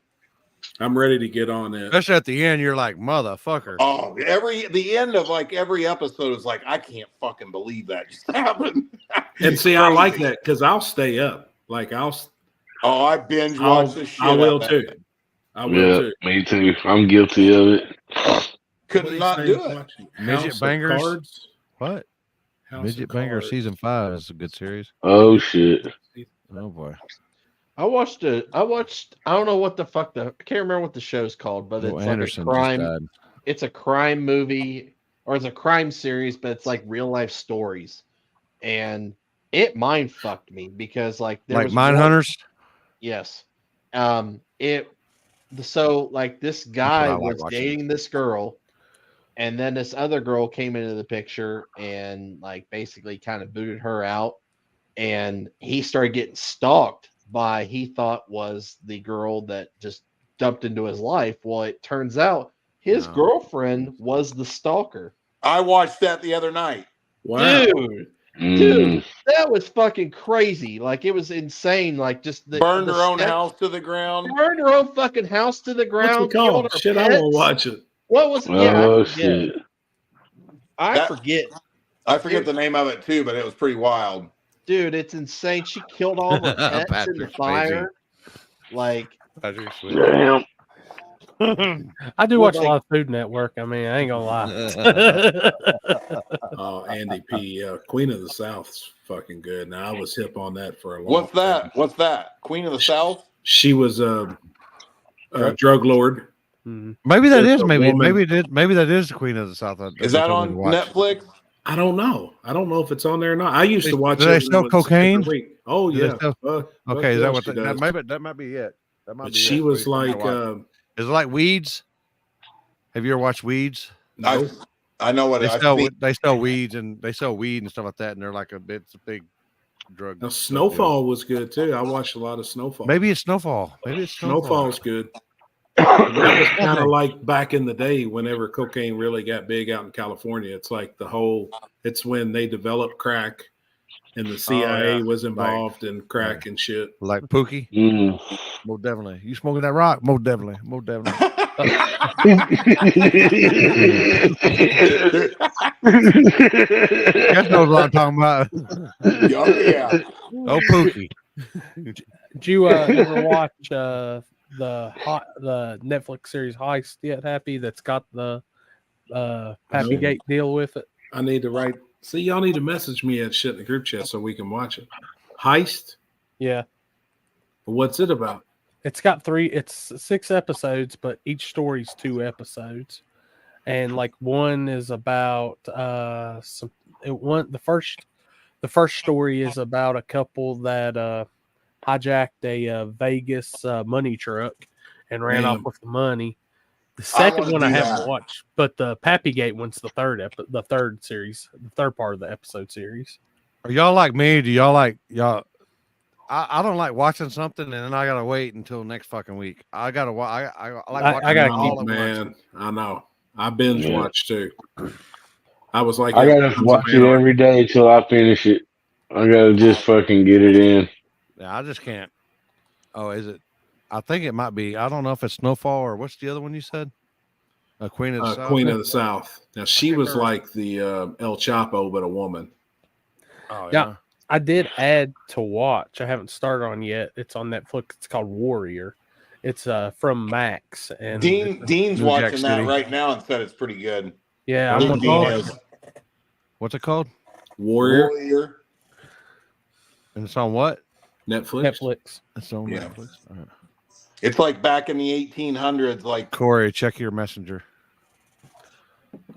I'm ready to get on it. Especially at the end, you're like, motherfucker. Oh, the end of like every episode is like, I can't fucking believe that just happened. And see, I like that because I'll stay up. Like I binge watch the shit. I will too. I will too. Me too. I'm guilty of it. Could not do it. Midget Bangers. Cards? What? Midget Bangers season 5 is a good series. Oh shit. Oh boy. I watched. I don't know what the fuck I can't remember what the show's called, but it's Anderson like a crime. just died. It's a crime movie or it's a crime series, but it's like real life stories, and it mind fucked me because like there was Mindhunters. Yes. This guy was dating this girl, and then this other girl came into the picture and like basically kind of booted her out, and he started getting stalked by he thought was the girl that just dumped into his life. Well, it turns out his girlfriend was the stalker. I watched that the other night. Wow. Dude, that was fucking crazy. Like it was insane. Like just burned her own house to the ground. Burned her own fucking house to the ground. What's it called? Shit, I want to watch it. What was it? Oh shit. I forget. I forget the name of it too, but it was pretty wild. Dude, it's insane. She killed all of her pets in the fire. Like, damn. I do watch a lot of Food Network. I mean, I ain't gonna lie. Oh, Andy P. Queen of the South's fucking good. Now I was hip on that for a long What's that? time. What's that? Queen of the South? She was a drug lord. Maybe that is maybe that is the Queen of the South. Is that on Netflix? I don't know. I don't know if it's on there or not. I used to watch it. Do they sell cocaine? Oh yeah. Okay, is that what that might be it? That might But be she it. was like is it like Weeds? Have you ever watched Weeds? No. I know what they sell weeds and they sell weed and stuff like that, and they're like it's a big drug. Now, Snowfall was good too. I watched a lot of Snowfall. Maybe it's Snowfall. Snowfall's good. That was kind of like back in the day whenever cocaine really got big out in California. It's like it's when they developed crack and the CIA was involved in crack and shit. Like Pookie? Most definitely. You smoking that rock? Most definitely. Guys knows what I'm talking about. Oh, yeah. Oh, Pookie. Did you ever watch the Netflix series Heist yet, Happy? That's got the Happy Gate deal with it. I need to write. See, y'all need to message me at shit in the group chat so we can watch it. Heist? Yeah. What's it about? It's got 6 episodes, but each story's 2 episodes. And like one is about the first story is about a couple that hijacked a Vegas money truck and ran off with the money. The second one I haven't watched, but the Pappygate one's the third series, the third part of the episode series. Are y'all like me? Do y'all like y'all? I don't like watching something and then I gotta wait until next fucking week. I gotta watch. I like watching all man. I know. I binge watch too. I was like, I gotta watch it every day till I finish it. I gotta just fucking get it in. Yeah, I just can't. Oh, is it? I think it might be. I don't know if it's Snowfall or what's the other one you said? Queen of the South. Queen of the South. Now she was like the El Chapo, but a woman. Oh yeah. I did add to watch. I haven't started on yet. It's on Netflix. It's called Warrior. It's from Max and Dean's watching that right now and said it's pretty good. Yeah, what's it called? Warrior. And it's on what? Netflix. It's on Netflix. All right. It's like back in the 1800s. Like Corey, check your messenger.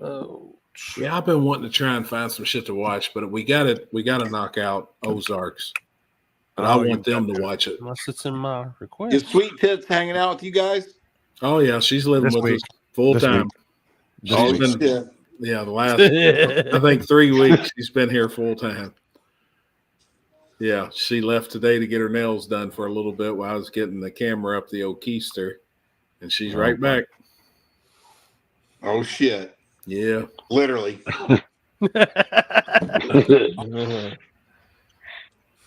Oh. Yeah, I've been wanting to try and find some shit to watch, but we got to knock out Ozarks. But I want them to watch it. Unless it's in my request. Is Sweet Tits hanging out with you guys? Oh yeah, she's living with us full time. The last I think 3 weeks she's been here full time. Yeah, she left today to get her nails done for a little bit while I was getting the camera up the old keister, and she's right back. Oh shit! Yeah, literally.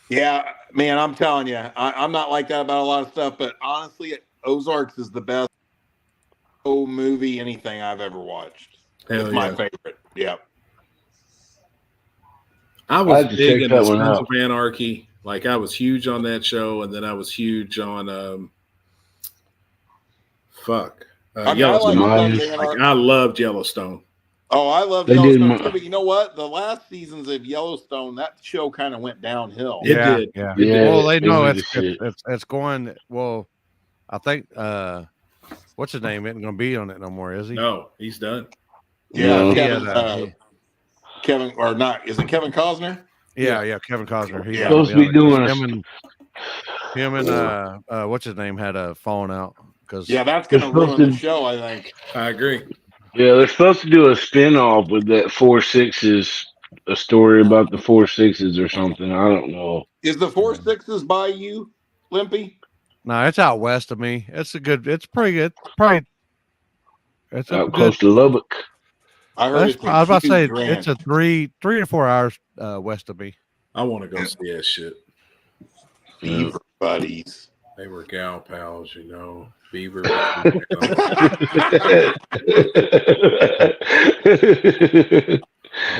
Yeah, man, I'm telling you, I'm not like that about a lot of stuff. But honestly, Ozarks is the best movie, anything I've ever watched. Hell it's my favorite. Yep. I I was have to big check into that one Sons out. of Anarchy. Like I was huge on that show, and then I was huge on I mean, I Yellowstone. like Sons of Myers. Like Anarchy. I loved Yellowstone. Oh, I love They did Yellowstone my- too, but you know what? The last seasons of Yellowstone, that show kind of went downhill. It did. Yeah. It did. Well, they know it it's did the it's going. Well, I think what's his name isn't going to be on it no more, is he? No, he's done. Yeah, No. Kevin or not? Is it Kevin Costner? Yeah, Kevin Costner. He's Yeah. supposed to be doing him and what's his name had a falling out because that's going to ruin the show. I think. I agree. Yeah, they're supposed to do a spin-off with that 4-6s, a story about the 4-6s or something. I don't know. Is the 4-6s by you, Limpy? No, it's out west of me. It's pretty good. Probably it's Out a close good. to Lubbock. I heard it's I was about to say huge it's a ranch. 3 to 4 hours west of me. I want to go see that shit. Beaver buddies. They were gal pals, you know. Beaver. Is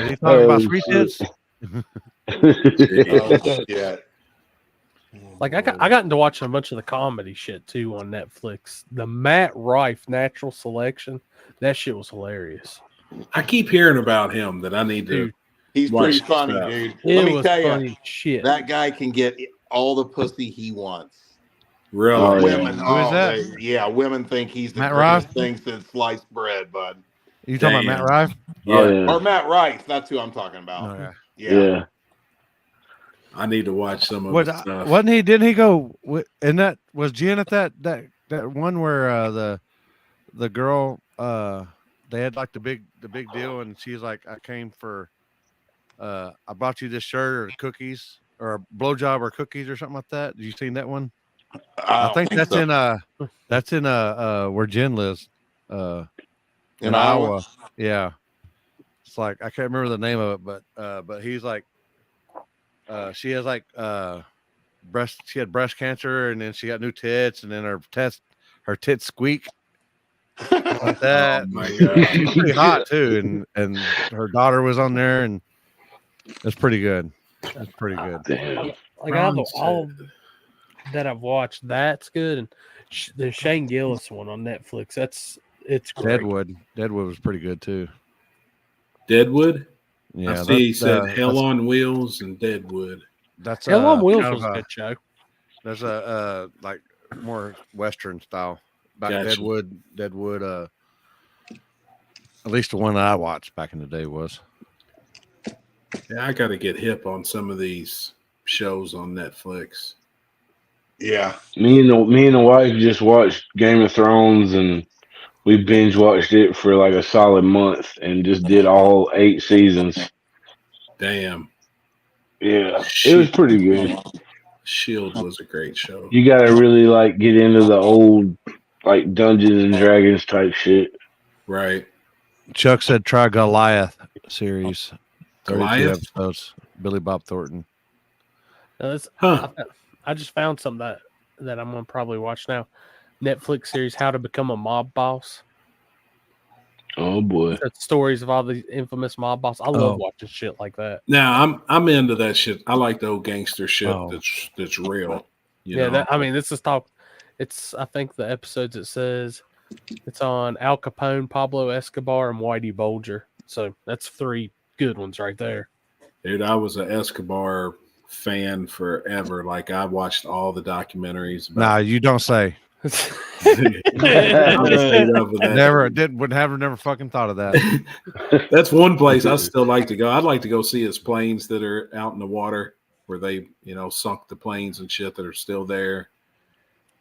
he talking about sweet tits? Yeah. Like I got into watching a bunch of the comedy shit too on Netflix. The Matt Rife Natural Selection, that shit was hilarious. I keep hearing about him that I need to. Dude, he's watch pretty funny, stuff. dude. It Let me was tell funny you, shit. that guy can get all the pussy he wants. Really? Oh, yeah. Women, Who is that? women think he's the Matt greatest Rife? thing since sliced bread, bud. You talking about Matt Rife? Oh, yeah. Or Matt Rife. That's who I'm talking about. Oh, yeah. Yeah. I need to watch some of What, his stuff. wasn't he? Didn't he go? And that was Jen at that one where the girl they had like the big deal, and she's like, I came for I brought you this shirt or cookies or a blowjob or cookies or something like that. Did you seen that one? I think that's so. in where Jen lives In Iowa. Yeah, it's like I can't remember the name of it, but he's like she has like she had breast cancer, and then she got new tits, and then her tits squeak like that. Oh my God. She's pretty hot too, and her daughter was on there, and it's pretty good. That's pretty good. Damn. Like all that I've watched, that's good. And the Shane Gillis one on Netflix, it's great. Deadwood was pretty good too. Deadwood? Yeah, I see he said Hell on Wheels and Deadwood. That's Hell on Wheels kind was of a good show. There's a like more Western style about Gotcha. Deadwood. At least the one that I watched back in the day was. Yeah, I got to get hip on some of these shows on Netflix. Yeah. Me and the wife just watched Game of Thrones, and we binge watched it for like a solid month and just did all 8 seasons. Damn. Yeah, it was pretty good. Shield was a great show. You got to really like get into the old like Dungeons and Dragons type shit. Right. Chuck said try Goliath series. 32 Goliath? episodes. Billy Bob Thornton. I just found something that I'm gonna probably watch now. Netflix series How to Become a Mob Boss. Oh boy. It's stories of all the infamous mob boss. I love watching shit like that. Now I'm into that shit. I like the old gangster shit Oh. that's real. You know? This is talk. It's I think the episodes it says it's on Al Capone, Pablo Escobar, and Whitey Bulger. So that's 3 good ones right there. Dude, I was an Escobar fan forever. Like I watched all the documentaries. Nah, you don't say. Never fucking thought of that. That's one place I still like to go. I'd like to go see his planes that are out in the water where they, sunk the planes and shit that are still there.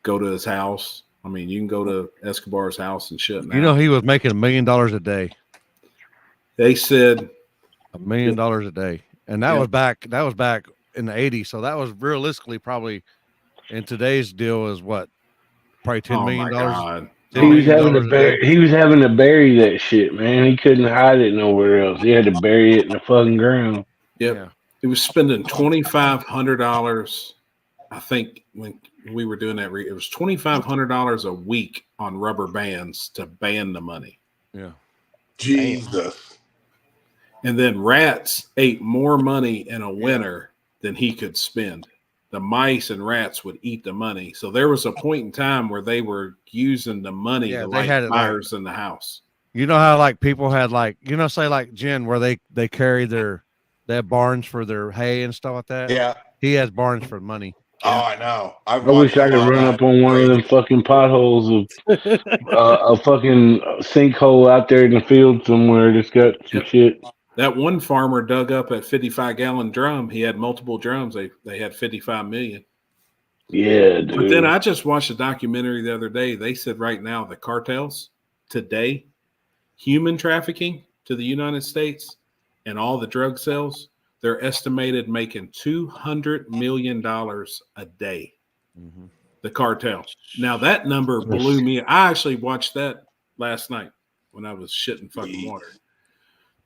Go to his house. I mean, you can go to Escobar's house and shit. You know, he was making $1 million a day. They said $1 million a day, and that was back in the '80s. So that was realistically probably in today's deal is what, probably $10 million. He was having to bury that shit, man. He couldn't hide it nowhere else. He had to bury it in the fucking ground. Yep. He was spending $2,500. I think when we were doing that. It was $2,500 a week on rubber bands to ban the money. Yeah. Jesus. And then rats ate more money in a winter than he could spend. The mice and rats would eat the money. So there was a point in time where they were using the money to light fires in the house. You know how like people had like, you know, say like Jen, where they carry they have barns for their hay and stuff like that. Yeah. He has barns for money. Oh, I know. I wish I could run up on one of them fucking potholes of a fucking sinkhole out there in the field somewhere that's got some shit. That one farmer dug up a 55-gallon drum. He had multiple drums. They had 55 million. Yeah, dude. But then I just watched a documentary the other day. They said right now the cartels today, human trafficking to the United States and all the drug sales, they're estimated making $200 million a day. Mm-hmm. The cartel. Now that number blew me. I actually watched that last night when I was shitting fucking water.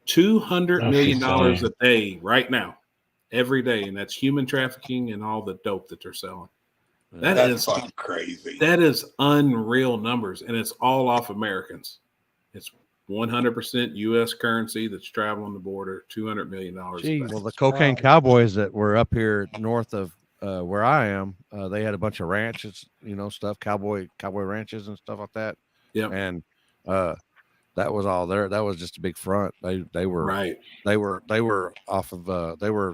$200 million a day right now, every day, and that's human trafficking and all the dope that they're selling. That's fucking crazy. That is unreal numbers, and it's all off Americans. It's 100% U.S. currency that's traveling the border. $200 million. Well, the cocaine cowboys that were up here north of where I am, they had a bunch of ranches, you know, stuff, cowboy ranches and stuff like that. Yeah, and that was all there. That was just a big front. They were right. They were off of they were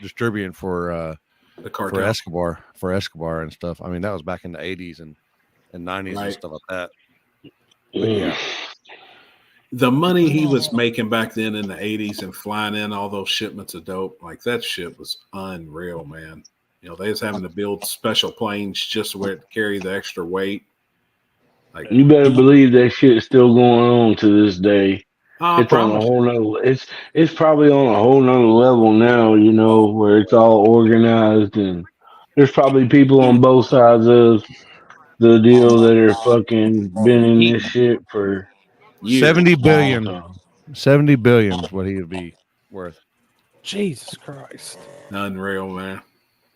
distributing for the cartel. for Escobar and stuff. I mean, that was back in the 80s and 90s and stuff like that. But yeah. The money he was making back then in the 80s and flying in all those shipments of dope, like that shit was unreal, man. You know, they was having to build special planes just to carry the extra weight. Like, you better believe that shit is still going on to this day. It's on a whole nother. It's probably on a whole nother level now. You know, where it's all organized, and there's probably people on both sides of the deal that are fucking been in this shit for 70 billion. 70 billion is what he would be worth. Jesus Christ. Unreal, man.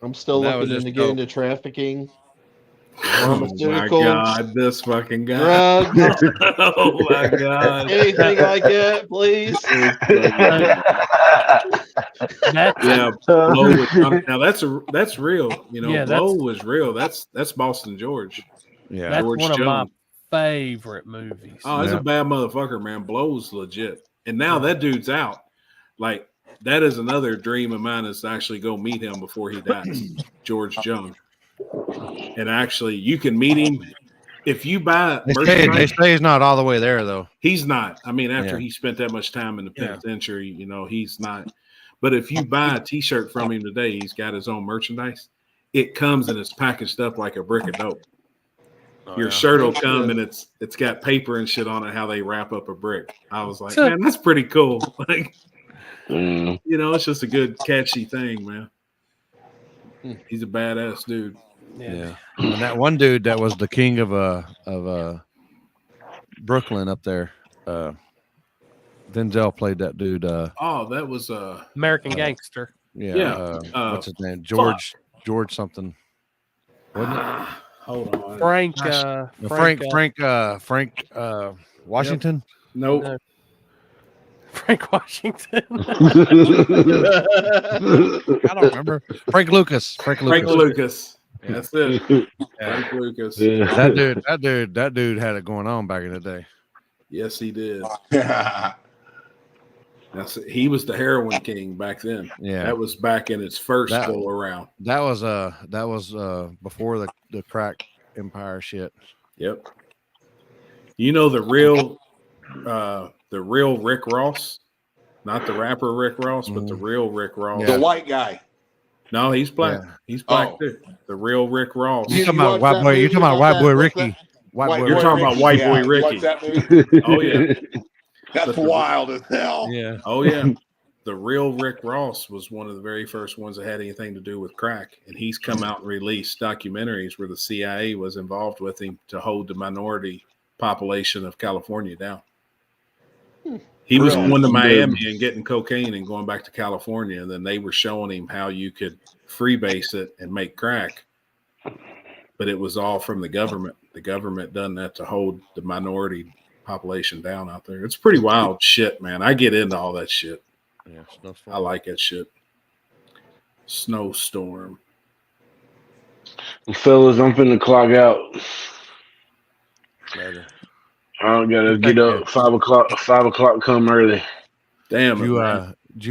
I'm still looking into getting into trafficking. Oh my God, this fucking guy. Drugs. Oh my God. Anything like that, please. Now that's real. You know, Blow was real. That's Boston George. Yeah, that's George one of Jones. my favorite movies. Oh, he's a bad motherfucker, man. Blow's legit. And now that dude's out. Like, that is another dream of mine, is to actually go meet him before he dies. George Jones. And actually, you can meet him if you buy. They say he's not all the way there, though. He's not. I mean, after he spent that much time in the penitentiary, you know, he's not. But if you buy a T-shirt from him today, he's got his own merchandise. It comes and it's packaged up like a brick of dope. Your shirt will come and it's got paper and shit on it. How they wrap up a brick. I was like, man, that's pretty cool. Like, you know, it's just a good catchy thing, man. He's a badass dude. Yeah. And that one dude that was the king of Brooklyn up there. Denzel played that dude. That was American Gangster. Yeah. What's his name? George something. Wasn't it? Hold on. Frank Washington. Nope. No. Frank Washington. I don't remember. Frank Lucas. Frank Lucas. That's it. Frank Lucas. That dude had it going on back in the day. Yes, he did. He was the heroin king back then. Yeah, that was back in its first go around. That was before the crack empire shit. Yep. You know the real Rick Ross, not the rapper Rick Ross, but the real Rick Ross, the white guy. No, he's black. Yeah. He's black too. The real Rick Ross. You talking about white boy? You talking about white boy Ricky? You're talking about white boy Ricky. Oh yeah. That's wild as hell. Yeah. Oh yeah. The real Rick Ross was one of the very first ones that had anything to do with crack, and he's come out and released documentaries where the CIA was involved with him to hold the minority population of California down. He was going to Miami and getting cocaine and going back to California, and then they were showing him how you could freebase it and make crack. but it was all from the government. The government done that to hold the minority population down out there. It's pretty wild shit, man. I get into all that shit. Yeah, snowstorm. I like that shit. Snowstorm. Well, fellas, I'm finna clock out. Later. I gotta get up 5 o'clock. 5 o'clock come early. Damn Did it, you man. did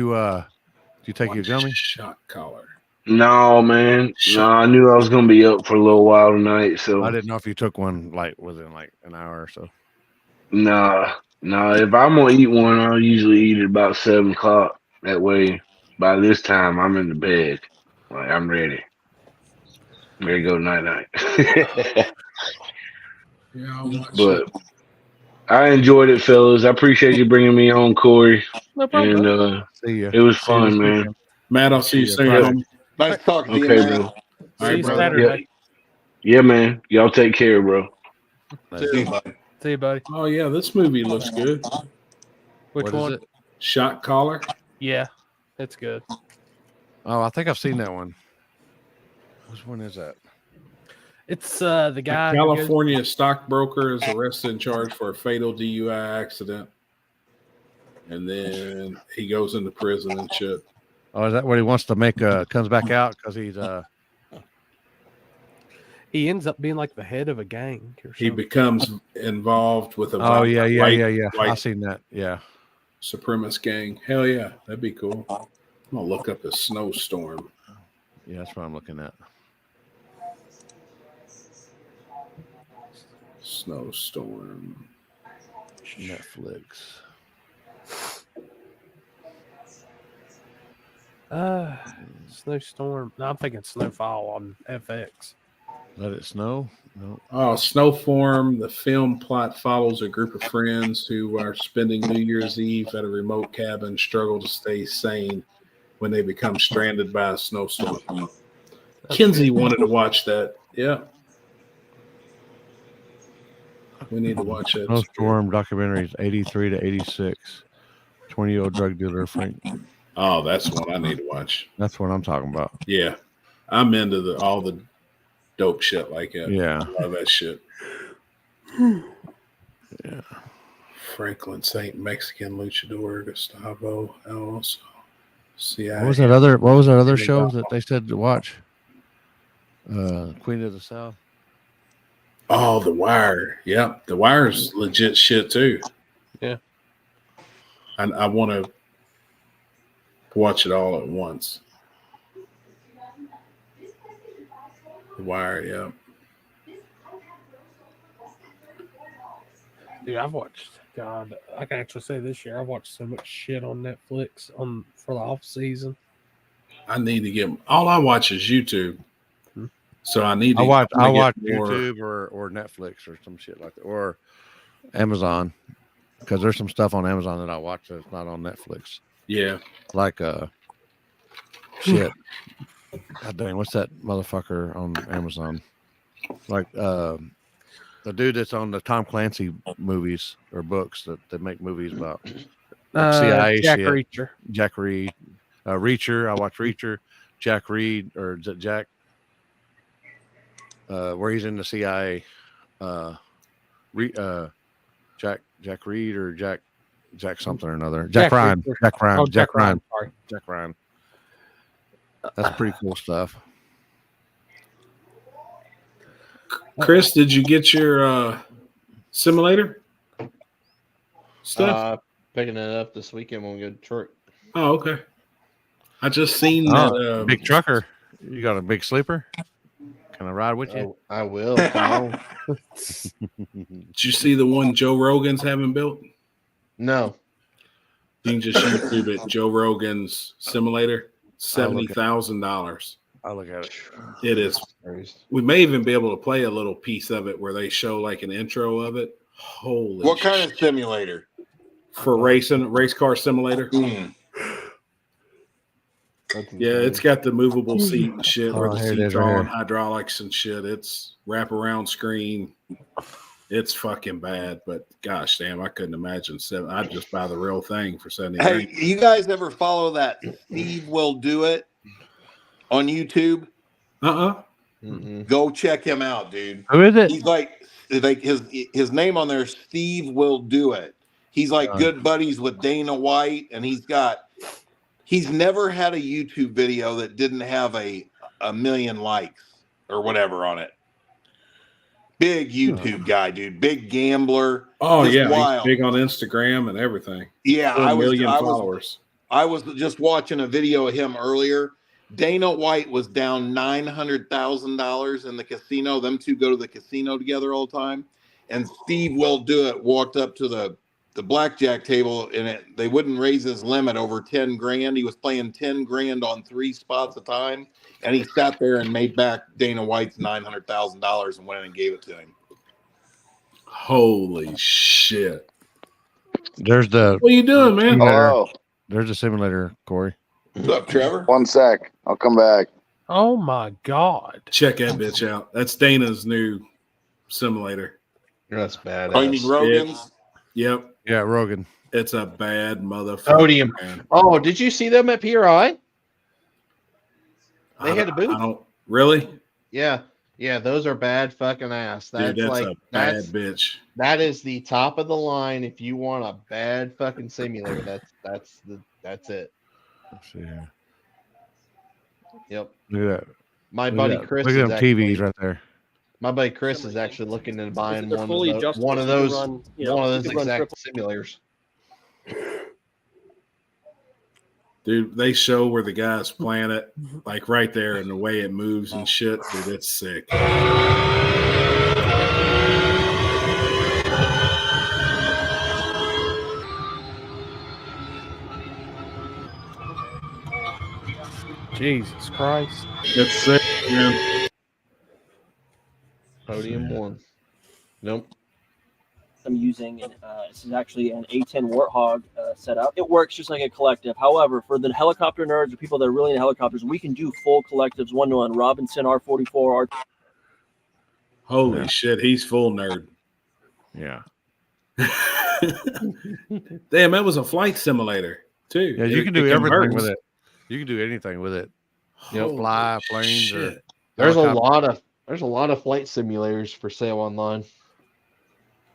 you take your gummy? Shot collar. No, man. No, I knew I was gonna be up for a little while tonight, so I didn't know if you took one like within like an hour or so. nah. If I'm gonna eat one, I'll usually eat it about 7 o'clock. That way, by this time, I'm in the bed. Like I'm ready. Ready to go night night. Yeah, I'll watch But it. I enjoyed it, fellas. I appreciate you bringing me on, Corey. No problem. And See you. it was See you fun, this man. weekend. Matt, I'll see you soon, Yep. homie. Nice talking to you, Okay, man. bro. All See right, you brother. Saturday. Yeah, man. Y'all take care, bro. See you, bud. See you, buddy. Oh yeah, this movie looks good. Which What is one? it? Shot collar. Yeah, it's good. Oh, I think I've seen that one. Which one is that? It's the guy. A California stockbroker is arrested and charged for a fatal DUI accident, and then he goes into prison and shit. Oh, is that what he wants to make? Comes back out because he's he ends up being like the head of a gang. Or He becomes involved with a Oh yeah. white I've seen that. Yeah. supremacist gang. Hell yeah, that'd be cool. I'm gonna look up the snowstorm. Yeah, that's what I'm looking at. Snowstorm. Netflix. Snowstorm. No, I'm thinking Snowfall on FX. Let It Snow? No. Oh, Snowstorm. The film plot follows a group of friends who are spending New Year's Eve at a remote cabin, struggle to stay sane when they become stranded by a snowstorm. Kinsey wanted to watch that. Yeah. We need to watch it. Snowstorm documentaries 83 to 86. 20-year-old drug dealer Frank. Oh, that's one I need to watch. That's what I'm talking about. Yeah. I'm into all the dope shit like that. Yeah. I love that shit. Yeah. Franklin Saint Mexican luchador Gustavo Alonso. CIA. What was that other show that they said to watch? Queen of the South. Oh, The Wire. Yep. The Wire's legit shit too. Yeah. And I want to watch it all at once. The Wire, yeah. Dude, I've watched. God, I can actually say this year I've watched so much shit on Netflix for the off season. I need to get. All I watch is YouTube, so I need to. I watch YouTube or Netflix or some shit like that, or Amazon, because there's some stuff on Amazon that I watch that's not on Netflix. Yeah, like shit. God dang, what's that motherfucker on Amazon? Like the dude that's on the Tom Clancy movies or books that make movies about CIA Jack shit. Reacher. Jack Reed. Reacher. I watch Reacher. Jack Reed or is it Jack? Where he's in the CIA. Jack Reed or Jack something or another. Jack Ryan. Reacher. Jack Ryan. Oh, Jack Ryan. Sorry. Jack Ryan. That's pretty cool stuff. Chris, did you get your simulator stuff? Picking it up this weekend when we go to Detroit. Oh, okay. I just seen that big trucker. You got a big sleeper? Can I ride with you? I will. Did you see the one Joe Rogan's having built? No. You can just YouTube it. Joe Rogan's simulator, $70,000. I'll look at it. It is. We may even be able to play a little piece of it where they show like an intro of it. Holy! What kind of simulator? For racing, race car simulator. Yeah, it's got the movable seat and shit where the seats are on hydraulics and shit. It's wraparound screen. It's fucking bad, but gosh damn, I couldn't imagine I'd just buy the real thing for 70. Hey, you guys ever follow that Steve Will Do It on YouTube? Go check him out, dude. Who is it? He's like his name on there, Steve Will Do It. He's like good buddies with Dana White, and he's never had a YouTube video that didn't have a million likes or whatever on it. Big YouTube guy, dude. Big gambler. Oh just yeah, wild. he's big on Instagram and everything. Yeah, I followers. I was just watching a video of him earlier. Dana White was down $900,000 in the casino. Them two go to the casino together all the time. And Steve Will Do It walked up to the blackjack table, and they wouldn't raise his limit over 10 grand. He was playing 10 grand on 3 spots a time. And he sat there and made back Dana White's $900,000 and went in and gave it to him. Holy shit. There's the. What are you doing, man? Hello. There's a simulator, Corey. What's up, Trevor? 1 sec. I'll come back. Oh my God. Check that bitch out. That's Dana's new simulator. That's bad. Oh, you mean Rogan's? Yep. Yeah, Rogan. It's a bad motherfucker. Podium. Man. Oh, did you see them at PRI? They had a booth. I don't really. Yeah, those are bad fucking ass. Dude, that's a bad bitch. That is the top of the line. If you want a bad fucking simulator, that's it. Let's see here. Yep. Look at that. My buddy Chris. Look at them actually, TVs right there. My buddy Chris is actually looking at buying one of run, those exact simulators. Dude, they show where the guys plant it, like right there, and the way it moves and shit. Dude, it's sick. Jesus Christ. It's sick, man. Podium 1. Nope. I'm using, and this is actually an A10 Warthog setup. It works just like a collective. However, for the helicopter nerds or people that are really into helicopters, we can do full collectives 1-to-1. Robinson R44. Holy shit, he's full nerd. Yeah. Damn, that was a flight simulator too. Yeah, you can do everything with it. You can do anything with it. Yep. Fly, planes. Or There's a lot of flight simulators for sale online.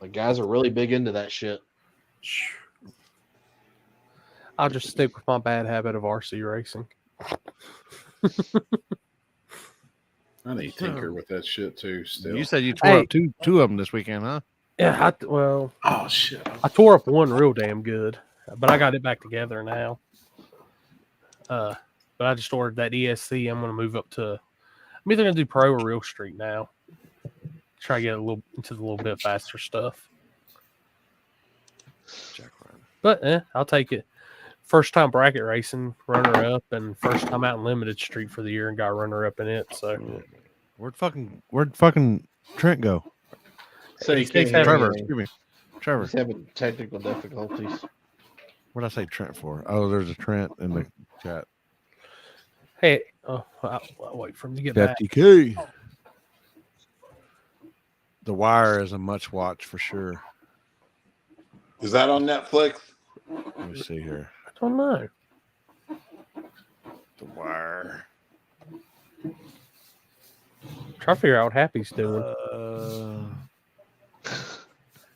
The guys are really big into that shit. I'll just stick with my bad habit of RC racing. I need to tinker with that shit too. Still, You said you tore up two of them this weekend, huh? Yeah, oh shit! I tore up one real damn good, but I got it back together now. But I just ordered that ESC. I'm gonna move up to. I'm either gonna do Pro or Real Street now. Try to get into the little bit faster stuff. But I'll take it. First time bracket racing, runner up, and first time out in limited street for the year, and got runner up in it. So where'd fucking Trent go? So Trevor, excuse me. Trevor. He's having technical difficulties. What did I say Trent for? Oh, there's a Trent in the chat. Hey, I'll wait for him to get back. 50K. The Wire is a much watch for sure. Is that on Netflix? Let me see here. I don't know. The Wire. Try to figure out what Happy's doing.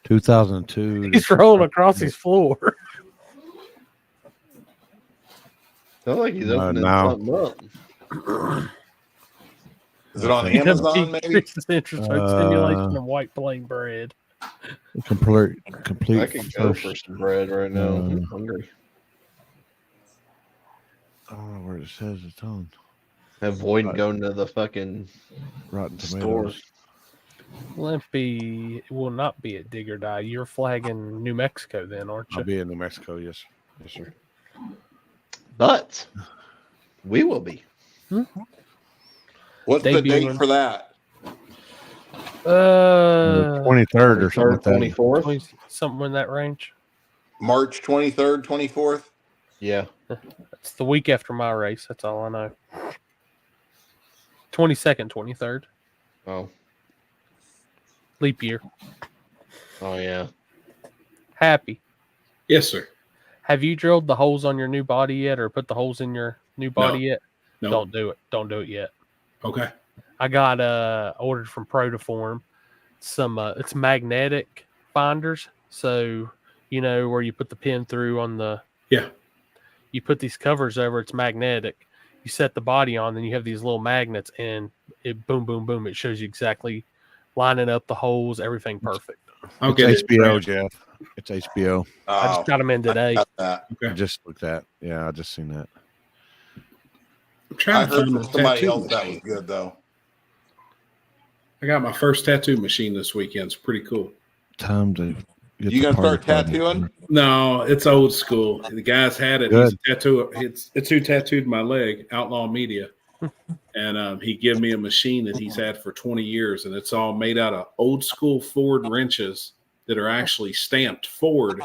2002. He's rolling across his floor. Sounds like he's opening something up. Is it on Amazon, maybe? Simulation of white plain bread. Complete. I could go for some bread right now. I'm hungry. I don't know where it says it's on. Avoid going to the fucking Rotten store. Tomatoes. Limpy will not be at Dig or Die. You're flagging New Mexico then, aren't you? I'll be in New Mexico, yes. Yes, sir. But we will be. What's the date for that? 23rd or something like that. 24th? Something in that range. March 23rd, 24th? Yeah. It's the week after my race. That's all I know. 22nd, 23rd. Oh. Leap year. Oh, yeah. Happy. Yes, sir. Have you drilled the holes on your new body yet or put the holes in your new body yet? No. Don't do it. Don't do it yet. Okay. I got ordered from Protoform some it's magnetic binders. So where you put the pin through on the you put these covers over, it's magnetic. You set the body on, then you have these little magnets, and it boom, boom, boom. It shows you exactly lining up the holes, everything perfect. It's HBO, Jeff. It's HBO. I just got them in today. I just looked at. Yeah, I just seen that. I'm trying to heard find from my somebody tattoo else that was machine. good though. I got my first tattoo machine this weekend. It's pretty cool. Time to get You the gonna party start started. tattooing? No, it's old school. The guy's had it. Good. He's a tattoo. It's who tattooed my leg, Outlaw Media. And he gave me a machine that he's had for 20 years, and it's all made out of old school Ford wrenches that are actually stamped Ford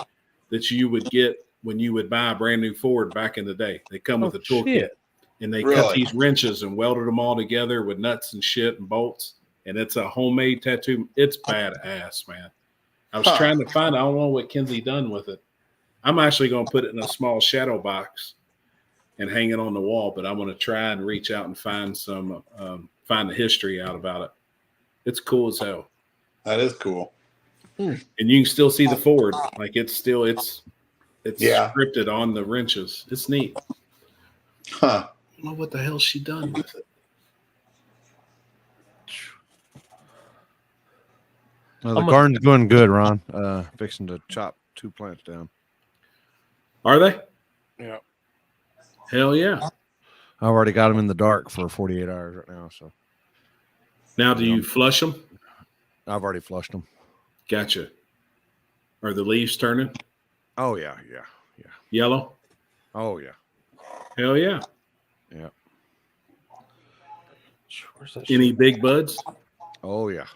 that you would get when you would buy a brand new Ford back in the day. They come with a toolkit, and they cut these wrenches and welded them all together with nuts and shit and bolts, and it's a homemade tattoo. It's badass, man. I was trying to find. I don't know what Kenzie done with it. I'm actually going to put it in a small shadow box and hang it on the wall, but I'm going to try and reach out and find find the history out about it. It's cool as hell. That is cool. And you can still see the Ford. Like it's scripted on the wrenches. It's neat. Huh. I don't know what the hell she done with it. Well, the garden's going good, Ron. Fixing to chop 2 plants down. Are they? Yeah. Hell yeah. I've already got them in the dark for 48 hours right now. So now, do you flush them? I've already flushed them. Gotcha. Are the leaves turning? Oh yeah. Yellow? Oh yeah. Hell yeah. Yeah. Any big buds? Oh yeah.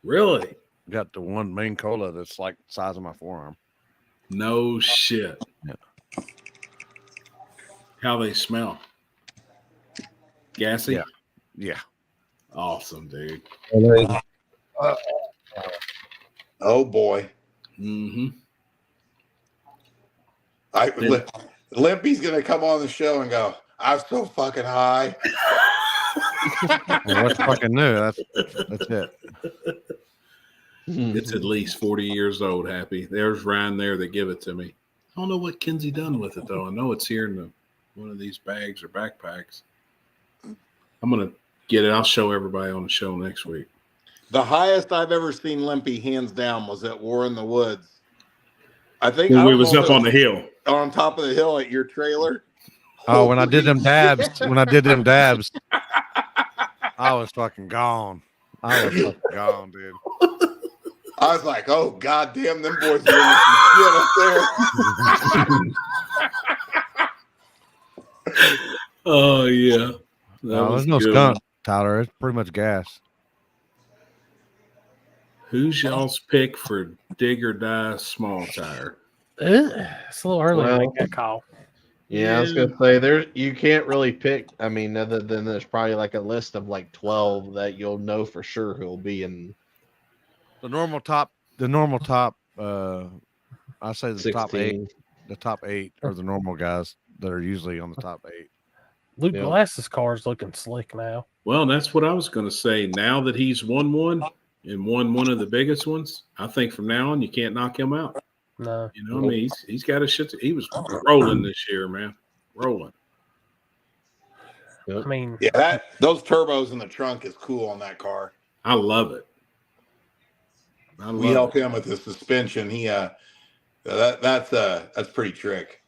Really? Got the one main cola that's like the size of my forearm. No shit. Yeah. How they smell? Gassy? Yeah. Awesome, dude. Oh boy. Mm-hmm. Limpy's gonna come on the show and go, I'm so fucking high. Well, what's fucking new? That's it. It's at least 40 years old, Happy. There's Ryan there that give it to me. I don't know what Kenzie done with it, though. I know it's here in one of these bags or backpacks. I'm going to get it. I'll show everybody on the show next week. The highest I've ever seen Limpy, hands down, was at War in the Woods. I think When we was up on the hill. On top of the hill at your trailer. Oh, when I did them dabs, I was fucking gone. I was fucking gone, dude. I was like, oh, goddamn, them boys are in some shit up there. Oh, yeah. There's no skunk, Tyler. It's pretty much gas. Who's y'all's pick for dig or die small tire? It's a little early to make that call. Yeah, I was gonna say you can't really pick. I mean, other than there's probably like a list of like 12 that you'll know for sure who'll be in the normal top. I say the 16. top eight are the normal guys that are usually on the top 8. Luke Glass's car is looking slick now. Well, that's what I was going to say. Now that he's won one and won one of the biggest ones, I think from now on you can't knock him out. No, you know what I mean? He's got his shit. He was rolling this year, man. Rolling. I mean, yeah, those turbos in the trunk is cool on that car. I love it. We help him with the suspension. He that's pretty trick.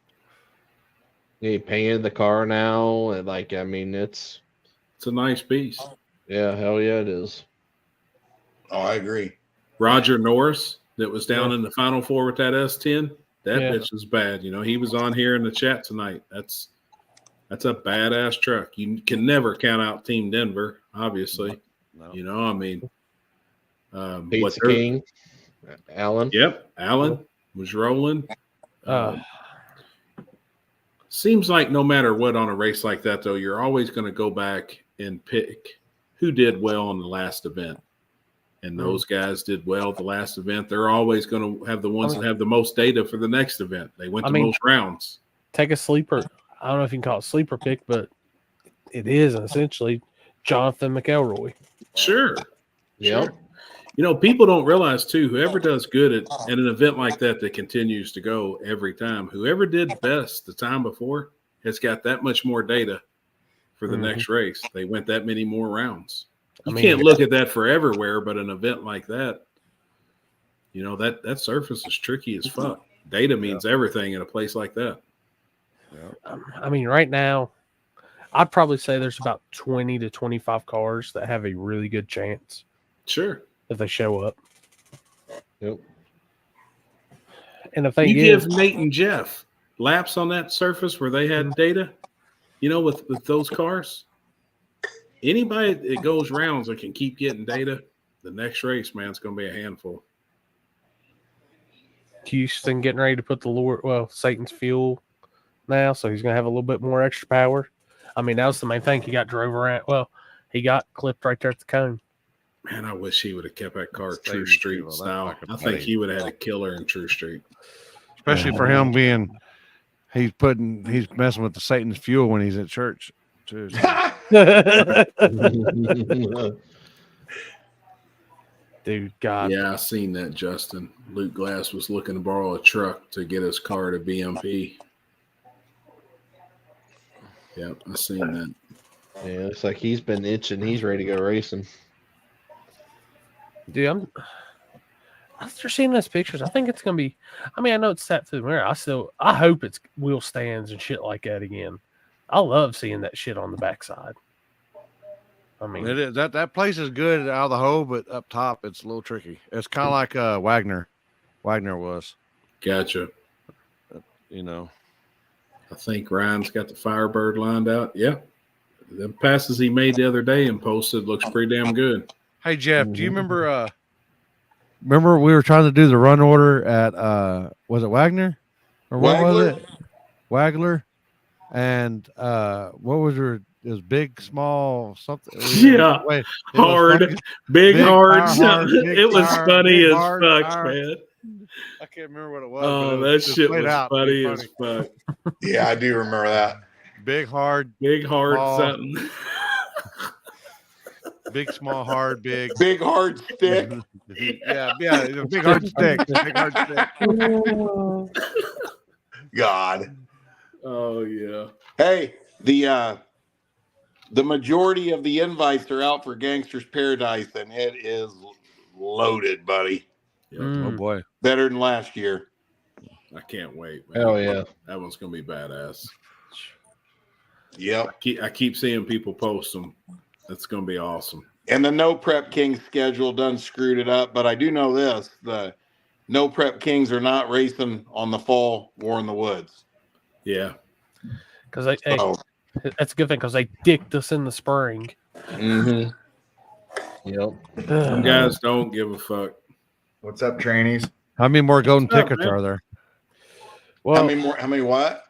He painted the car now, and like I mean, it's a nice piece. Yeah, hell yeah, it is. Oh, I agree. Roger Norris, that was down in the Final Four with that S10. That bitch was bad. You know, he was on here in the chat tonight. That's a badass truck. You can never count out Team Denver, obviously. No. You know, I mean, Pizza King, Allen. Yep, Allen was rolling. Seems like no matter what on a race like that, though, you're always going to go back and pick who did well on the last event. And those guys did well the last event. They're always going to have the ones that have the most data for the next event. They went to most rounds. Take a sleeper. I don't know if you can call it sleeper pick, but it is essentially Jonathan McElroy. Sure. Yep. Sure. You know, people don't realize too, whoever does good at an event like that continues to go every time, whoever did best the time before has got that much more data for the next race. They went that many more rounds. You can't look at that for everywhere, but an event like that, you know, that surface is tricky as fuck. Data means everything in a place like that. I mean, right now, I'd probably say there's about 20 to 25 cars that have a really good chance. Sure. If they show up. Yep. And the thing you is, give Nate and Jeff laps on that surface where they had data, you know, with those cars, anybody that goes rounds that can keep getting data, the next race, man, it's going to be a handful. Houston getting ready to put Satan's fuel now, so he's going to have a little bit more extra power. I mean, that was the main thing. He got drove around. Well, he got clipped right there at the cone. Man, I wish he would have kept that car True Street style. I think he would have had a killer in True Street. Especially for him being, he's messing with the Satan's fuel when he's at church too. Dude, God. Yeah, I seen that, Justin. Luke Glass was looking to borrow a truck to get his car to BMP. Yep, I seen that. Yeah, looks like he's been itching. He's ready to go racing. Dude, after seeing those pictures, I think it's gonna be. I mean, I know it's sat through the mirror. I hope it's wheel stands and shit like that again. I love seeing that shit on the backside. I mean, it is, that place is good out of the hole, but up top it's a little tricky. It's kind of like Wagner was. Gotcha. You know, I think Ryan's got the Firebird lined out. Yeah, the passes he made the other day and posted looks pretty damn good. Hey Jeff, do you remember? Remember we were trying to do the run order at was it Wagner or what was it? Wagler, and what was your? It was big, small, something. Yeah, hard, big, hard. It was funny as fuck, man. I can't remember what it was. Oh, that shit was funny as fuck. Yeah, I do remember that. Big, hard, small, something. Big, small, hard, big. Big, hard stick. yeah, big, hard stick. Big, hard stick. God. Oh, yeah. Hey, the majority of the invites are out for Gangster's Paradise, and it is loaded, buddy. Yep. Oh, boy. Better than last year. I can't wait, man. Hell yeah. That one's going to be badass. Yep. I keep seeing people post them. That's going to be awesome. And the No Prep Kings schedule done screwed it up, but I do know this. The No Prep Kings are not racing on the fall War in the Woods. Yeah. Because that's a good thing because they dicked us in the spring. Mm-hmm. Yep. Some guys don't give a fuck. What's up, trainees? How many more golden tickets are there? Well, how many what?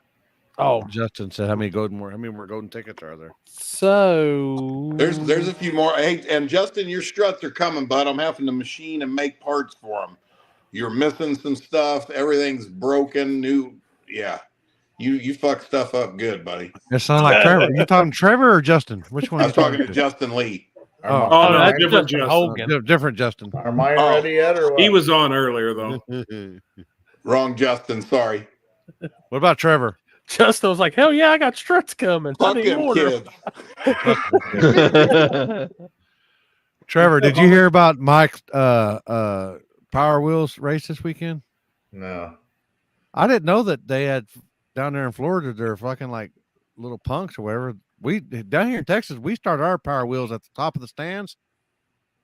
Oh, Justin said, how many more golden tickets are there? So there's a few more. Hey, and Justin, your struts are coming, bud. I'm having to machine and make parts for them. You're missing some stuff. Everything's broken. New, yeah. You fuck stuff up good, buddy. It sounds like Trevor. You talking Trevor or Justin? Which one? I was talking to Justin Lee. Oh, no, different Justin. Hogan. Different Justin. Are mine ready yet, or what? He was on earlier though. Wrong Justin. Sorry. What about Trevor? Justin was like, "Hell yeah, I got struts coming." Fuck them kids. Trevor, did you hear about Mike's Power Wheels race this weekend? No. I didn't know that they had down there in Florida. They're fucking like little punks or whatever. We down here in Texas, we started our Power Wheels at the top of the stands,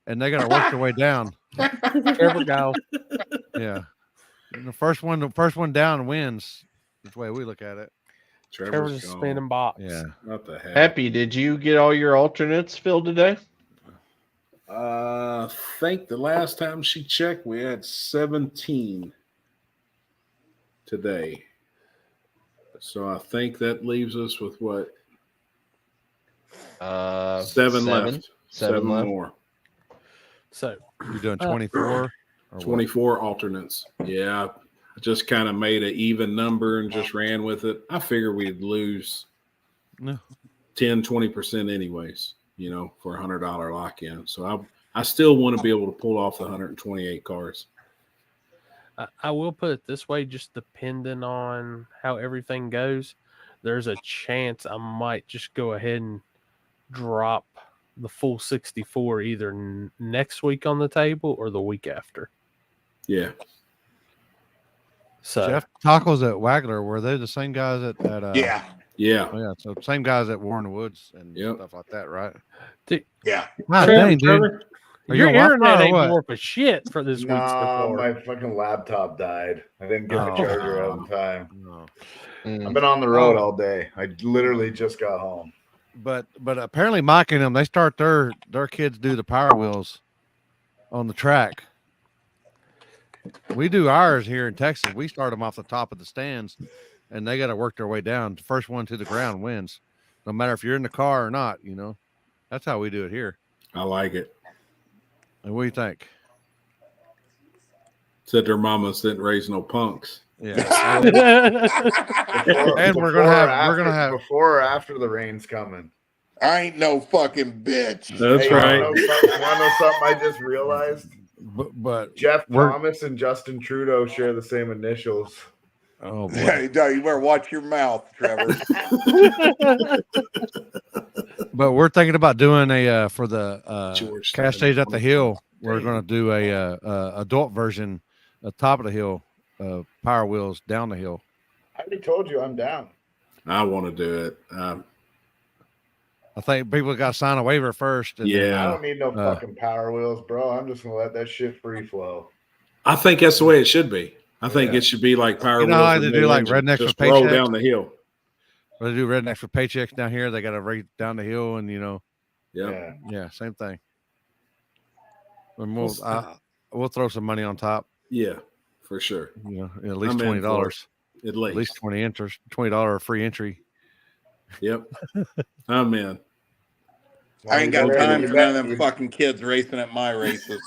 and they got to work their way down. Trevor go. Yeah, and the first one down wins. That's the way we look at it. Trevor's a spinning box. Yeah. Not the heck. Happy, did you get all your alternates filled today? I think the last time she checked, we had 17 today. So I think that leaves us with what? 7 left. Seven left. more. So you're doing 24? 24 alternates. Yeah. I just kind of made an even number and just ran with it. I figured we'd lose 10, 20% anyways. for $100 lock-in. So I still want to be able to pull off the 128 cars. I will put it this way, just depending on how everything goes, there's a chance I might just go ahead and drop the full 64 either next week on the table or the week after. Yeah. So Jeff Tacos at Wagler, were they the same guys at Yeah. Yeah. Oh, yeah, so same guys at Warren Woods and stuff like that, right? Yeah. God dang, dude. Are Your you on internet Wi-Fi or ain't what? more for shit for this week so No, far. my fucking laptop died. I didn't get my charger out in time. No. I've been on the road all day. I literally just got home. But apparently Mike and them, they start their kids do the Power Wheels on the track. We do ours here in Texas. We start them off the top of the stands, and they got to work their way down. The first one to the ground wins, no matter if you're in the car or not. That's how we do it here. I like it. And what do you think? Said their mamas didn't raise no punks. Yeah. And we're gonna have before or after the rain's coming. I ain't no fucking bitch. That's right. Want to know something I just realized? But Jeff Thomas and Justin Trudeau share the same initials. Oh boy. You better watch your mouth, Trevor. But we're thinking about doing a for the Cash Days at the Hill. We're going to do a adult version, top of the hill, Power Wheels down the hill. I already told you I'm down. I want to do it. I think people got to sign a waiver first. And Yeah. I don't need no fucking Power Wheels, bro. I'm just gonna let that shit free flow. I think that's the way it should be. I think it should be like Power Wheels. How they do like rednecks just for roll paychecks down the hill. When they do rednecks for paychecks down here, they got to race down the hill, and yeah, same thing. And we'll throw some money on top. Yeah, for sure. At least $20. At least $20 free entry. Yep. I'm in. I ain't got time for none of them fucking kids racing at my races.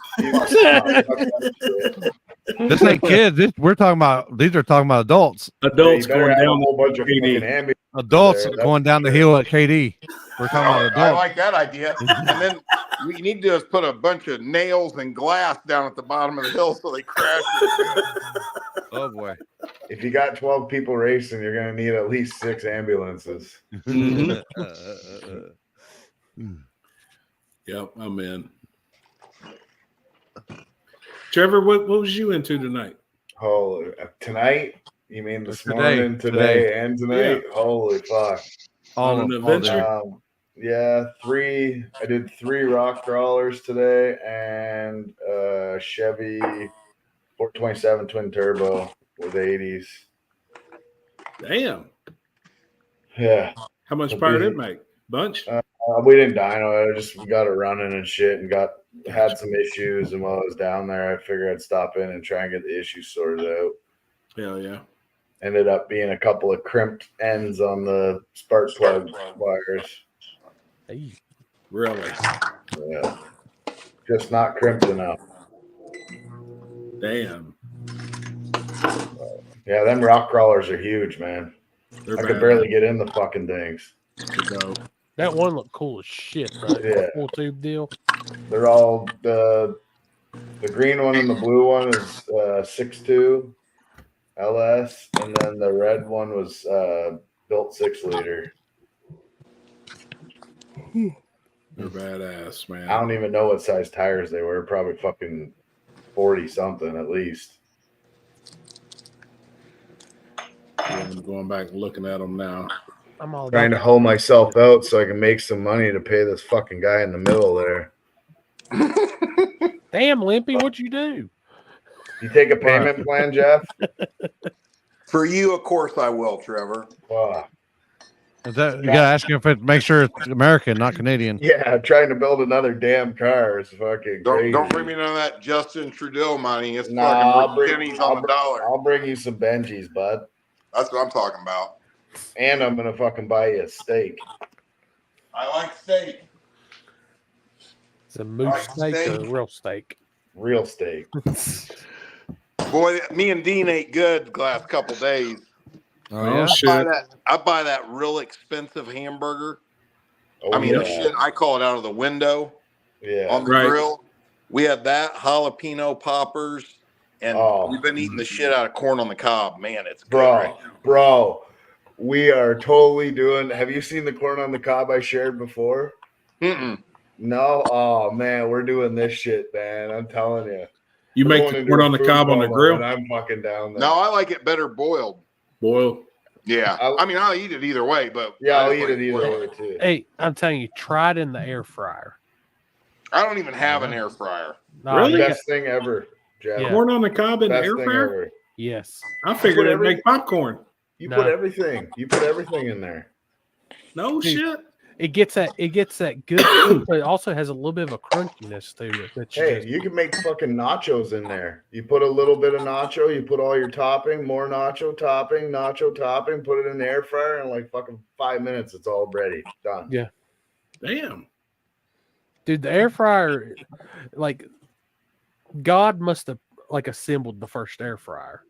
This ain't kids. These are talking about adults. Adults going down a whole bunch of fucking ambulances. Adults going down the hill at KD. We're talking about adults. I like that idea. And then what you need to do is put a bunch of nails and glass down at the bottom of the hill so they crash. Oh boy. If you got 12 people racing, you're gonna need at least 6 ambulances. Yep, I'm in. Trevor, what was you into tonight? Oh, tonight? You mean this morning, today, and tonight? Yeah. Holy fuck! On an adventure? Yeah, 3. I did 3 rock crawlers today, and Chevy 427 twin turbo with 80s. Damn. Yeah. How much power did it make? Bunch? We didn't dyno it. We got it running and shit, and had some issues. And while I was down there, I figured I'd stop in and try and get the issues sorted out. Hell yeah. Ended up being a couple of crimped ends on the spark plug wires. Hey. Really? Yeah. Just not crimped enough. Damn. Yeah, them rock crawlers are huge, man. They're I could barely get in the fucking things. That one looked cool as shit, right? Yeah. Full tube deal. They're all the green one and the blue one is 6.2 LS, and then the red one was built 6 liter. They're badass, man. I don't even know what size tires they were. Probably fucking 40 something at least. Yeah, I'm going back and looking at them now. I'm all Trying to hoe myself out so I can make some money to pay this fucking guy in the middle there. Damn, Limpy, what'd you do? You take a payment plan, Jeff? For you, of course I will, Trevor. Wow. You gotta ask him make sure it's American, not Canadian. Yeah, trying to build another damn car is fucking crazy. Don't bring me none of that Justin Trudeau money. It's I'll fucking pennies on the dollar. I'll bring you some Benjis, bud. That's what I'm talking about. And I'm gonna fucking buy you a steak. I like steak. It's a moose steak or a real steak? Real steak. Boy, me and Dean ate good the last couple days. Oh yeah, I buy that real expensive hamburger, I mean, the shit, I call it out of the window on the grill. We had that, jalapeno poppers, and we've been eating the shit out of corn on the cob. Man, it's good right now. Bro, we are totally doing. Have you seen the corn on the cob I shared before? Mm-mm. No? Oh, man, we're doing this shit, man. I'm telling you. You We're make going the into corn a on the food cob on the coma, grill? and I'm fucking down there. No, I like it better boiled. Boiled? Yeah. I mean, I'll eat it either way, but Yeah, I'll I just eat like it either boiled. way, too. Hey, I'm telling you, try it in the air fryer. I don't even have an air fryer. Really? Best thing ever, Jeff. Yeah. Corn on the cob in the Best air thing fryer? ever. Yes. I figured it'd make popcorn. You No. put everything. You put everything in there. No Dude, shit. It gets that good food, but it also has a little bit of a crunchiness to it. That Hey, you can make fucking nachos in there. You put a little bit of nacho, you put all your topping, more nacho topping, put it in the air fryer, and like fucking 5 minutes, it's all ready. Done. Yeah. Damn. Dude, the air fryer, like, God must have like assembled the first air fryer.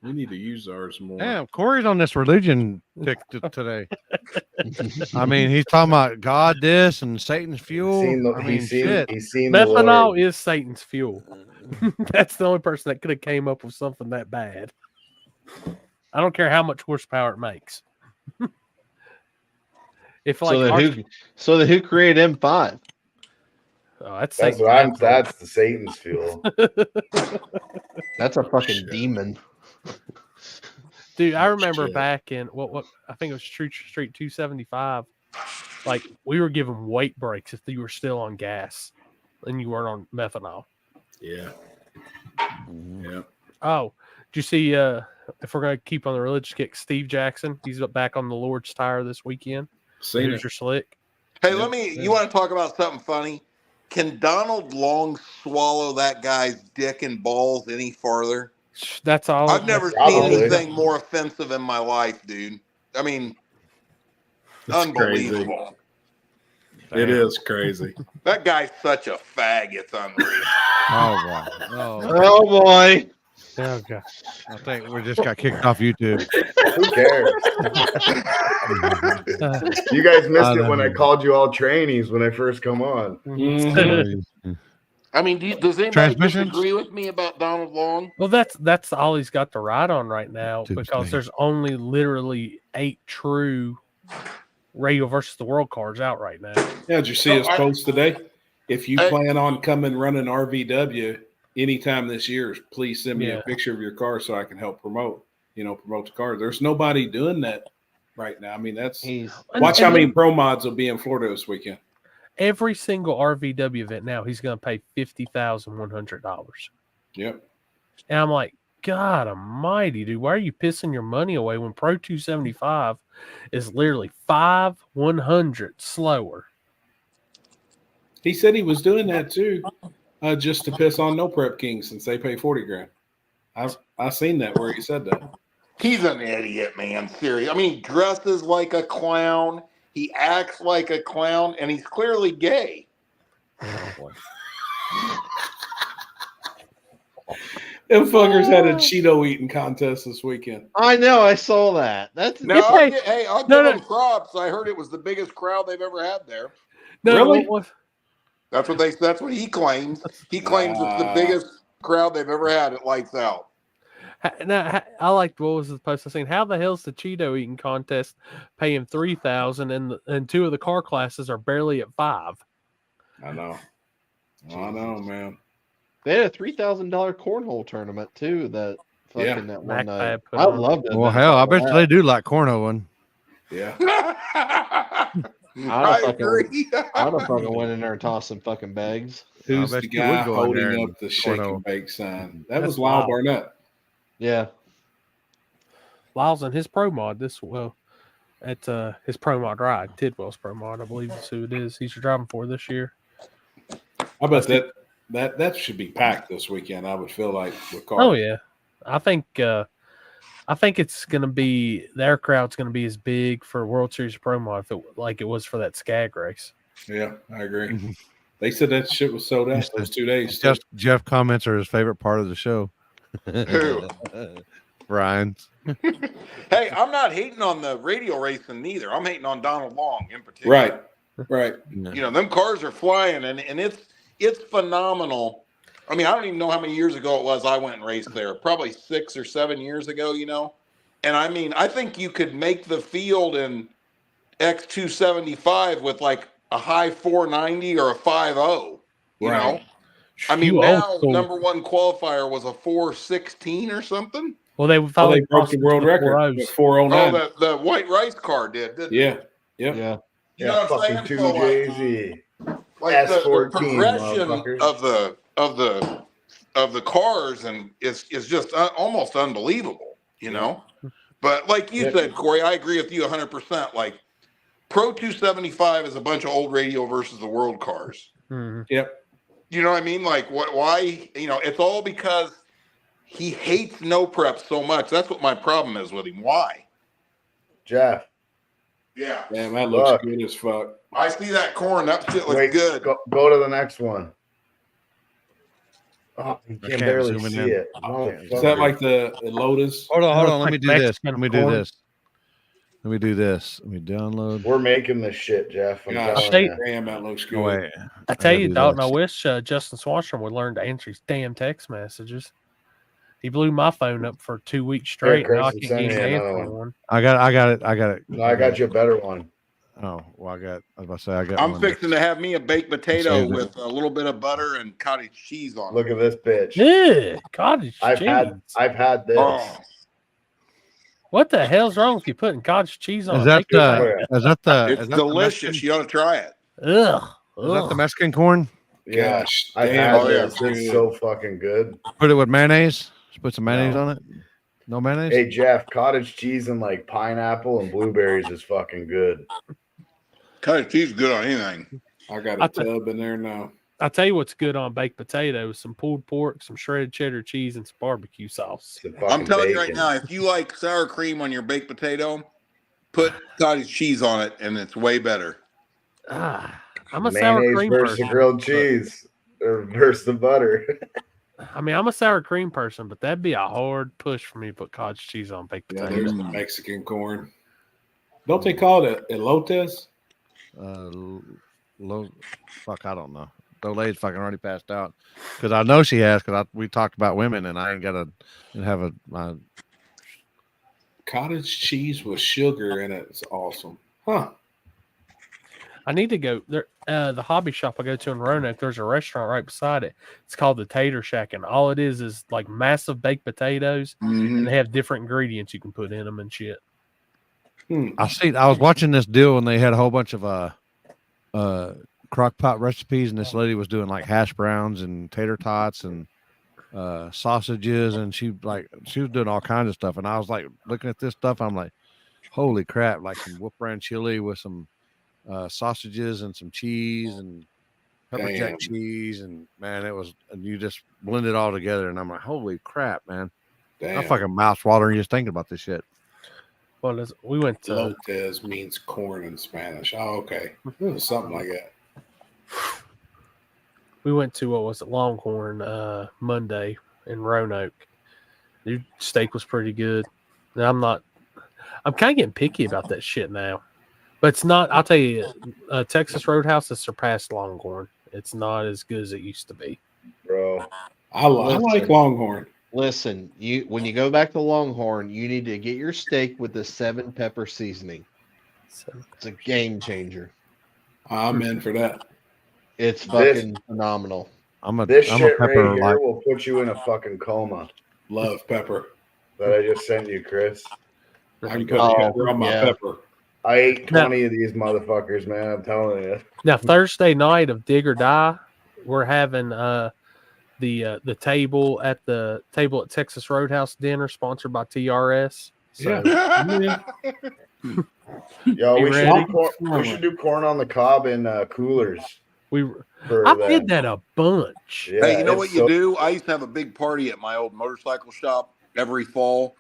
We need to use ours more. Damn, Corey's on this religion kick today. I mean, he's talking about God this and Satan's fuel. He's seen the Methanol Lord. is Satan's fuel. That's the only person that could have came up with something that bad. I don't care how much horsepower it makes. If like so who created M5? Oh, that's That's what I'm. That's the Satan's fuel. That's a fucking demon. Dude, I remember back in what I think it was Street 275. Like we were given weight breaks if you were still on gas and you weren't on methanol. Yeah. Yeah. Oh, did you see? If we're gonna keep on the religious kick, Steve Jackson, he's back on the Lord's tire this weekend. Seen Hoosier Slick. Hey, you want to talk about something funny? Can Donald Long swallow that guy's dick and balls any farther? That's all. I've never seen anything more offensive in my life, dude. I mean, That's unbelievable. Crazy. It is crazy. That guy's such a fag. It's unreal. Oh boy. Oh god. I think we just got kicked off YouTube. Who cares? You guys missed it when I called you all trainees when I first come on. I mean, does anybody disagree with me about Donald Long? Well, that's all he's got to ride on right now because there's only literally 8 true Radio versus the World cards out right now. Yeah, did you see his post today? If you plan on coming running RVW anytime this year, please send me a picture of your car so I can help promote the car. There's nobody doing that right now. I mean, watch how many pro mods will be in Florida this weekend. Every single RVW event now, he's going to pay $50,100. Yep. And I'm like, God almighty, dude, why are you pissing your money away when Pro 275 is literally 5/100 slower? He said he was doing that too, just to piss on No Prep Kings since they pay $40,000. I seen that where he said that. He's an idiot, man. Seriously. I mean, he dresses like a clown. He acts like a clown, and he's clearly gay. Oh, boy. Them fuckers had a Cheeto eating contest this weekend. I know, I saw that. I'll give them props. I heard it was the biggest crowd they've ever had there. Really? That's what he claims. He claims it's the biggest crowd they've ever had at Lights Out. Now, I liked what was the post I seen. How the hell's the Cheeto eating contest paying $3,000 and 2 of the car classes are barely at $5,000? I know, man. They had a $3,000 cornhole tournament too. That one night. I loved it. Well, hell, I bet they do like cornholing. Yeah. I agree. I'd have fucking went in there and tossed some fucking bags. Who's the guy holding up the shake and bake sign? That was Lyle Barnett. Yeah. Lyle's in his pro mod at his pro mod ride. Tidwell's pro mod, I believe is who it is. He's driving for this year. I bet that should be packed this weekend. I would feel like with cars. Oh yeah, I think it's gonna be their crowd's gonna be as big for World Series Pro Mod like it was for that Skag race. Yeah, I agree. They said that shit was sold out those 2 days. Jeff comments are his favorite part of the show. Who? Ryan. Hey, I'm not hating on the radio racing neither. I'm hating on Donald Long in particular. Right. You know, them cars are flying, and it's phenomenal. I mean, I don't even know how many years ago it was I went and raced there. Probably 6 or 7 years ago, you know. And I mean, I think you could make the field in X275 with like a high 490 or a 5.0. You know, I mean, now number one qualifier was a 416 or something. Well, they broke the world record with 409. Oh, the white rice car didn't Yeah. it? Yeah. You know what I'm saying? Fucking So, 2JZ. like the S14 progression motherfuckers. of the cars and is just almost unbelievable, you know. But like you said, Corey, I agree with you 100%. Like Pro 275 is a bunch of old radio versus the world cars. Yep. You know what I mean? Like why? You know, it's all because he hates no prep so much. That's what my problem is with him. Why? Jeff. Yeah. Damn, that looks good as fuck. I see that corn. That shit looks good. Go to the next one. Oh, you I can can't barely zoom in see there. it. Is that like the Lotus? Hold on. looks Let me like do this. Mexican Let me do corn. this. Let me do this. Let me download. We're making this shit, Jeff. I'm Gosh, telling you. damn, that looks good. Oh, wait. I tell gotta you, do Dalton, I this. wish Justin Swasham would learn to answer his damn text messages. He blew my phone up for 2 weeks straight. Chris, Now I I'm can't sending get you him to another answer one. one. I got it. No, I got you a better one. Oh, well, I was about to say, I got I'm one. fixing to have me a baked potato Saved it. with a little bit of butter and cottage cheese on it. Look at this bitch. Yeah, cottage I've cheese. had this. Oh, What the hell's wrong with you putting cottage cheese on Is a that baked the? potato? Is that the? it's Is that the delicious. Mexican, You ought to try it. Ugh. is that the Ugh. Mexican corn? Yeah, Gosh, I've damn, had oh, yeah. this. It's so fucking good. Put it with mayonnaise. Just put some mayonnaise No. on it. No mayonnaise. Hey Jeff, cottage cheese and like pineapple and blueberries is fucking good. Cottage cheese is good on anything. I got a tub in there now. I'll tell you what's good on baked potatoes: some pulled pork, some shredded cheddar cheese, and some barbecue sauce. I'm telling you right now, if you like sour cream on your baked potato, put cottage cheese on it, and it's way better. I'm a sour Mayonnaise cream versus person. the grilled cheese or versus the butter. I mean, I'm a sour cream person, but that'd be a hard push for me to put cottage cheese on baked Yeah, potatoes. there's the Mexican corn. Don't they call it elotes? Fuck, I don't know. The lady's fucking already passed out because I know she has because we talked about women and I ain't got to have my Cottage cheese with sugar in it is awesome. Huh. I need to go there. The hobby shop I go to in Roanoke, there's a restaurant right beside it. It's called the Tater Shack, and all it is like massive baked potatoes, and they have different ingredients you can put in them and shit. I was watching this deal and they had a whole bunch of crock pot recipes, and this lady was doing like hash browns and tater tots and sausages, and she was doing all kinds of stuff. And I was like looking at this stuff, I'm like, holy crap! Like some Wolf Brand chili with some sausages and some cheese and pepper jack cheese, and man, and you just blend it all together, and I'm like, holy crap, man! I'm fucking mouth watering just thinking about this shit. Well, we went to Elotes means corn in Spanish. Oh, okay. It was something like that. We went to what was it, Longhorn Monday in Roanoke. Their steak was pretty good. Now I'm kind of getting picky about that shit now, but it's not. I'll tell you, Texas Roadhouse has surpassed Longhorn. It's not as good as it used to be, bro. I like Longhorn. Listen, when you go back to Longhorn, you need to get your steak with the 7 pepper seasoning. It's a game changer. I'm in for that. It's fucking phenomenal. This shit right here will put you in a fucking coma. Love pepper. That I just sent you, Chris. I can put pepper on my pepper. I ate 20 of these motherfuckers, man. I'm telling you. Now Thursday night of Dig or Die, we're having the table at Texas Roadhouse dinner sponsored by TRS. So, Yo, we should do corn on the cob in coolers. I did that a bunch. Yeah, hey, you know what you do? I used to have a big party at my old motorcycle shop every fall,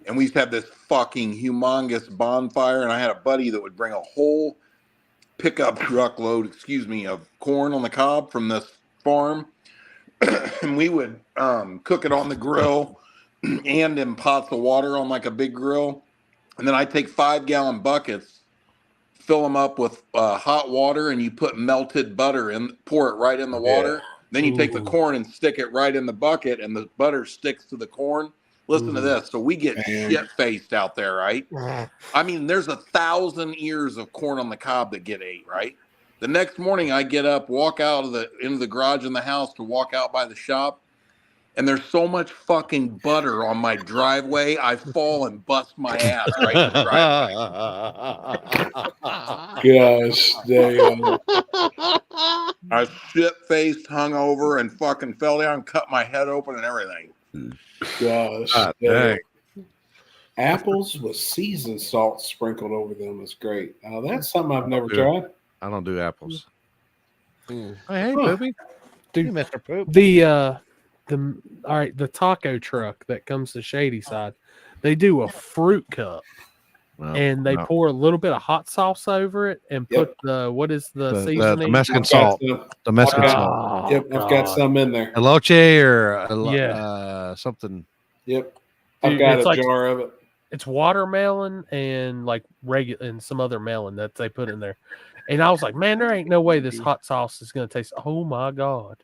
and we used to have this fucking humongous bonfire, and I had a buddy that would bring a whole pickup truck load, of corn on the cob from this farm, and we would cook it on the grill, and in pots of water on like a big grill. And then I take 5-gallon buckets, fill them up with hot water, and you put melted butter in, pour it right in the water. Then you take the corn and stick it right in the bucket, and the butter sticks to the corn. Listen to this. So we get shit-faced out there, right? I mean, there's 1,000 ears of corn on the cob that get ate, right? The next morning, I get up, walk out of into the garage in the house to walk out by the shop, and there's so much fucking butter on my driveway, I fall and bust my ass right in the driveway. Gosh, damn. I shit-faced, hungover, and fucking fell down, cut my head open, and everything. Gosh, dang. Apples with seasoned salt sprinkled over them is great. That's something I've never tried. I don't do apples. Hey, Poopy. Dude, You Mr. Poop. The taco truck that comes to Shady Side, they do a fruit cup. And they pour a little bit of hot sauce over it and put what is the seasoning? The Mexican salt. The Mexican salt. Yep, I've got some in there. Eloche or something. Yep, Dude, I've got it's a like, jar of it. It's watermelon and like regular and some other melon that they put in there. And I was like, man, there ain't no way this hot sauce is gonna taste. Oh my god!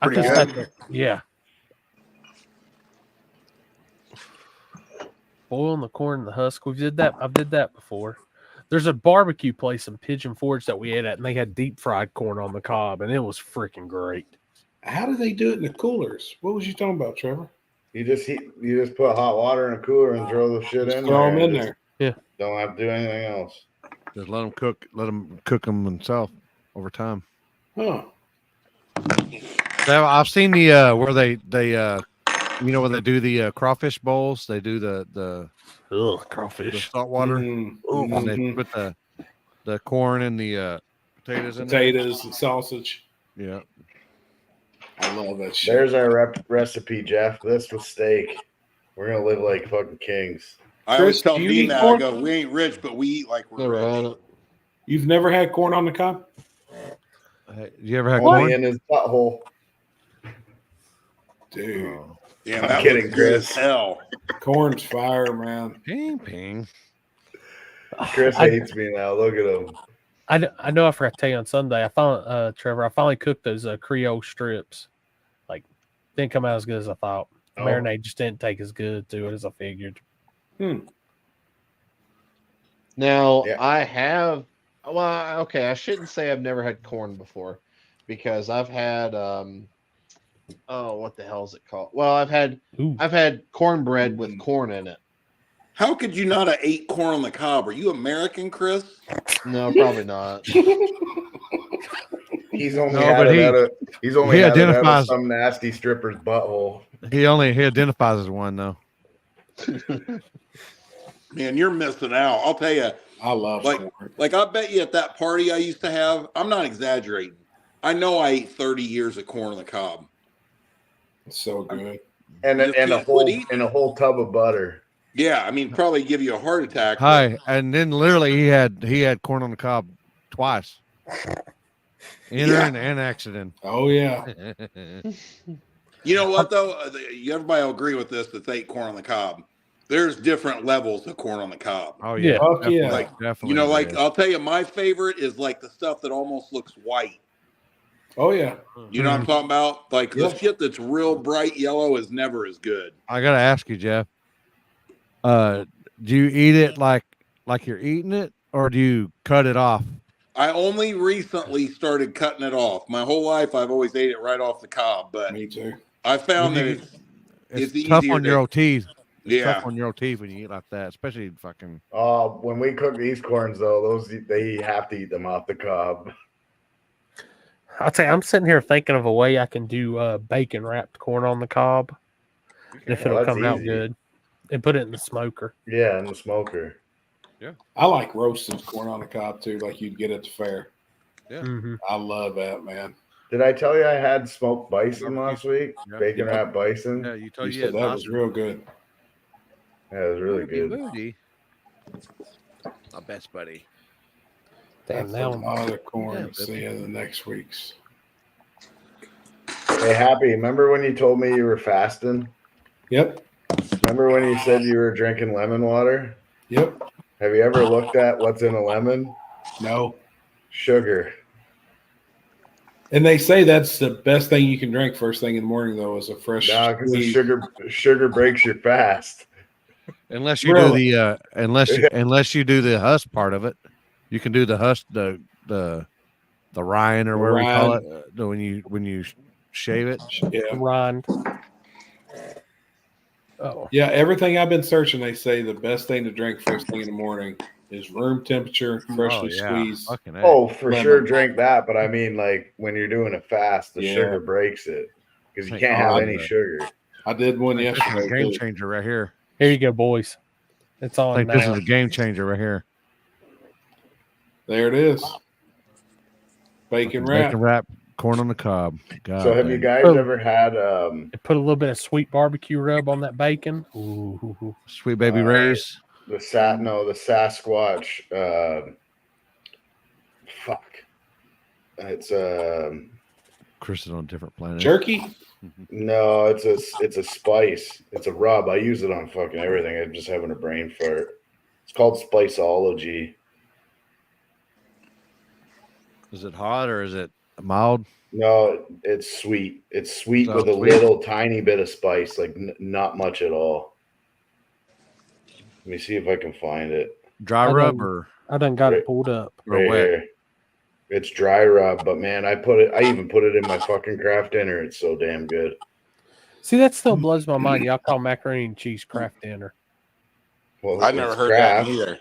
Pretty I just good. had to, yeah. Boiling the corn in the husk. I've did that before. There's a barbecue place in Pigeon Forge that we ate at, and they had deep fried corn on the cob, and it was freaking great. How do they do it in the coolers? What was you talking about, Trevor? You just put hot water in a cooler and throw the shit in throw there. them in and there. Yeah. Don't have to do anything else. Just let them cook. Let them cook them themselves over time. Huh. I've seen the where they when they do the crawfish bowls, they do the crawfish, the salt water, and they put the corn and the potatoes in there. Potatoes and sausage. Yeah, I love that shit. There's our recipe, Jeff. This with steak. We're gonna live like fucking kings. I always tell Dean that. I go, we ain't rich, but we eat like we're rich. You've never had corn on the cob? You ever had Only corn? in his butthole. Dude. Yeah, I'm that kidding, was good as Chris. hell. Corn's fire, man. Ping, ping. Chris hates me now. Look at him. I know I forgot to tell you on Sunday. I found Trevor. I finally cooked those Creole strips. Like, didn't come out as good as I thought. The marinade just didn't take as good to it as I figured. Now I have. Well, okay. I shouldn't say I've never had corn before, because I've had. What the hell is it called? Well, I've had cornbread with corn in it. How could you not have ate corn on the cob? Are you American, Chris? No, probably not. He's only had it out of some nasty stripper's butthole. He identifies as one though. Man, you're missing out. I'll tell you. I love corn. Like I bet you at that party I used to have, I'm not exaggerating. I know I ate 30 years of corn on the cob. It's so good. And a whole tub of butter. Yeah, I mean, probably give you a heart attack. Hi, and then literally he had corn on the cob twice. And accident. Oh yeah. You know what though? Everybody will agree with this that they ate corn on the cob. There's different levels of corn on the cob. Oh yeah, yeah. Like, definitely. you know, like I'll tell you, my favorite is like the stuff that almost looks white. Oh yeah. You know what I'm talking about? Like the shit that's real bright yellow is never as good. I gotta ask you, Jeff. Do you eat it like you're eating it, or do you cut it off? I only recently started cutting it off. My whole life, I've always ate it right off the cob. But me too. I found that it's tough easier on your old teeth. It's Yeah. tough on your old teeth when you eat like that, especially fucking. When we cook these corns though, they have to eat them off the cob. I'll tell you, I'm sitting here thinking of a way I can do bacon wrapped corn on the cob, if it'll come out good, and put it in the smoker. Yeah, in the smoker. Yeah, I like roasted corn on the cob too, like you'd get at the fair. Yeah, I love that, man. Did I tell you I had smoked bison last week? Yeah. Bacon wrapped bison. Yeah, you told You said that was real good. Yeah, it was really good. My best buddy. Damn, That's now a lot of corn to see in the next week's. Hey, Happy, remember when you told me you were fasting? Yep. Remember when you said you were drinking lemon water? Yep. Have you ever looked at what's in a lemon? No. Sugar. And they say that's the best thing you can drink first thing in the morning, though, is a fresh. No, because the sugar breaks your fast. Unless you do the unless you do the husk part of it, you can do the husk the rind or whatever you call it when you shave it. Yeah, rind. Oh yeah. Everything I've been searching, they say the best thing to drink first thing in the morning is room temperature, freshly squeezed. Oh, for sure, drink that. But I mean, like when you're doing a fast, the sugar breaks it because you can't have any sugar. I did one yesterday. This is a game changer right here. Here you go, boys. It's on I think now. this is a game changer right here. There it is. Bacon wrap. Bacon wrap, corn on the cob. God So have you guys ever had put a little bit of sweet barbecue rub on that bacon? Ooh. Sweet Baby Ray's? The Sasquatch. Fuck. It's Chris is on a different planet. Jerky? No, it's a spice. It's a rub. I use it on fucking everything. I'm just having a brain fart. It's called Spiceology. Is it hot or is it mild? No, it's sweet. It's sweet with a little tiny bit of spice, like not much at all. Let me see if I can find it. Dry rub or I done got it pulled up. Right here. It's dry rub, but man, I even put it in my fucking craft dinner. It's so damn good. See, that still blows my mind. Y'all call macaroni and cheese craft dinner. Well, I never heard that either.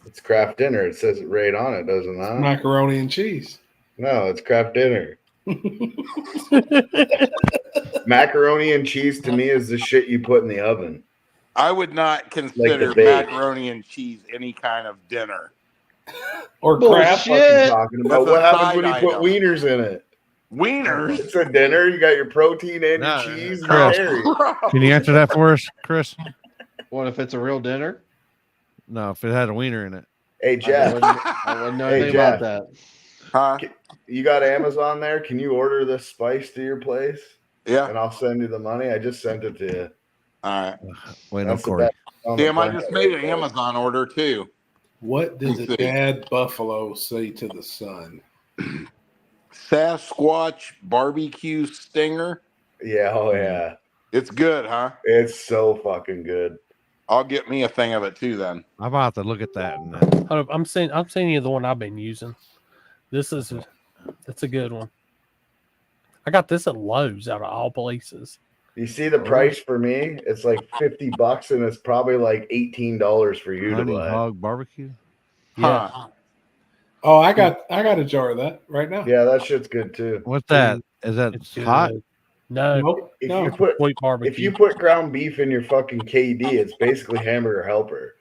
It's craft dinner. It says it right on it, doesn't it? Macaroni and cheese. No, it's craft dinner. Macaroni and cheese to me is the shit you put in the oven. I would not consider macaroni and cheese any kind of dinner. Or crap. Talking about what happens when you item. put wieners in it? Wieners? It's a dinner. You got your protein and your cheese. Chris, can you answer that for us, Chris? What if it's a real dinner? No, if it had a wiener in it. Hey Jeff, I wouldn't know anything about that. Huh? You got Amazon there? Can you order this spice to your place? Yeah. And I'll send you the money. I just sent it to you. All right. Wait, no, Corey. Damn, I just made an Amazon order too. What did the dad buffalo say to the son? Sasquatch barbecue stinger. Yeah, oh yeah. It's good, huh? It's so fucking good. I'll get me a thing of it too then. I'm about to look at that. I'm saying you the one I've been using. That's a good one. I got this at Lowe's out of all places. You see the price for me? It's like $50 and it's probably like $18 for you Honey to buy. hog barbecue? Yeah. Huh. Oh, I got a jar of that right now. Yeah, that shit's good too. What's that? Is that hot? No. If you put ground beef in your fucking KD, it's basically hamburger helper.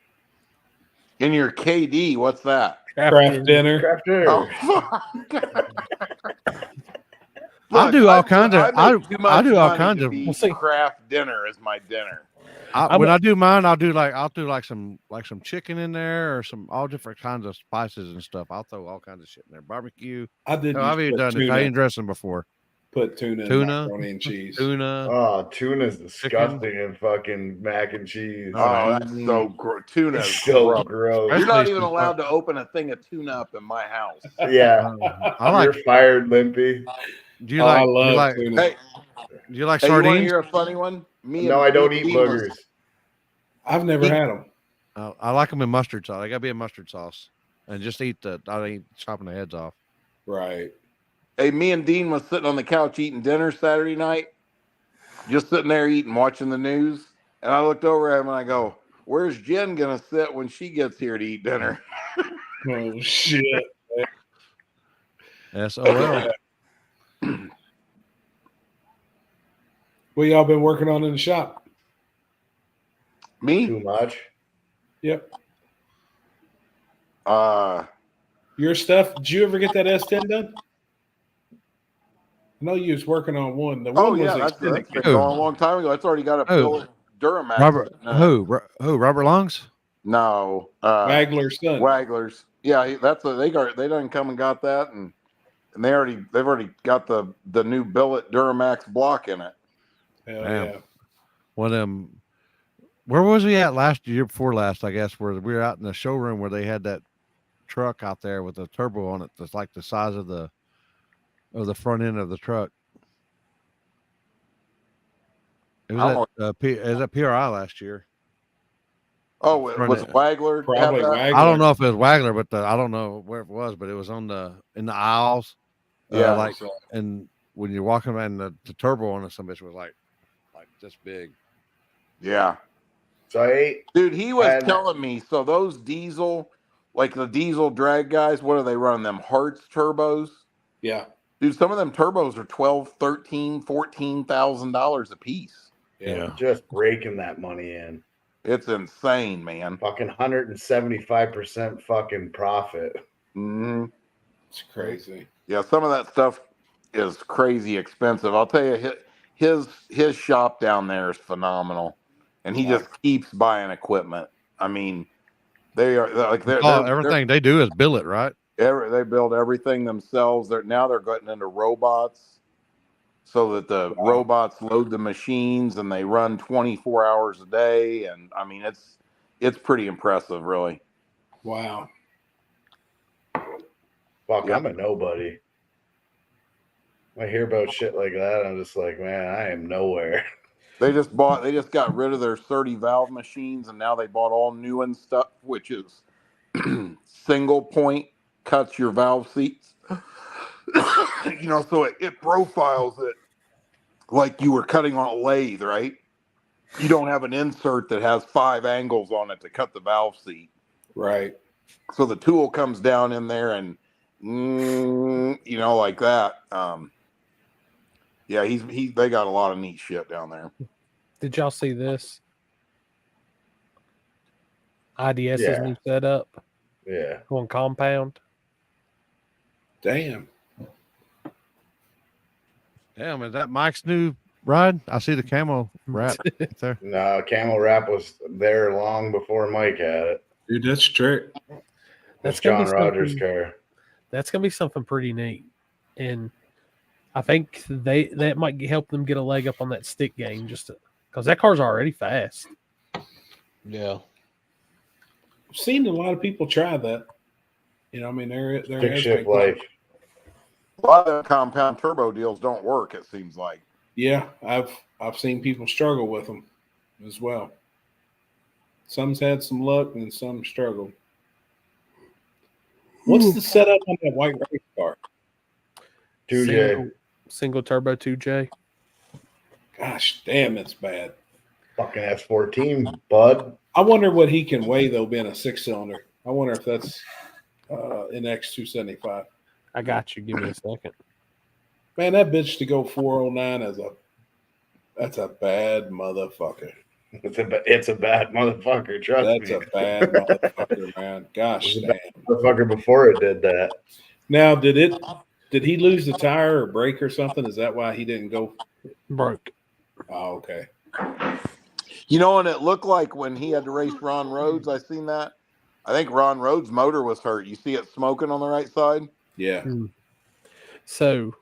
In your KD, what's that? Craft dinner. Craft dinner. Oh, I do all kinds of. I do all kinds of. Craft dinner is my dinner. When I do mine, I'll do some chicken in there or some all different kinds of spices and stuff. I'll throw all kinds of shit in there. Barbecue. I've even done Italian dressing before. Put tuna, macaroni and cheese. Tuna. Oh, tuna's disgusting in fucking mac and cheese. Oh, that's so gross. Tuna is so gross. You're not even allowed to open a thing of tuna up in my house. Yeah, you're fired, Limpy. Do you like? tuna. Hey, do you like you want to sardines? hear a funny one? I don't eat boogers. I've never had them. I like them in mustard sauce. They gotta be in mustard sauce, and just I ain't chopping the heads off. Right. Hey, me and Dean was sitting on the couch eating dinner Saturday night, just sitting there eating, watching the news. And I looked over at him and I go, "Where's Jen gonna sit when she gets here to eat dinner?" Oh shit. SOL. What y'all been working on in the shop? Me? Too much. Yep. Your stuff. Did you ever get that S10 done? I know you was working on one. The Oh one yeah, was that's been extended. going a long time ago. That's already got a billet Duramax. Robert, who? Robert Longs? No, Wagler's son. Wagler's. Yeah, they done come and got that, and they've already got the new billet Duramax block in it. Hell yeah. one of them. Where was he at last year before last? I guess where we were out in the showroom where they had that truck out there with a turbo on it that's like the size of the front end of the truck. It was at PRI last year. Oh, was Wagler probably have that? I don't know if it was Wagler, but I don't know where it was, but it was in the aisles. Yeah, like and when you're walking around, the turbo on it, some bitch was like this big. Yeah. So dude, he was telling me. So those diesel, like the diesel drag guys, what are they running them Hartz turbos? Yeah. Dude, some of them turbos are $12,000, $13,000, $14,000 a piece. Yeah. Just raking that money in. It's insane, man. Fucking 175% fucking profit. Mm-hmm. It's crazy. Yeah, some of that stuff is crazy expensive. I'll tell you, his shop down there is phenomenal, and he just keeps buying equipment. I mean, they are like everything they do is bill it, right? They build everything themselves. They're getting into robots, so that the robots load the machines and they run 24 hours a day. And I mean, it's pretty impressive, really. Wow. Fuck, I'm a nobody. I hear about shit like that, I'm just like, man, I am nowhere. They just got rid of their 30 valve machines, and now they bought all new and stuff, which is single point cuts your valve seats. So it profiles it like you were cutting on a lathe, right? You don't have an insert that has 5 angles on it to cut the valve seat. Right. So the tool comes down in there and, like that. Yeah, they got a lot of neat shit down there. Did y'all see this? IDS's new setup. Yeah. Going compound. Damn. Damn, is that Mike's new ride? I see the camo wrap there. No, camo wrap was there long before Mike had it. Dude, that's true. That's John Rogers' car. That's gonna be something pretty neat, and I think that might help them get a leg up on that stick game, just because that car's already fast. Yeah, I've seen a lot of people try that. I mean, they're stick shift life. A lot of compound turbo deals don't work, it seems like. Yeah, I've seen people struggle with them as well. Some's had some luck and some struggled. What's the setup on that white race car? 2J. Single turbo 2J. Gosh damn, it's bad. Fucking S14, bud. I wonder what he can weigh, though, being a 6-cylinder. I wonder if that's an X275. I got you. Give me a second. Man, that bitch to go 409 that's a bad motherfucker. It's a bad motherfucker, trust me. That's a bad motherfucker, man. Gosh damn. Motherfucker before it did that. Now, did he lose the tire or brake or something? Is that why he didn't go? Broke. Oh, okay. And it looked like when he had to race Ron Rhodes, I seen that. I think Ron Rhodes' motor was hurt. You see it smoking on the right side? Yeah. So,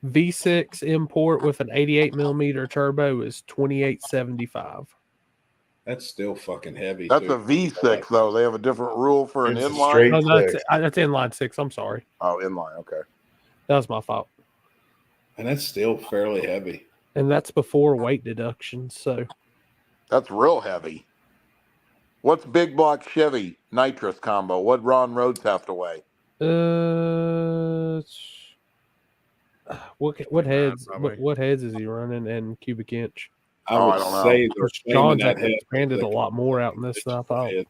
V6 import with an 88 millimeter turbo is $2,875. That's still fucking heavy. That's a V6 though. They have a different rule for an inline. Straight that's inline 6. I'm sorry. Oh, inline. Okay. That was my fault. And that's still fairly heavy. And that's before weight deduction. So that's real heavy. What's big block Chevy nitrous combo? What'd Ron Rhodes have to weigh? What heads? What heads is he running and cubic inch? I would say John's expanded a lot more out in this stuff. I'm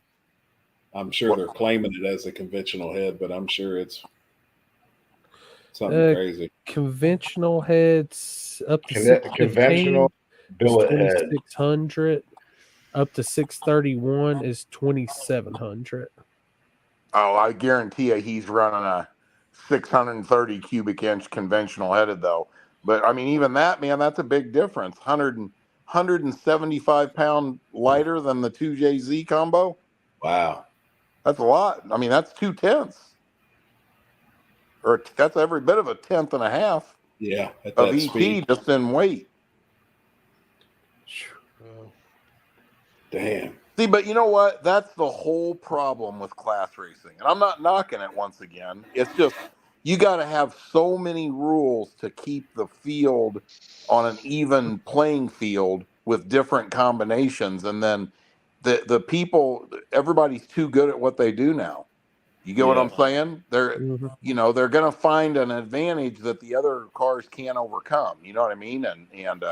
sure they're claiming it as a conventional head, but I'm sure it's something crazy. Conventional heads up to conventional billet head 600, up to 631 is 2,700. Oh, I guarantee you he's running a 630 cubic inch conventional headed though. But I mean, even that, man, that's a big difference. 175 pound lighter than the 2JZ combo. Wow. That's a lot. I mean, that's 2/10. Or that's every bit of a 1/10 and a half. Yeah. Of ET just in weight. Damn. See, but you know what? That's the whole problem with class racing. And I'm not knocking it once again. It's just you got to have so many rules to keep the field on an even playing field with different combinations. And then the people, everybody's too good at what they do now. You get what I'm saying? They're they're going to find an advantage that the other cars can't overcome. You know what I mean? And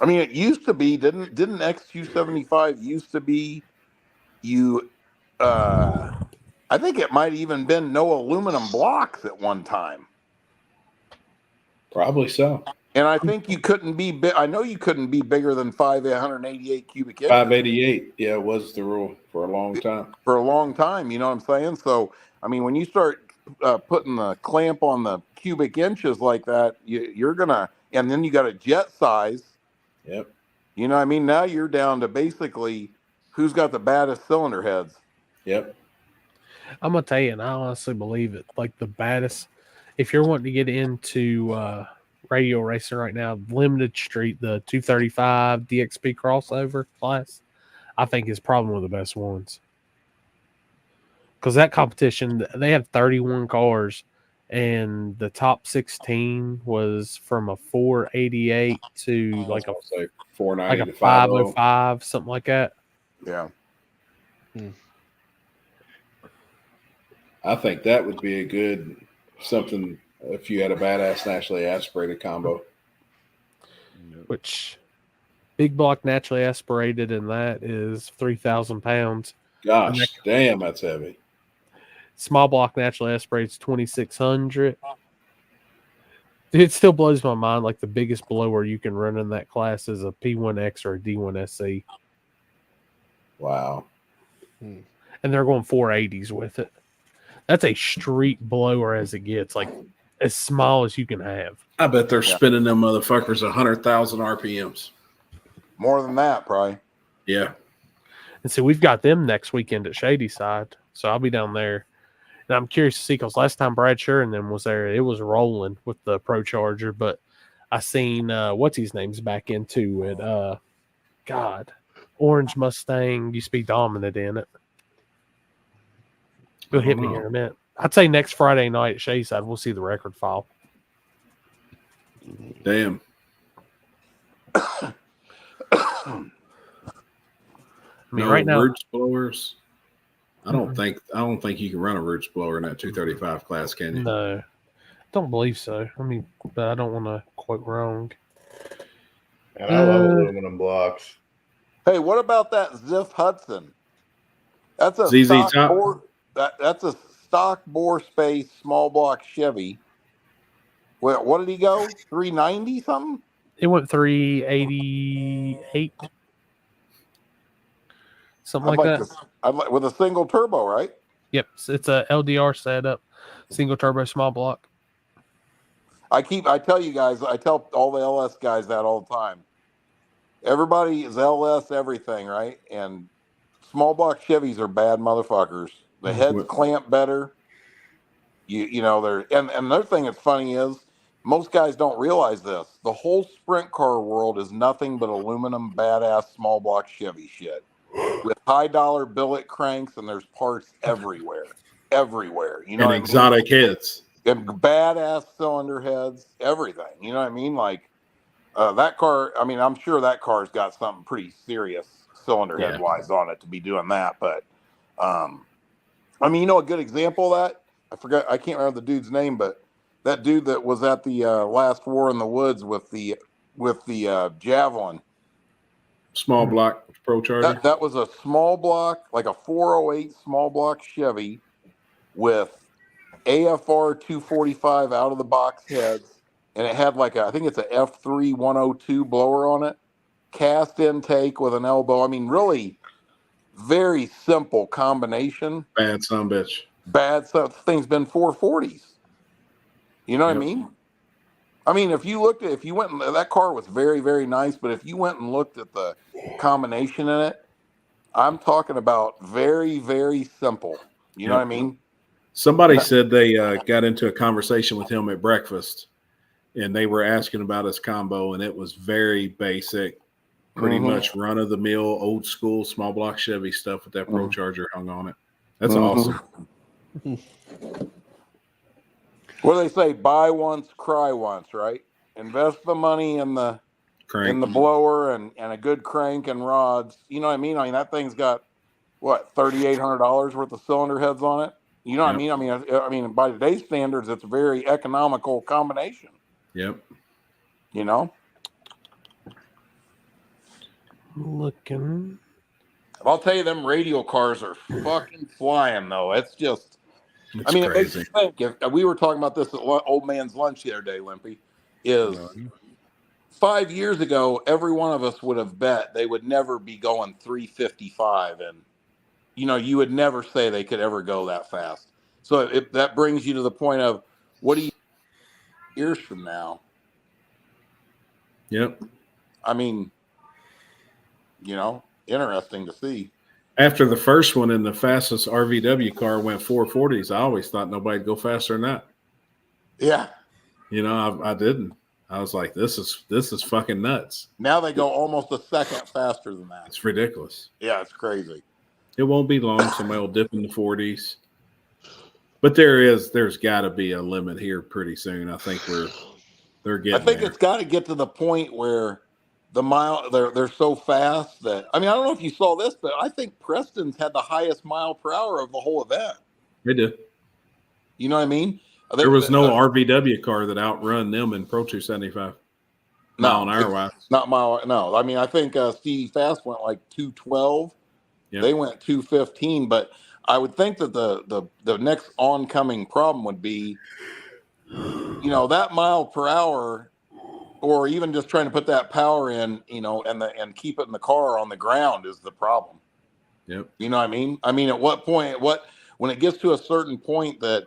I mean, it used to be didn't XQ75 used to be I think it might even been no aluminum blocks at one time. Probably so. And I think you couldn't be I know you couldn't be bigger than 588 cubic inches. 588, yeah, was the rule for a long time. For a long time, you know what I'm saying? So, I mean, when you start putting the clamp on the cubic inches like that, you're gonna, and then you got a jet size. Yep. You know what I mean? Now you're down to basically who's got the baddest cylinder heads. Yep. I'm gonna tell you, and I honestly believe it. Like the baddest, if you're wanting to get into radio racing right now, Limited Street, the 235 DXP crossover class, I think is probably one of the best ones. Because that competition, they have 31 cars, and the top 16 was from a 488 to like a 490 like a to 505, something like that. Yeah. I think that would be a good something if you had a badass naturally aspirated combo. Which big block naturally aspirated, and that is 3,000 pounds. Gosh, damn, that's heavy. Small block naturally aspirated is 2,600. It still blows my mind. Like the biggest blower you can run in that class is a P1X or a D1SC. Wow. And they're going 480s with it. That's a street blower as it gets, like as small as you can have. I bet they're spinning them motherfuckers 100,000 RPMs. More than that, probably. Yeah. And so we've got them next weekend at Shadyside. So I'll be down there. And I'm curious to see, because last time Brad Sheridan was there, it was rolling with the Pro Charger. But I seen, what's his name's back into it. Orange Mustang used to be dominant in it. He'll hit me here in a minute. I'd say next Friday night at Shadyside, we'll see the record file. Damn. I mean, no right now, roots blowers. I don't think you can run a roots blower in that 235 class, can you? No, don't believe so. I mean, but I don't want to quote wrong. And I love aluminum blocks. Hey, what about that Ziff Hudson? That's a ZZ stock Top? bore. That's a stock bore space small block Chevy. Well, what did he go? 390 something? It went 388. Something like that. I'd like with a single turbo, right? Yep, it's a LDR setup, single turbo small block. I tell you guys, I tell all the LS guys that all the time. Everybody is LS everything, right? And small block Chevys are bad motherfuckers. The heads clamp better. You know they're and another thing that's funny is most guys don't realize this. The whole sprint car world is nothing but aluminum badass small block Chevy shit. With high dollar billet cranks, and there's parts everywhere. Everywhere. You know, and exotic heads. And badass cylinder heads, everything. You know what I mean? Like that car, I mean, I'm sure that car's got something pretty serious cylinder head wise on it to be doing that. But I mean, you know, a good example of that, I can't remember the dude's name, but that dude that was at the last War in the Woods with the Javelin. Small block Pro Charger. That was a small block, like a 408 small block Chevy with AFR 245 out of the box heads, and it had like I think it's a F3 102 blower on it, cast intake with an elbow. I mean, really very simple combination. Bad son bitch. Bad stuff. Thing's been 440s. You know what I mean? I mean, if you went, that car was very, very nice, but if you went and looked at the combination in it, I'm talking about very, very simple. You know what I mean? Somebody said they got into a conversation with him at breakfast, and they were asking about his combo, and it was very basic. pretty much run of the mill, old school, small block Chevy stuff with that Pro Charger hung on it. That's awesome. What do they say? Buy once, cry once, right? Invest the money in the blower and a good crank and rods. You know what I mean? I mean, that thing's got what, $3,800 worth of cylinder heads on it. You know what I mean? I mean, by today's standards, it's a very economical combination. Yep. You know. Looking. I'll tell you, them radial cars are fucking flying, though. It's just, it's it crazy. makes you think. If we were talking about this at Old Man's Lunch the other day, Limpy, is 5 years ago, every one of us would have bet they would never be going 355, and you would never say they could ever go that fast. So that brings you to the point of, what do you years from now? Yep. I mean, interesting to see. After the first one and the fastest RVW car went 440s, I always thought nobody'd go faster than that. Yeah. I didn't. I was like, this is fucking nuts. Now they go almost a second faster than that. It's ridiculous. Yeah, it's crazy. It won't be long. Somebody will dip in the 40s. But there's got to be a limit here pretty soon. I think they're getting I think there. it's got to get to the point where the mile they're so fast that, I don't know if you saw this, but I think Preston's had the highest mile per hour of the whole event. They did. You know what I mean? There was no RVW car that outrun them in Pro 275. Mile an hour wise. Not mile. No, I think Stevie Fast went like 212. Yep. They went 215, but I would think that the next oncoming problem would be, that mile per hour, or even just trying to put that power in, and keep it in the car on the ground is the problem. Yep. You know what I mean? At what point? When it gets to a certain point that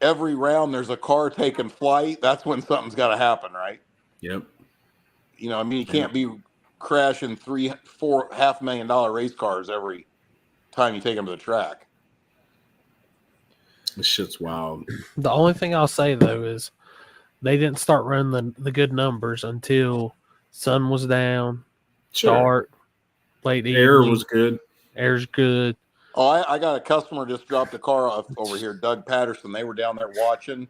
every round there's a car taking flight, that's when something's got to happen, right? Yep. You can't be crashing $3-4 $500,000 race cars every time you take them to the track. This shit's wild. The only thing I'll say though is they didn't start running the good numbers until sun was down, dark, late evening. Air was good. Air's good. Oh, I got a customer just dropped a car off over here, Doug Patterson. They were down there watching,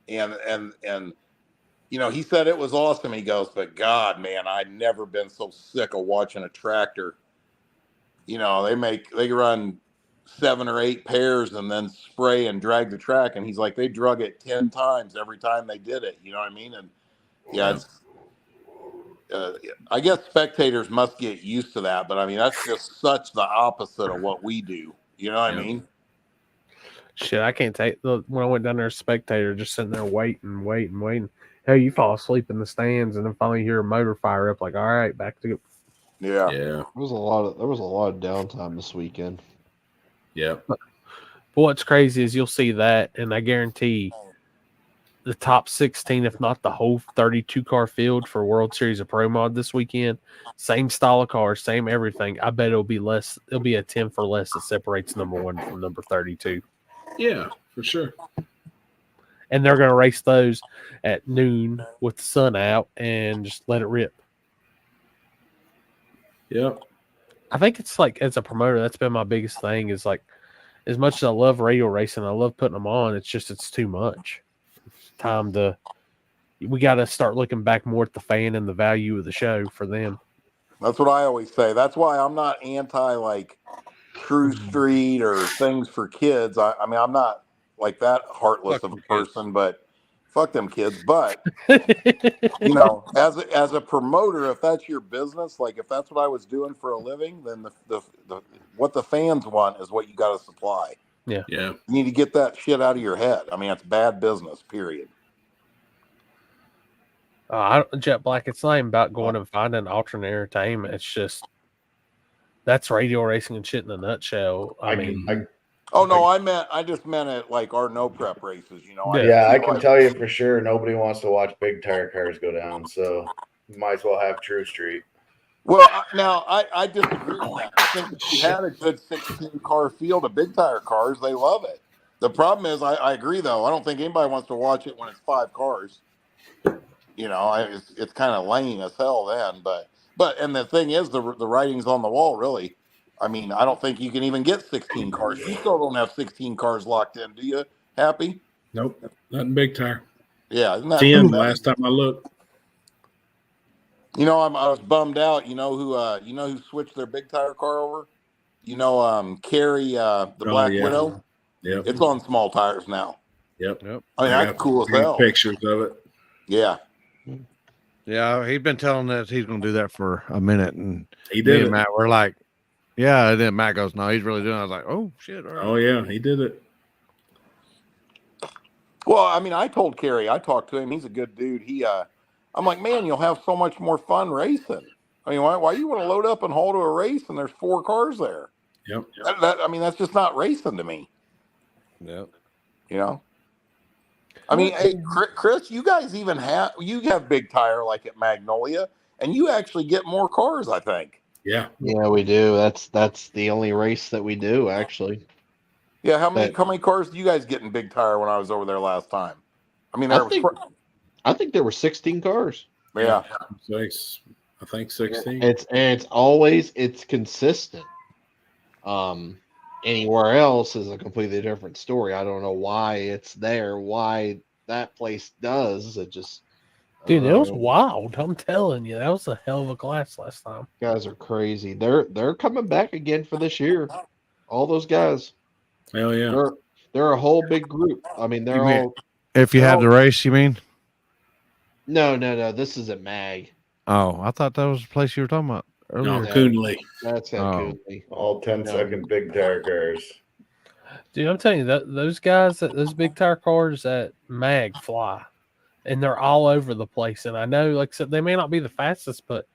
and he said it was awesome. He goes, but God, man, I'd never been so sick of watching a tractor. They run 7 or 8 pairs and then spray and drag the track, and he's like, they drug it 10 times every time they did it. You know what I mean? And it's. I guess spectators must get used to that, but that's just such the opposite of what we do. You know what I mean? Shit, I can't take when I went down there as a spectator, just sitting there waiting. Hell, you fall asleep in the stands, and then finally hear a motor fire up. Like, all right, back to. Yeah. There was a lot of downtime this weekend. Yeah. But what's crazy is you'll see that, and I guarantee the top 16, if not the whole 32 car field for World Series of Pro Mod this weekend, same style of car, same everything. I bet it'll be less. It'll be a 10 for less that separates number 1 from number 32. Yeah, for sure. And they're going to race those at noon with the sun out and just let it rip. Yep. I think it's like, as a promoter, that's been my biggest thing is like, as much as I love radio racing, I love putting them on, it's too much. We got to start looking back more at the fan and the value of the show for them. That's what I always say. That's why I'm not anti like True Street or things for kids. I'm not like that heartless of a person, but fuck them kids. But as a promoter, if that's your business, like if that's what I was doing for a living, then the what the fans want is what you got to supply. Yeah. Yeah. You need to get that shit out of your head. It's bad business, period. Jet Black, it's not even about going and finding alternate entertainment. It's just that's radio racing and shit in a nutshell. I just meant it like our no prep races, I can tell you for sure nobody wants to watch big tire cars go down, so you might as well have True Street. Well, now I disagree with that. I think if you had a good 16 car field of big tire cars, they love it. The problem is, I agree though. I don't think anybody wants to watch it when it's 5 cars. It's kind of lame as hell then. But And the thing is, the writing's on the wall, really. I mean, I don't think you can even get 16 cars. You still don't have 16 cars locked in, do you? Happy? Nope, nothing big tire. Yeah, isn't that 10 last time I looked. You know, I was bummed out. You know who switched their big tire car over? You know, Carrie, the Black Widow. Yep. It's on small tires now. Yep. I mean, that's cool as hell. Pictures of it. Yeah. Yeah, he's been telling us he's going to do that for a minute, and he me did. And Matt, we're like, yeah. And then Matt goes, "No, he's really doing it." I was like, "Oh shit!" All right. Oh yeah, he did it. Well, I mean, I told Kerry, I talked to him. He's a good dude. I'm like, man, you'll have so much more fun racing. I mean, why you want to load up and haul to a race and there's 4 cars there? Yep. I mean, that's just not racing to me. Yep. You know. I mean, hey, Chris, you guys have big tire like at Magnolia, and you actually get more cars, I think. Yeah. Yeah, we do. That's the only race that we do, actually. Yeah, how many cars do you guys get in big tire when I was over there last time? I mean, I think there were 16 cars. Yeah. I think 16. It's consistent. Anywhere else is a completely different story. I don't know why it's there, why that place does. It just Dude, it was wild. I'm telling you, that was a hell of a class last time. Guys are crazy. They're coming back again for this year. All those guys. Hell yeah. They're a whole big group. I mean, they're all. If you have the race, you mean? No. This is at Mag. Oh, I thought that was the place you were talking about earlier. No, Coonley. That's at Coonley. All 10-second big tire cars. Dude, I'm telling you, those guys, those big tire cars at Mag fly, and they're all over the place. And I know, like I said, they may not be the fastest, but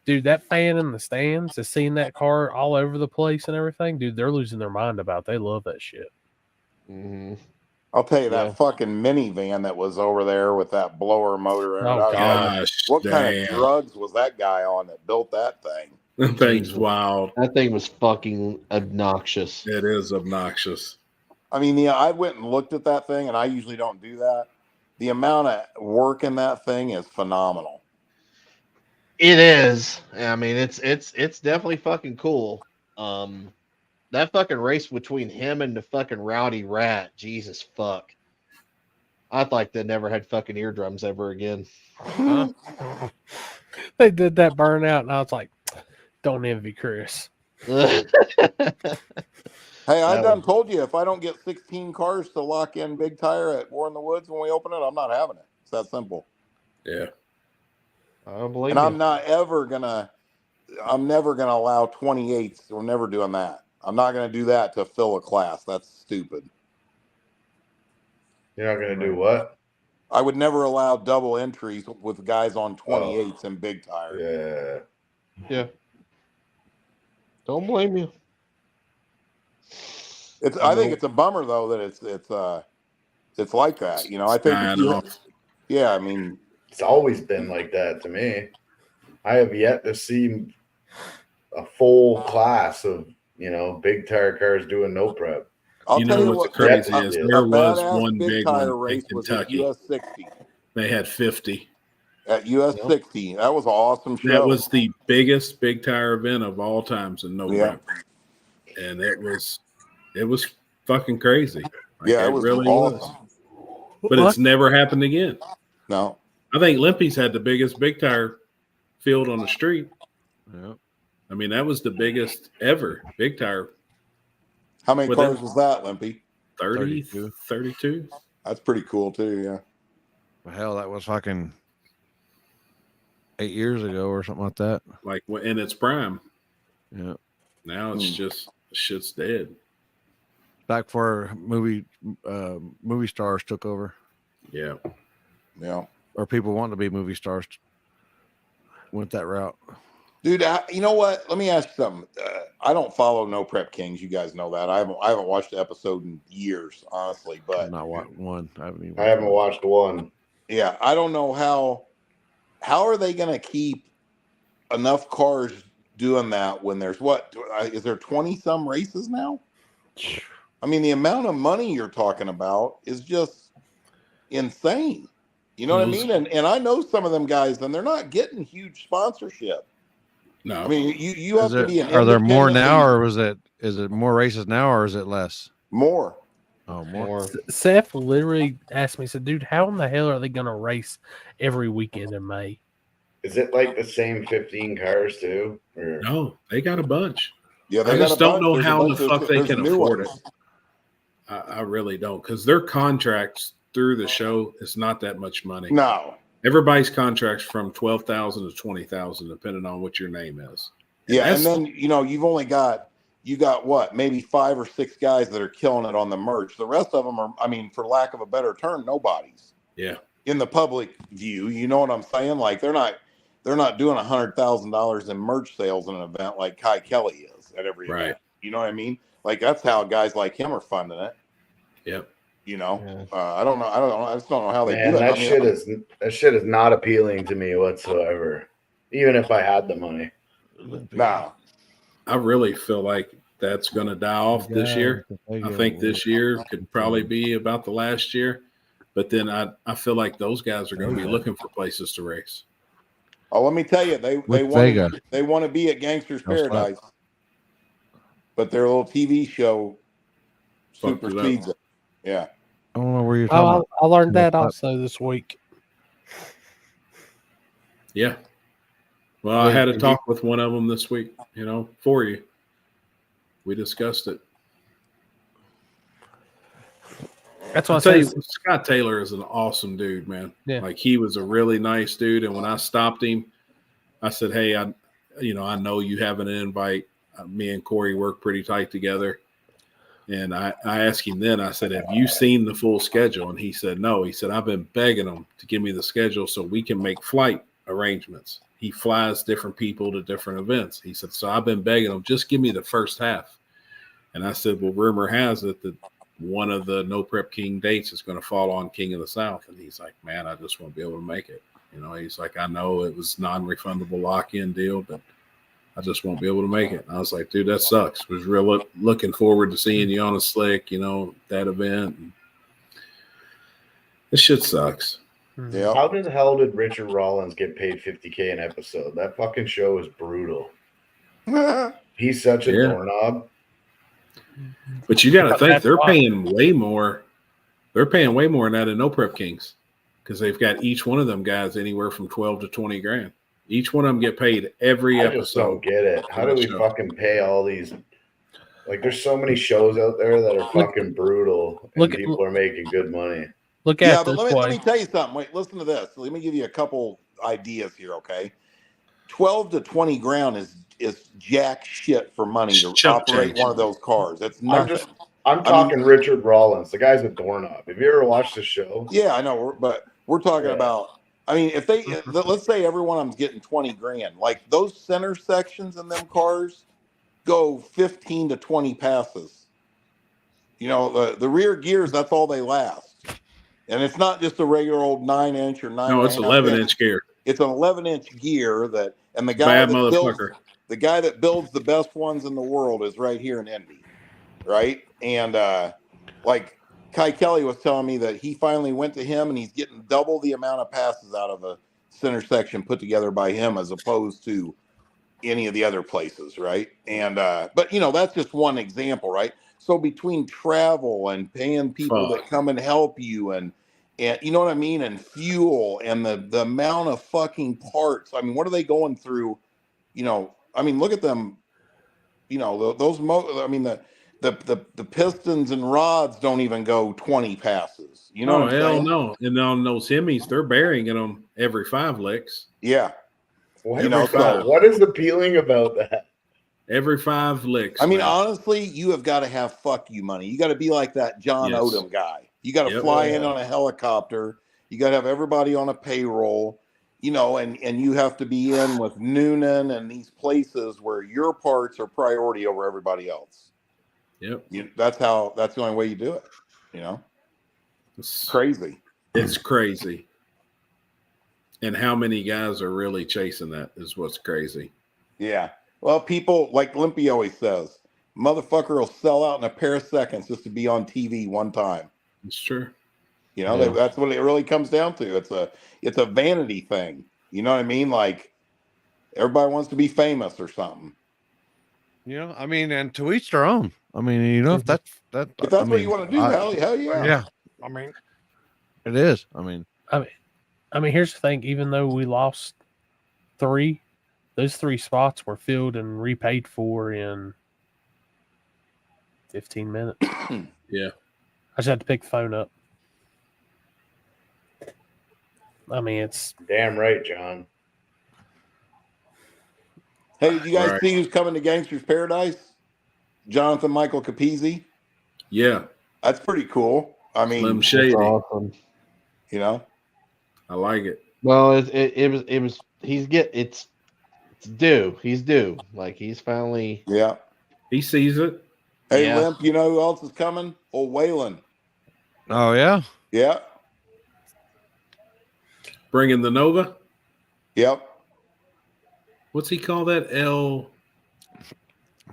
dude, that fan in the stands is seeing that car all over the place and everything. Dude, they're losing their mind about it. They love that shit. Mm-hmm. I'll tell you, that fucking minivan that was over there with that blower motor in it. Oh, gosh, what kind damn. of drugs was that guy on that built that thing? That thing's wild. That thing was fucking obnoxious. It is obnoxious. I mean, I went and looked at that thing, and I usually don't do that. The amount of work in that thing is phenomenal. It is. I mean, it's definitely fucking cool. That fucking race between him and the fucking Rowdy Rat, Jesus fuck. I thought they never had fucking eardrums ever again. They did that burnout, and I was like, don't envy Chris. Hey, I done told you, if I don't get 16 cars to lock in big tire at War in the Woods when we open it, I'm not having it. It's that simple. Yeah. I don't believe and you. I'm never gonna allow 28s. We're never doing that. I'm not gonna do that to fill a class. That's stupid. You're not gonna do what? I would never allow double entries with guys on 28s and big tire. Yeah. Don't blame you. I think it's a bummer though that it's like that. You know, I think I mean, it's always been like that to me. I have yet to see a full class of, big tire cars doing no prep. I'll tell you what's crazy is there was one big tire one in race was Kentucky. at US 60. They had 50. At US 60. That was an awesome show. That was the biggest big tire event of all times in no prep. And it was fucking crazy. It was really awesome. But it's never happened again. No. I think Limpy's had the biggest big tire field on the street. Yeah. I mean, that was the biggest ever big tire. How many cars was that, Limpy? 32. That's pretty cool too, yeah. Well, hell, that was fucking 8 years ago or something like that. Like in its prime. Yeah. Now it's just shit's dead. Back before movie stars took over. Yeah. Yeah. Or people wanting to be movie stars went that route. Dude, you know what? Let me ask you something. I don't follow No Prep Kings. You guys know that. I haven't watched the episode in years, honestly. But I've not watched one. I haven't watched one. Yeah, I don't know how are they going to keep enough cars doing that when there's is there 20 some races now? I mean, the amount of money you're talking about is just insane. You know what I mean? And I know some of them guys, and they're not getting huge sponsorship. No, I mean you have to be an Are there more now, independent or is it more races now, or is it less? more. Oh, more. Seth literally asked me, said, "Dude, how in the hell are they going to race every weekend in May?" Is it like the same 15 cars too? Or? No, they got a bunch. Yeah, they I got just a don't bunch. know There's a how the bunch fuck they there's can new afford ones. it. I really don't, because their contracts through the show is not that much money. No, everybody's contracts from 12,000 to 20,000, depending on what your name is. And then you got what, maybe 5 or 6 guys that are killing it on the merch. The rest of them are, I mean, for lack of a better term, nobodies. Yeah. In the public view, you know what I'm saying? Like they're not doing $100,000 in merch sales in an event like Kai Kelly is at every event. You know what I mean? Like that's how guys like him are funding it. Yep. You know, I don't know. I just don't know how they Man, do it. that shit is not appealing to me whatsoever. Even if I had the money. Nah. I really feel like that's going to die off this year. I think this year could probably be about the last year. But then I feel like those guys are going to be looking for places to race. Oh, let me tell you, they want to be at Gangster's Paradise, but their little TV show supersedes it. Yeah. I don't know where you're talking about. I learned that also this week. Yeah. Well, I had a talk with one of them this week, for you. We discussed it. That's what I tell you, Scott Taylor is an awesome dude, man. Yeah. Like he was a really nice dude. And when I stopped him, I said, "Hey, I know you have an invite. Me and Corey work pretty tight together." And I asked him then, I said, "Have you seen the full schedule?" And he said, "No." He said, "I've been begging them to give me the schedule so we can make flight arrangements." He flies different people to different events. He said, "So I've been begging them, just give me the first half." And I said, "Well, rumor has it that one of the No Prep King dates is going to fall on King of the South." And he's like, "Man, I just won't be able to make it." He's like, "I know it was non-refundable lock-in deal, but I just won't be able to make it." And I was like, "Dude, that sucks." Was real looking forward to seeing you on a slick, that event. And this shit sucks. Yeah. How the hell did Richard Rollins get paid $50K an episode? That fucking show is brutal. He's such a doorknob. But you got to think they're paying way more. They're paying way more than that in No Prep Kings, because they've got each one of them guys anywhere from 12 to 20 grand. Each one of them get paid every episode. I just don't get it. How do we fucking pay all these? Like, there's so many shows out there that are fucking brutal, and people are making good money. Look at but let me tell you something. Wait, listen to this. Let me give you a couple ideas here, okay? 12 to 20 grand is jack shit for money to operate one of those cars. That's nothing. I'm talking Richard Rollins. The guy's a doorknob. Have you ever watched the show? Yeah, I know, but we're talking about. I mean, if let's say every one of them's getting 20 grand, like those center sections in them cars go 15 to 20 passes. The rear gears, that's all they last. And it's not just a regular old 9-inch or 9. No, it's 11-inch gear. It's an 11-inch gear and the guy that builds the best ones in the world is right here in Indy, right? And like Kai Kelly was telling me that he finally went to him and he's getting double the amount of passes out of a center section put together by him as opposed to any of the other places, right? And but that's just one example, right? So between travel and paying people that come and help you and you know what I mean, and fuel and the amount of fucking parts. I mean, what are they going through? I mean, look at them. The pistons and rods don't even go 20 passes. You know what I'm saying? No. And on those Hemis, they're burying them every 5 licks. Yeah. What is appealing about that? Every 5 licks. I mean, honestly, you have got to have fuck you money. You got to be like that John Odom guy. You got to fly in on a helicopter. You got to have everybody on a payroll, and you have to be in with Noonan and these places where your parts are priority over everybody else. Yep. That's the only way you do it. It's crazy. It's crazy. And how many guys are really chasing that is what's crazy. Yeah. Well, people, like Limpy always says, motherfucker will sell out in a pair of seconds just to be on TV one time. It's true. That's what it really comes down to. It's a vanity thing. You know what I mean? Like, Everybody wants to be famous or something. You know, I mean, and to each their own. I mean, you know, if that's what you want to do, hell yeah. Yeah. I mean, it is. I mean, here's the thing. Even though we lost 3, those 3 spots were filled and repaid for in 15 minutes. Yeah. I just had to pick the phone up. I mean, it's damn right, John. Hey, did you guys see who's coming to Gangster's Paradise? Jonathan Michael Capizzi. Yeah, that's pretty cool. I mean, Slim Shady. Awesome. You know, I like it. Well, it was. It's due. He's due. Like he's finally. Yeah. He sees it. Hey, Yeah. Limp, you know who else is coming? Old Waylon. Oh yeah. Yeah. Bringing the Nova. Yep. What's he call that?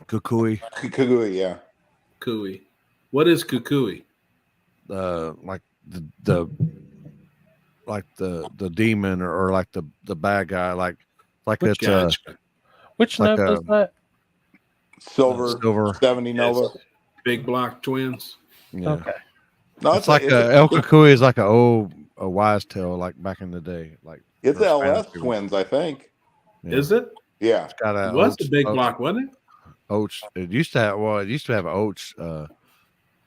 Kukui. Kukui, yeah. Kukui. What is Kukui? Like the demon or like the bad guy, like it's which like Nova is that? Silver 70 Nova. Big Block Twins. Yeah. Okay. No, it's like El Kukui is like a wise tale, like back in the day, like it's for LS Spanish twins, I think. Yeah. Is it? Yeah. It's got It was the Big Block, wasn't it? Oats. It used to have Oats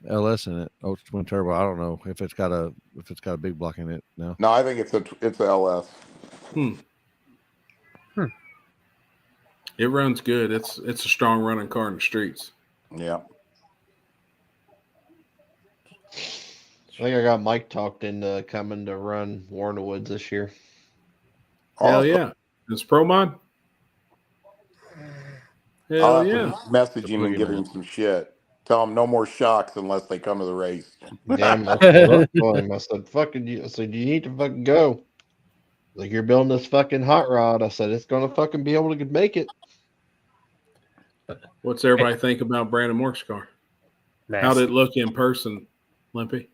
LS in it. Oats twin turbo. I don't know if it's got a big block in it now. No, I think it's a LS. It runs good. It's a strong running car in the streets. Yeah. I think I got Mike talked into coming to run War in the Woods this year. Hell yeah. It's Pro Mod? I'll Hell yeah. have to message him and give him some shit. Tell him no more shocks unless they come to the race. Damn, that's what I told him. I said, fucking you. I said, you need to fucking go. Like, you're building this fucking hot rod. I said, it's going to fucking be able to make it. What's everybody think about Brandon Mork's car? Nasty. How did it look in person, Limpy?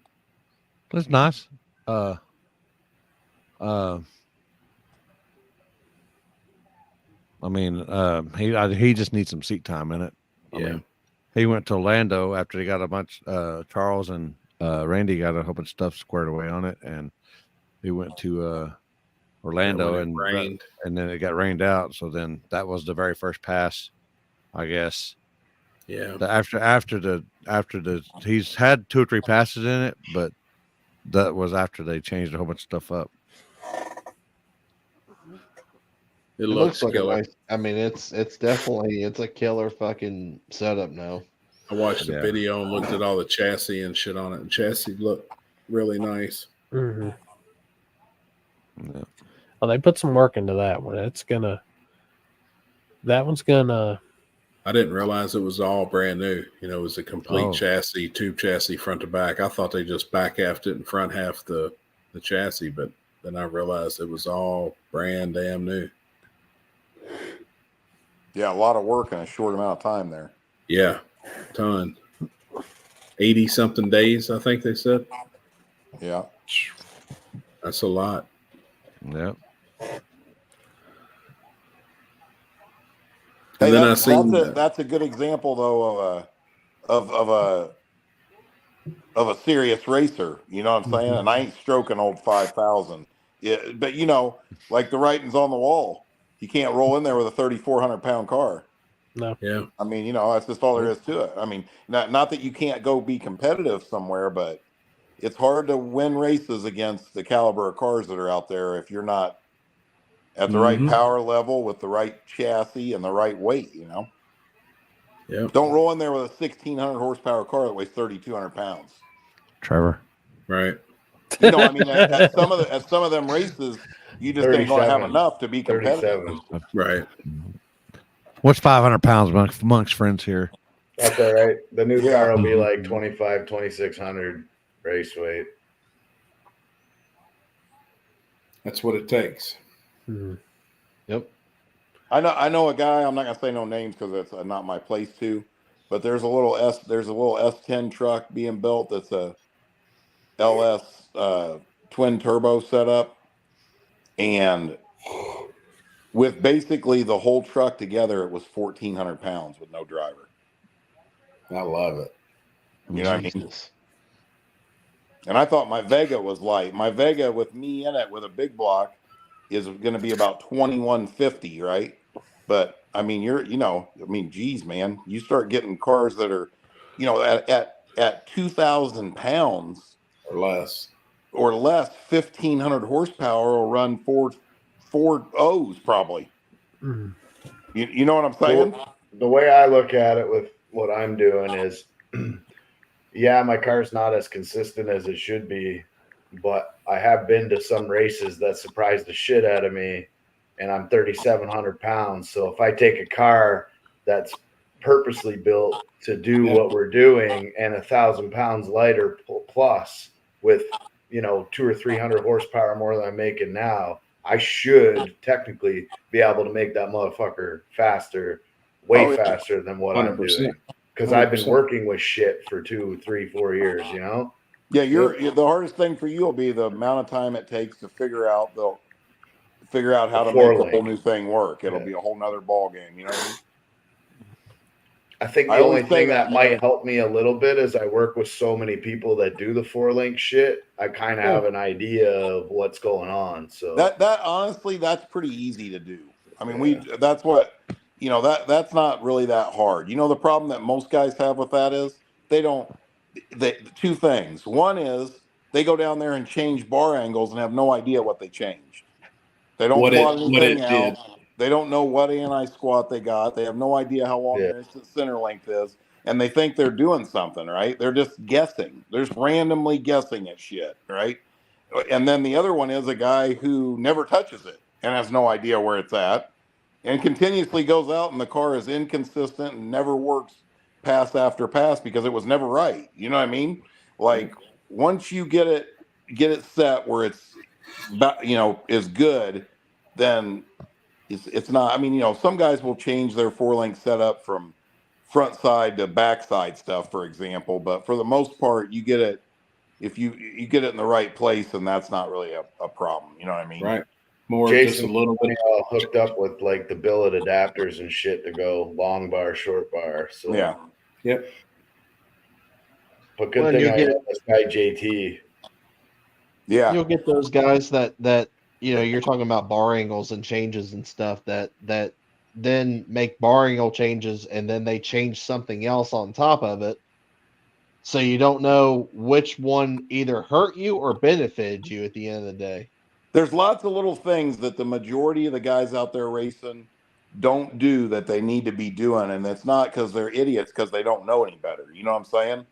It's nice. I mean, he just needs some seat time in it. I mean, he went to Orlando after he got a bunch. Charles and Randy got a whole bunch of stuff squared away on it, and he went to Orlando and then it got rained out. So then that was the very first pass, I guess. Yeah. After the he's had 2 or 3 passes in it, but that was after they changed a whole bunch of stuff up. It looks like killer. I mean, it's definitely a killer fucking setup now. I watched the video and looked at all the chassis and shit on it, and chassis looked really nice. Mm-hmm. Yeah. Well, they put some work into that one. That one's gonna. I didn't realize it was all brand new. You know, it was a complete chassis, tube chassis front to back. I thought they just back halved it and front half the chassis, but then I realized it was all brand damn new. Yeah, a lot of work in a short amount of time there. Yeah, ton. 80 something days, I think they said. Yeah. That's a lot. Yeah. Hey, And then that's a good example though of a serious racer. You know what I'm saying? And I ain't stroking old 5,000. Yeah, but you know, like the writing's on the wall. You can't roll in there with a 3,400 pound car. No. Yeah. I mean, you know, that's just all there is to it. I mean, not that you can't go be competitive somewhere, but it's hard to win races against the caliber of cars that are out there if you're not at the right power level with the right chassis and the right weight, you know? Yeah. Don't roll in there with a 1,600 horsepower car that weighs 3,200 pounds. Trevor. Right. You know, I mean, at some of them races, you just ain't going to have enough to be competitive. Right. What's 500 pounds amongst friends here? That's all right. The new car will be like 2,600 race weight. That's what it takes. Mm-hmm. Yep. I know a guy. I'm not gonna say no names because it's not my place to. But there's a little S10 truck being built that's a LS twin turbo setup, and with basically the whole truck together, it was 1,400 pounds with no driver. I love it. You know what I mean? And I thought my Vega was light. My Vega with me in it with a big block is going to be about 2,150, right? But I mean, geez, man, you start getting cars that are, at 2,000 pounds or less, 1,500 horsepower will run four O's probably. Mm. You know what I'm saying? The way I look at it with what I'm doing is, yeah, my car's not as consistent as it should be, but I have been to some races that surprised the shit out of me, and I'm 3,700 pounds. So if I take a car that's purposely built to do what we're doing and 1,000 pounds lighter plus with 200 or 300 horsepower more than I'm making now, I should technically be able to make that motherfucker faster, way faster than what I'm 100%. doing. Because I've been working with shit for 2, 3, 4 years, Yeah, the hardest thing for you will be the amount of time it takes to figure out how to make the whole new thing work. It'll be a whole nother ball game. You know what I mean? I think the only thing that might help me a little bit is I work with so many people that do the 4-link shit. I kind of have an idea of what's going on. So that honestly, that's pretty easy to do. I mean, that's what that's not really that hard. The problem that most guys have with that is two things. One is they go down there and change bar angles and have no idea what they changed. They don't plot anything out. They don't know what anti-squat they got. They have no idea how long their instant center length is. And they think they're doing something, right? They're just guessing. They're just randomly guessing at shit, right? And then the other one is a guy who never touches it and has no idea where it's at and continuously goes out and the car is inconsistent and never works pass after pass because it was never right. You know what I mean? Like once you get it set where it's is good, then it's not. I mean, some guys will change their 4-link setup from front side to back side stuff, for example. But for the most part, you get it if you get it in the right place, and that's not really a problem. You know what I mean? Right. More Jason, just a little bit hooked up with like the billet adapters and shit to go long bar, short bar. So Yep. But good thing I got this guy JT. Yeah. You'll get those guys that you're talking about bar angles and changes and stuff that then make bar angle changes and then they change something else on top of it. So you don't know which one either hurt you or benefited you at the end of the day. There's lots of little things that the majority of the guys out there racing don't do that they need to be doing. And it's not because they're idiots, because they don't know any better. You know what I'm saying?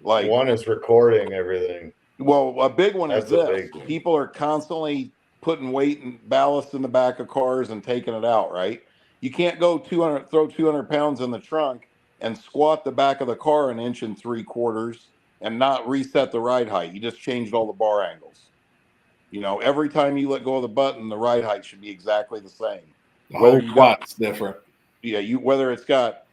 Like one is recording everything. Well, a big one is this. People are constantly putting weight and ballast in the back of cars and taking it out, right? You can't go throw 200 pounds in the trunk and squat the back of the car 1 3/4 inches and not reset the ride height. You just changed all the bar angles. Every time you let go of the button, the ride height should be exactly the same. The whole squat's different. Yeah, whether it's got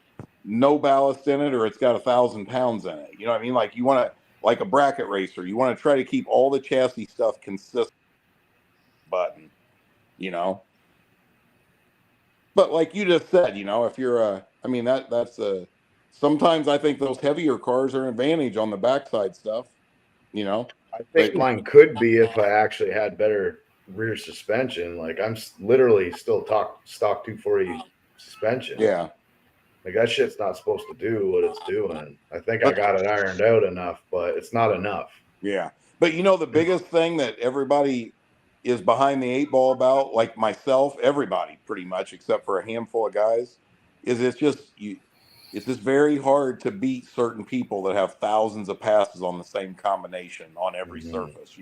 no ballast in it or it's got 1,000 pounds in it. You know what I mean? Like you want to, like a bracket racer, you want to try to keep all the chassis stuff consistent. Button, But like you just said, if you're sometimes I think those heavier cars are an advantage on the backside stuff. I think mine could be if I actually had better rear suspension. Like I'm literally still stock 240 suspension. Yeah. Like that shit's not supposed to do what it's doing. I think I got it ironed out enough, but it's not enough. Yeah. But the biggest thing that everybody is behind the 8 ball about, like myself, everybody pretty much, except for a handful of guys, is it's just very hard to beat certain people that have thousands of passes on the same combination on every surface.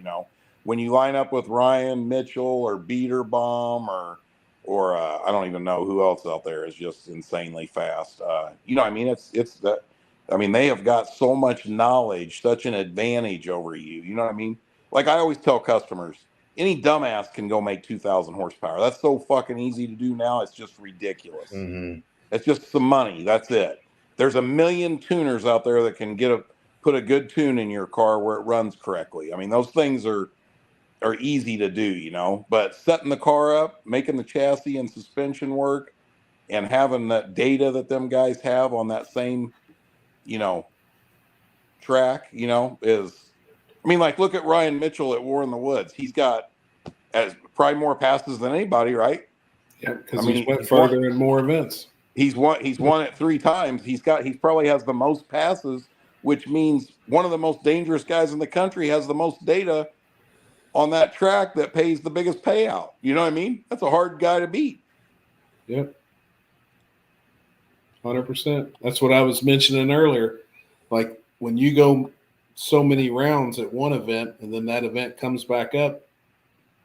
When you line up with Ryan Mitchell or Beater Bomb or I don't even know who else out there is just insanely fast. I mean, it's that. I mean, they have got so much knowledge, such an advantage over you. You know what I mean? Like I always tell customers, any dumbass can go make 2,000 horsepower. That's so fucking easy to do now. It's just ridiculous. It's just some money. That's it. There's a million tuners out there that can put a good tune in your car where it runs correctly. I mean, those things are are easy to do, but setting the car up, making the chassis and suspension work, and having that data that them guys have on that same, track, is, like, look at Ryan Mitchell at War in the Woods. He's got probably more passes than anybody, right? Yeah, because he's went further in more events. He's won it 3 times. He probably has the most passes, which means one of the most dangerous guys in the country has the most data on that track that pays the biggest payout. You know what I mean? That's a hard guy to beat. Yep. 100%. That's what I was mentioning earlier. Like when you go so many rounds at one event and then that event comes back up,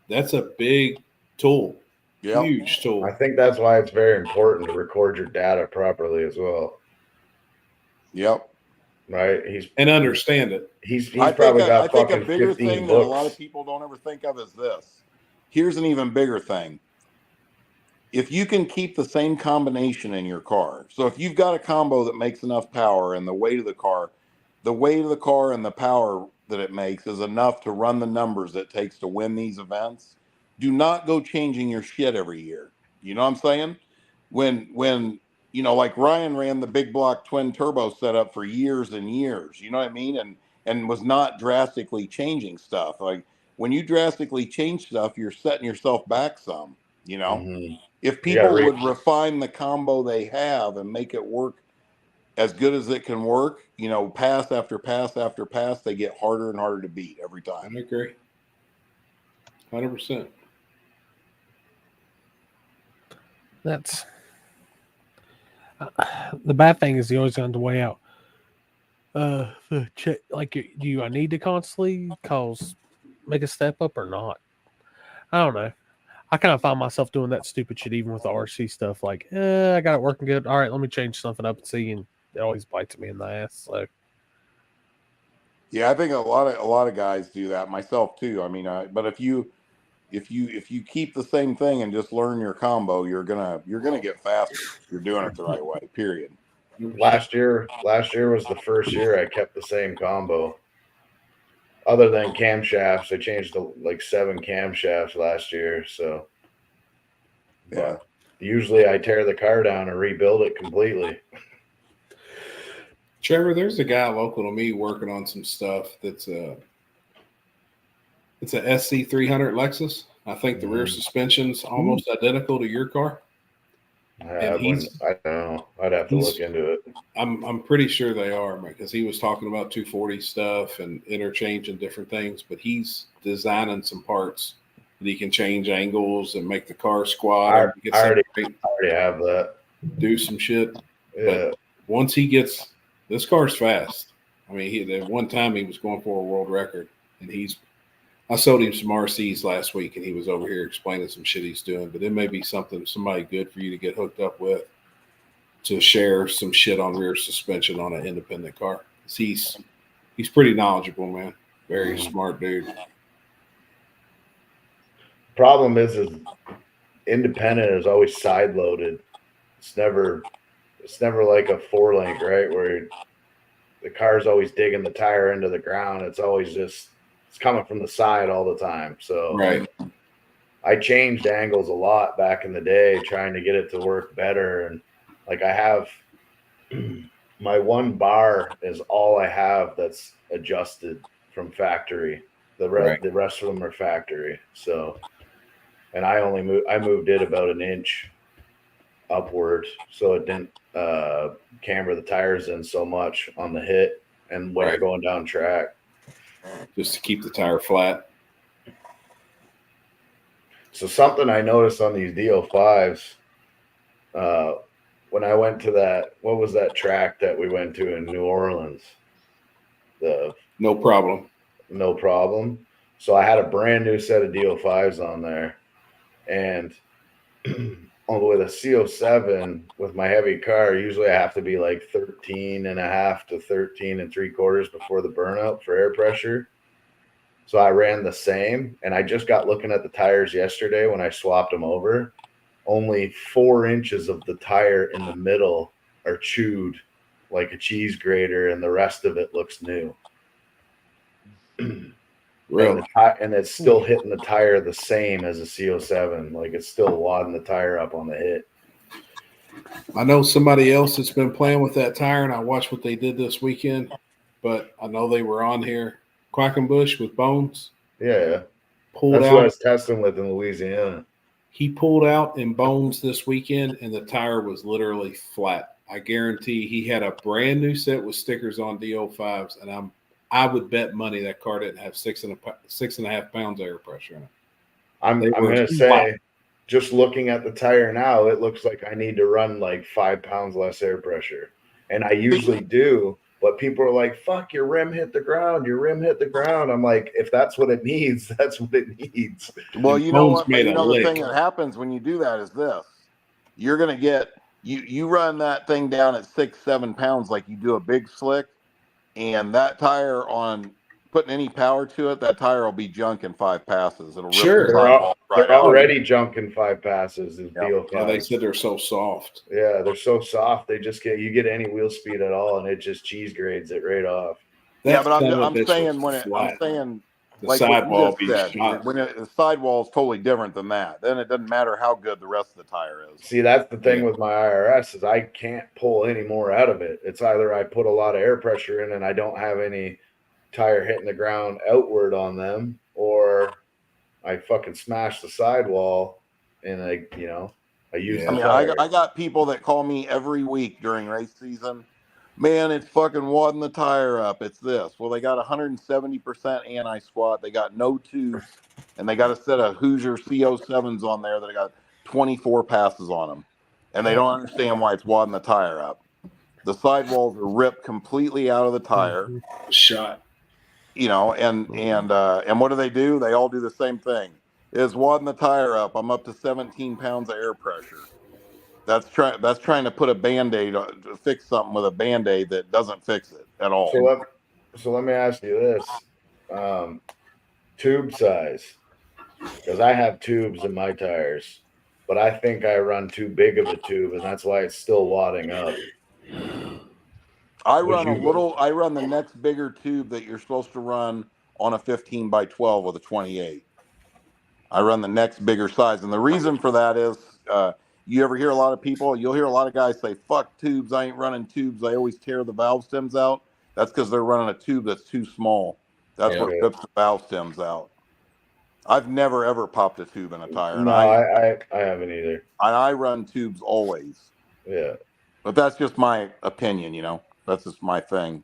that's a big tool. Yep. Huge tool. I think that's why it's very important to record your data properly as well. Yep. Right. And understand it. He's probably got fucking a bigger 15 thing books. that a lot of people don't ever think of is this. Here's an even bigger thing. If you can keep the same combination in your car, so if you've got a combo that makes enough power and the weight of the car and the power that it makes is enough to run the numbers it takes to win these events, do not go changing your shit every year. You know what I'm saying? When like Ryan ran the big block twin turbo setup for years and years, you know what I mean? And was not drastically changing stuff. Like when you drastically change stuff, you're setting yourself back some, Mm-hmm. If people would refine the combo they have and make it work as good as it can work, pass after pass after pass, they get harder and harder to beat every time. I agree. 100%. That's the bad thing is you always have to weigh out. Like, do I need to constantly make a step up or not? I don't know. I kind of find myself doing that stupid shit even with the RC stuff. Like, I got it working good. All right, let me change something up and see. And it always bites me in the ass. So, yeah, I think a lot of guys do that. Myself too. But if you keep the same thing and just learn your combo, you're gonna get faster. You're doing it the right way. Period. Last year was the first year I kept the same combo. Other than camshafts, I changed to like 7 camshafts last year. So, yeah. But usually I tear the car down and rebuild it completely. Trevor, there's a guy local to me working on some stuff it's a SC300 Lexus. I think the rear suspension's almost identical to your car. I don't know. I'd have to look into it. I'm pretty sure they are, because he was talking about 240 stuff and interchanging different things, but he's designing some parts that he can change angles and make the car squat. I already have that. Do some shit. Yeah. But once he gets this car's fast. At one time he was going for a world record, and I sold him some RCs last week, and he was over here explaining some shit he's doing. But it may be somebody good for you to get hooked up with to share some shit on rear suspension on an independent car. He's pretty knowledgeable, man. Very smart dude. Problem is independent is always side loaded. It's never like a 4-link, right? Where the car's always digging the tire into the ground. It's always it's coming from the side all the time. So right. I changed angles a lot back in the day, trying to get it to work better. And like I have my one bar is all I have that's adjusted from factory. The rest of them are factory. So, and I moved it about an inch upward, so it didn't camber the tires in so much on the hit and when you're going down track. Just to keep the tire flat. So something I noticed on these DO5s, when I went to what was that track that we went to in New Orleans? No Problem. No Problem. So I had a brand new set of DO5s on there, and with a CO7 with my heavy car, usually I have to be like 13.5 to 13.75 before the burnout for air pressure. So I ran the same, and I just got looking at the tires yesterday when I swapped them over. Only 4 inches of the tire in the middle are chewed like a cheese grater, and the rest of it looks new. Really? And it's still hitting the tire the same as a CO7. Like it's still wadding the tire up on the hit. I know somebody else that's been playing with that tire, and I watched what they did this weekend. But I know they were on here. Quackenbush with Bones. Yeah. Pulled That's out. what I was testing with in Louisiana. He pulled out in Bones this weekend, and the tire was literally flat. I guarantee he had a brand new set with stickers on DO5s, and I would bet money that car didn't have 6.5 pounds of air pressure in it. I'm gonna say, just looking at the tire now, it looks like I need to run like 5 pounds less air pressure, and I usually do. But people are like, "Fuck, your rim hit the ground. Your rim hit the ground." I'm like, if that's what it needs, that's what it needs. Well, you know what? But you know the thing that happens when you do that is this: you're gonna get you run that thing down at 6-7 pounds like you do a big slick, and that tire on putting any power to it, that tire will be junk in 5 passes. It'll rip the sidewall right They're out. already junk in 5 passes. Is DO5. Yeah, they said they're so soft. Yeah, they're so soft. They just you get any wheel speed at all, and it just cheese grades it right off. Yeah, but I'm saying the like sidewall what you just said, the sidewall is totally different than that. Then it doesn't matter how good the rest of the tire is. See, that's the thing with my IRS is I can't pull any more out of it. It's either I put a lot of air pressure in and I don't have any tire hitting the ground outward on them, or I fucking smash the sidewall and I use the tire. I got people that call me every week during race season. Man, it's fucking wadding the tire up. It's this. Well, they got 170% anti-squat. They got no tubes, and they got a set of Hoosier CO7s on there that got 24 passes on them, and they don't understand why it's wadding the tire up. The sidewalls are ripped completely out of the tire. Shot. You know, and what do? They all do the same thing. Is wadding the tire up. I'm up to 17 pounds of air pressure. That's trying to put a Band-Aid to fix something with a Band-Aid that doesn't fix it at all. So let me ask you this. Tube size. Because I have tubes in my tires, but I think I run too big of a tube, and that's why it's still wadding up. I run the next bigger tube that you're supposed to run on a 15x12 with a 28. I run the next bigger size, and the reason for that is you ever hear a lot of people, you'll hear a lot of guys say, "Fuck tubes, I ain't running tubes. They always tear the valve stems out." That's because they're running a tube that's too small. That's what rips the valve stems out. I've never ever popped a tube in a tire. No, I haven't either. And I run tubes always. Yeah. But that's just my opinion, you know. That's just my thing.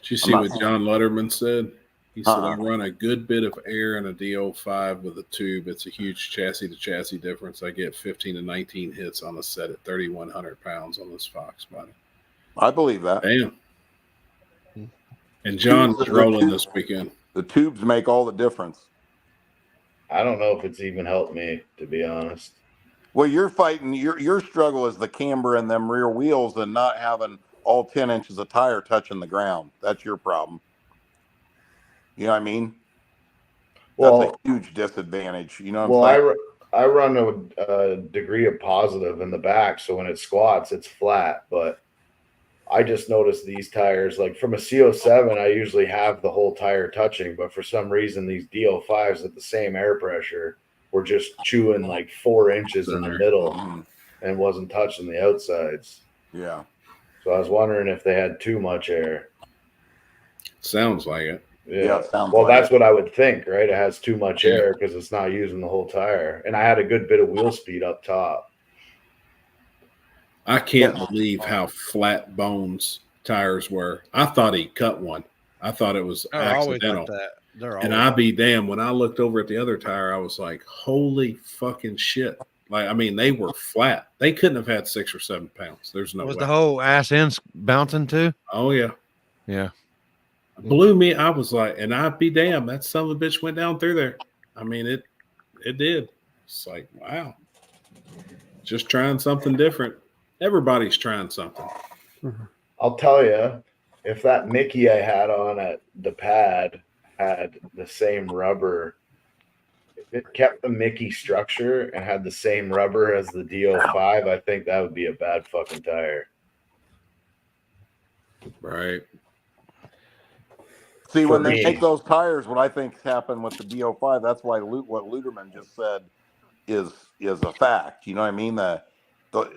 Did you see what John Letterman said? He said, I run a good bit of air in a DO5 with a tube. It's a huge chassis to chassis difference. I get 15 to 19 hits on a set at 3,100 pounds on this Fox body. I believe that. Damn. And John was rolling this weekend. The tubes make all the difference. I don't know if it's even helped me, to be honest. Well, you're fighting. Your struggle is the camber and them rear wheels and not having all 10 inches of tire touching the ground. That's your problem. You know what I mean? That's a huge disadvantage. You know what I'm saying? I run a degree of positive in the back, so when it squats, it's flat. But I just noticed these tires, like from a CO7, I usually have the whole tire touching, but for some reason, these DO5s at the same air pressure were just chewing like 4 inches in the middle and wasn't touching the outsides. Yeah. So I was wondering if they had too much air. Sounds like it. Yeah, it sounds well, like that's what I would think, right? It has too much air because it's not using the whole tire. And I had a good bit of wheel speed up top. I can't believe how flat Bones tires were. I thought he cut one. I thought it was accidental. And I'd be damned. When I looked over at the other tire, I was like, holy fucking shit. Like, I mean, they were flat. They couldn't have had 6 or 7 pounds. There's no way. Was the whole ass end bouncing too? Oh, yeah. Yeah. Blew me. I was like, and I'd be damned. That son of a bitch went down through there. I mean, it did. It's like, wow. Just trying something different. Everybody's trying something. I'll tell you, if that Mickey I had on at the pad had the same rubber, if it kept the Mickey structure and had the same rubber as the DO5, I think that would be a bad fucking tire. Right. See, For when they me. make those tires, what I think happened with the DO5, that's why what Luderman just said is a fact. You know what I mean? The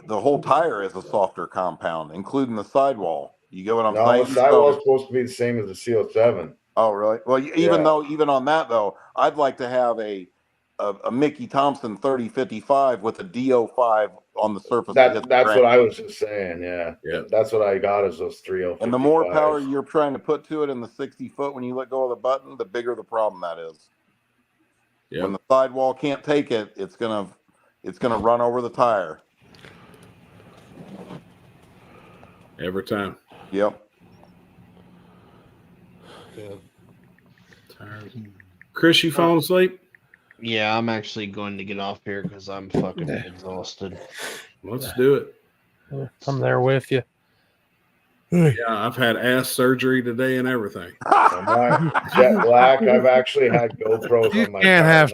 whole tire is a softer compound, including the sidewall. You get what I'm No, saying? the sidewall is supposed to be the same as the CO7. Oh, really? Well, even on that though, I'd like to have a Mickey Thompson 3055 with a DO5 on the surface. That's what I was just saying. Yeah. That's what I got is those 3055s. And the more power you're trying to put to it in the 60 foot when you let go of the button, the bigger the problem that is. Yep. When the sidewall can't take it, it's gonna run over the tire. Every time. Yep. Chris, you falling asleep? Yeah, I'm actually going to get off here because I'm fucking exhausted. Let's do it. I'm there with you. Yeah, I've had ass surgery today and everything. Jet black. I've actually had GoPros You on my can't car. have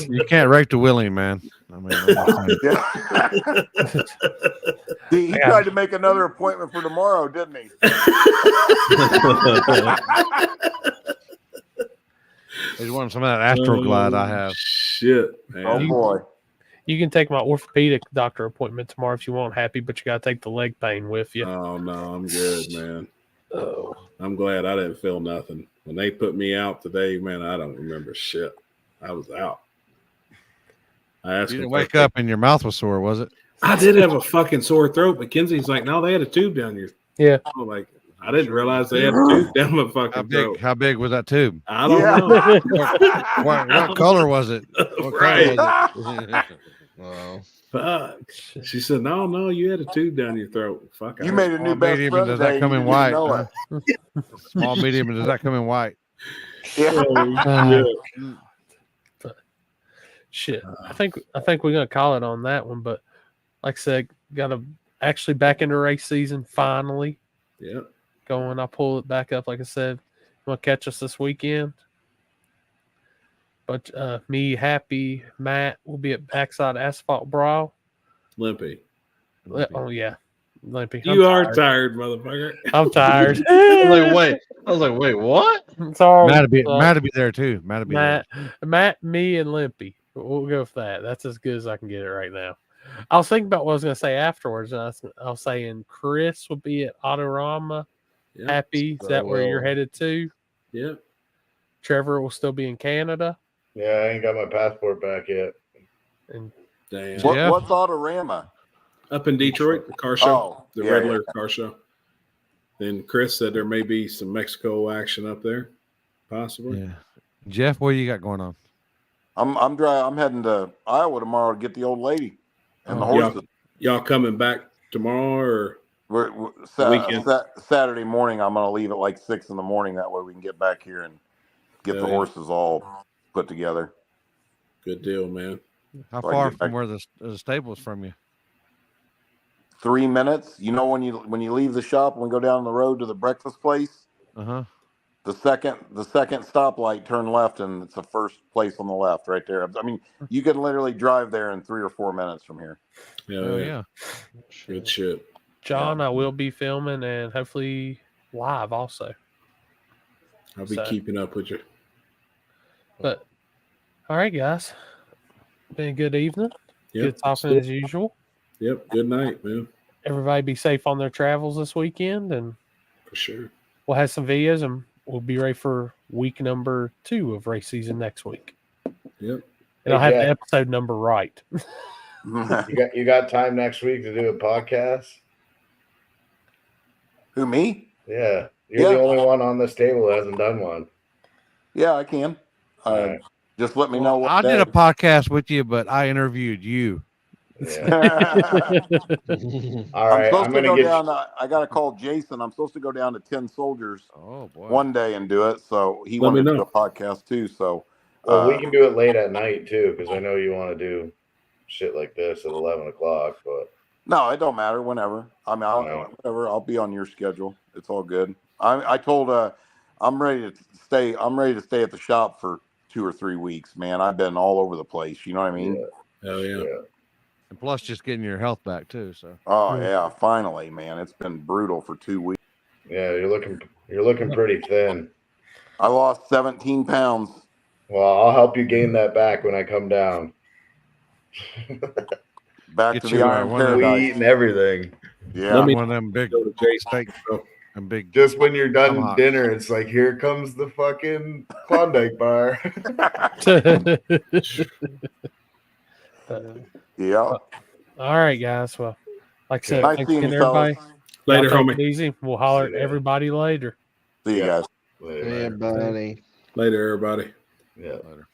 you can't rake the willing, man. I mean, He tried to make another appointment for tomorrow, didn't he? He's wanting some of that Astroglide I have. Shit, man. Oh boy. You can take my orthopedic doctor appointment tomorrow if you want, Happy, but you got to take the leg pain with you. Oh, no, I'm good, man. I'm glad I didn't feel nothing. When they put me out today, man, I don't remember shit. I was out. I asked You him didn't wake up and your mouth was sore, was it? I did have a fucking sore throat, but Kenzie's like, no, they had a tube down your. Yeah. I'm like, I didn't realize they had a tube down my fucking throat. How big was that tube? I don't know. What color was it? What Right. color was it? Wow. Fuck. She said, no, you had a tube down your throat. Fuck. You made a new best medium, friend does today, that come you in didn't even white? know Small, medium, and does that come in white? Yeah. Shit. I think we're gonna call it on that one, but like I said, gotta actually back into race season finally. Yeah. Going, I'll pull it back up, like I said. You want to catch us this weekend? But me, Happy, Matt will be at Backside Asphalt Brawl. Limpy. Oh yeah, Limpy. You are tired, motherfucker. I'm tired. I was like, wait, what? Sorry. Matt will be there too. Matt will be there. Matt, me, and Limpy. We'll go with that. That's as good as I can get it right now. I was thinking about what I was going to say afterwards. And I was saying Chris will be at Autorama. Yep. Happy. Is that where you're headed to? Yep. Trevor will still be in Canada. Yeah, I ain't got my passport back yet. And damn. What's Autorama? Up in Detroit, the car show, the yeah, Riddler car show. Then Chris said there may be some Mexico action up there, possibly. Yeah. Jeff, what you got going on? I'm heading to Iowa tomorrow to get the old lady and the horses. Y'all coming back tomorrow or weekend? Saturday morning. I'm going to leave at like 6 in the morning. That way we can get back here and get the horses all put together. Good deal, man. How far from where the stable is from you? 3 minutes. You know, when you leave the shop and we go down the road to the breakfast place. The second stoplight, turn left, and it's the first place on the left, right there. I mean, you can literally drive there in 3 or 4 minutes from here. Yeah. Good shit. John, I will be filming and hopefully live also. I'll be keeping up with you. But all right, guys. Been a good evening. Yep. Good talking as usual. Yep. Good night, man. Everybody be safe on their travels this weekend, and for sure we'll have some videos, and we'll be ready for week number 2 of race season next week. Yep. And I'll have the episode number right. You got time next week to do a podcast? Who, me? Yeah. You're the only one on this table that hasn't done one. Yeah, I can. Just let me know what I day. did a podcast with you, but I interviewed you. Yeah. All right. I'm supposed to go down. I got to call Jason. I'm supposed to go down to 10 Soldiers one day and do it. So he wanted to do a podcast too. So we can do it late at night too, because I know you want to do shit like this at 11 o'clock. But no, it don't matter. Whenever. I mean, whatever. I'll be on your schedule. It's all good. I told I'm ready to stay. I'm ready to stay at the shop for 2 or 3 weeks, man. I've been all over the place. You know what I mean? Hell yeah. And plus, just getting your health back too. So. Oh yeah, finally, man. It's been brutal for 2 weeks. Yeah, you're looking You're looking pretty thin. I lost 17 pounds. Well, I'll help you gain that back when I come down. Back Get to the you, Iron one of them- Paradise. We eating everything. Yeah. Let me one of them big go to Jason. steak and big. Just when you're done tomahawks. dinner, it's like, here comes the fucking Klondike bar. Yeah. All right, guys. Well, like I said, Nice thanks seeing again, you, everybody. fellas. Later, Y'all take homie. it easy. We'll holler at See ya. everybody later. See you guys. Later, Yeah, man. buddy. Later, everybody. Yeah. Later.